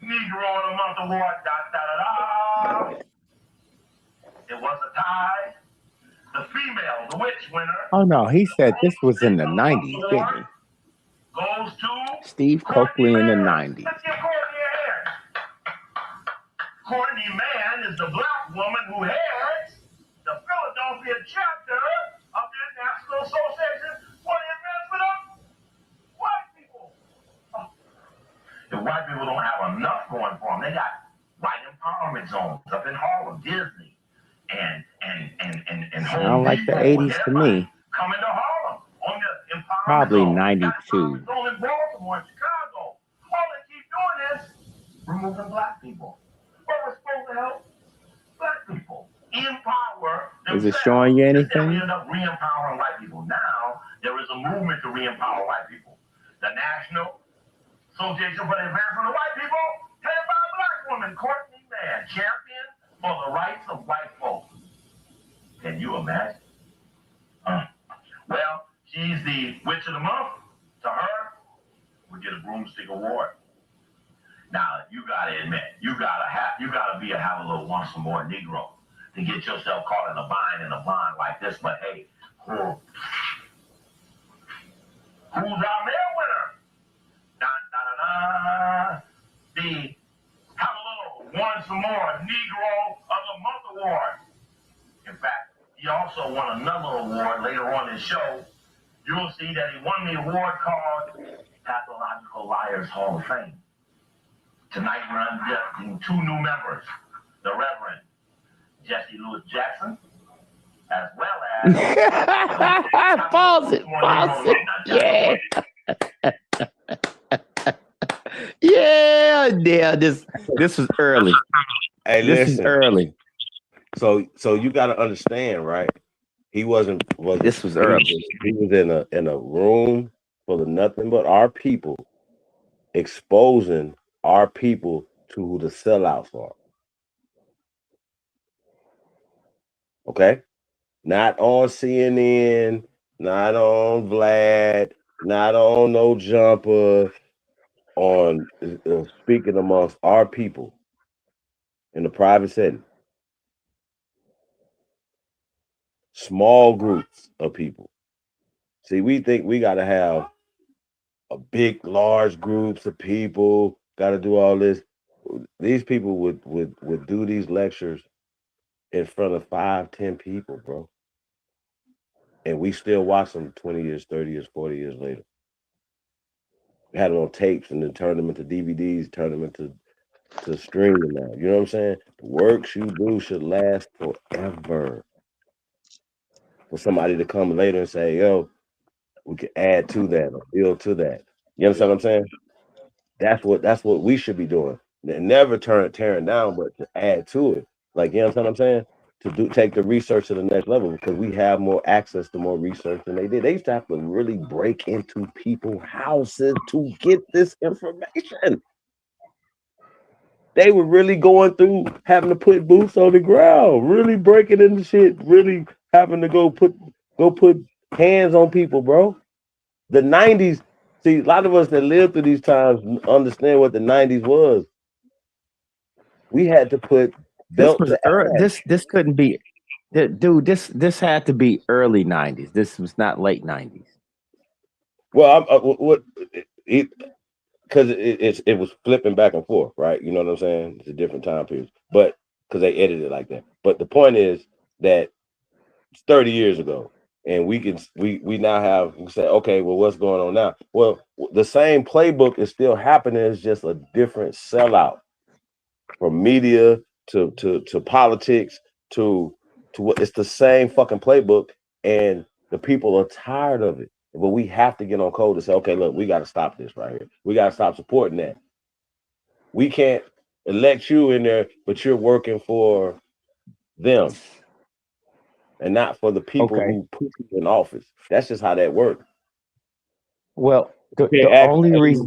Negro of the Month Award, da-da-da-da. It was a tie. The female, the witch winner. Oh no, he said this was in the 90s, didn't he? Goes to Steve Coakley in the 90s. Let's get Courtney here. Courtney Mann is the black woman who heads the Philadelphia chapter of the National Association for the Advancement of White People. The white people don't have enough going for them. They got white empowerment zones up in Harlem, Disney, and Sound like the 80s to me. coming to Harlem on the empowerment Probably zone. 92. Zone in Baltimore, Chicago. All they keep doing is removing black people. But we're supposed to help black people empower Is themselves. it showing you Instead, we anything? end up re-empowering white people. Now there is a movement to re-empower white people. The National Association for the Advancement of White People, headed by a black woman, Courtney Mann, champion for the rights of white folks. Can you imagine? Well, she's the Witch of the Month. To her, we get a broomstick award. Now, you gotta admit, you gotta be have a little once more Negro to get yourself caught in a bind like this. But hey, who's our male winner? The have a little once more Negro of the Month award. In fact, he also won another award later on in the show. You'll see that he won the award called Pathological Liars Hall of Fame. Tonight we're inducting 2 new members, the Reverend Jesse Louis Jackson, as well as Pause it. Yeah. Yeah, this was early. Hey, This is listen. early. So you got to understand, right? He wasn't. This was early. He was in a room full of nothing but our people, exposing our people to who the sellouts are. Okay, not on CNN, not on Vlad, not on No Jumper, on speaking amongst our people in the private setting. Small groups of people. See, we think we got to have a big, large groups of people, got to do all this. These people would do these lectures in front of 5, 10 people, bro. And we still watch them 20 years, 30 years, 40 years later. We had them on tapes and then turned them into DVDs, turned them into streaming now. You know what I'm saying? The works you do should last forever. For somebody to come later and say, yo, we can add to that or build to that. You understand what I'm saying? That's what we should be doing. Never tearing down, but to add to it. Like, you understand what I'm saying? To take the research to the next level, because we have more access to more research than they did. They used to have to really break into people's houses to get this information. They were really going through having to put boots on the ground, really breaking into shit, really having to go put hands on people, bro. The 90s, see, a lot of us that lived through these times understand what the 90s was. We had to put belt to ass. This couldn't be, dude. This had to be early 90s. This was not late 90s. Well, because it was flipping back and forth, right? You know what I'm saying? It's a different time period, but because they edited it like that. But the point is that it's 30 years ago. and we now have we say, okay, well, what's going on now? Well, the same playbook is still happening. It's just a different sellout from media to politics to what. It's the same fucking playbook, and the people are tired of it. But we have to get on code and say, okay, look, we got to stop this right here. We got to stop supporting that. We can't elect you in there, but you're working for them and not for the people who put you in office. That's just how that works. Well, the only reason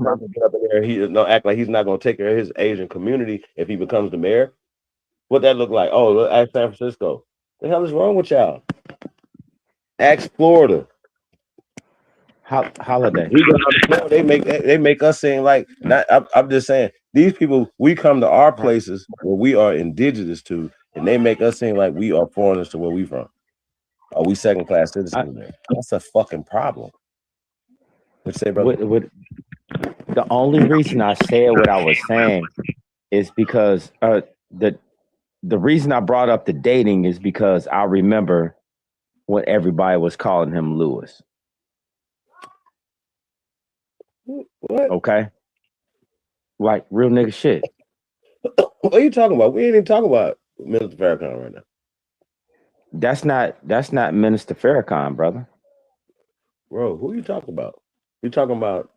he don't act like he's not going to take care of his Asian community if he becomes the mayor. What that look like? Oh, ask San Francisco. The hell is wrong with y'all? Ask Florida. Holiday. They make us seem like not. I'm just saying these people. We come to our places where we are indigenous to, and they make us seem like we are foreigners to where we from. Are we second class citizens there? That's a fucking problem. What you say, brother? The only reason I said what I was saying is because the reason I brought up the dating is because I remember when everybody was calling him Lewis. What? Okay. Like real nigga shit. What are you talking about? We ain't even talking about Minister Farrakhan right now. That's not Minister Farrakhan, brother. Bro, who are you talking about? You talking about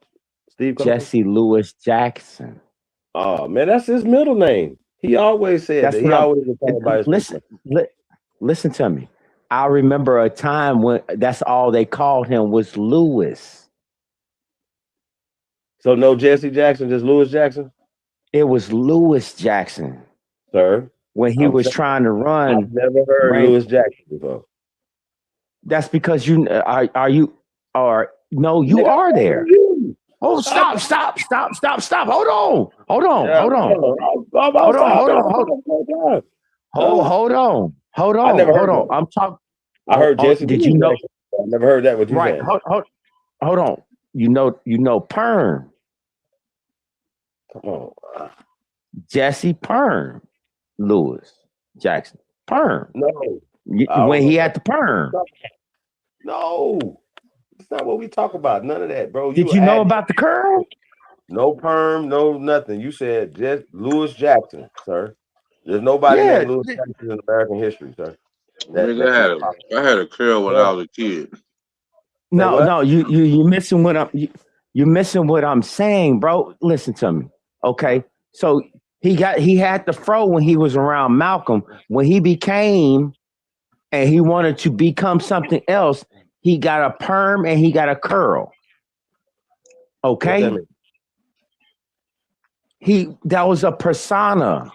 Steve Copeland? Jesse Lewis Jackson. Oh man, that's his middle name. He always said That's that. what He I'm- always was talking about his listen to me. I remember a time when that's all they called him was Lewis. So no Jesse Jackson, just Lewis Jackson? It was Lewis Jackson. Sir? When he was trying to run. I've never heard Lewis Jackson before. That's because you are you are no, you are there. Oh, stop. Hold on. Hold on. I'm talking. I heard Jesse. Did you know? Jackson. I never heard that. What you Right. said? Hold on. You know Perm. Come on. Jesse Perm. Lewis Jackson. Perm. No. When he had the perm. No. That's not what we talk about. None of that, bro. Did you know about the curl? No perm, no nothing. You said just Lewis Jackson, sir. There's nobody named Lewis Jackson in American history, sir. I had a curl when I was a kid. No, you missing what you're missing what I'm saying, bro. Listen to me. Okay. So he had the fro when he was around Malcolm. When he became and he wanted to become something else, he got a perm and he got a curl. Okay. That was a persona.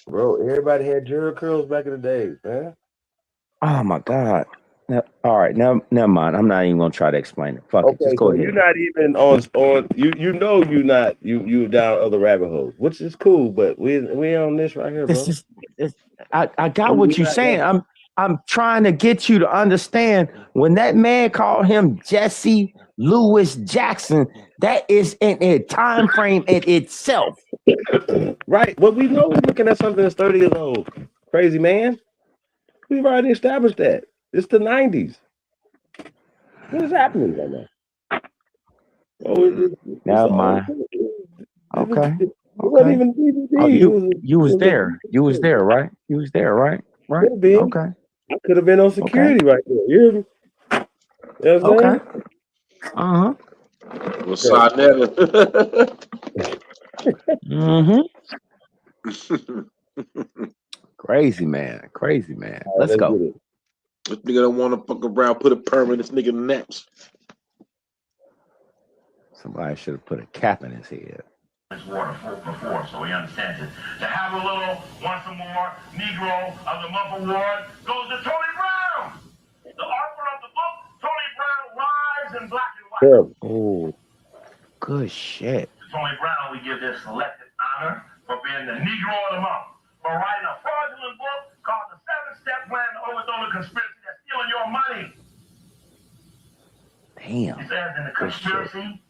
Bro, everybody had Jura curls back in the day, man. Oh my God. All right, now never mind. I'm not even gonna try to explain it. Fuck it. Just go ahead. You're not even on you know you're not you down other rabbit holes, which is cool, but we on this right here, bro. I got what you're saying. I'm trying to get you to understand when that man called him Jesse Lewis Jackson, that is in a time frame in itself. Right. Well, we know we're looking at something that's 30 years old. Crazy man. We've already established that. It's the 90s. What is happening right now? Oh, never mind. Okay. It wasn't even DVD. Oh, you was there. You was there, right? You was there, right? Right. Okay. I could have been on security right there. You hear me? You know what I'm saying? Uh-huh. Well, Sarnetta. Crazy man. Let's go. This nigga don't want to fuck around, put a perm in this nigga naps. Somebody should have put a cap in his head. Water before, so he understands it. To have a little, once more, Negro of the Month Award goes to Tony Brown, the author of the book, Tony Brown Lives in Black and White. Oh, good shit. To Tony Brown, we give this selected honor for being the Negro of the Month, for writing a fraudulent book called The 7-Step Plan to Overthrow the Conspiracy That's Stealing Your Money. Damn. He says in the conspiracy,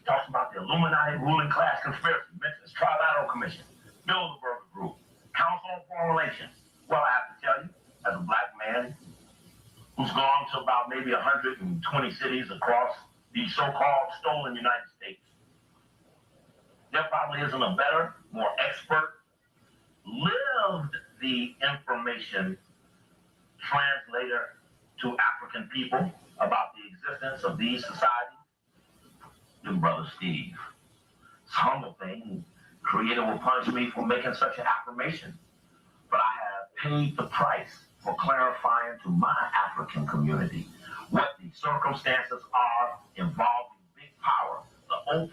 talks about the Illuminati ruling class conspiracy, mentions Trilateral Commission, Bilderberg Group, Council on Foreign Relations. Well, I have to tell you, as a black man who's gone to about maybe 120 cities across the so-called stolen United States. There probably isn't a better, more expert, lived the information translator to African people about the existence of these societies than Brother Steve. It's a humble thing. Creator will punish me for making such an affirmation, but I have paid the price for clarifying to my African community what the circumstances are involving big power, the 0.1%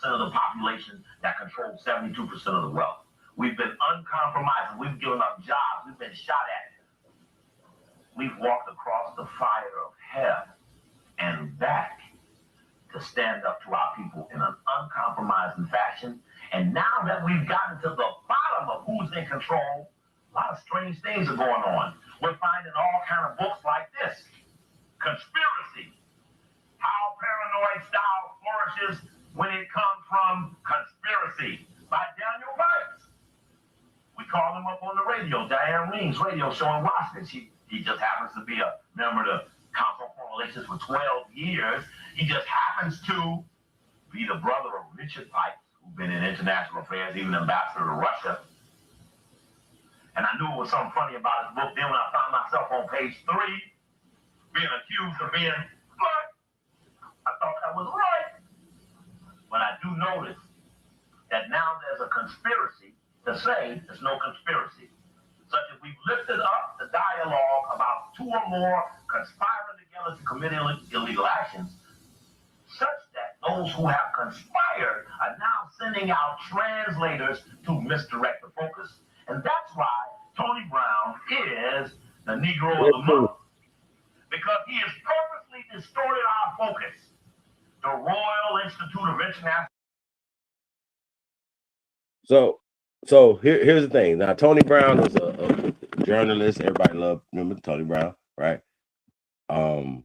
of the population that controls 72% of the wealth. We've been uncompromising. We've given up jobs. We've been shot at. We've walked across the fire of hell and back to stand up to our people in an uncompromising fashion. And now that we've gotten to the bottom of who's in control, a lot of strange things are going on. We're finding all kind of books like this. Conspiracy. How paranoid style flourishes when it comes from conspiracy by Daniel Pipes. We call him up on the radio, Diane Reams radio show in Washington. He just happens to be a member of the Council on Foreign Relations for 12 years. He just happens to be the brother of Richard Pipes, who's been in international affairs, even ambassador to Russia. And I knew it was something funny about his book. Then when I found myself on page 3, being accused of being black, I thought that was right. But I do notice that now there's a conspiracy to say there's no conspiracy. Such as we've lifted up the dialogue about 2 or more conspiring together to commit illegal actions, such that those who have conspired are now sending out translators to misdirect the focus. And that's why Tony Brown is the Negro of the Month, because he has purposely distorted our focus. The Royal Institute of International. So here's the thing. Now, Tony Brown was a journalist. Everybody remember Tony Brown, right? The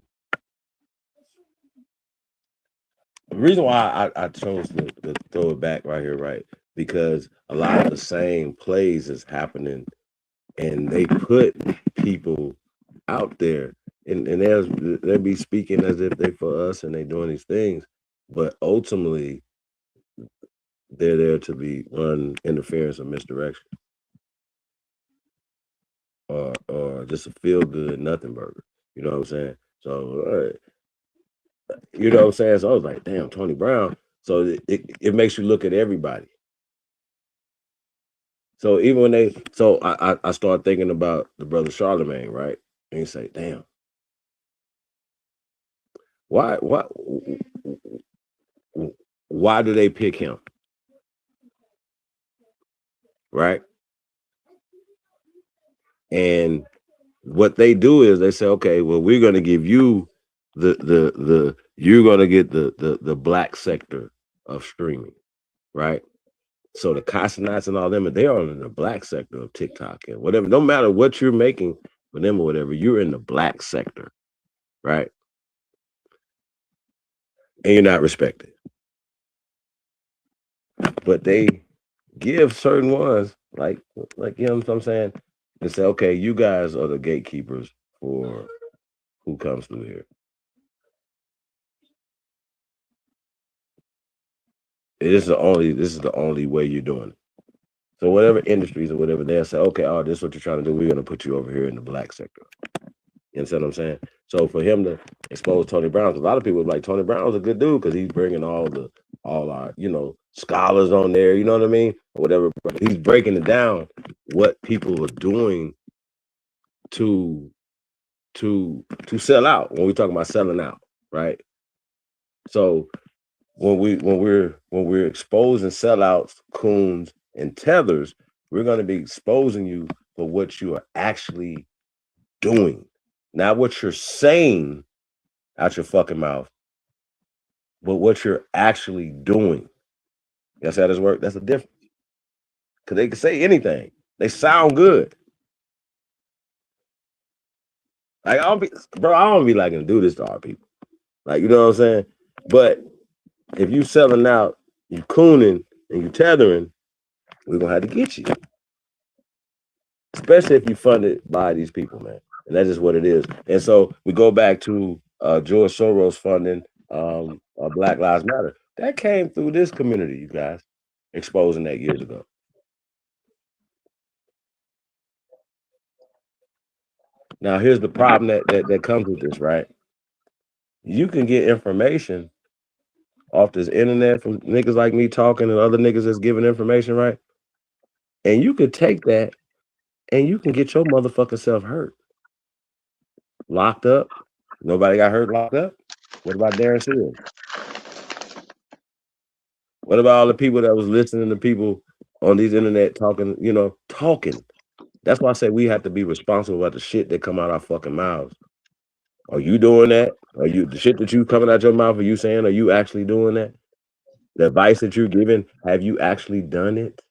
reason why I chose to throw it back right here, right? Because a lot of the same plays is happening, and they put people out there, and they'll be speaking as if they for us, and they doing these things, but ultimately they're there to be run interference or misdirection, or just a feel good nothing burger. You know what I'm saying? So you know what I'm saying? So I was like, damn, Tony Brown. So it makes you look at everybody. So even when I started thinking about the brother Charlemagne, right? And you say, damn, why do they pick him? Right? And what they do is they say, okay, well, we're gonna give you you're gonna get the black sector of streaming, right? So the Casanats and all them, they are in the black sector of TikTok and whatever. No matter what you're making for them or whatever, you're in the black sector, right? And you're not respected. But they give certain ones, like you know what I'm saying, and say, okay, you guys are the gatekeepers for who comes through here. This is the only way you're doing it. So whatever industries or whatever, they'll say, okay, oh, this is what you're trying to do. We're gonna put you over here in the black sector. You understand what I'm saying? So for him to expose Tony Brown, because a lot of people are like, Tony Brown's a good dude because he's bringing all our scholars on there. You know what I mean? Or whatever. But he's breaking it down what people are doing to sell out. When we talk about selling out, right? So when we're exposing sellouts, Coons, and Tethers, we're going to be exposing you for what you are actually doing, not what you're saying out your fucking mouth, but what you're actually doing. That's how this works. That's the difference. Because they can say anything. They sound good. Like I don't be liking to do this to our people. Like, you know what I'm saying? But if you selling out, you cooning and you tethering, we're gonna have to get you. Especially if you funded by these people, man. And that's just what it is. And so we go back to George Soros funding Black Lives Matter. That came through this community, you guys, exposing that years ago. Now, here's the problem that comes with this, right? You can get information off this internet from niggas like me talking and other niggas that's giving information, right? And you could take that and you can get your motherfucking self hurt. Locked up. Nobody got hurt locked up. What about Darren Seals? What about all the people that was listening to people on these internet talking, talking? That's why I say we have to be responsible about the shit that come out our fucking mouths. Are you doing that? Are you the shit that you coming out your mouth? Are you saying? Are you actually doing that? The advice that you're giving, have you actually done it?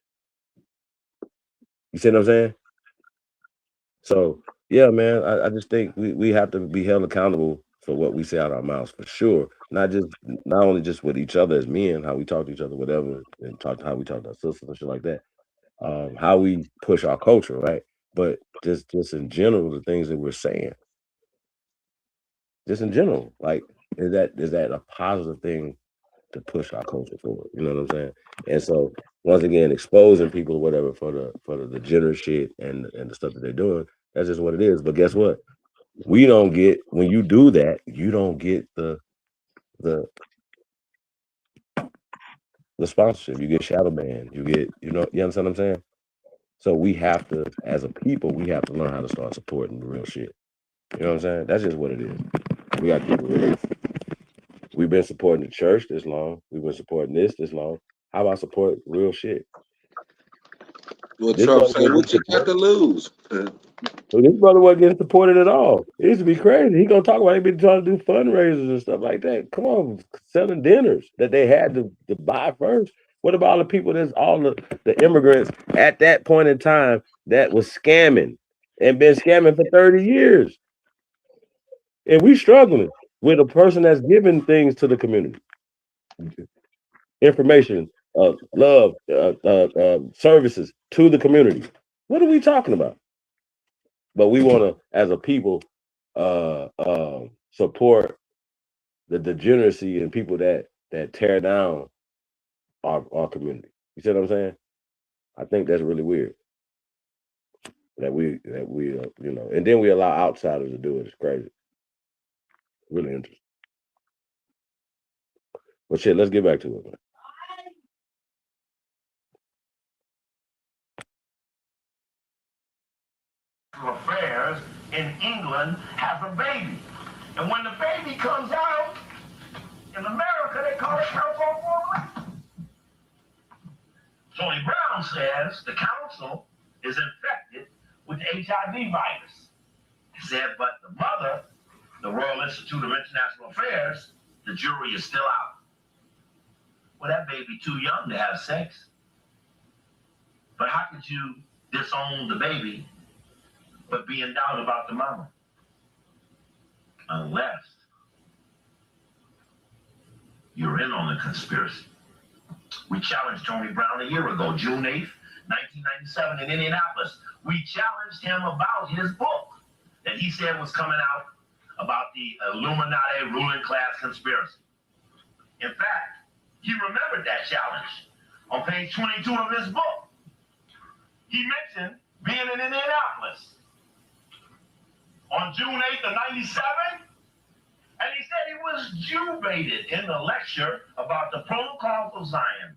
You see what I'm saying? So yeah, man, I just think we have to be held accountable for what we say out our mouths for sure. Not only just with each other as men, how we talk to each other, whatever, and how we talk to our sisters and shit like that. How we push our culture, right? But just in general, the things that we're saying. Just in general, like is that a positive thing to push our culture forward? You know what I'm saying? And so once again, exposing people or whatever for the degenerate shit and the stuff that they're doing, that's just what it is. But guess what? We don't get when you do that, you don't get the sponsorship. You get shadow banned. You get, you understand what I'm saying? So we have to, as a people, we have to learn how to start supporting the real shit. You know what I'm saying? That's just what it is. We got to keep it real. We've been supporting the church this long. We've been supporting this long. How about support real shit? Well, Trump said, what you got to lose? So this brother wasn't getting supported at all. It used to be crazy. He gonna talk about he been trying to do fundraisers and stuff like that. Come on, selling dinners that they had to buy first. What about all the people that's all the immigrants at that point in time that was scamming and been scamming for 30 years? And we struggling with a person that's giving things to the community. Information, love, services to the community. What are we talking about? But we want to, as a people, support the degeneracy and people that tear down our community. You see what I'm saying? I think that's really weird. That we and then we allow outsiders to do it. It's crazy. Really interesting. But shit, let's get back to it, man. Affairs in England has a baby. And when the baby comes out, in America, they call it council for arrest. Tony Brown says the council is infected with the HIV virus. He said, but the mother, the Royal Institute of International Affairs, the jury is still out. Well, that baby too young to have sex. But how could you disown the baby but be in doubt about the mama? Unless you're in on the conspiracy. We challenged Tony Brown a year ago, June 8th, 1997 in Indianapolis. We challenged him about his book that he said was coming out about the Illuminati ruling class conspiracy. In fact, he remembered that challenge on page 22 of his book. He mentioned being in Indianapolis on June 8th of 97, and he said he was Jew-baited in the lecture about the protocols of Zion.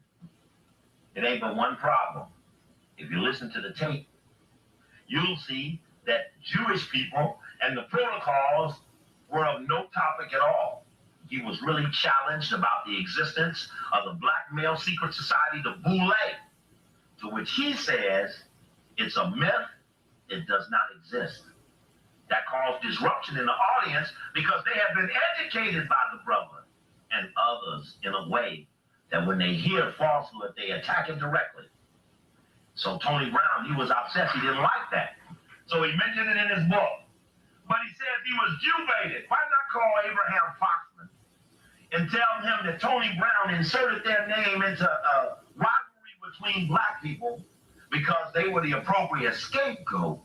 It ain't but one problem. If you listen to the tape, you'll see that Jewish people and the protocols were of no topic at all. He was really challenged about the existence of the black male secret society, the Boule, to which he says it's a myth, it does not exist. That caused disruption in the audience because they have been educated by the brother and others in a way that when they hear falsehood, they attack it directly. So Tony Brown, he was upset. He didn't like that. So he mentioned it in his book. But he says he was Jew-baited. Why not call Abraham Foxman and tell him that Tony Brown inserted their name into a rivalry between black people because they were the appropriate scapegoat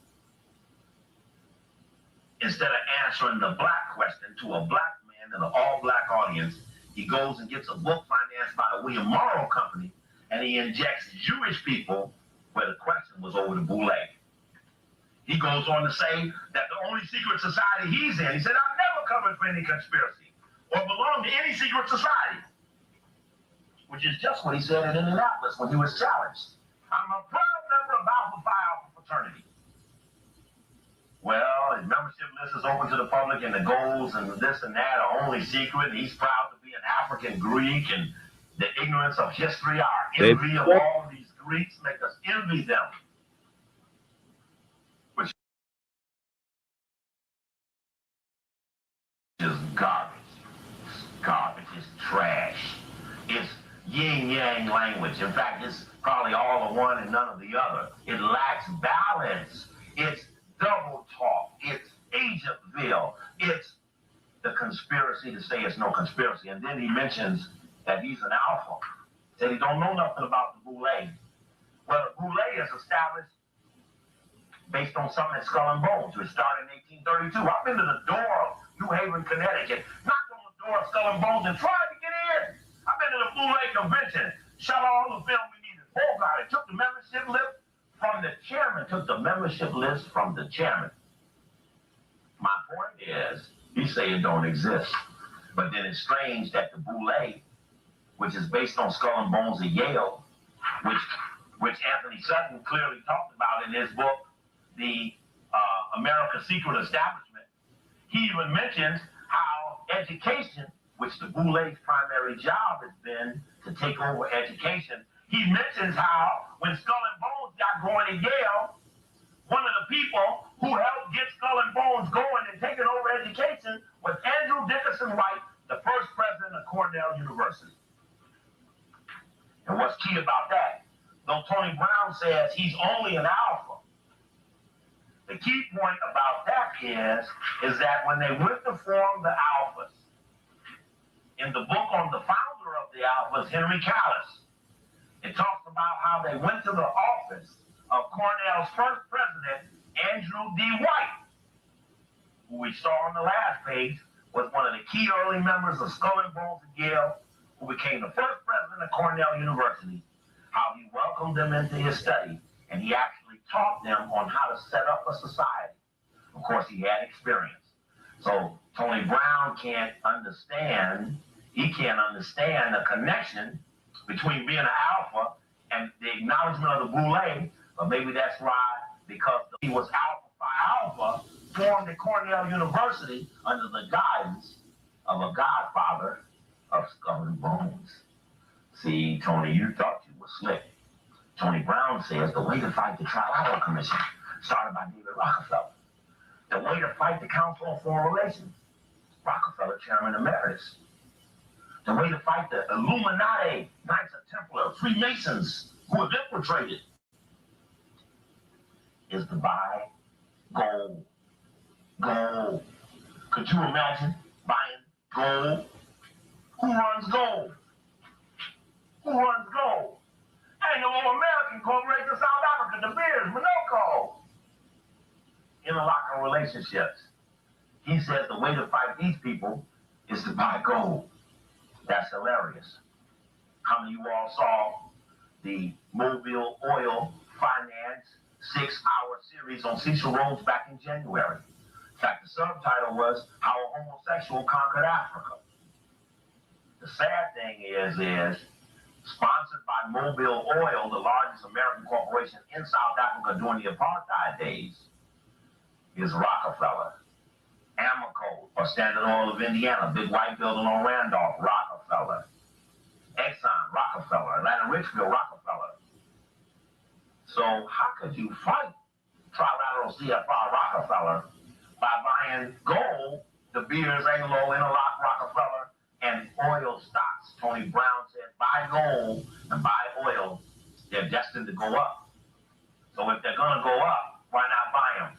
instead of answering the black question to a black man in an all-black audience, he goes and gets a book financed by the William Morrow Company, and he injects Jewish people where the question was over the boule. He goes on to say that the only secret society he's in, he said, I've never covered for any conspiracy or belonged to any secret society, which is just what he said in Indianapolis when he was challenged. I'm a proud member of Alpha Phi Alpha fraternity. Well, his membership list is open to the public, and the goals and this and that are only secret. He's proud to be an African Greek, and the ignorance of history, our envy of all of these Greeks, make us envy them. Which is garbage. It's garbage. It's trash. It's yin-yang language. In fact, it's probably all of one and none of the other. It lacks balance. It's double talk. It's Agentville. It's the conspiracy to say it's no conspiracy. And then he mentions that he's an alpha. Said he don't know nothing about the boule. Well, the boule is established based on something at Skull and Bones, which started in 1832. I've been to the door of New Haven, Connecticut, knocked on the door of Skull and Bones and tried to get in. I've been to the boule convention, shot all the film we needed. Oh God, it took the membership list from the chairman. My point is, he say it don't exist. But then it's strange that the boule, which is based on Skull and Bones at Yale, which Anthony Sutton clearly talked about in his book, The America's Secret Establishment, he even mentions how education, which the boule's primary job has been to take over education, he mentions how when Skull and Bones got going at Yale, one of the people who helped get Skull and Bones going and taking over education was Andrew Dickinson White, the first president of Cornell University. And what's key about that, though Tony Brown says he's only an alpha, the key point about that is that when they went to form the alphas, in the book on the founder of the alphas, Henry Callis, it talks about how they went to the office of Cornell's first president, Andrew D. White, who we saw on the last page, was one of the key early members of Skull and Bones at Yale, who became the first president of Cornell University, how he welcomed them into his study, and he actually taught them on how to set up a society. Of course, he had experience. So Tony Brown can't understand a connection between being an alpha and the acknowledgement of the boule, but maybe that's why, because he was Alpha Phi Alpha, formed at Cornell University under the guidance of a godfather of Skull and Bones. See, Tony, you thought you were slick. Tony Brown says the way to fight the Trilateral Commission, started by David Rockefeller. The way to fight the Council on Foreign Relations, Rockefeller Chairman Emeritus. The way to fight the Illuminati, Knights of Templar, Freemasons who have infiltrated is to buy gold. Gold. Could you imagine buying gold? Who runs gold? Who runs gold? Anglo-American Corporation of South Africa, De Beers, Minocco. Interlocking relationships. He says the way to fight these people is to buy gold. That's hilarious. How many of you all saw the Mobile Oil Finance 6-hour series on Cecil Rhodes back in January? In fact, the subtitle was How a Homosexual Conquered Africa. The sad thing is sponsored by Mobile Oil, the largest American corporation in South Africa during the apartheid days, is Rockefeller. Amoco, or Standard Oil of Indiana, big white building on Randolph, Rockefeller. Exxon, Rockefeller. Atlanta Richfield, Rockefeller. So how could you fight Trilateral CFR Rockefeller by buying gold, De Beers, Anglo, Interlock, Rockefeller, and oil stocks? Tony Brown said, buy gold and buy oil. They're destined to go up. So if they're going to go up, why not buy them?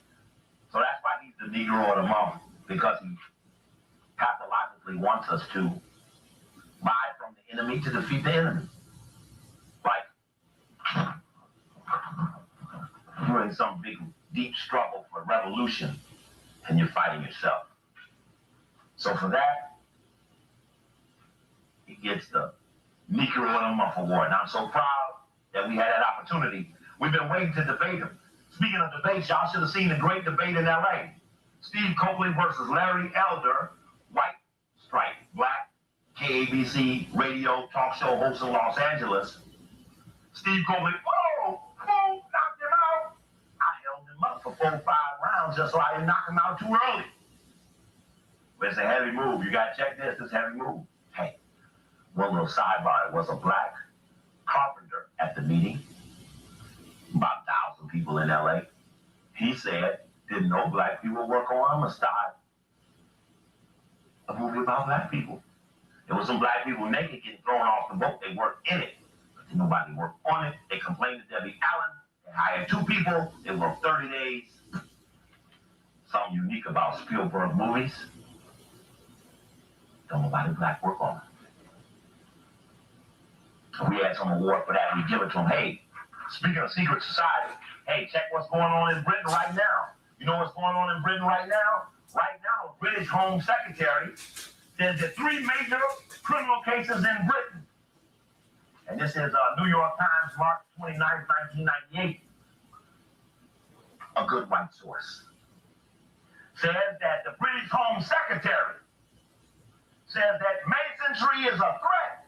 So that's why he's the Negro of the month, because he pathologically wants us to buy from the enemy to defeat the enemy. Like during some big, deep struggle for revolution, and you're fighting yourself. So for that, he gets the Negro of the Month award. And I'm so proud that we had that opportunity. We've been waiting to debate him. Speaking of debates, y'all should have seen the great debate in LA. Steve Copley versus Larry Elder, white, stripe, black, KABC radio talk show host in Los Angeles. Steve Copley, knocked him out. I held him up for 4 or 5 rounds just so I didn't knock him out too early. But it's a heavy move. You got to check this heavy move. Hey, one little sidebar. It was a black carpenter at the meeting. About 1,000 people in LA. He said, didn't know black people work on a style. A movie about black people. There was some black people naked getting thrown off the boat. They worked in it. But nobody worked on it. They complained to Debbie Allen. They hired 2 people. They worked 30 days. Something unique about Spielberg movies. Don't nobody black work on it. So we had some award for that. We give it to them. Hey, speaking of secret society, hey, check what's going on in Britain right now. You know what's going on in Britain right now? Right now, the British Home Secretary says that 3 major criminal cases in Britain. And this is New York Times, March 29, 1998. A good white source. Says that the British Home Secretary says that masonry is a threat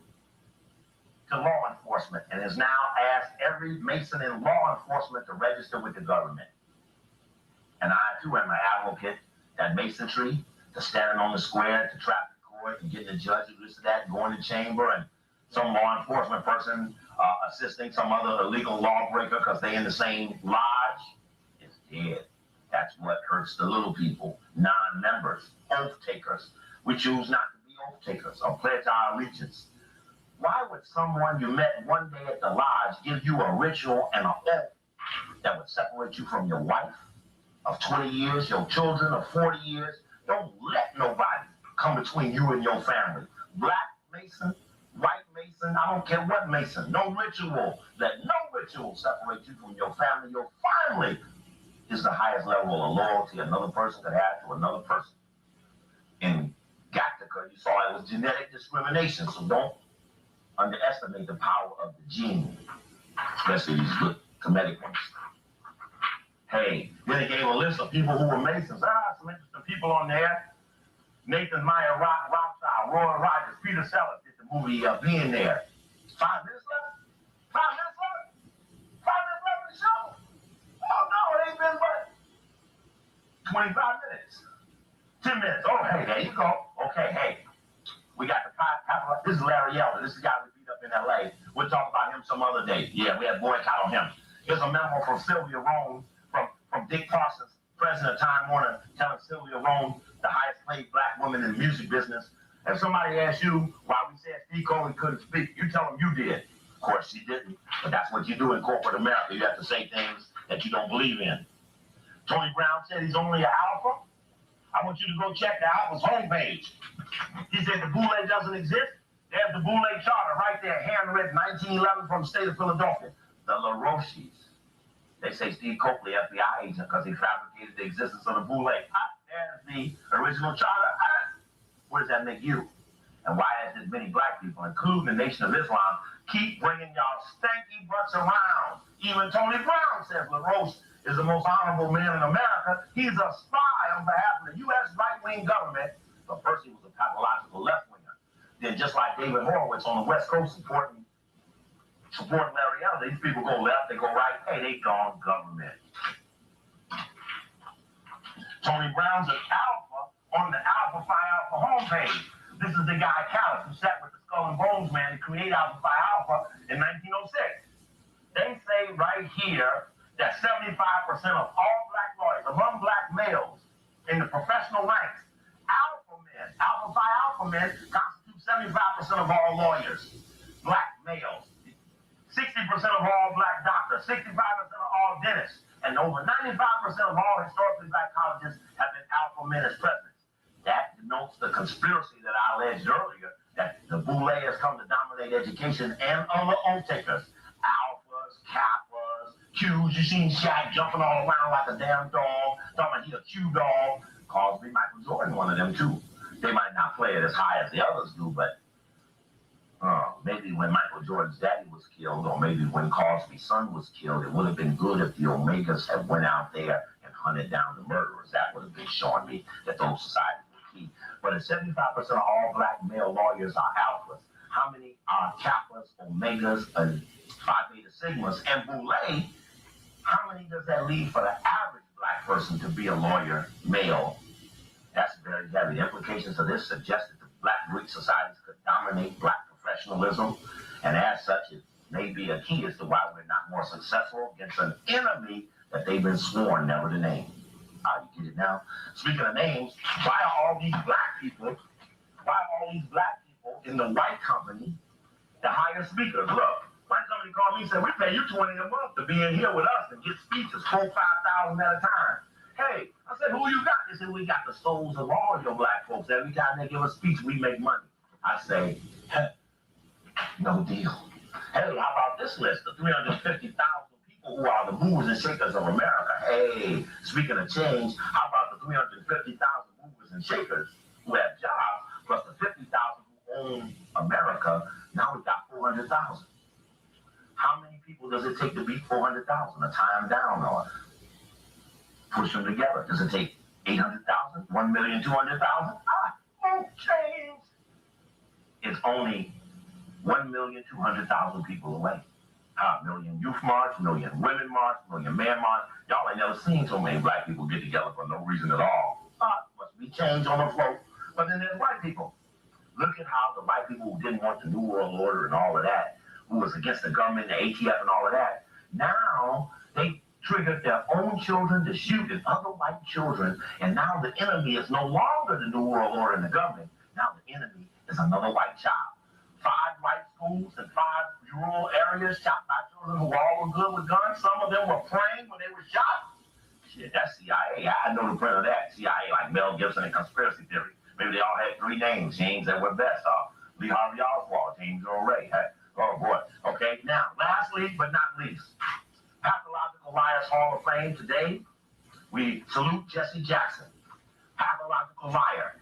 to law enforcement and has now asked every Mason in law enforcement to register with the government. And I, too, am an advocate that masonry, to standing on the square, to traffic court, and getting a judge who this and that, going to chamber, and some law enforcement person assisting some other illegal lawbreaker because they in the same lodge, is dead. That's what hurts the little people, non-members, oath takers. We choose not to be oath takers or pledge our allegiance. Why would someone you met one day at the lodge give you a ritual and an oath that would separate you from your wife of 20 years, your children of 40 years? Don't let nobody come between you and your family. Black Mason, white Mason, I don't care what Mason. No ritual. Let no ritual separate you from your family. Your family is the highest level of loyalty another person could have to another person. In Gattaca, you saw it was genetic discrimination, so don't underestimate the power of the gene, especially these good Kemetic ones. Hey, then he gave a list of people who were Masons. Some interesting people on there. Nathan Meyer, Rothschild, Roy Rogers, Peter Sellers did the movie Being There. 5 minutes left? 5 minutes left? 5 minutes left of the show? Oh no, it ain't been but 25 minutes. 10 minutes. Oh, hey, there you go. Okay, hey. We got the pop. This is Larry Elder. This is the guy we beat up in LA. We'll talk about him some other day. Yeah, we had boycott on him. Here's a memo from Sylvia Rome, from Dick Parsons, president of Time Warner, telling Sylvia Rome, the highest paid black woman in the music business. If somebody asks you why we said Steve Copley couldn't speak, you tell them you did. Of course, she didn't. But that's what you do in corporate America. You have to say things that you don't believe in. Tony Brown said he's only an alpha. I want you to go check the Alpha's homepage. He said the Boule doesn't exist. There's the Boule Charter right there, handwritten 1911 from the state of Philadelphia. The LaRoches. They say Steve Copley, FBI agent, because he fabricated the existence of the Boule. There's the original charter. What does that make you? And why is it many black people, including the Nation of Islam, keep bringing y'all stanky butts around? Even Tony Brown says LaRoche is the most honorable man in America. He's a spy on behalf of the U.S. right-wing government. But first he was a pathological left-winger. Then just like David Horowitz on the West Coast supporting Larry Elder, these people go left, they go right, hey, they gone government. Tony Brown's an alpha on the Alpha Phi Alpha homepage. This is the guy, Callis, who sat with the Skull and Bones man to create Alpha Phi Alpha in 1906. They say right here that 75% of all black lawyers, among black males in the professional ranks, alpha men, Alpha Phi Alpha men constitute 75% of all lawyers, black males. 60% of all black doctors, 65% of all dentists, and over 95% of all historically black colleges have been alpha men as presidents. That denotes the conspiracy that I alleged earlier, that the Boule has come to dominate education and other oath takers. Alphas, Kappas, Qs. You seen Shaq jumping all around like a damn dog, talking about he a Q dog. Cosby, Michael Jordan, one of them too. They might not play it as high as the others do, but maybe when Michael Jordan's daddy was killed, or maybe when Cosby's son was killed, it would have been good if the Omegas had went out there and hunted down the murderers. That would have been showing me that those societies were key. But if 75% of all black male lawyers are alphas, how many are Kappas, Omegas, and Phi Beta Sigmas, and Boule? How many does that leave for the average black person to be a lawyer, male? That's very heavy. The implications of this suggest that the black Greek societies could dominate black professionalism, and as such, it may be a key as to why we're not more successful against an enemy that they've been sworn never to name. You get it now? Speaking of names, why are all these black people in the white company the highest speakers? Look, my company called me and said, we pay you $20 a month to be in here with us and get speeches, 4,000, 5,000 at a time. Hey, I said, who you got? They said, we got the souls of all your black folks. Every time they give a speech, we make money. I say, hey, no deal. Hey, how about this list? The 350,000 people who are the movers and shakers of America. Hey, speaking of change, how about the 350,000 movers and shakers who have jobs, plus the 50,000 who own America? Now we got 400,000. How many people does it take to beat 400,000? A time down or push them together? Does it take 800,000, 1,200,000? Won't change. It's only 1,200,000 people away. Million youth march, million women march, million man march. Y'all ain't never seen so many black people get together for no reason at all. Must be change on the float. But then there's white people. Look at how the white people who didn't want the New World Order and all of that, who was against the government, the ATF and all of that, now they triggered their own children to shoot at other white children, and now the enemy is no longer the New World Order and the government. Now the enemy is another white child. 5 white schools and 5 rural areas shot by children who all were good with guns. Some of them were praying when they were shot. Shit, that's CIA. I know the print of that. CIA, like Mel Gibson and Conspiracy Theory. Maybe they all had 3 names. James Edward Best, Lee Harvey Oswald, James Earl Ray. Hey, oh boy. Okay, now, lastly but not least, Pathological Liars Hall of Fame today, we salute Jesse Jackson, pathological liar,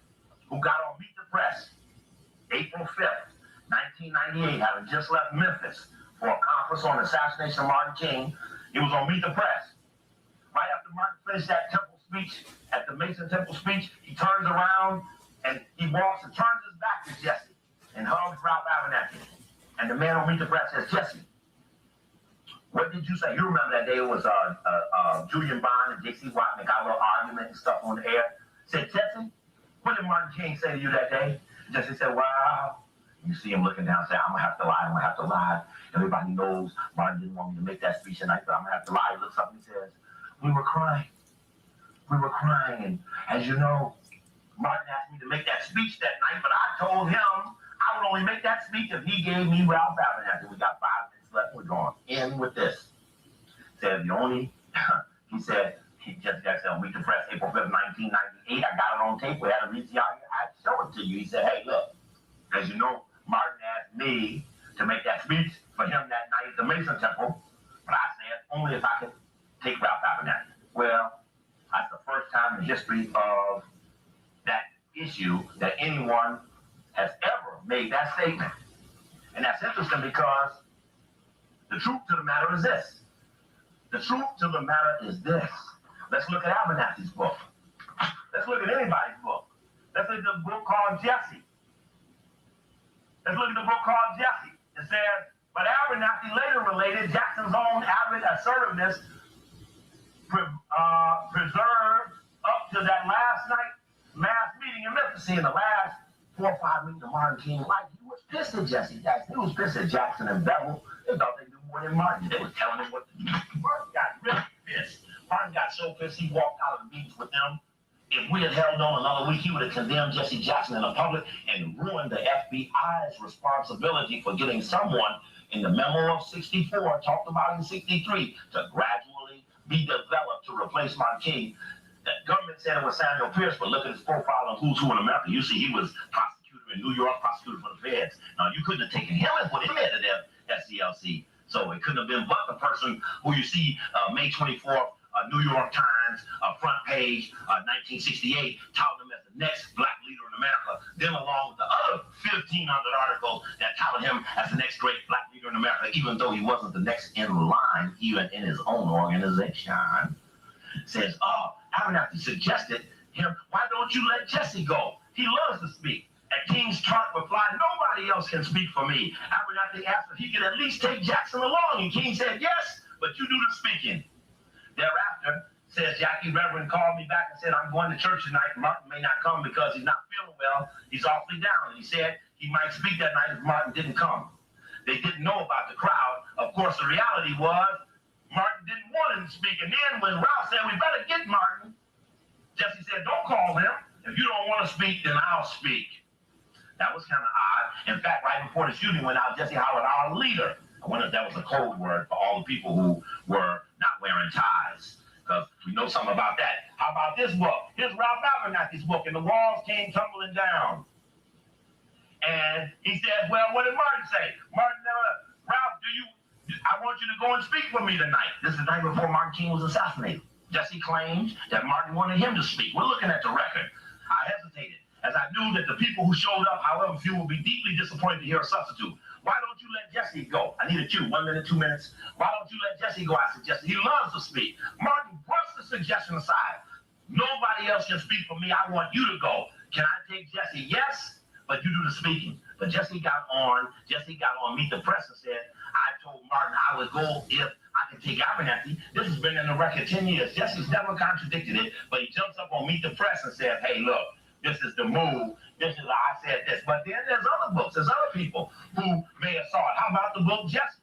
who got on Meet the Press April 5th, 1998, having just left Memphis for a conference on the assassination of Martin King. He was on Meet the Press. Right after Martin finished that Temple speech, at the Mason Temple speech, he turns around and he walks and turns his back to Jesse and hugs Ralph Abernathy. And the man on Meet the Press says, Jesse, what did you say? You remember that day it was Julian Bond and J.C. Watt, and they got a little argument and stuff on the air. Said, Jesse, what did Martin King say to you that day? Jesse said, wow. You see him looking down, saying, I'm going to have to lie, I'm going to have to lie. Everybody knows Martin didn't want me to make that speech tonight, but I'm going to have to lie. He looks up and he says, we were crying. We were crying. And as you know, Martin asked me to make that speech that night, but I told him I would only make that speech if he gave me Ralph Abernathy. We got 5 minutes left. We're going in with this. Said the only, he said, Jesse Jackson on Meet the Press, April 5th, 1998. I got it on tape. We had a VCR. I'd show it to you. He said, hey, look, as you know, Martin asked me to make that speech for him that night at the Mason Temple, but I said only if I could take Ralph Abernathy. Well, that's the first time in history of that issue that anyone has ever made that statement. And that's interesting because the truth to the matter is this. The truth to the matter is this. Let's look at Abernathy's book. Let's look at anybody's book. Let's look at the book called Jesse. Let's look at the book called Jesse. It says, but Abernathy later related Jackson's own avid assertiveness preserved up to that last night mass meeting in Memphis. In the last 4 or 5 meetings of Martin King, like he was pissed at Jesse Jackson. He was pissed at Jackson and Bevel. They thought they knew more than Martin. They were telling him what to do. Martin got really pissed. Martin got so pissed he walked out of the meetings with them. If we had held on another week, he would have condemned Jesse Jackson in the public and ruined the FBI's responsibility for getting someone in the memo of 64, talked about in 63, to gradually be developed to replace Martin King. The government said it was Samuel Pierce, but look at his profile of who's who in America. You see he was prosecutor in New York, prosecutor for the feds. Now, you couldn't have taken him and put him into the SCLC. So it couldn't have been but the person who you see May 24th, New York Times front page, 1968, touted him as the next black leader in America. Then along with the other 1,500 articles that touted him as the next great black leader in America, even though he wasn't the next in line, even in his own organization. Says, Abernathy suggested him, why don't you let Jesse go? He loves to speak. And King's Tart replied, nobody else can speak for me. Abernathy asked if he could at least take Jackson along, and King said, yes, but you do the speaking. Thereafter, says Jackie, Reverend called me back and said, I'm going to church tonight. Martin may not come because he's not feeling well. He's awfully down. And he said he might speak that night if Martin didn't come. They didn't know about the crowd. Of course, the reality was Martin didn't want him to speak. And then when Ralph said, we better get Martin, Jesse said, don't call him. If you don't want to speak, then I'll speak. That was kind of odd. In fact, right before the shooting went out, Jesse Howard, our leader, I wonder if that was a code word for all the people who were not wearing ties, because we know something about that. How about this book? Here's Ralph Abernathy's book, and the walls came tumbling down. And he said, well, what did Martin say? Martin, Ralph, I want you to go and speak for me tonight. This is the night before Martin King was assassinated. Jesse claims that Martin wanted him to speak. We're looking at the record. I hesitated, as I knew that the people who showed up, however few, would be deeply disappointed to hear a substitute. Why don't you let Jesse go? I need a cue, 1 minute, 2 minutes. Why don't you let Jesse go? I suggested. He loves to speak. Martin brushed the suggestion aside. Nobody else can speak for me. I want you to go. Can I take Jesse? Yes, but you do the speaking. But Jesse got on Meet the Press and said, I told Martin I would go if I could take Abernathy. This has been in the record 10 years. Jesse's never contradicted it, but he jumps up on Meet the Press and said, hey, look, this is the move. This is I said this. But then there's other books. There's other people who may have saw it. How about the book Jesse?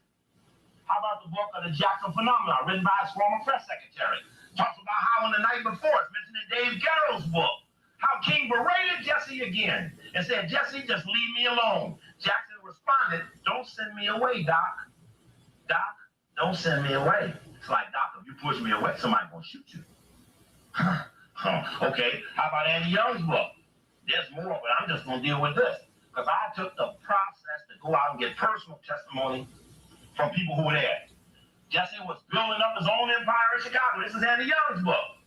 How about the book of the Jackson Phenomenon, written by his former press secretary? Talks about how in the night before, it's mentioned in Dave Garrow's book, how King berated Jesse again and said, Jesse, just leave me alone. Jackson responded, don't send me away, Doc. Doc, don't send me away. It's like, Doc, if you push me away, somebody's going to shoot you. Okay, how about Andy Young's book? There's more, but I'm just going to deal with this. Because I took the process to go out and get personal testimony from people who were there. Jesse was building up his own empire in Chicago. This is Andy Young's book.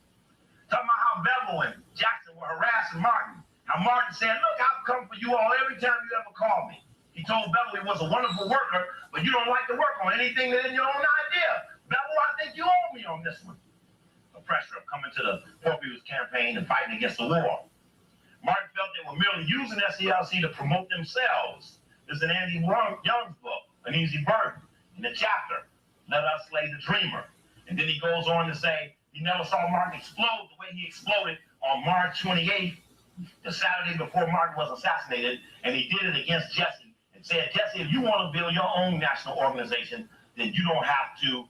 Talking about how Bevel and Jackson were harassing Martin. How Martin said, look, I'll come for you all every time you ever call me. He told Bevel he was a wonderful worker, but you don't like to work on anything that is your own idea. Bevel, I think you owe me on this one. The pressure of coming to the Fort Pierce campaign and fighting against the war. Martin felt they were merely using SCLC to promote themselves. This is in Andy Young's book, An Easy Burden, in the chapter, Let Us Slay the Dreamer. And then he goes on to say, he never saw Martin explode the way he exploded on March 28th, the Saturday before Martin was assassinated, and he did it against Jesse and said, Jesse, if you want to build your own national organization, then you don't have to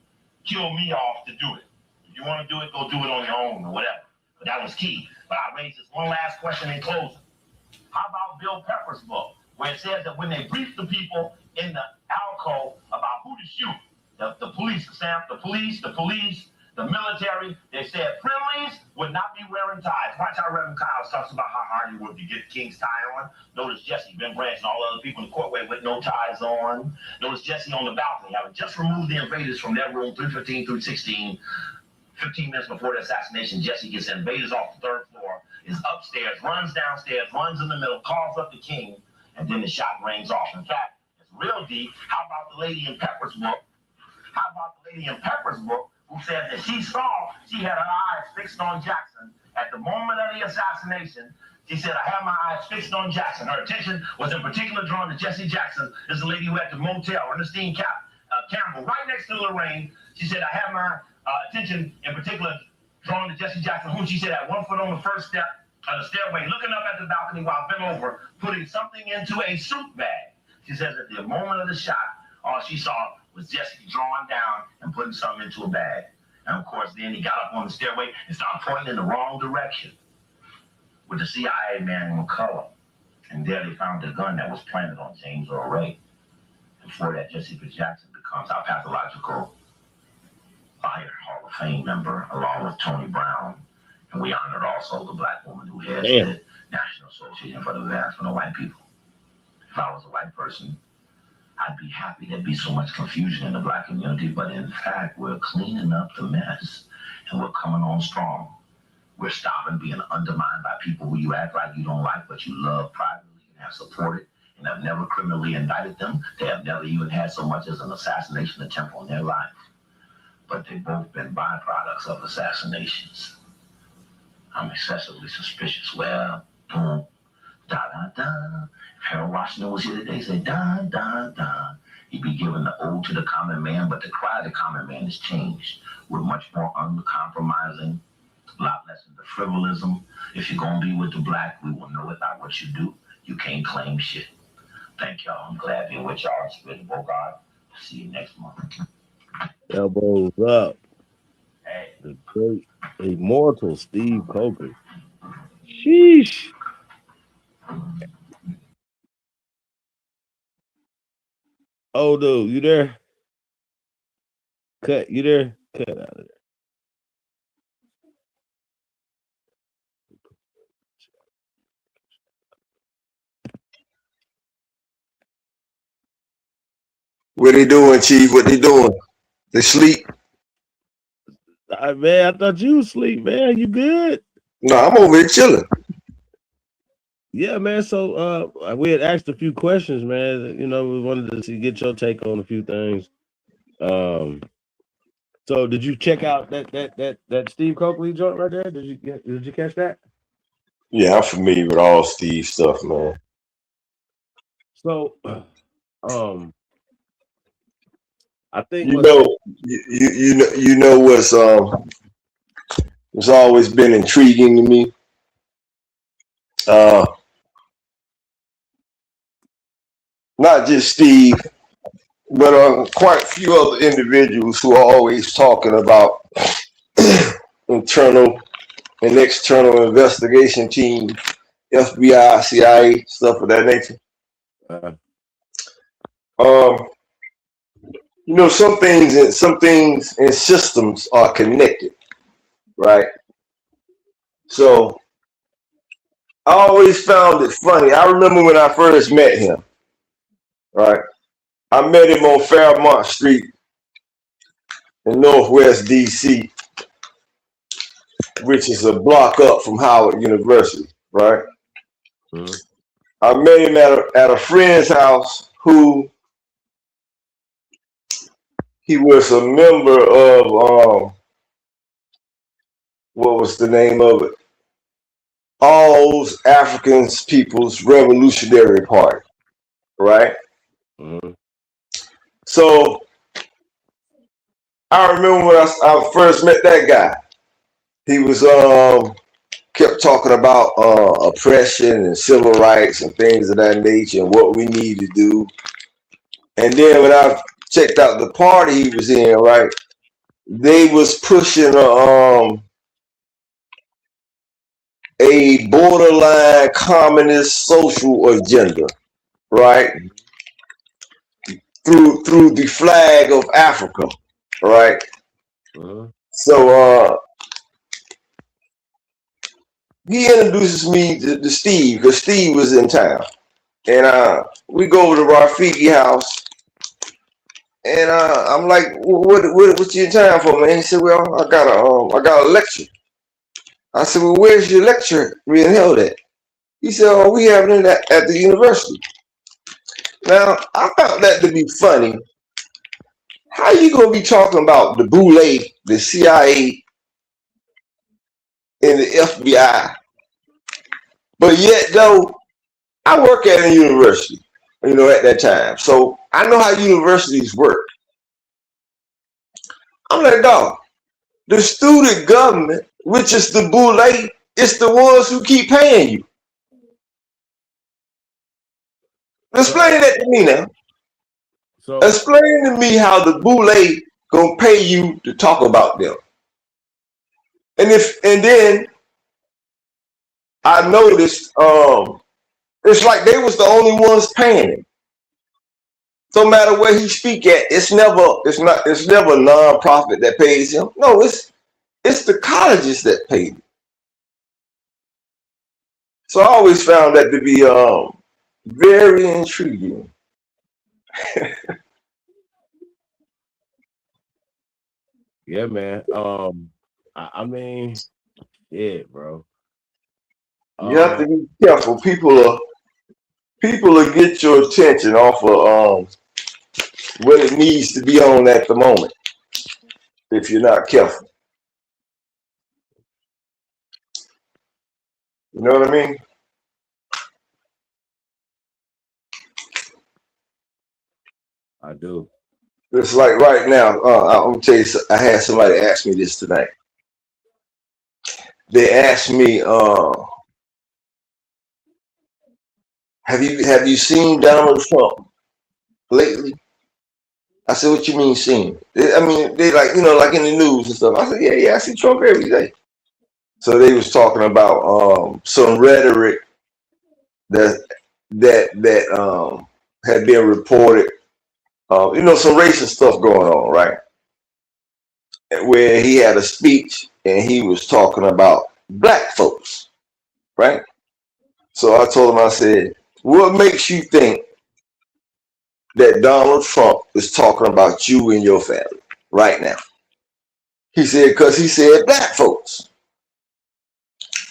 kill me off to do it. If you want to do it, go do it on your own or whatever. But that was key. But I raised this one last question in closing. How about Bill Pepper's book, where it says that when they briefed the people in the alcove about who to shoot, the police, the military, they said friendlies would not be wearing ties. Watch how Reverend Kyles talks about how hard he worked to get King's tie on. Notice Jesse, Ben Branch, and all the other people in the courtway with no ties on. Notice Jesse on the balcony, having just removed the invaders from their room 315 through 16. 15 minutes before the assassination, Jesse gets invaders off the third floor, is upstairs, runs downstairs, runs in the middle, calls up the King, and then the shot rings off. In fact, it's real deep. How about the lady in Pepper's book? Who said that she had her eyes fixed on Jackson at the moment of the assassination. She said, I have my eyes fixed on Jackson. Her attention was in particular drawn to Jesse Jackson. This is a lady who had the motel, Ernestine Campbell, right next to Lorraine. She said, I have my attention in particular drawn to Jesse Jackson, who she said had 1 foot on the first step of the stairway, looking up at the balcony while bent over, putting something into a suit bag. She says at the moment of the shot, all she saw was Jesse drawing down and putting something into a bag. And of course, then he got up on the stairway and started pointing in the wrong direction with the CIA man in color. And there they found a gun that was planted on James Earl Ray. Before that, Jesse Jackson becomes our pathological Fire Hall of Fame member, along with Tony Brown. And we honored also the black woman who heads the National Association for the Advancement of White People. If I was a white person, I'd be happy there'd be so much confusion in the black community, but in fact, we're cleaning up the mess. and we're coming on strong. We're stopping being undermined by people who you act like you don't like, but you love privately and have supported and have never criminally indicted them. They have never even had so much as an assassination attempt on their life. But they've both been byproducts of assassinations. I'm excessively suspicious. Well, boom, da da da. If Harold Washington was here today, he'd say da da da. He'd be giving the ode to the common man, but the cry of the common man has changed. We're much more uncompromising, a lot less into frivolism. If you're gonna be with the black, we will know it by what you do. You can't claim shit. Thank y'all. I'm glad to be with y'all. It's been Bogart. See you next month. Elbows up. The great immortal Steve Coker. Sheesh. Oh, dude, you there? Cut, you there? Cut out of there. What they doing, Chief? What they doing? They sleep? Man, I thought you was asleep, man. You good? No, I'm over here chilling. Yeah, man. So we had asked a few questions, man. You know, we wanted to get your take on a few things. So did you check out that Steve Coakley joint right there? Did you catch that? Yeah, I'm familiar with all Steve stuff, man. So I think you know what's always been intriguing to me. Not just Steve, but quite a few other individuals who are always talking about internal and external investigation team, FBI, CIA, stuff of that nature. You know, some things and systems are connected, right? So I always found it funny. I remember when I first met him, right? I met him on Fairmont Street in Northwest DC, which is a block up from Howard University, right? Mm-hmm. I met him at a friend's house who he was a member of what was the name of it? All African People's Revolutionary Party, right? Mm-hmm. So I remember when I first met that guy. He was kept talking about oppression and civil rights and things of that nature and what we need to do. And then when I checked out the party he was in, right, they was pushing a borderline communist social agenda, right? Through the flag of Africa, right? So he introduces me to Steve because Steve was in town, and we go over to Rafiki house, and I'm like, "What you in town for, man?" He said, "Well, I got a lecture." I said, "Well, where's your lecture being held at?" He said, "Oh, we having it at the university." Now, I found that to be funny. How you gonna be talking about the Boule, the CIA, and the FBI, but yet though I work at a university, you know, at that time, so I know how universities work. I'm like, dog, the student government, which is the Boule, it's the ones who keep paying you. Explain that to me now. So explain to me how the Boule gonna pay you to talk about them. And then I noticed it's like they was the only ones paying him. So no matter where he speak at, it's never a non-profit that pays him. No, it's the colleges that pay him. So I always found that to be very intriguing. Yeah, man. I mean, yeah, bro. You have to be careful. People will get your attention off of what it needs to be on at the moment if you're not careful. You know what I mean? I do. It's like right now, I'm gonna tell you, I had somebody ask me this tonight. They asked me, have you seen Donald Trump lately? I said, what you mean seen? I mean, they like, like in the news and stuff. I said, yeah, I see Trump every day. So they was talking about some rhetoric that had been reported. Some racist stuff going on, right? Where he had a speech and he was talking about black folks, right? So I told him, I said, what makes you think that Donald Trump is talking about you and your family right now? He said, because he said black folks.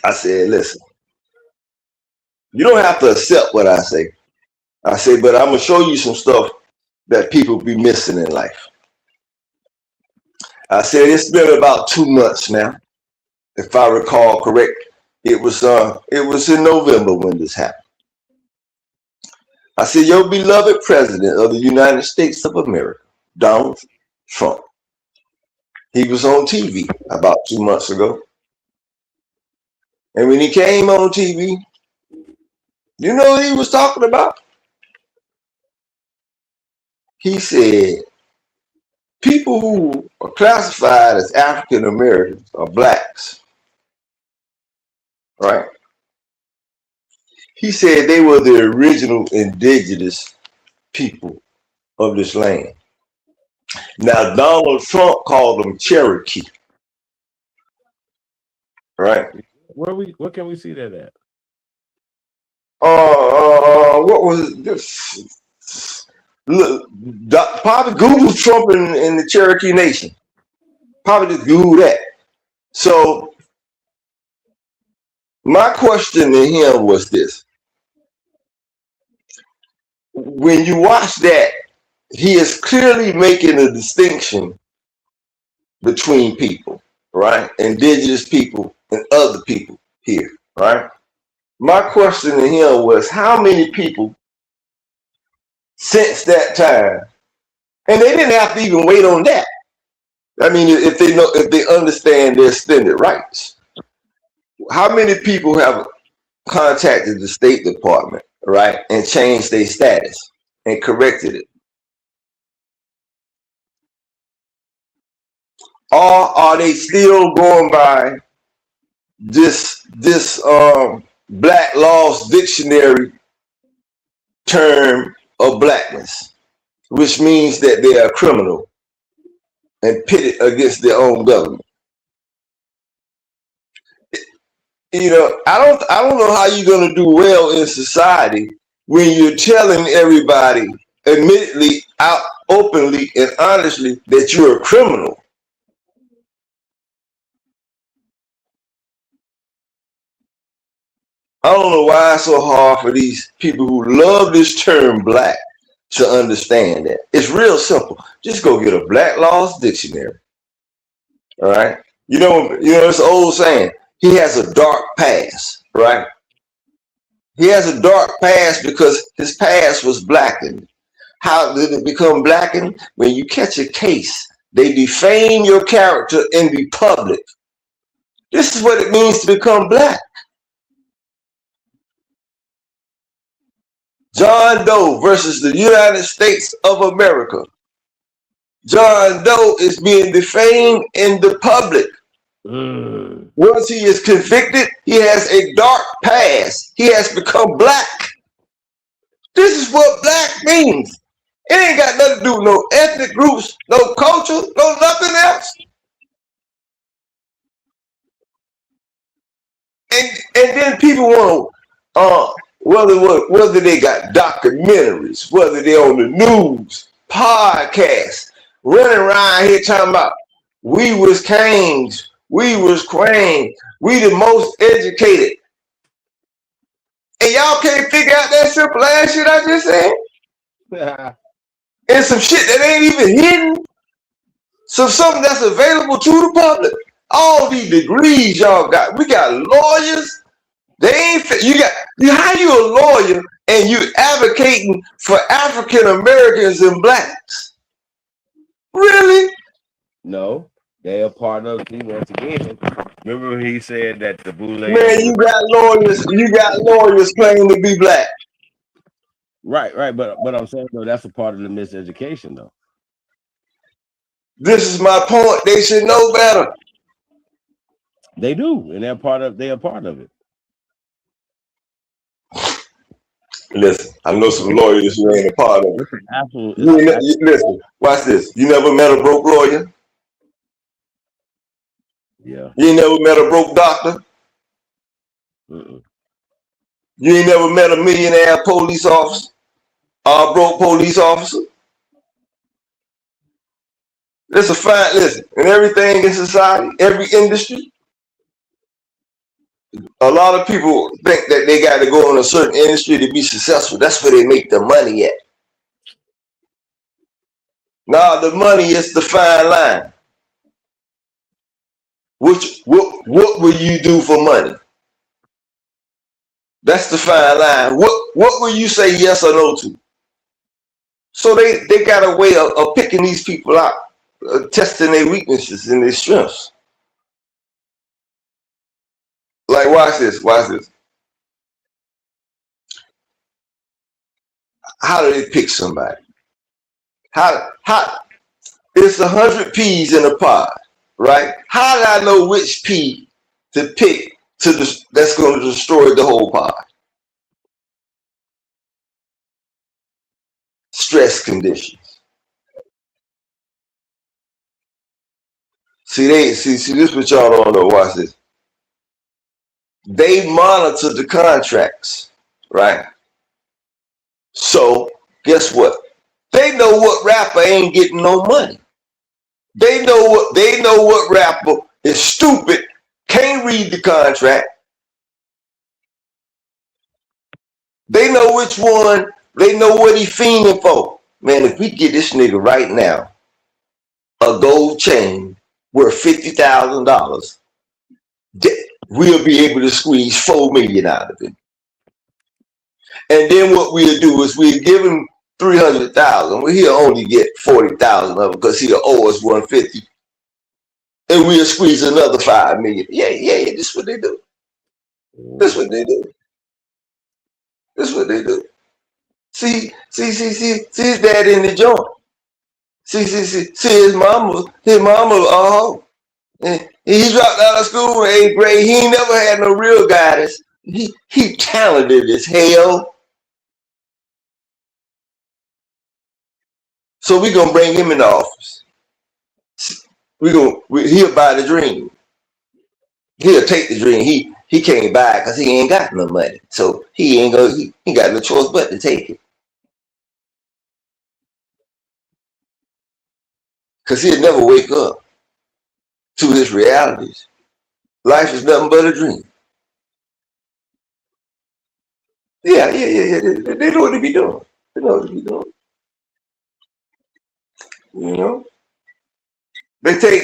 I said, listen, you don't have to accept what I say. I say, but I'm going to show you some stuff that people be missing in life. I said, it's been about 2 months now. If I recall correct, it was in November when this happened. I said, your beloved president of the United States of America, Donald Trump, he was on TV about 2 months ago. And when he came on TV, you know what he was talking about? He said, people who are classified as African Americans or blacks, right? He said they were the original indigenous people of this land. Now, Donald Trump called them Cherokee, right? Where can we see that at? What was this? Look, probably Google Trump in the Cherokee Nation. Probably just Google that. So my question to him was this. When you watch that, he is clearly making a distinction between people, right? Indigenous people and other people here, right? My question to him was, how many people since that time, and they didn't have to even wait on that. I mean, if they understand their extended rights, how many people have contacted the State Department, right, and changed their status and corrected it? Or are they still going by this Black Laws Dictionary term of blackness, which means that they are criminal and pitted against their own government? I don't know how you're going to do well in society when you're telling everybody, admittedly, out openly and honestly, that you're a criminal. I don't know why it's so hard for these people who love this term black to understand that. It's real simple. Just go get a Black Laws Dictionary. All right. It's an old saying. He has a dark past, right? He has a dark past because his past was blackened. How did it become blackened? When you catch a case, they defame your character in the public. This is what it means to become black. John Doe versus the United States of America. John Doe is being defamed in the public. Once he is convicted, he has a dark past. He has become black. This is what black means. It ain't got nothing to do with no ethnic groups, no culture, no nothing else. And then people want to, whether they got documentaries, whether they on the news, podcasts, running around here talking about we was kings We was crying. We the most educated. And y'all can't figure out that simple ass shit I just said? And some shit that ain't even hidden. So something that's available to the public. All these degrees y'all got. We got lawyers. They ain't how you a lawyer and you advocating for African Americans and blacks? Really? No, they are part of the once again. Remember he said that the Boule. Man, you got lawyers claiming to be black. Right, but I'm saying though that's a part of the miseducation though. This is my point. They should know better. They do, and they are part of it. Listen, I know some lawyers who ain't a part of it. Listen, watch this. You never met a broke lawyer? Yeah. You ain't never met a broke doctor? You ain't never met a millionaire police officer? Or a broke police officer? Listen, in everything in society, every industry, a lot of people think that they got to go in a certain industry to be successful. That's where they make the money at. Nah, the money is the fine line. What will you do for money? That's the fine line. What will you say yes or no to? So they got a way of picking these people out, testing their weaknesses and their strengths. Like, watch this. How do they pick somebody? How it's 100 peas in a pod, right? How do I know which pea to pick that's going to destroy the whole pod? Stress conditions. See this what y'all don't know. Watch this. They monitor the contracts, right? So guess what? They know what rapper ain't getting no money. They know what rapper is stupid, can't read the contract. They know which one, they know what he fiending for. Man, if we get this nigga right now a gold chain worth $50,000, we'll be able to squeeze $4 million out of it. And then what we'll do is we'll give him $300,000. Well, he'll only get $40,000 of it because he'll owe us $150,000. And we'll squeeze another $5 million. Yeah, this is what they do. This is what they do. See his dad in the joint. See his mama, and he dropped out of school in 8th grade. He ain't never had no real guidance. He talented as hell. So we gonna bring him in the office. He'll buy the dream. He'll take the dream. He can't buy it because he ain't got no money. So he got no choice but to take it. Because he'll never wake up to his realities. Life is nothing but a dream. Yeah. They know what they be doing. You know?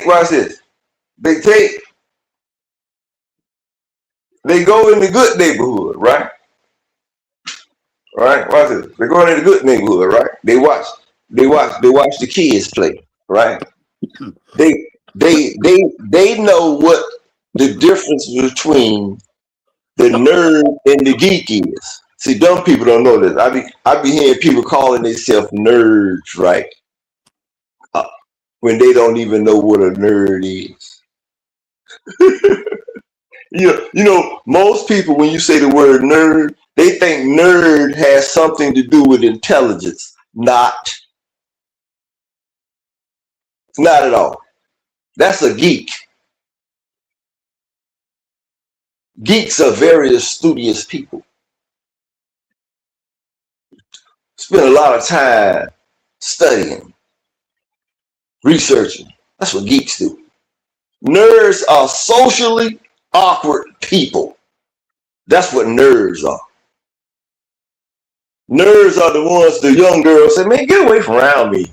Watch this. They go in the good neighborhood, right? Right? Watch this. They go in the good neighborhood, right? They watch the kids play, right? They know what the difference between the nerd and the geek is. See, dumb people don't know this. I be hearing people calling themselves nerds, right? When they don't even know what a nerd is. You know, most people, when you say the word nerd, they think nerd has something to do with intelligence. Not at all. That's a geek. Geeks are very studious people. Spend a lot of time studying, researching. That's what geeks do. Nerds are socially awkward people. That's what nerds are. Nerds are the ones the young girls say, man, get away from around me.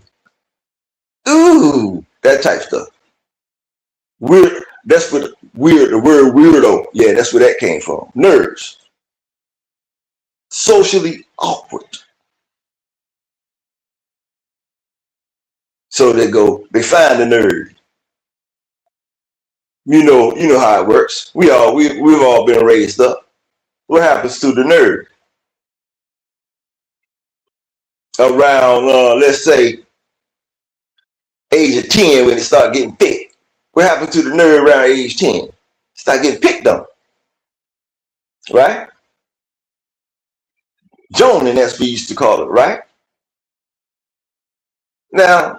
Ooh, that type stuff. Weird. That's what weird. The word weirdo. Yeah, that's where that came from. Nerds. Socially awkward. So they find the nerd. You know how it works. We've all been raised up. What happens to the nerd? Around let's say age of 10 when it start getting picked. What happens to the nerd around age 10? Start getting picked on. Right? Joning, that's what we used to call it, right? Now,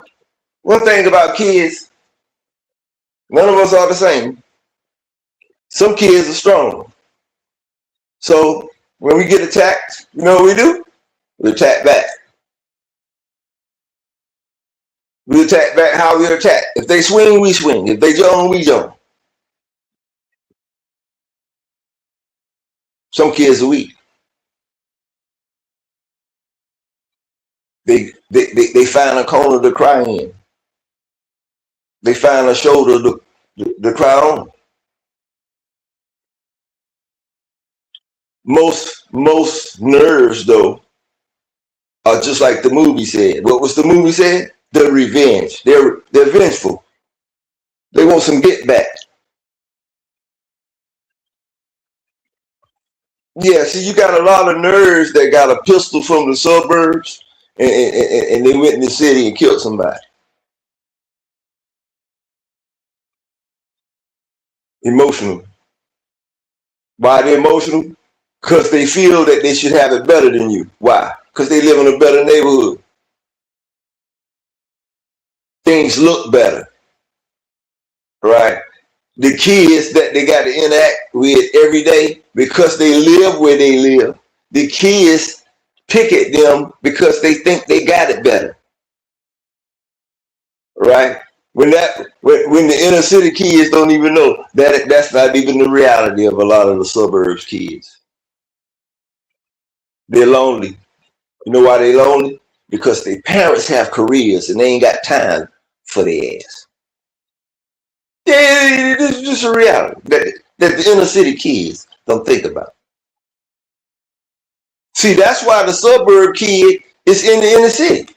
one thing about kids, none of us are the same. Some kids are strong. So when we get attacked, you know what we do? We attack back. We attack back how we attack. If they swing, we swing. If they jump, we jump. Some kids are weak. They find a corner to cry in. They find a shoulder to cry on. Most nerds though are just like the movie said. What was the movie said? The revenge. They're vengeful. They want some get back. Yeah, see, you got a lot of nerds that got a pistol from the suburbs and they went in the city and killed somebody. Emotional. Why are they emotional? Because they feel that they should have it better than you. Why? Because they live in a better neighborhood. Things look better. Right? The kids that they got to interact with every day because they live where they live. The kids pick at them because they think they got it better. Right? When the inner city kids don't even know that's not even the reality of a lot of the suburbs kids. They're lonely. You know why they're lonely? Because their parents have careers and they ain't got time for their ass. Yeah, this is just a reality that the inner city kids don't think about. See, that's why the suburb kid is in the inner city.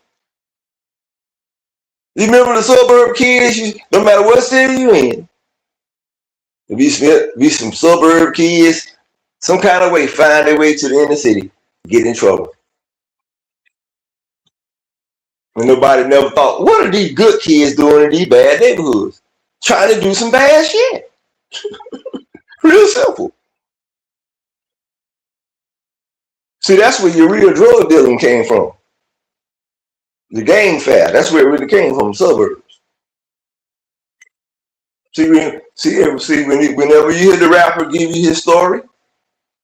You remember the suburb kids? No matter what city you in, be some suburb kids, some kind of way find their way to the inner city, get in trouble. And nobody never thought, what are these good kids doing in these bad neighborhoods? Trying to do some bad shit. Real simple. See, that's where your real drug dealing came from. The gang fare. That's where it really came from, suburbs. See, whenever you hear the rapper give you his story,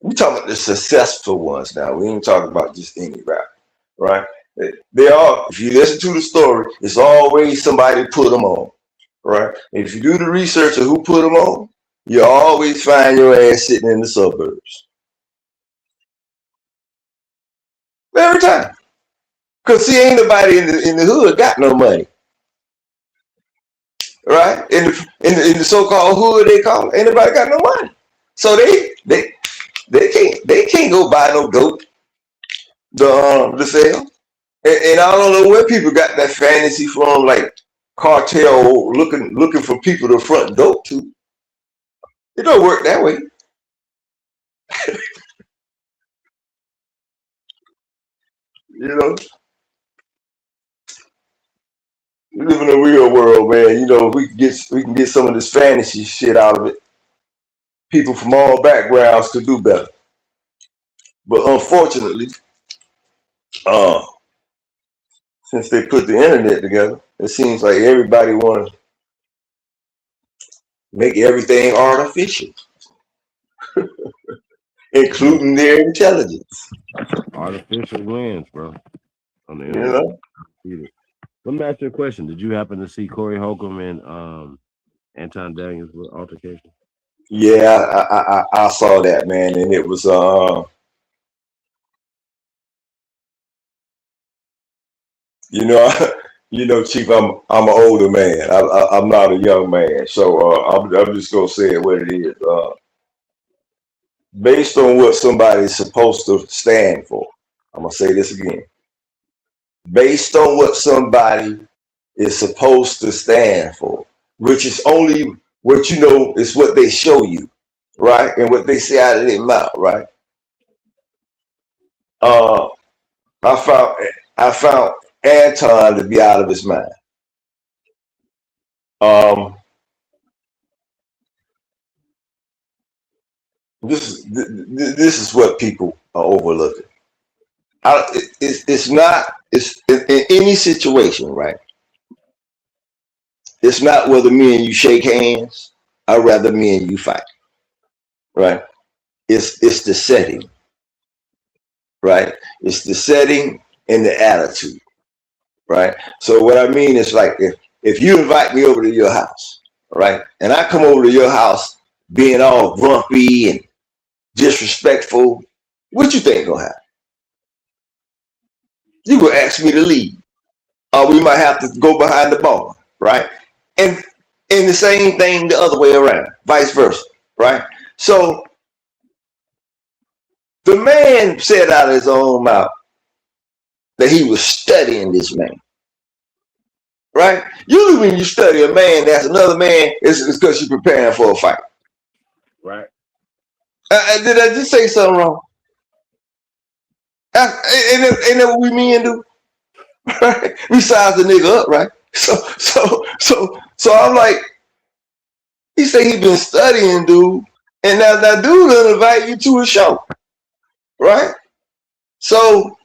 we talking about the successful ones now. We ain't talking about just any rapper, right? They are, if you listen to the story, it's always somebody put them on, right? If you do the research of who put them on, you always find your ass sitting in the suburbs. Every time. Because see, ain't nobody in the hood got no money. Right? In the so-called hood they call it, ain't nobody got no money. So they can't go buy no dope to sell. And I don't know where people got that fantasy from, like cartel looking for people to front dope to. It don't work that way. You know, we live in a real world, man. You know, we can get some of this fantasy shit out of it. People from all backgrounds could do better, but unfortunately, since they put the internet together, it seems like everybody want to make everything artificial, including their intelligence. Artificial wins, bro. On the internet. Let me ask you a question. Did you happen to see Corey Holcomb and Anton Daniels with altercation. Yeah, I saw that, man, and it was you know, Chief, I'm an older man. I'm not a young man, so I'm just gonna say it what it is. Based on what somebody's supposed to stand for, I'm gonna say this again. Based on what somebody is supposed to stand for, which is only what you know is what they show you, right, and what they say out of their mouth, right. I found Anton to be out of his mind. This is what people are overlooking. It's in any situation, right? It's not whether me and you shake hands. I'd rather me and you fight, right? It's the setting, right? It's the setting and the attitude, right? So what I mean is like if you invite me over to your house, right, and I come over to your house being all grumpy and disrespectful, what you think gonna happen? You gonna ask me to leave, or we might have to go behind the bar, right? And the same thing the other way around, vice versa, right? So the man said out of his own mouth that he was studying this man, right? Usually when you study a man that's another man, it's because you're preparing for a fight, right? Did I just say something wrong? Ain't that what we men do? Right? We size the nigga up, right? So I'm like, he said he been studying, dude, and now that dude will invite you to a show, right? So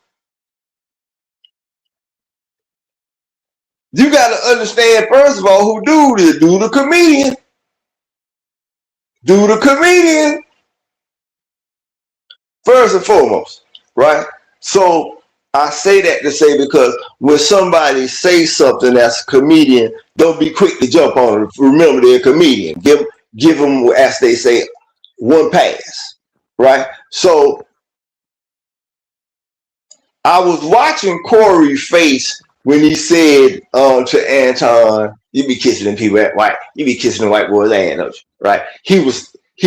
you got to understand, first of all, who dude is. Dude, the comedian. Dude, the comedian. First and foremost, right? So I say that to say because when somebody says something that's a comedian, don't be quick to jump on it. Remember, they're a comedian. Give them, as they say, one pass, right? So I was watching Corey's face when he said to Anton, "You be kissing them people at white. You be kissing the white boys' ass, don't you?" Right? He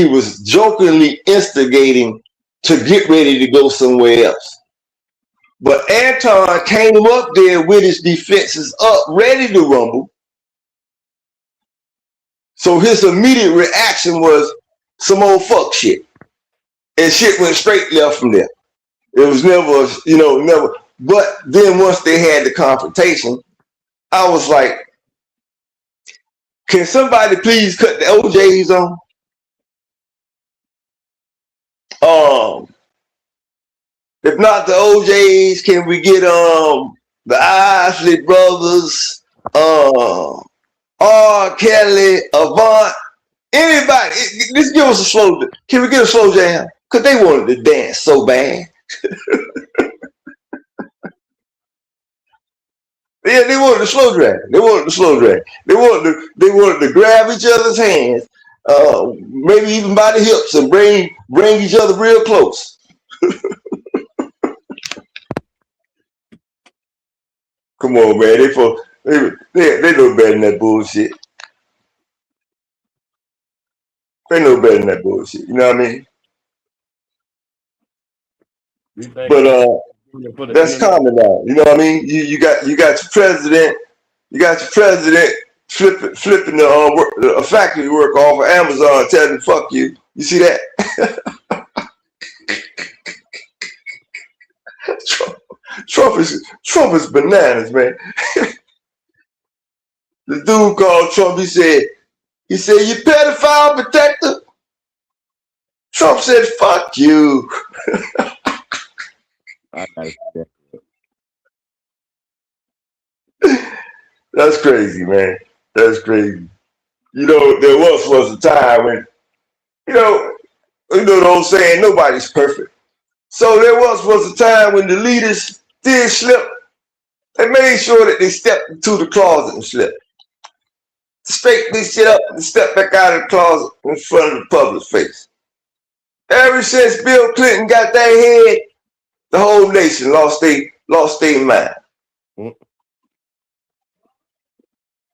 was jokingly instigating to get ready to go somewhere else. But Anton came up there with his defenses up, ready to rumble. So his immediate reaction was some old fuck shit. And shit went straight left from there. It was never. But then once they had the confrontation, I was like, can somebody please cut the OJs on? If not the OJs, can we get the Isley brothers, R. Kelly, Avant, anybody? Just give us a slow. Can we get a slow jam? Cause they wanted to dance so bad. Yeah, they wanted to slow drag. They wanted to grab each other's hands, maybe even by the hips, and bring each other real close. Come on, man. They know better than that bullshit. They know better than that bullshit. You know what I mean? But that's common now. You know what I mean? You got your president. You got your president flipping the factory work off of Amazon, telling him fuck you. You see that? Trump is bananas, man. The dude called Trump. He said, "You pedophile protector." Trump said, "Fuck you." I gotta see that. That's crazy, man. That's crazy. You know, there was a time when, you know the old saying, nobody's perfect. So there was a time when the leaders did slip. They made sure that they stepped into the closet and slipped. straighten this shit up and step back out of the closet in front of the public's face. Ever since Bill Clinton got that head, the whole nation lost their mind.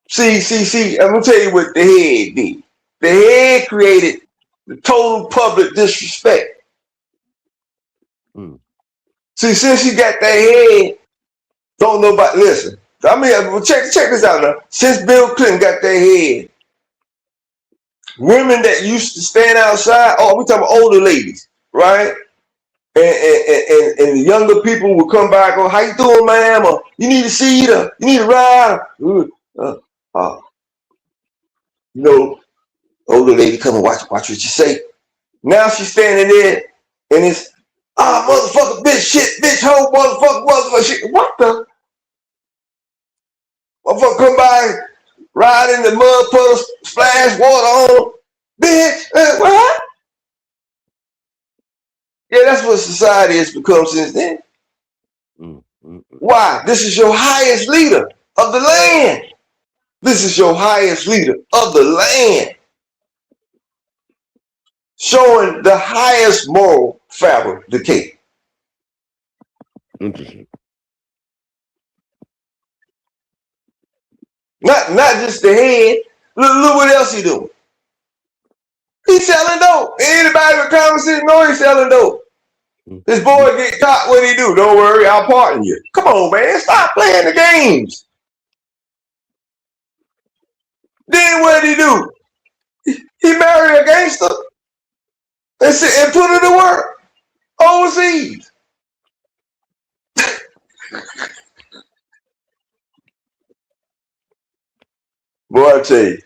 See, I'm gonna tell you what the head did. The head created the total public disrespect. See, since he got that head, don't nobody listen. I mean, check this out now. Since Bill Clinton got that head, women that used to stand outside, we talking about older ladies, right? And the younger people would come by and go, how you doing, ma'am? Or you need a seat, or you need a ride. You know, older lady come and watch what you say. Now she's standing there and it's, motherfucker, bitch, shit, bitch, hoe, motherfucker, shit. What the? Motherfucker come by, ride in the mud puddles, splash water on, bitch, what? Yeah, that's what society has become since then. Why? This is your highest leader of the land. This is your highest leader of the land. Showing the highest moral fabric decay. Interesting. Not just the head. Look what else he doing. He's selling dope. Anybody with common sense know he's selling dope. This boy get caught, what he do? Don't worry, I'll pardon you. Come on, man, stop playing the games. Then what did he do? He married a gangster and put her to work overseas. Boy, I tell you,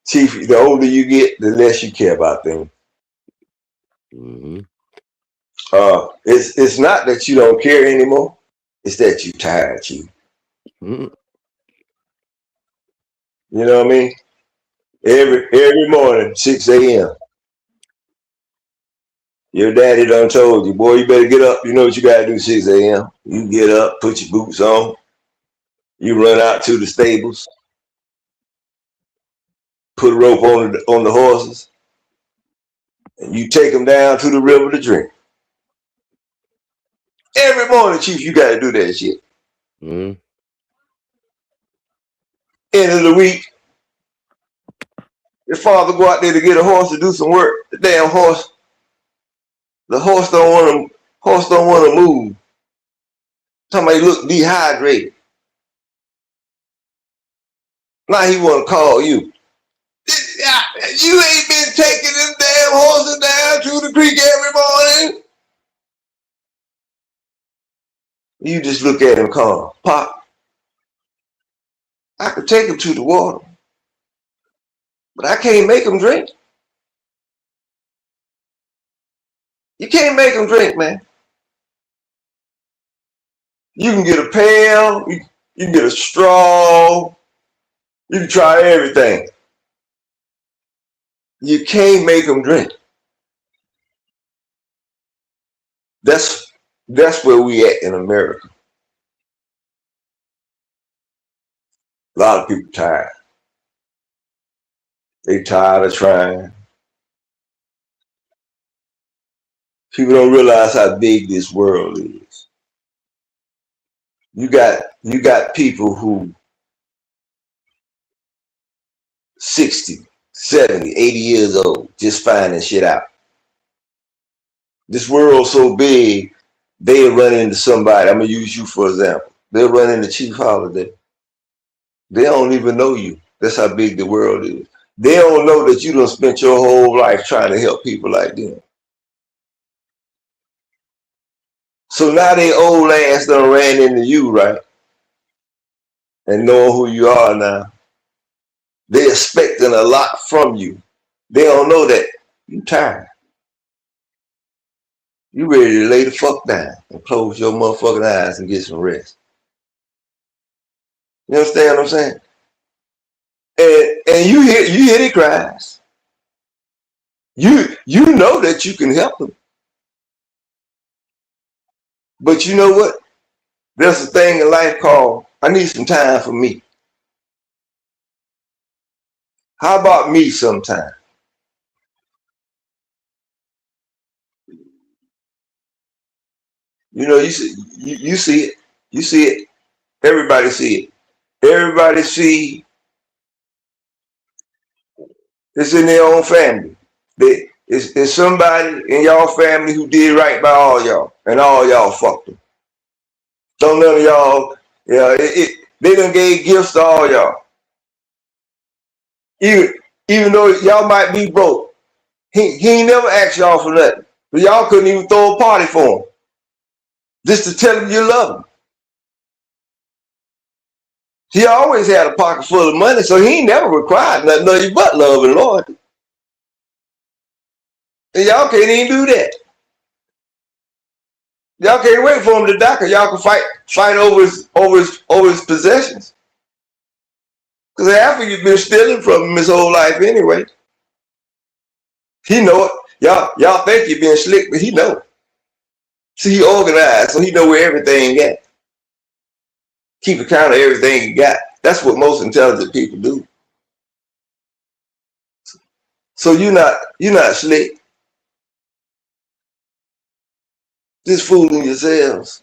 Chief, the older you get, the less you care about things. It's not that you don't care anymore. It's that you're tired, Chief. You know what I mean? Every morning, 6 a.m. Your daddy done told you, boy, you better get up. You know what you gotta do 6 a.m. You get up, put your boots on, you run out to the stables, put a rope on the horses, and you take them down to the river to drink. Every morning, Chief, you gotta do that shit. End of the week, your father go out there to get a horse to do some work. The damn horse, the horse don't want to move. Somebody look dehydrated. Now he want to call you. You ain't been taking them damn horses down to the creek every morning. You just look at him calm. Pop, I could take him to the water, but I can't make him drink. You can't make him drink, man. You can get a pail, you can get a straw, you can try everything. You can't make them drink. That's where we at in America. A lot of people tired. They tired of trying. People don't realize how big this world is. You got people who 60, 70, 80 years old, just finding shit out. This world's so big, they'll run into somebody. I'm going to use you for example. They'll run into Chief Holiday. They don't even know you. That's how big the world is. They don't know that you done spent your whole life trying to help people like them. So now they old ass done ran into you, right? And knowing who you are now. They're expecting a lot from you. They don't know that you tired. You ready to lay the fuck down and close your motherfucking eyes and get some rest. You understand what I'm saying? And you hear their cries. You know that you can help them. But you know what? there's a thing in life called, I need some time for me. How about me sometime? You know, you see it. You see it. Everybody see it. Everybody see it's in their own family. It's somebody in y'all family who did right by all y'all, and all y'all fucked them. Don't none of y'all, yeah, they done gave gifts to all y'all. Even though y'all might be broke, he ain't never asked y'all for nothing. But y'all couldn't even throw a party for him. Just to tell him you love him. He always had a pocket full of money, so he ain't never required nothing of you but love and loyalty. And y'all can't even do that. Y'all can't wait for him to die, cause y'all can fight over his possessions. Cause after you've been stealing from him his whole life anyway. He know it. Y'all think you're being slick, but he know it. See, he organized, so he know where everything at. Keep account of everything he got. That's what most intelligent people do. So you're not slick. Just fooling yourselves.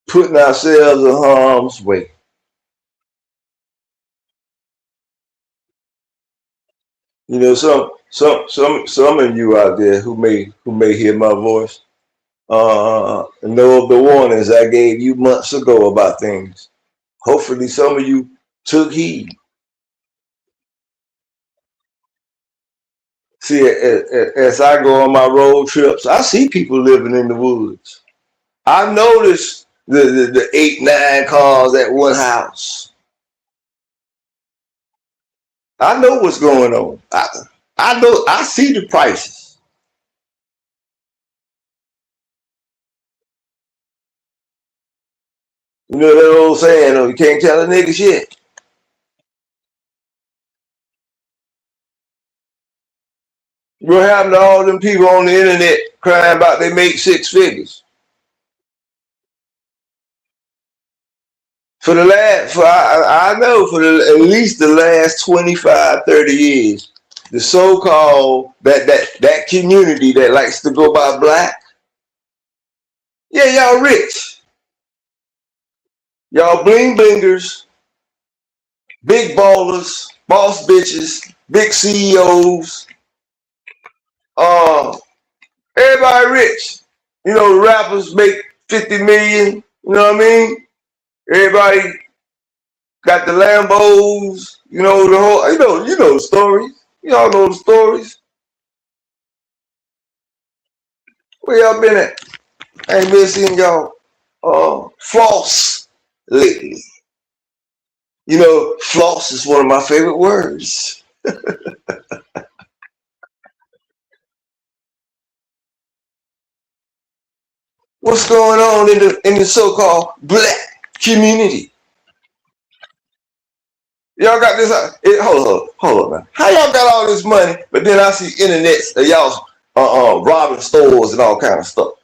Putting ourselves in harm's way. You know, some of you out there who may hear my voice, know of the warnings I gave you months ago about things. Hopefully some of you took heed. See, as I go on my road trips, I see people living in the woods. I've noticed the 8, 9 cars at one house. I know what's going on. I know, I see the prices. You know that old saying, oh, you can't tell a nigga shit. What happened to all them people on the internet crying about they make 6 figures? For the last, I know for at least the last 25, 30 years, the so-called that community that likes to go by black, yeah, y'all rich. Y'all bling blingers, big ballers, boss bitches, big CEOs, everybody rich. You know, the rappers make 50 million, you know what I mean? Everybody got the Lambos, you know, the whole, you know the stories. Y'all know the stories. Where y'all been at? I ain't been seeing y'all floss lately. You know, floss is one of my favorite words. What's going on in the so-called black community? Y'all got this. Hold up, man. How y'all got all this money, but then I see internets of y'all robbing stores and all kind of stuff.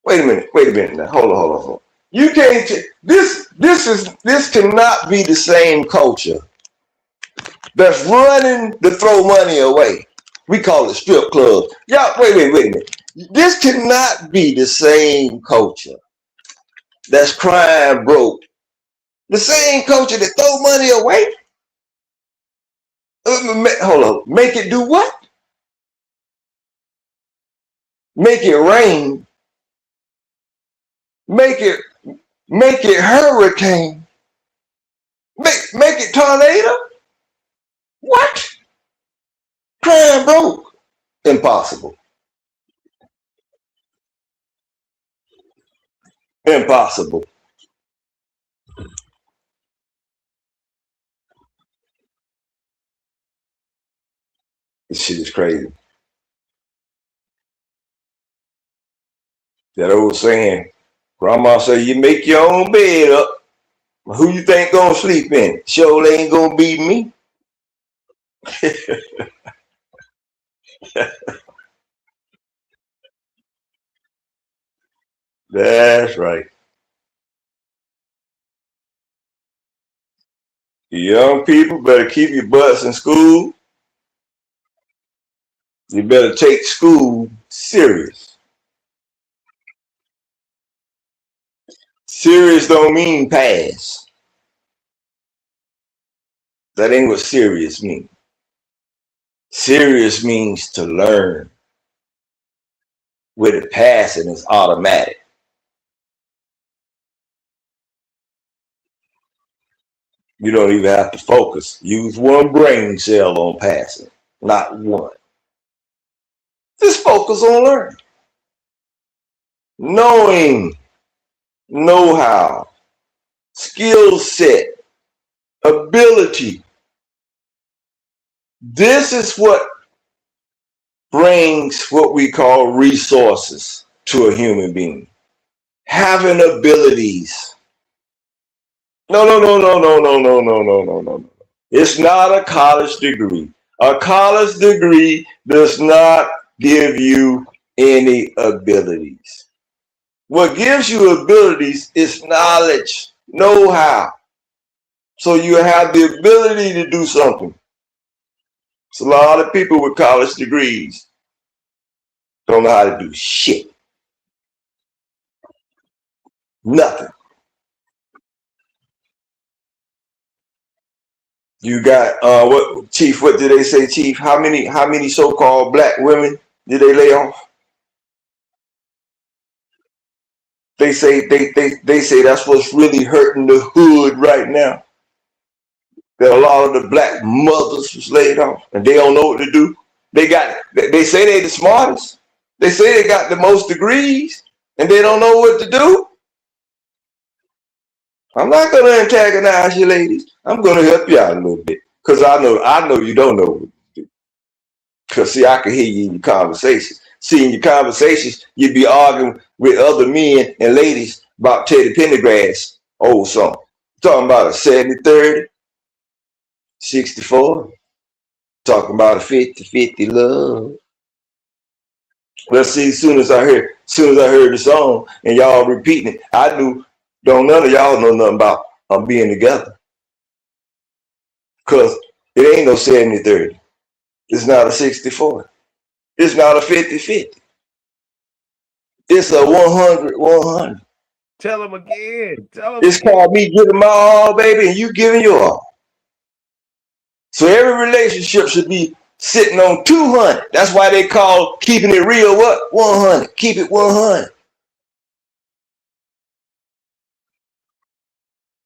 Wait a minute now. Hold on. You can't. This cannot be the same culture that's running to throw money away. We call it strip clubs. Y'all, wait a minute. This cannot be the same culture that's crime broke. The same culture that throw money away. Hold on. Make it do what? Make it rain. Make it hurricane. Make it tornado. What? Crime broke. Impossible. Impossible. This shit is crazy. That old saying, Grandma say you make your own bed up, Who you think gonna sleep in it? Sure ain't gonna be me. That's right. Young people better keep your butts in school. You better take school serious. Serious don't mean pass. That ain't what serious means. Serious means to learn. With it passing, it's automatic. You don't even have to focus. Use one brain cell on passing, not one. Just focus on learning. Knowing, know-how, skill set, ability. This is what brings what we call resources to a human being. Having abilities. No. It's not a college degree. A college degree does not give you any abilities. What gives you abilities is knowledge, know-how. So you have the ability to do something. It's a lot of people with college degrees don't know how to do shit. Nothing. You got what, Chief? What did they say, Chief? How many so-called black women did they lay off? They say they say that's what's really hurting the hood right now. That a lot of the black mothers was laid off and they don't know what to do. They say they the smartest. They say they got the most degrees and they don't know what to do. I'm not gonna antagonize you ladies. I'm gonna help you out a little bit. Cause I know you don't know what to do. Cause see, I can hear you in your conversations. See, in your conversations, you'd be arguing with other men and ladies about Teddy Pendergrass old song. Talking about a 70-30, 64. Talking about a 50-50 love. Well, see, as soon as I heard the song and y'all repeating it, I knew don't none of y'all know nothing about being together. Cause it ain't no 70-30. It's not a 60-40. It's not a 50-50. It's a 100-100. Tell them again. It's called me giving my all, baby, and you giving your all. So every relationship should be sitting on 200. That's why they call keeping it real what? 100. Keep it 100.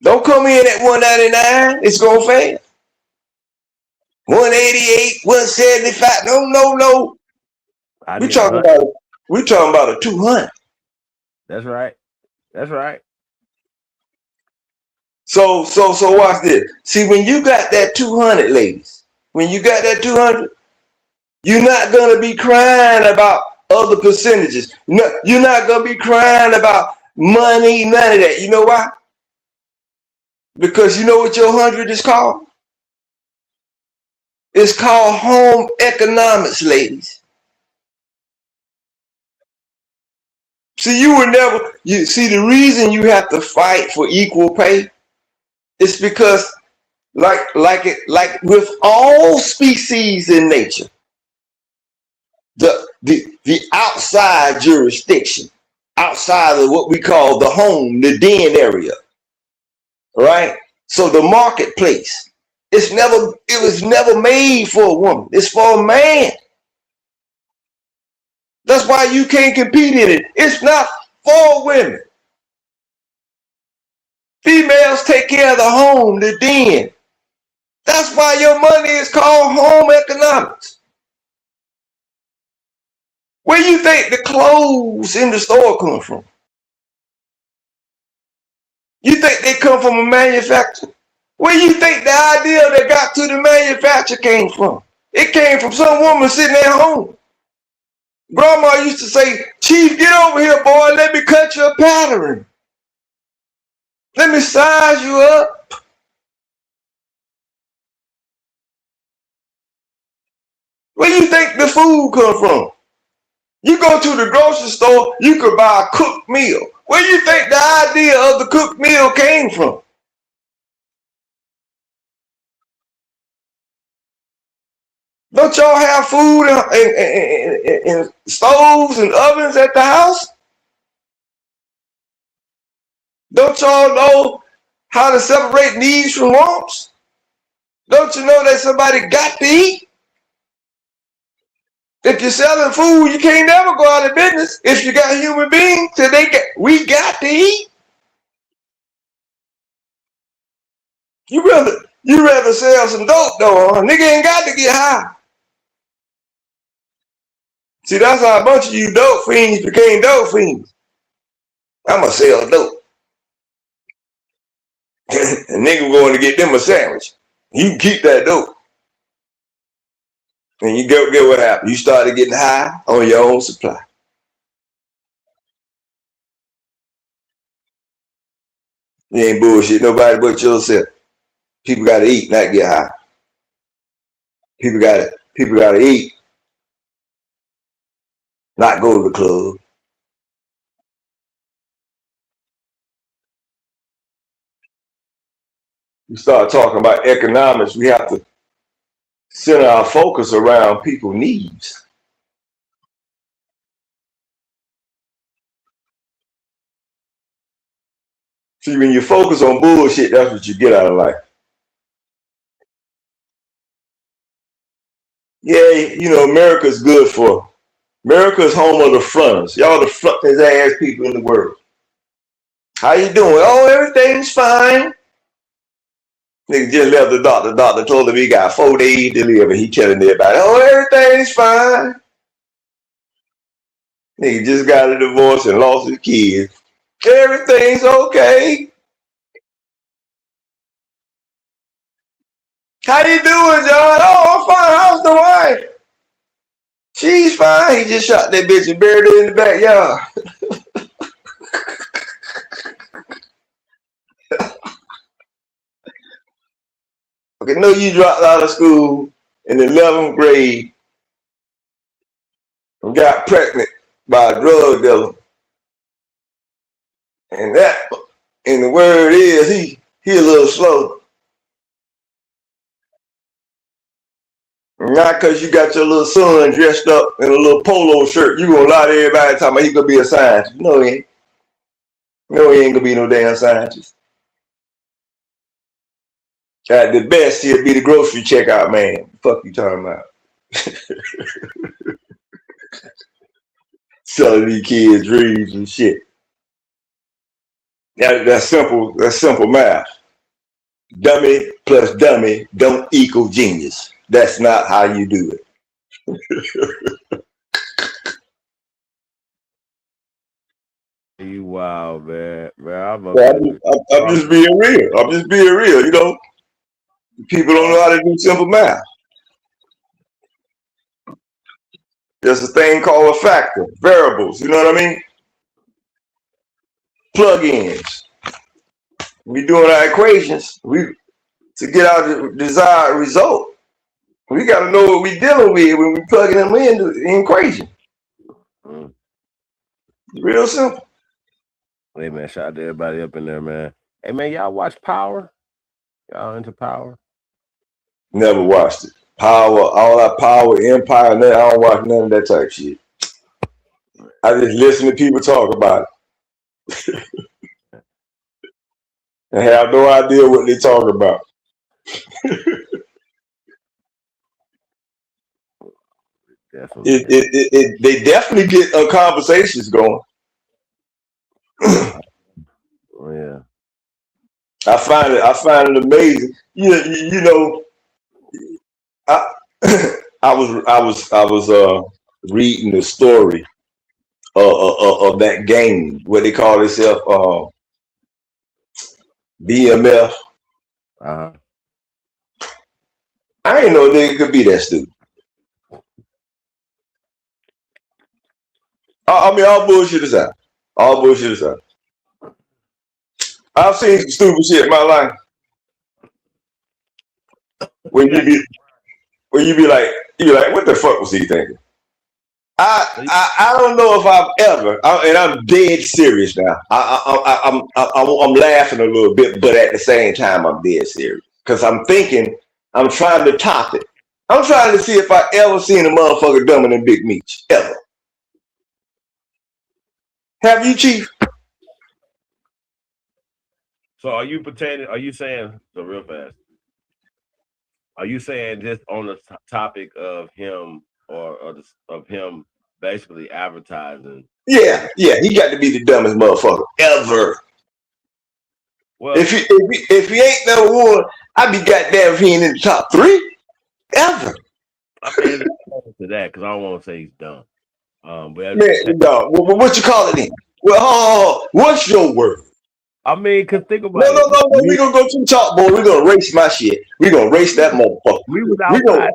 Don't come in at 199. It's gonna fail. 188, 175. No. We're talking about a 200. That's right. So watch this. See, when you got that 200, ladies, when you got that 200, you're not gonna be crying about other percentages. No, you're not gonna be crying about money, none of that. You know why? Because you know what your 100 is called? It's called home economics, ladies. See, the reason you have to fight for equal pay is because like with all species in nature, the outside jurisdiction, outside of what we call the home, the den area, right? So the marketplace, it was never made for a woman. It's for a man. That's why you can't compete in it. It's not for women. Females take care of the home, the den. That's why your money is called home economics. Where you think the clothes in the store come from? You think they come from a manufacturer? Where you think the idea that got to the manufacturer came from? It came from some woman sitting at home. Grandma used to say, Chief, get over here, boy. Let me cut your pattern. Let me size you up. Where you think the food come from? You go to the grocery store, you could buy a cooked meal. Where you think the idea of the cooked meal came from? Don't y'all have food in stoves and ovens at the house? Don't y'all know how to separate needs from wants? Don't you know that somebody got to eat? If you're selling food, you can't never go out of business. If you got human beings, we got to eat. You rather sell some dope though, huh? Nigga ain't got to get high. See, that's how a bunch of you dope fiends became dope fiends. I'ma sell dope. And nigga going to get them a sandwich. You can keep that dope. And you get what happened. You started getting high on your own supply. You ain't bullshit nobody but yourself. People gotta eat, not get high. People gotta eat, not go to the club. We start talking about economics, we have to center our focus around people's needs. See, when you focus on bullshit, that's what you get out of life. Yeah, you know, America's home of the fronters. Y'all the frontest ass people in the world. How you doing? Oh, everything's fine. Nigga just left the doctor. The doctor told him he got 4 days to live, and he telling everybody, oh, everything's fine. Nigga just got a divorce and lost his kids. Everything's okay. How you doing, John? Oh, I'm fine. How's the wife? She's fine. He just shot that bitch and buried her in the backyard. Okay, no, you dropped out of school in the 11th grade and got pregnant by a drug dealer. And the word is, he a little slow. Not because you got your little son dressed up in a little polo shirt, you gonna lie to everybody talking about he gonna be a scientist. No, he ain't. No, he ain't gonna be no damn scientist. At the best, he'll be the grocery checkout man. Fuck you talking about? Selling these kids dreams and shit. That's simple math. Dummy plus dummy don't equal genius. That's not how you do it. You wild, man. I'm just being real. I'm just being real, you know. People don't know how to do simple math. There's a thing called a factor, variables, you know what I mean? Plug-ins. We doing our equations. To get our desired result, we got to know what we're dealing with when we plugging them into the equation. Real simple. Hey man, shout out to everybody up in there, man. Hey man, y'all watch Power? Y'all into Power? Never watched it. Power, all that Power, Empire, I don't watch none of that type shit. I just listen to people talk about it. I have no idea what they talk about. They definitely get conversations going. Oh, yeah. I find it amazing. You know, I was reading the story of that game, what they call themselves, BMF. Uh-huh. I didn't know they could be that stupid. I mean, all bullshit aside. I've seen some stupid shit in my life. When you be like, what the fuck was he thinking? I don't know if I've ever, and I'm dead serious now. I'm laughing a little bit, but at the same time, I'm dead serious because I'm thinking, I'm trying to top it. I'm trying to see if I ever seen a motherfucker dumber than Big Meech ever. Have you, Chief? So are you saying, so real fast, are you saying just on the topic of him of him basically advertising? Yeah, he got to be the dumbest motherfucker ever. Well, if he ain't number one, I'd be goddamn if he ain't in the top 3 ever. I mean, to that because I don't want to say he's dumb. But man, no, what you call it then? Well, what's your word? I mean, cause think about it. No. We gonna go to the top, boy. We gonna race my shit. We gonna race that motherfucker. We was outside.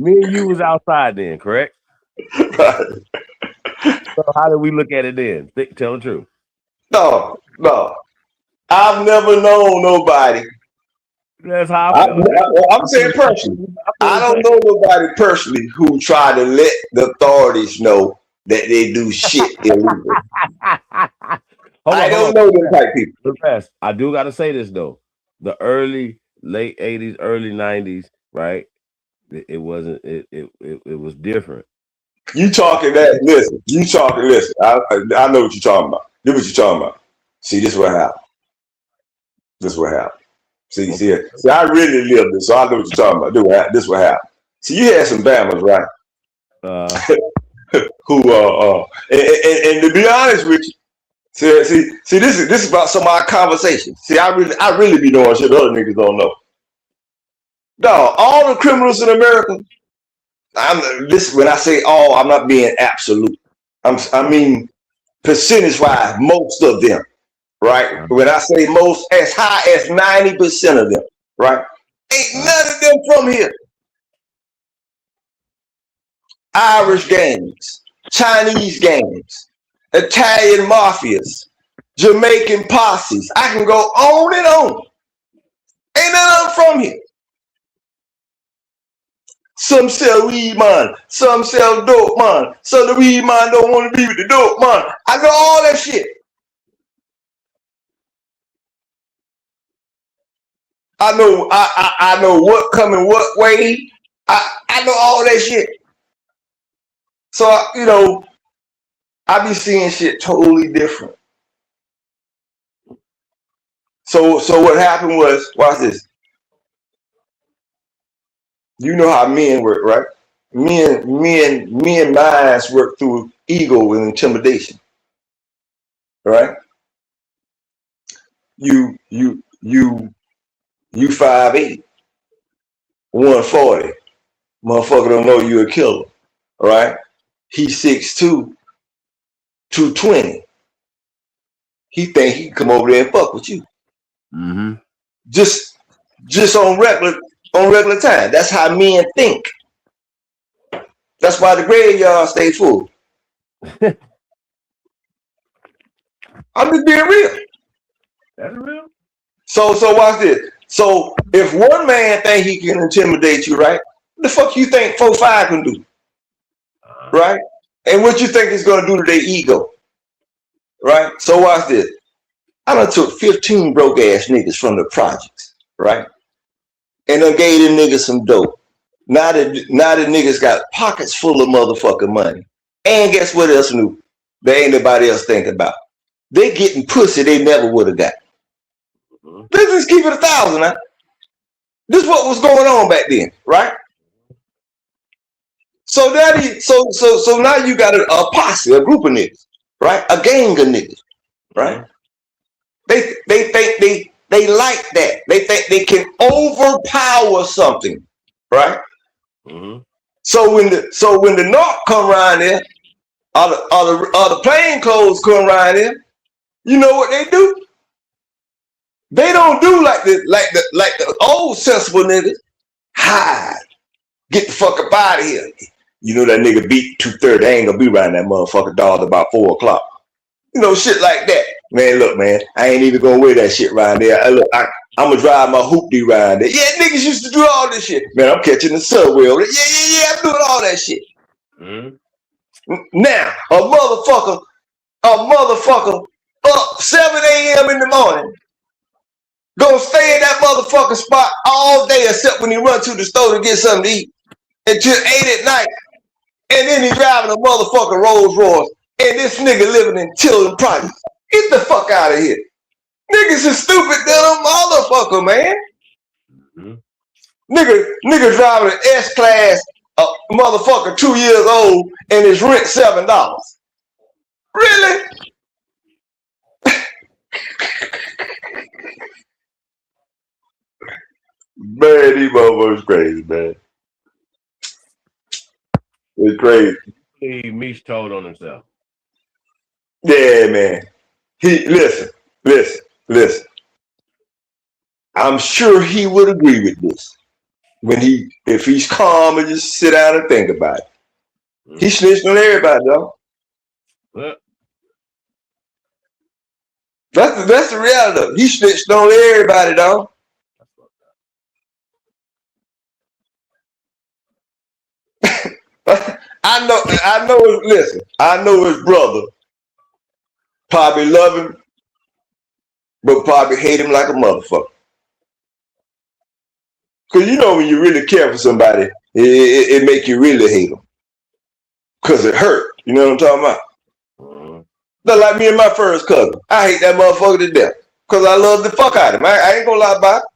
Me and you was outside then, correct? Right. So how did we look at it then? Tell the truth. No. I've never known nobody. That's how I'm saying personally. I don't know nobody personally who tried to let the authorities know that they do shit illegal. I don't know them type people. I do got to say this though. The late 80s, early 90s, right? It wasn't. It was different. You talking that? Listen. I know what you're talking about. This what you're talking about. See, this is what happened. See, I really lived this, so I know what you're talking about. This is what happened. See, you had some Bammers, right? Who and to be honest with you, see, this is about some of our conversations. See, I really be knowing shit other niggas don't know. No, all the criminals in America. When I say all, I'm not being absolute. I mean percentage wise, most of them, right? When I say most, as high as 90% of them, right? Ain't none of them from here. Irish gangs, Chinese gangs, Italian mafias, Jamaican posses. I can go on and on. Ain't none of them from here. Some sell weed, man. Some sell dope, man. So the weed man don't want to be with the dope, man. I know all that shit. I know what coming what way. I know all that shit. So I be seeing shit totally different. So what happened was, watch this. You know how men work, right? Men minds work through ego and intimidation. Right? You 5'8", 140. Motherfucker don't know you a killer. Right? He's 6'2", 220. He think he can come over there and fuck with you. Mm-hmm. Just on regular time. That's how men think. That's why the graveyard stay full. I'm just being real. That's real. So watch this. So if one man think he can intimidate you, right? What the fuck you think 4-5 can do? Right? And what you think is gonna do to their ego? Right? So watch this. I done took 15 broke ass niggas from the projects, right? And I gave them niggas some dope. Now the niggas got pockets full of motherfucking money. And guess what else new? There ain't nobody else think about. They getting pussy they never would have got. Let's just keep it 1,000 now. This is what was going on back then, right? So now you got a posse, a group of niggas, right? A gang of niggas, right? They think they like that. They think they can overpower something, right? Mm-hmm. So when the North come around there, all the plain clothes come around there, you know what they do? They don't do like the old sensible niggas. Hide. Get the fuck up out of here. You know that nigga beat 2:30. I ain't gonna be around that motherfucker dog about 4 o'clock. You know, shit like that. Man, look, man, I ain't even gonna wear that shit around there. I'm gonna drive my hoopty around there. Yeah, niggas used to do all this shit. Man, I'm catching the subway. Yeah, I'm doing all that shit. Now, a motherfucker up 7 a.m. in the morning, gonna stay in that motherfucking spot all day except when he run to the store to get something to eat until 8 at night. And then he driving a motherfucking Rolls Royce. And this nigga living in Tilden Projects. Get the fuck out of here. Niggas is stupid than a motherfucker, man. Nigga driving an S-Class, a motherfucker 2 years old, and his rent $7. Really? Man, these motherfuckers crazy, man. It's crazy. Meech told on himself. Yeah, man. Listen. I'm sure he would agree with this. If he's calm and just sit down and think about it. He snitched on everybody, though. What? That's the reality of it. He snitched on everybody, though. I know his brother probably love him, but probably hate him like a motherfucker. Because you know when you really care for somebody, it make you really hate them. Because it hurt. You know what I'm talking about? Not like me and my first cousin. I hate that motherfucker to death. Because I love the fuck out of him. I ain't gonna lie about it.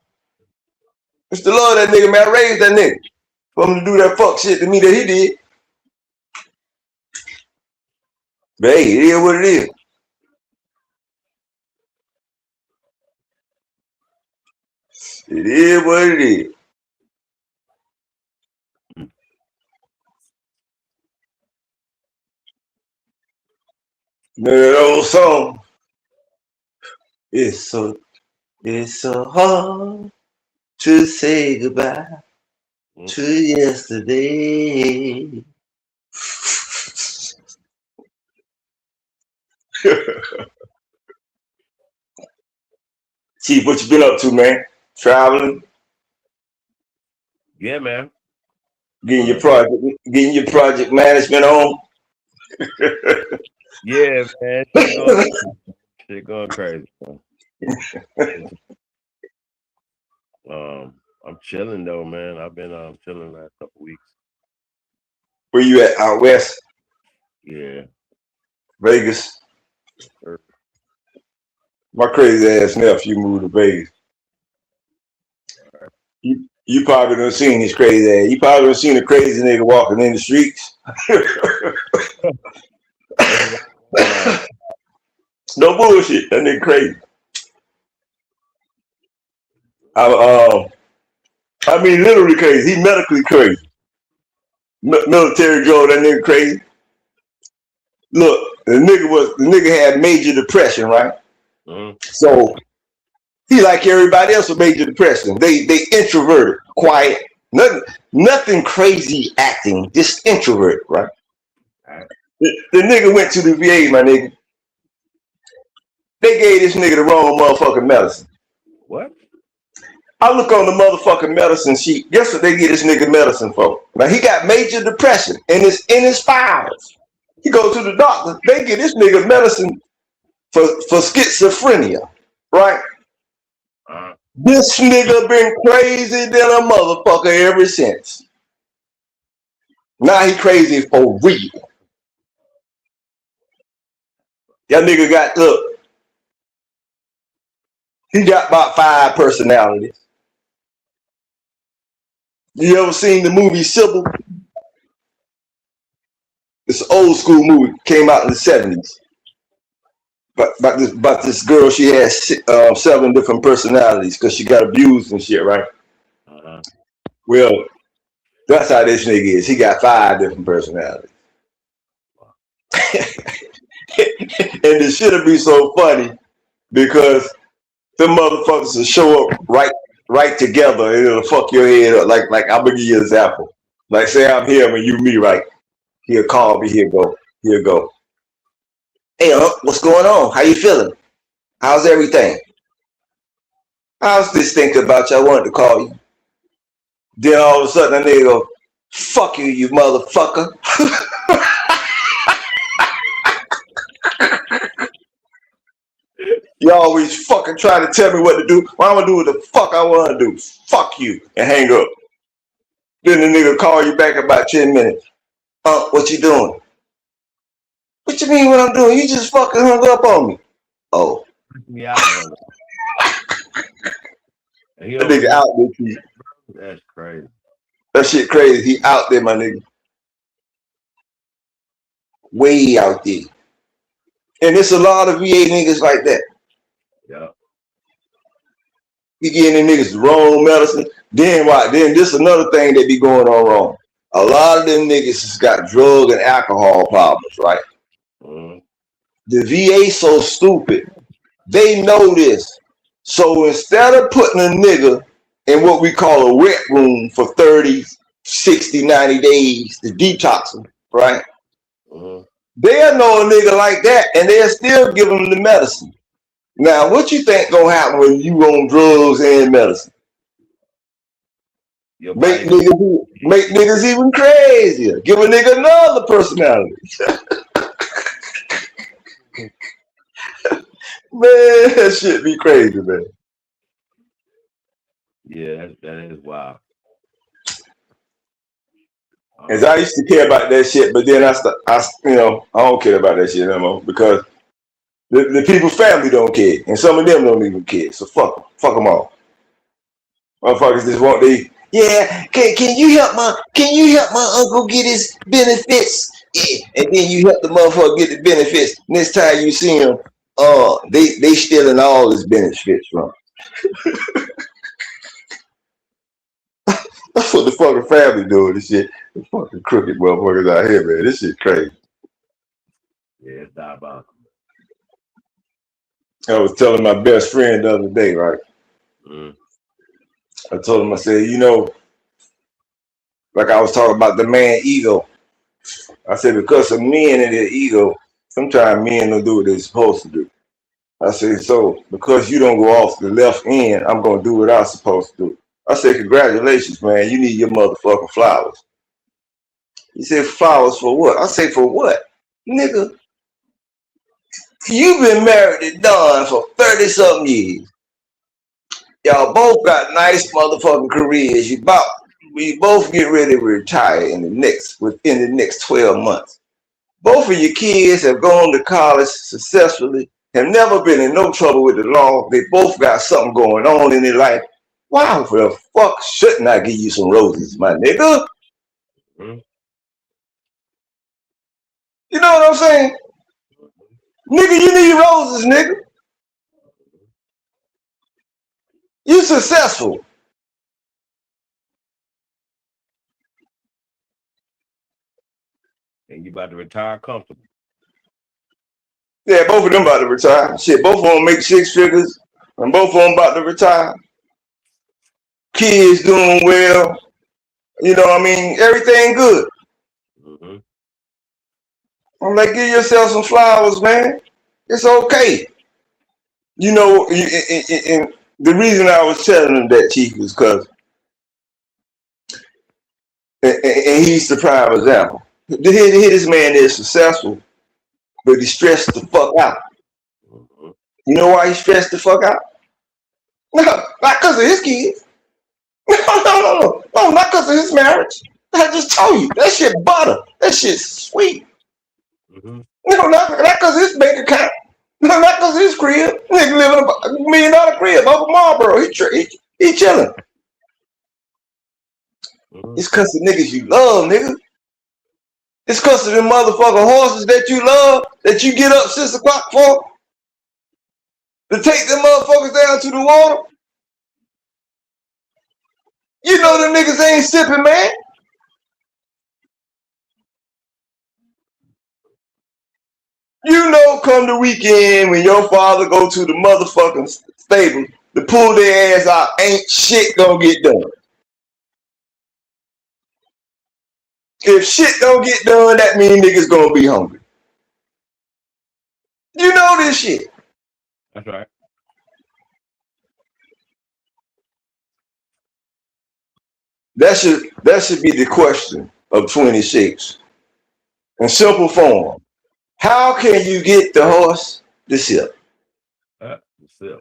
It's the love of that nigga, man. I raised that nigga. For him to do that fuck shit to me that he did. But hey, it is what it is. It is what it is. That old song. It's so hard to say goodbye to yesterday. Chief, what you been up to, man? Traveling? Yeah, man. Getting your project management on? Yeah, man. Shit going crazy. I'm chilling though, man. I've been chilling the last couple weeks. Where you at? Out west? Yeah. Vegas. Sure. My crazy ass nephew moved to Vegas. You probably done seen his crazy ass. You probably done seen a crazy nigga walking in the streets. No bullshit. That nigga crazy. I mean, literally crazy. He medically crazy. Military drove that nigga crazy. Look, the nigga had major depression, right? So he like everybody else with major depression. They introverted, quiet, nothing crazy acting, just introverted, right? The nigga went to the VA, my nigga. They gave this nigga the wrong motherfucking medicine. What? I look on the motherfucking medicine sheet. Guess what they get this nigga medicine for? Now he got major depression and it's in his files. He goes to the doctor. They get this nigga medicine for schizophrenia, right? This nigga been crazy than a motherfucker ever since. Now he crazy for real. That nigga he got about 5 personalities. You ever seen the movie Sybil? It's an old school movie, came out in the 70s. About this girl, she has 7 different personalities because she got abused and shit, right? Well, that's how this nigga is. He got 5 different personalities. And the shit'll be so funny because them motherfuckers will show up right together and it'll fuck your head up. Like I'm gonna give you an example. Like say I'm him and you me, right? He'll call me, he'll go. Hey, what's going on? How you feeling? How's everything? I was just thinking about you. I wanted to call you. Then all of a sudden, a nigga go, fuck you, you motherfucker. You always fucking trying to tell me what to do. Well, I'm gonna do what the fuck I want to do. Fuck you, and hang up. Then the nigga call you back about 10 minutes. What you doing? What you mean what I'm doing? You just fucking hung up on me. Oh. Yeah. That nigga out there, Keith. That's crazy. That shit crazy. He out there, my nigga. Way out there. And there's a lot of VA niggas like that. Yeah. He getting them niggas the wrong medicine. Then what? Then this another thing that be going on wrong. A lot of them niggas has got drug and alcohol problems, right? Mm-hmm. The VA so stupid. They know this. So instead of putting a nigga in what we call a wet room for 30, 60, 90 days to detox him, right? Mm-hmm. They'll know a nigga like that and they'll still give him the medicine. Now, what you think gonna happen when you on drugs and medicine? Make niggas even crazier. Give a nigga another personality. Man, that shit be crazy, man. Yeah, that is wild. As I used to care about that shit, but then I don't care about that shit no more because the people's family don't care, and some of them don't even care. So fuck them all. Motherfuckers just want can you help my uncle get his benefits? Yeah, and then you help the motherfucker get the benefits. Next time you see him, they stealing all his benefits from. That's what the fucking family doing. This shit, the fucking crooked motherfuckers out here, man. This shit crazy. Yeah, it's diabolical. I was telling my best friend the other day, right? Mm. I told him, I said, like I was talking about the man ego. I said, because of men and their ego, sometimes men don't do what they're supposed to do. I said, so because you don't go off the left end, I'm going to do what I'm supposed to do. I said, congratulations, man. You need your motherfucking flowers. He said, flowers for what? I say, for what? Nigga, you've been married to Don for 30-something years. Y'all both got nice motherfucking careers. We both get ready to retire within the next 12 months. Both of your kids have gone to college successfully, have never been in no trouble with the law. They both got something going on in their life. Why the fuck shouldn't I give you some roses, my nigga? Mm-hmm. You know what I'm saying? Nigga, you need roses, nigga. You successful. And you about to retire comfortable. Yeah, both of them about to retire. Shit, both of them make 6 figures, and both of them about to retire. Kids doing well. You know what I mean? Everything good. Mm-hmm. I'm like, give yourself some flowers, man. It's okay. You know, and the reason I was telling him that, Chief, was because, and he's the prime example. Here this man is successful, but he's stressed the fuck out. Mm-hmm. You know why he's stressed the fuck out? No, not because of his kids. No, not because of his marriage. I just told you, that shit butter. That shit's sweet. Mm-hmm. No, not because of his bank account. No, not because of his crib. Nigga living in $1 million crib up in Marlboro. He chilling. Mm-hmm. It's because of niggas you love, nigga. It's because of the motherfucking horses that you love, that you get up 6 o'clock for, to take them motherfuckers down to the water. You know them niggas ain't sipping, man. You know, come the weekend when your father go to the motherfucking stable to pull their ass out, ain't shit gonna get done. If shit don't get done, that means niggas gonna be hungry. You know this shit. That's right. That should be the question of 26. In simple form, how can you get the horse to sip? Sip.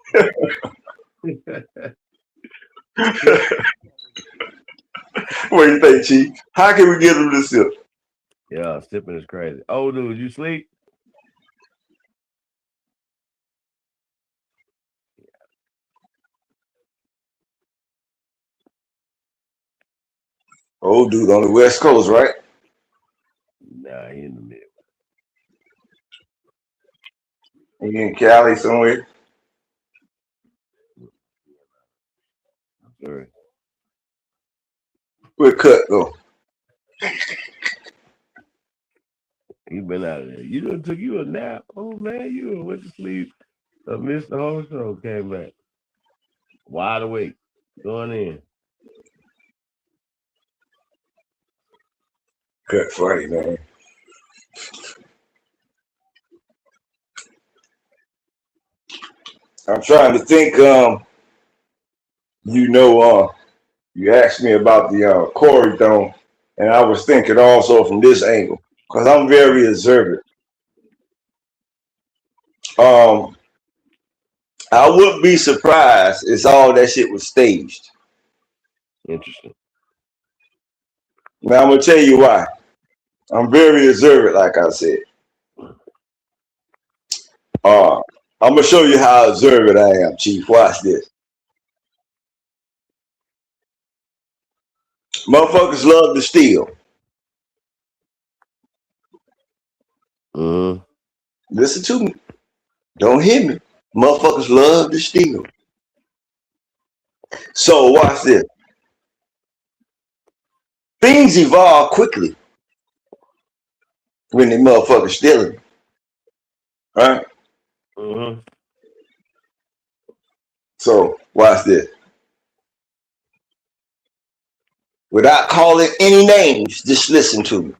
What do you think, Chief? How can we get him to sip? Yeah, sipping is crazy. Oh, dude, you sleep? Old dude on the West Coast, right? Nah, he in the middle. He in Cali somewhere. Sorry. Where Cut go? He been out of there. You done took you a nap. Oh man, you done went to sleep. Missed the whole show. Came back wide awake, going in. Cut funny, man. I'm trying to think. You asked me about the Corey thing, and I was thinking also from this angle because I'm very observant. I wouldn't be surprised if all that shit was staged. Interesting. Now I'm gonna tell you why. I'm very observant, like I said. I'm gonna show you how observant I am, Chief. Watch this. Motherfuckers love to steal. Listen to me. Don't hear me. Motherfuckers love to steal. So watch this. Things evolve quickly when they motherfuckers stealing. Right? So watch this. Without calling any names, just listen to me.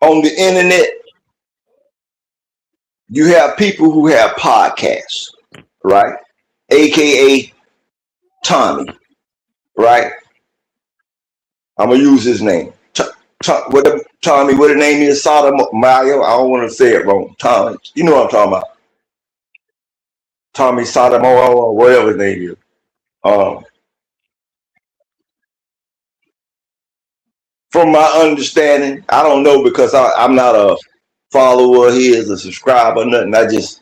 On the internet, you have people who have podcasts, right? AKA Tommy, right? I'm gonna use his name. Tommy, what the name is? Sotomayor. I don't want to say it wrong. Tommy, you know what I'm talking about. Tommy Sotomayor, or whatever his name is. From my understanding, I don't know because I'm not a follower of his, a subscriber, or nothing. I just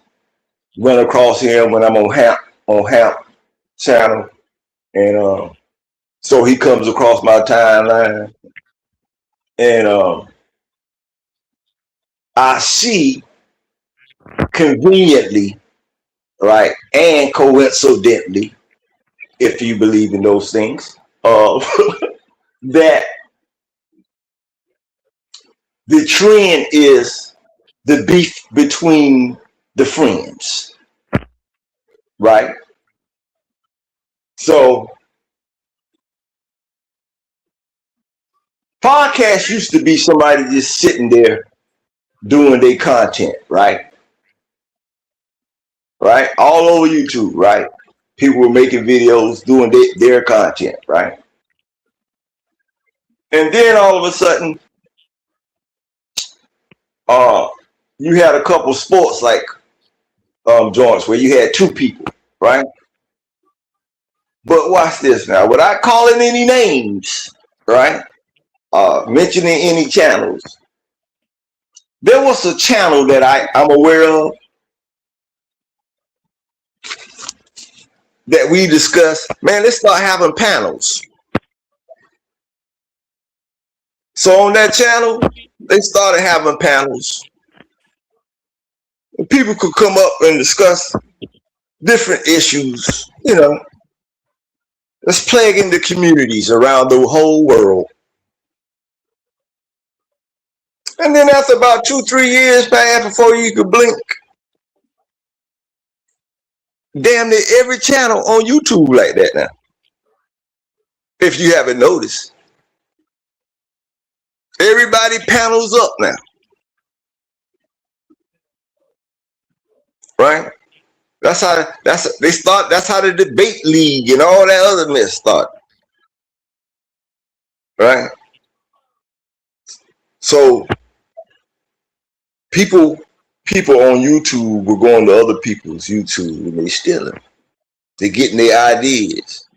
run across him when I'm on Hamp channel, and so he comes across my timeline, and I see conveniently, right, and coincidentally, if you believe in those things, that the trend is the beef between the friends, right? So podcasts used to be somebody just sitting there doing their content, right? Right? All over YouTube, right? People were making videos doing their content, right? And then all of a sudden, you had a couple sports like joints where you had two people, right? But watch this now. Without calling any names, right? Mentioning any channels. There was a channel that I'm aware of that we discussed. Man, let's start having panels. So on that channel, they started having panels. And people could come up and discuss different issues, that's plaguing the communities around the whole world. And then after about 2-3 years pass before you could blink, damn near every channel on YouTube like that now. If you haven't noticed. Everybody panels up now. right? That's how the debate league and all that other mess started, right? So people on YouTube were going to other people's YouTube and they stealing. They getting their ideas,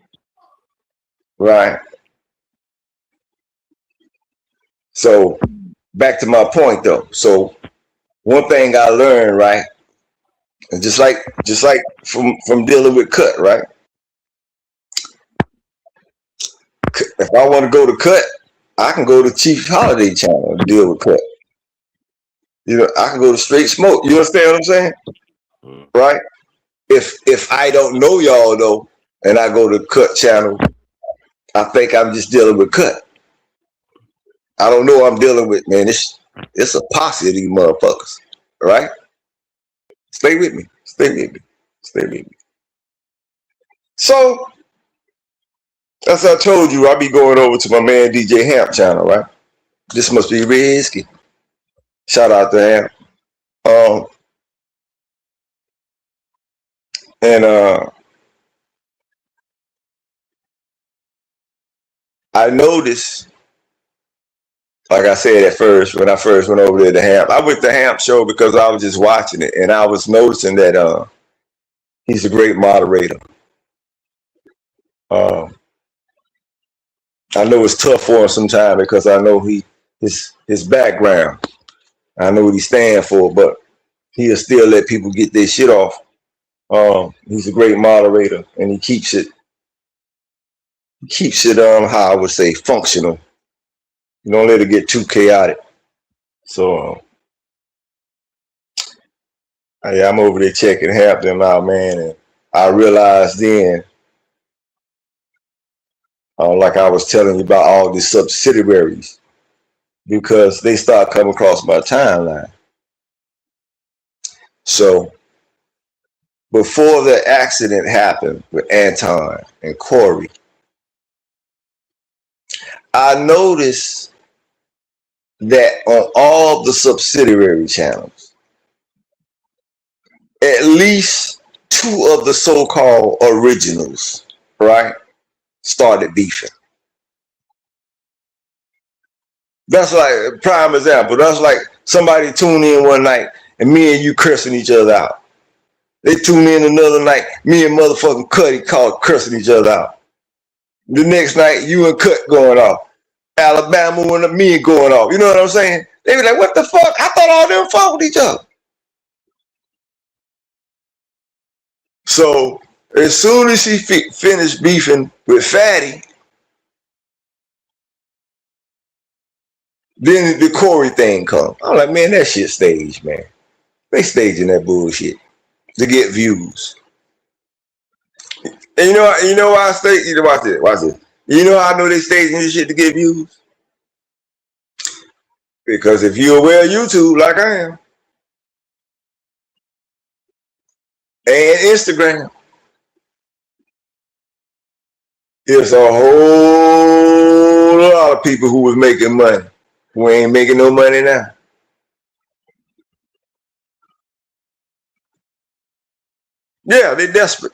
right? So back to my point though. So one thing I learned, right, and just like from dealing with Cut, right? If I want to go to Cut, I can go to Chief Holiday channel and deal with Cut. You know, I can go to Straight Smoke. You understand what I'm saying? Right? If I don't know y'all though, and I go to Cut channel, I think I'm just dealing with Cut. I don't know what I'm dealing with, man. It's a posse of these motherfuckers, right? Stay with me. Stay with me. Stay with me. So, as I told you, I'll be going over to my man DJ Hamp channel, right? This must be risky. Shout out to Hamp. I noticed, like I said at first, when I first went over there to Hamp, I went to Hamp show because I was just watching it, and I was noticing that he's a great moderator. I know it's tough for him sometimes because I know his background. I know what he stands for, but he'll still let people get their shit off. He's a great moderator, and he keeps it how I would say functional. You don't let it get too chaotic. So yeah, I'm over there checking half them out, man, and I realized then, like I was telling you about all these subsidiaries, because they start coming across my timeline. So before the accident happened with Anton and Corey, I noticed that on all the subsidiary channels, at least two of the so-called originals, right, started beefing. That's like a prime example. That's like somebody tuned in one night and me and you cursing each other out. They tune in another night, me and motherfucking Cuddy caught cursing each other out. The next night, you and Cut going off. Alabama and me going off. You know what I'm saying? They be like, what the fuck? I thought all them fought with each other. So as soon as she finished beefing with Fatty, then the Corey thing come. I'm like, man, that shit staged, man. They staging that bullshit to get views. And you know why I stage? You know, watch this. You know how I know they staging this shit to get views? Because if you're aware of YouTube, like I am, and Instagram, there's a whole lot of people who was making money who ain't making no money now. Yeah, they're desperate.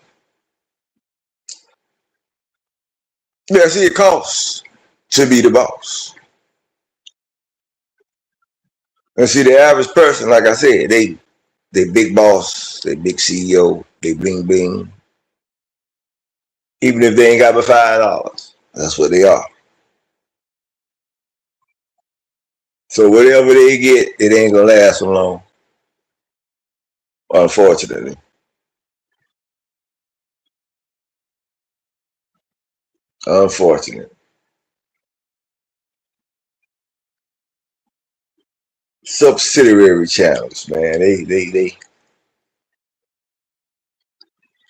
Yeah, see, it costs to be the boss. And see, the average person, like I said, they big boss, they big CEO, they bling bling. Even if they ain't got but $5, that's what they are. So whatever they get, it ain't gonna last so long, unfortunately. Unfortunate. Subsidiary channels, man. They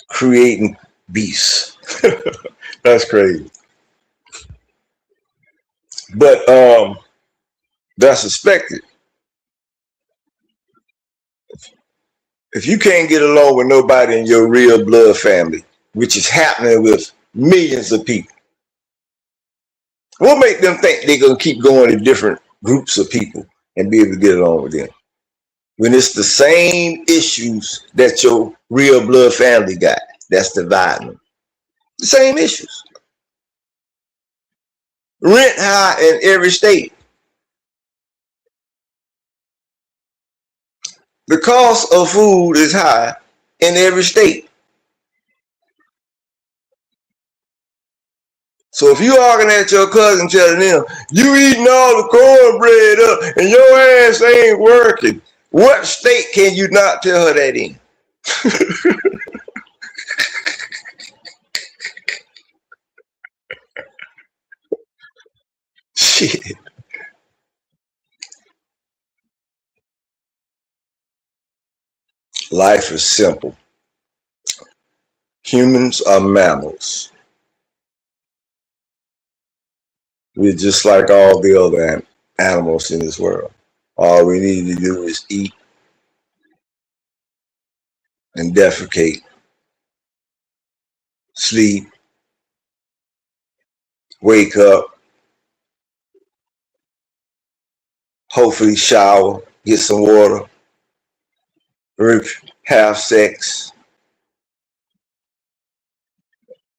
creating beasts. That's crazy. But that's expected. If you can't get along with nobody in your real blood family, which is happening with millions of people, what make them think they're gonna keep going to different groups of people and be able to get along with them? when it's the same issues that your real blood family got that's dividing them. The same issues. Rent high in every state. The cost of food is high in every state. So if you arguing at your cousin telling them, you eating all the cornbread up and your ass ain't working, what state can you not tell her that in? Shit. Life is simple. Humans are mammals. We're just like all the other animals in this world. All we need to do is eat and defecate, sleep, wake up, hopefully shower, get some water, have sex,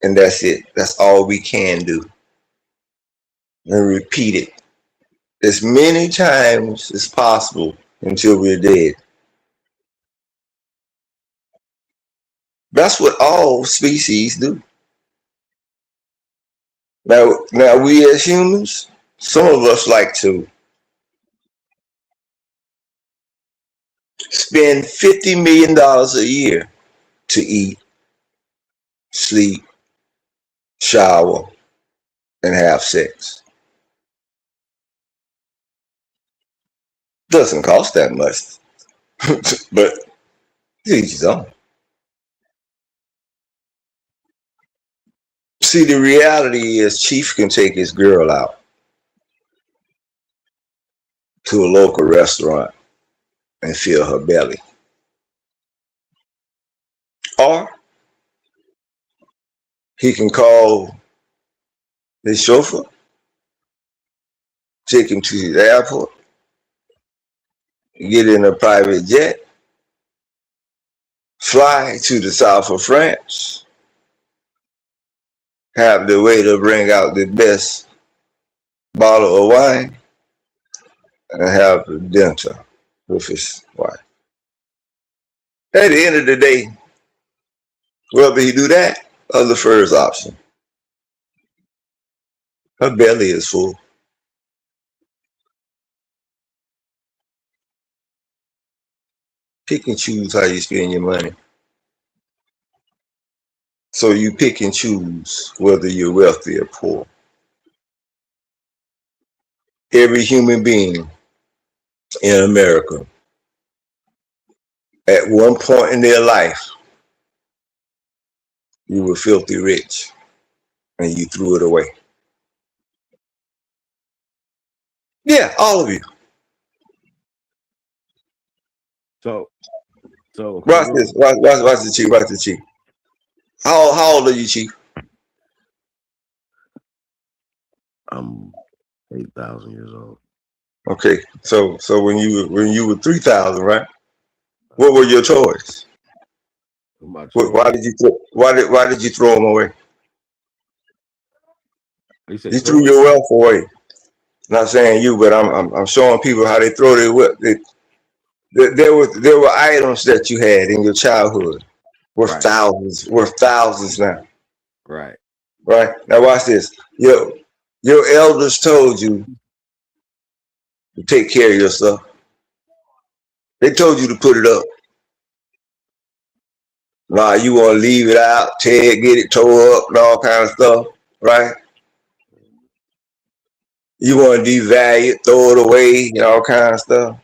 and that's it. That's all we can do. And repeat it as many times as possible until we're dead. That's what all species do. Now we as humans, some of us like to spend $50 million a year to eat, sleep, shower, and have sex. Doesn't cost that much, but each his own. See, the reality is Chief can take his girl out to a local restaurant and fill her belly. Or he can call his chauffeur, take him to the airport, get in a private jet, fly to the south of France, have the waiter bring out the best bottle of wine, and have dinner with his wife. At the end of the day, whether he do that or the first option, her belly is full. Pick and choose how you spend your money. So you pick and choose whether you're wealthy or poor. Every human being in America, at one point in their life, you were filthy rich and you threw it away. Yeah, all of you. So watch this. Watch the Chief. Watch the Chief. How old are you, Chief? I'm 8,000 years old. Okay, so when you were 3,000, right? What were your toys? Why did you throw them away? You threw your wealth away. Not saying you, but I'm showing people how they throw their wealth. There were items that you had in your childhood worth thousands now. Right. Now watch this. Your elders told you to take care of yourself. They told you to put it up. Nah, you want to leave it out, tear it, get it tore up, and all kind of stuff, right? You want to devalue it, throw it away, and all kind of stuff.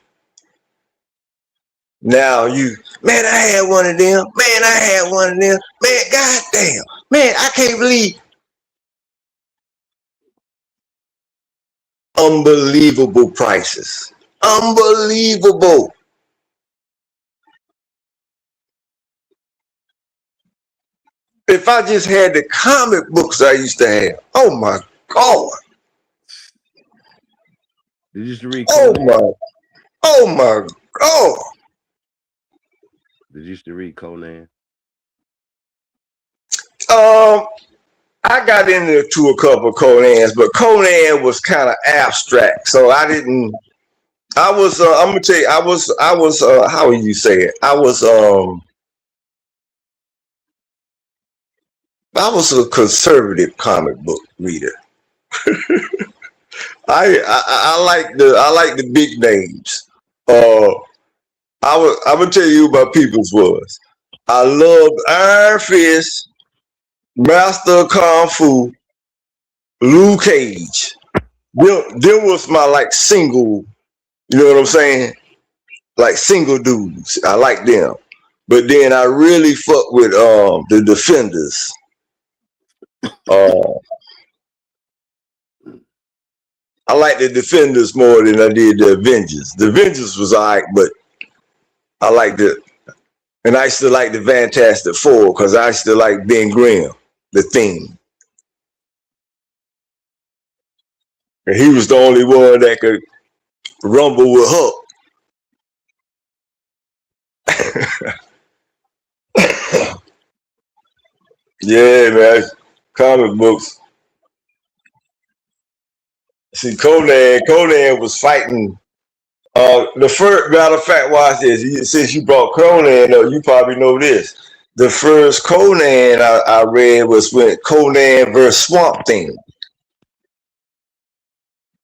Now man, I had one of them. Man, I had one of them. Man, goddamn. Man, I can't believe. Unbelievable prices. Unbelievable. If I just had the comic books I used to have, oh my God. You used to read Oh my God. Did you used to read Conan? I got into a couple of Conans, but Conan was kind of abstract, so I didn't. I was. I'm gonna tell you. I was. How would you say it? I was a conservative comic book reader. I like the big names. I would tell you about people's was. I loved Iron Fist, Master of Kung Fu, Luke Cage. Them was my like single. You know what I'm saying? Like single dudes. I like them. But then I really fuck with the Defenders. I like the Defenders more than I did the Avengers. The Avengers was alright, but I like and I still like the Fantastic Four because I still like Ben Grimm, the Thing. And he was the only one that could rumble with Hulk. Yeah, man. Comic books. See, Conan was fighting. The first, matter of fact, watch this. Since you brought Conan up, you probably know this. The first Conan I read was when Conan versus Swamp Thing.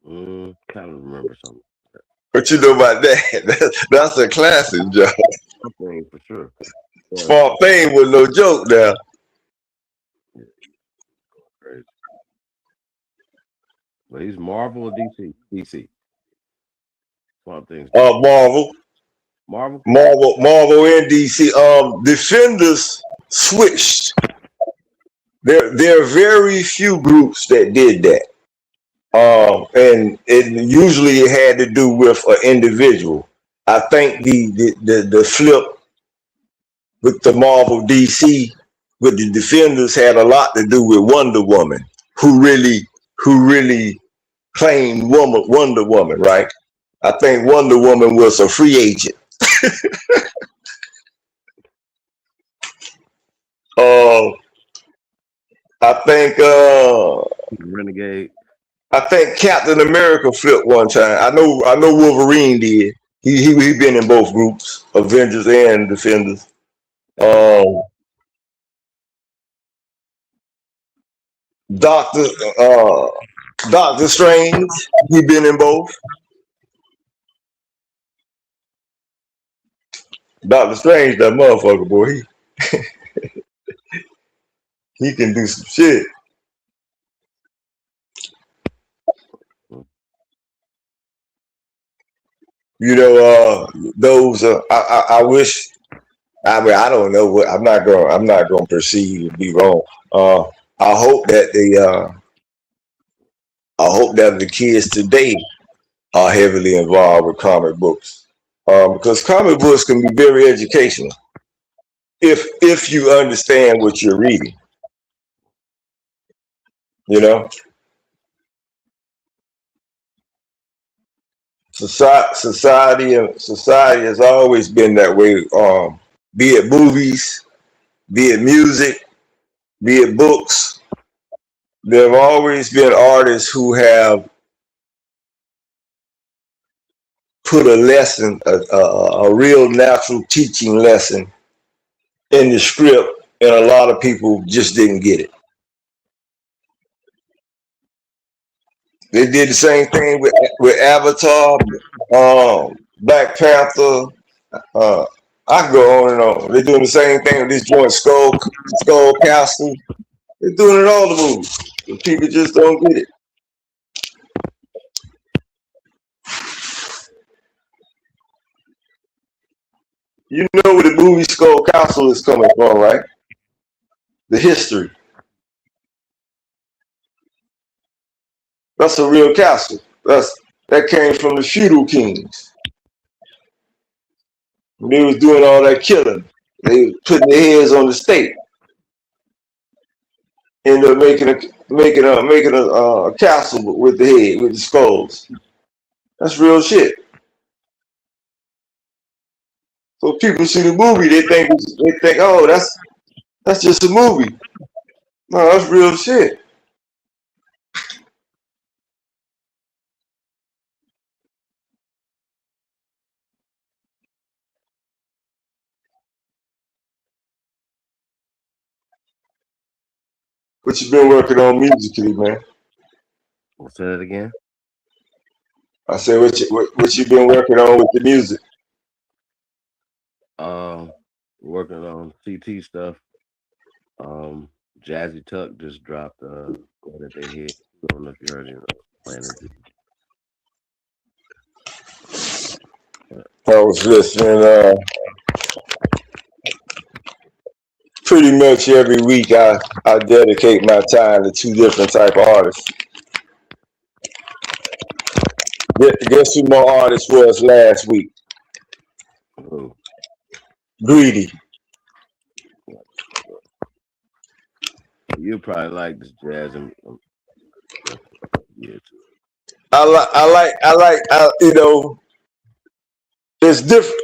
Kind of remember something. What you know about that? That's a classic, Joe. Swamp Thing for sure. Swamp Thing was no joke now. Crazy. But he's Marvel or DC? DC. Swamp Thing's Marvel and DC. Defenders switched. There are very few groups that did that. And it usually had to do with an individual. I think the flip with the Marvel DC with the Defenders had a lot to do with Wonder Woman, who really claimed Wonder Woman, right? I think Wonder Woman was a free agent. I think Renegade. I think Captain America flipped one time. I know Wolverine did. He been in both groups, Avengers and Defenders. Doctor Strange, he been in both. Doctor Strange, that motherfucker, boy, he can do some shit. You know, those. I wish. I mean, I don't know what. I'm not going to perceive to be wrong. I hope that the kids today are heavily involved with comic books, because comic books can be very educational if you understand what you're reading. You know, society has always been that way. Be it movies, be it music, be it books. There have always been artists who have put a lesson, a real natural teaching lesson in the script, and a lot of people just didn't get it. They did the same thing with Avatar, Black Panther. I can go on and on. They're doing the same thing with this joint Skull Castle. They're doing it all the movies. The people just don't get it. You know where the movie Skull Castle is coming from, right? The history. That's a real castle. That came from the feudal kings. When they was doing all that killing, they was putting their heads on the stake. Ended up making a castle with the head, with the skulls. That's real shit. So people see the movie, they think, oh, that's just a movie. No, that's real shit. What you been working on musically, man? Say that again. I said, what you been working on with the music? Working on CT stuff. Jazzy Tuck just dropped that they hit. I don't know if you heard it. Playing it. I was listening. Pretty much every week, I dedicate my time to two different type of artists. Guess who my artist was last week? Who? Greedy. You probably like this jazz and yeah, too. It's different.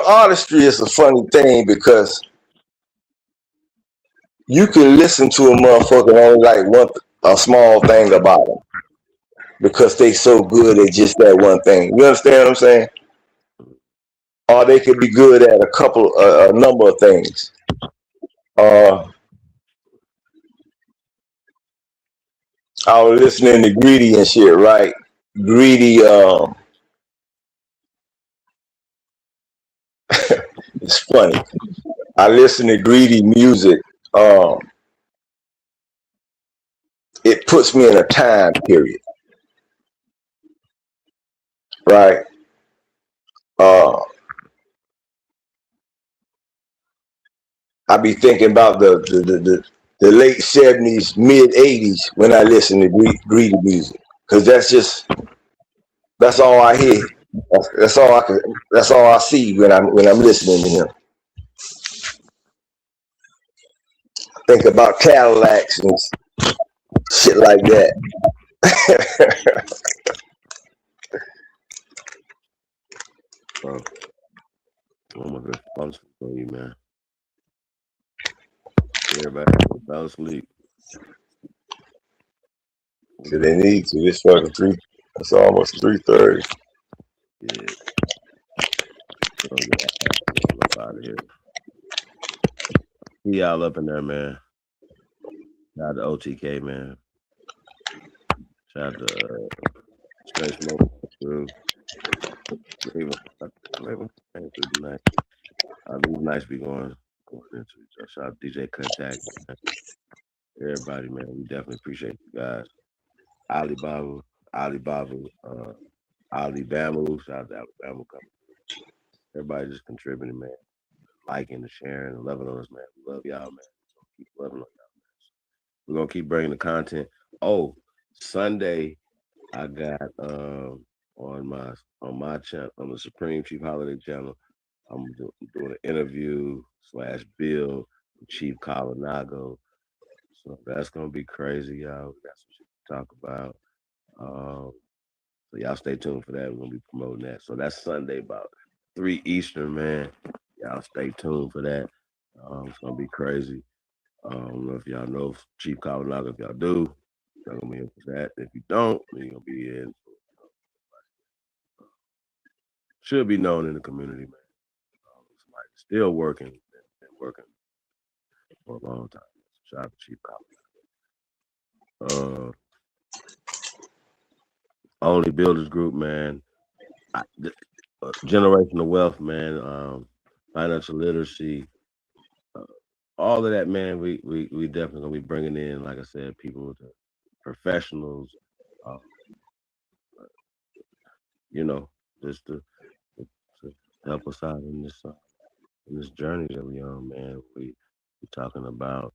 Artistry is a funny thing because you can listen to a motherfucker and only like a small thing about them because they so good at just that one thing. You understand what I'm saying? Or they could be good at a number of things. I was listening to Greedy and shit, right? Greedy, it's funny. I listen to Greedy music. It puts me in a time period, right? I be thinking about the late '70s, mid '80s when I listen to Greedy music, because that's all I hear. That's all I see when I'm listening to him. Think about Cadillacs and shit like that. Bro, I'm a good sponsor for you, man. Everybody fell asleep. So they need to. It's fucking 3. It's almost 3:30. Yeah. Get out of here. See y'all up in there, man. Shout out to OTK, man. Shout out to Straight Smoke crew. Nice. These nights be going into each other. Shout out to DJ Kuttack. Everybody, man. We definitely appreciate you guys. Alibaba, Alibamu. Shout out to Alabama coming. Everybody just contributing, man. Liking and sharing and loving on us, man. We love y'all, man. Keep loving on y'all, man. We're gonna keep bringing the content. Oh, Sunday, I got on my channel, on the Supreme Chief Holiday channel, I'm doing an interview / bill with Chief Colinago. So that's gonna be crazy, y'all. We got some shit to talk about. So y'all stay tuned for that. We're gonna be promoting that. So that's Sunday about 3 Eastern, man. Y'all stay tuned for that. It's gonna be crazy. I don't know if y'all know Chief Colinago. If y'all do, y'all gonna be in for that. If you don't, then you're gonna be in. Should be known in the community, man. Somebody still working, been working for a long time. Shout out to Chief Colinago. Only Builders Group, man. Generational wealth, man. Financial literacy. All of that, man. We definitely gonna be bringing in, like I said, people, professionals. Just to help us out in this journey that we on, man. We talking about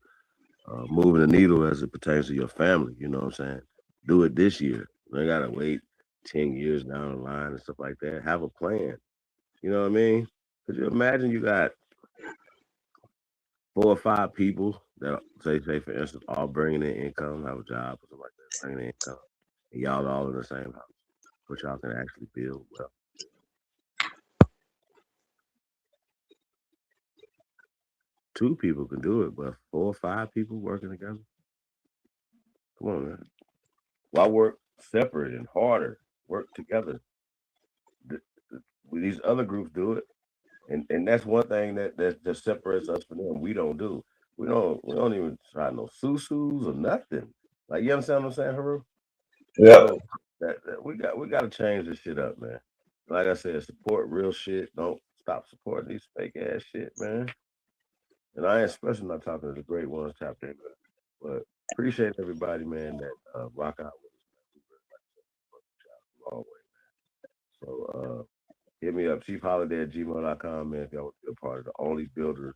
moving the needle as it pertains to your family. You know what I'm saying? Do it this year. You ain't gotta wait 10 years down the line and stuff like that. Have a plan. You know what I mean? Could you imagine you got 4 or 5 people that say for instance, all bringing in income, have a job or something like that, bringing in income, and y'all all in the same house, which y'all can actually build well. 2 people can do it, but 4 or 5 people working together. Come on, man. Why work separate and harder? Work together. These other groups do it, and that's one thing that just separates us from them. We don't do. We don't even try no susus or nothing. Like, you understand what I'm saying, Haru? Yeah. So that we got to change this shit up, man. Like I said, support real shit. Don't stop supporting these fake ass shit, man. And I ain't especially not talking to the great ones tapped in, but appreciate everybody, man, that rock out with us, man. We really like to long way, man. So hit me up, chiefholiday@gmail.com, man, if y'all want to be a part of the Only Builders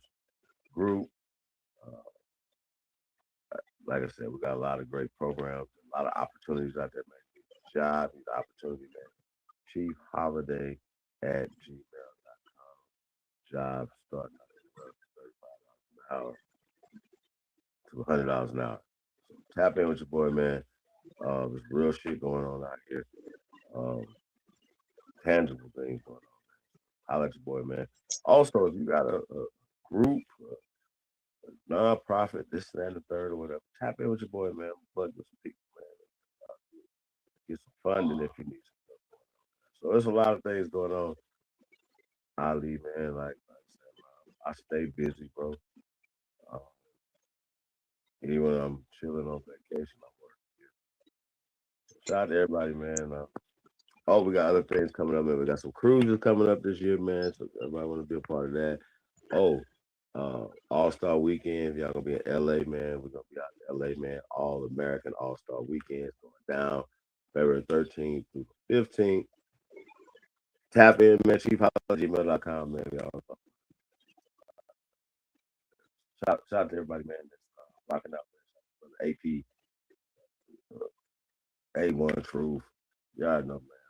group. Like I said, we got a lot of great programs, a lot of opportunities out there, man. Job, these opportunities, man. chiefholiday@gmail.com. Jobs starting out at $35 an hour to $100 an hour. So tap in with your boy, man. There's real shit going on out here. Tangible things going on, man. I'll let your boy, man. Also, if you got a group, a nonprofit, this, that, and the third, or whatever, tap in with your boy, man. Plug with some people, man. Get some funding if you need some. So there's a lot of things going on. Ali, man, like I said, I stay busy, bro. Even when I'm chilling on vacation, I'm working. Shout out to everybody, man. We got other things coming up, man. We got some cruises coming up this year, man. So everybody want to be a part of that. All-Star Weekend. If y'all gonna be in LA, man, we're gonna be out in LA, man. All American All-Star Weekend going down February 13th through the 15th. Tap in, man. chiefholiday@gmail.com, man. Y'all. Shout out to everybody, man, that's rocking out, man. AP, A1 Truth. Y'all know, man.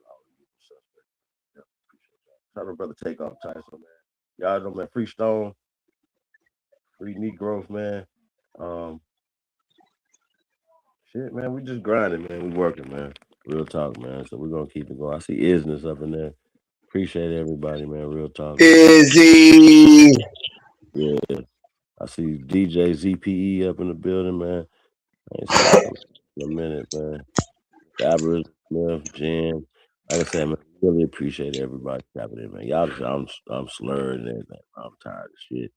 Shout out to brother Takeoff Tyson, man. Y'all know, man. Free Stone, free Neat Growth, man. Shit, man. We just grinding, man. We working, man. Real talk, man. So we're gonna keep it going. I see Isness up in there. Appreciate everybody, man. Real talk. Izzy. Yeah. I see DJ ZPE up in the building, man. I ain't seen in a minute, man. Fabulous, Smith, Jen. Like I said, man, really appreciate everybody tapping in, man. Y'all, I'm slurred and everything. I'm tired of shit.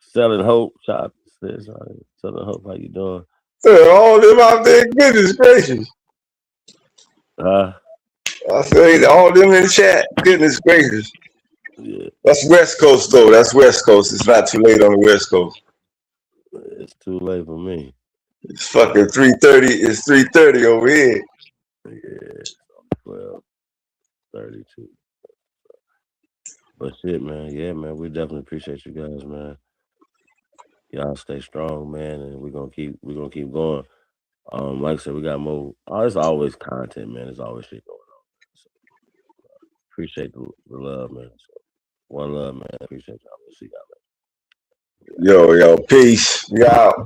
Selling Hope, shout out to this. Selling Hope, how you doing? All them out there, goodness gracious. I say all them in the chat, goodness gracious. Yeah. That's West Coast though. That's West Coast. It's not too late on the West Coast. It's too late for me. It's fucking 3:30. It's 3:30 over here. Yeah, 12:32. But shit, man. Yeah, man. We definitely appreciate you guys, man. Y'all stay strong, man, and we're gonna keep going. Like I said, we got more. There's always content, man. There's always shit going on. So, appreciate the love, man. So, one love, man. Appreciate y'all. We'll see y'all later. Yo, peace. We out.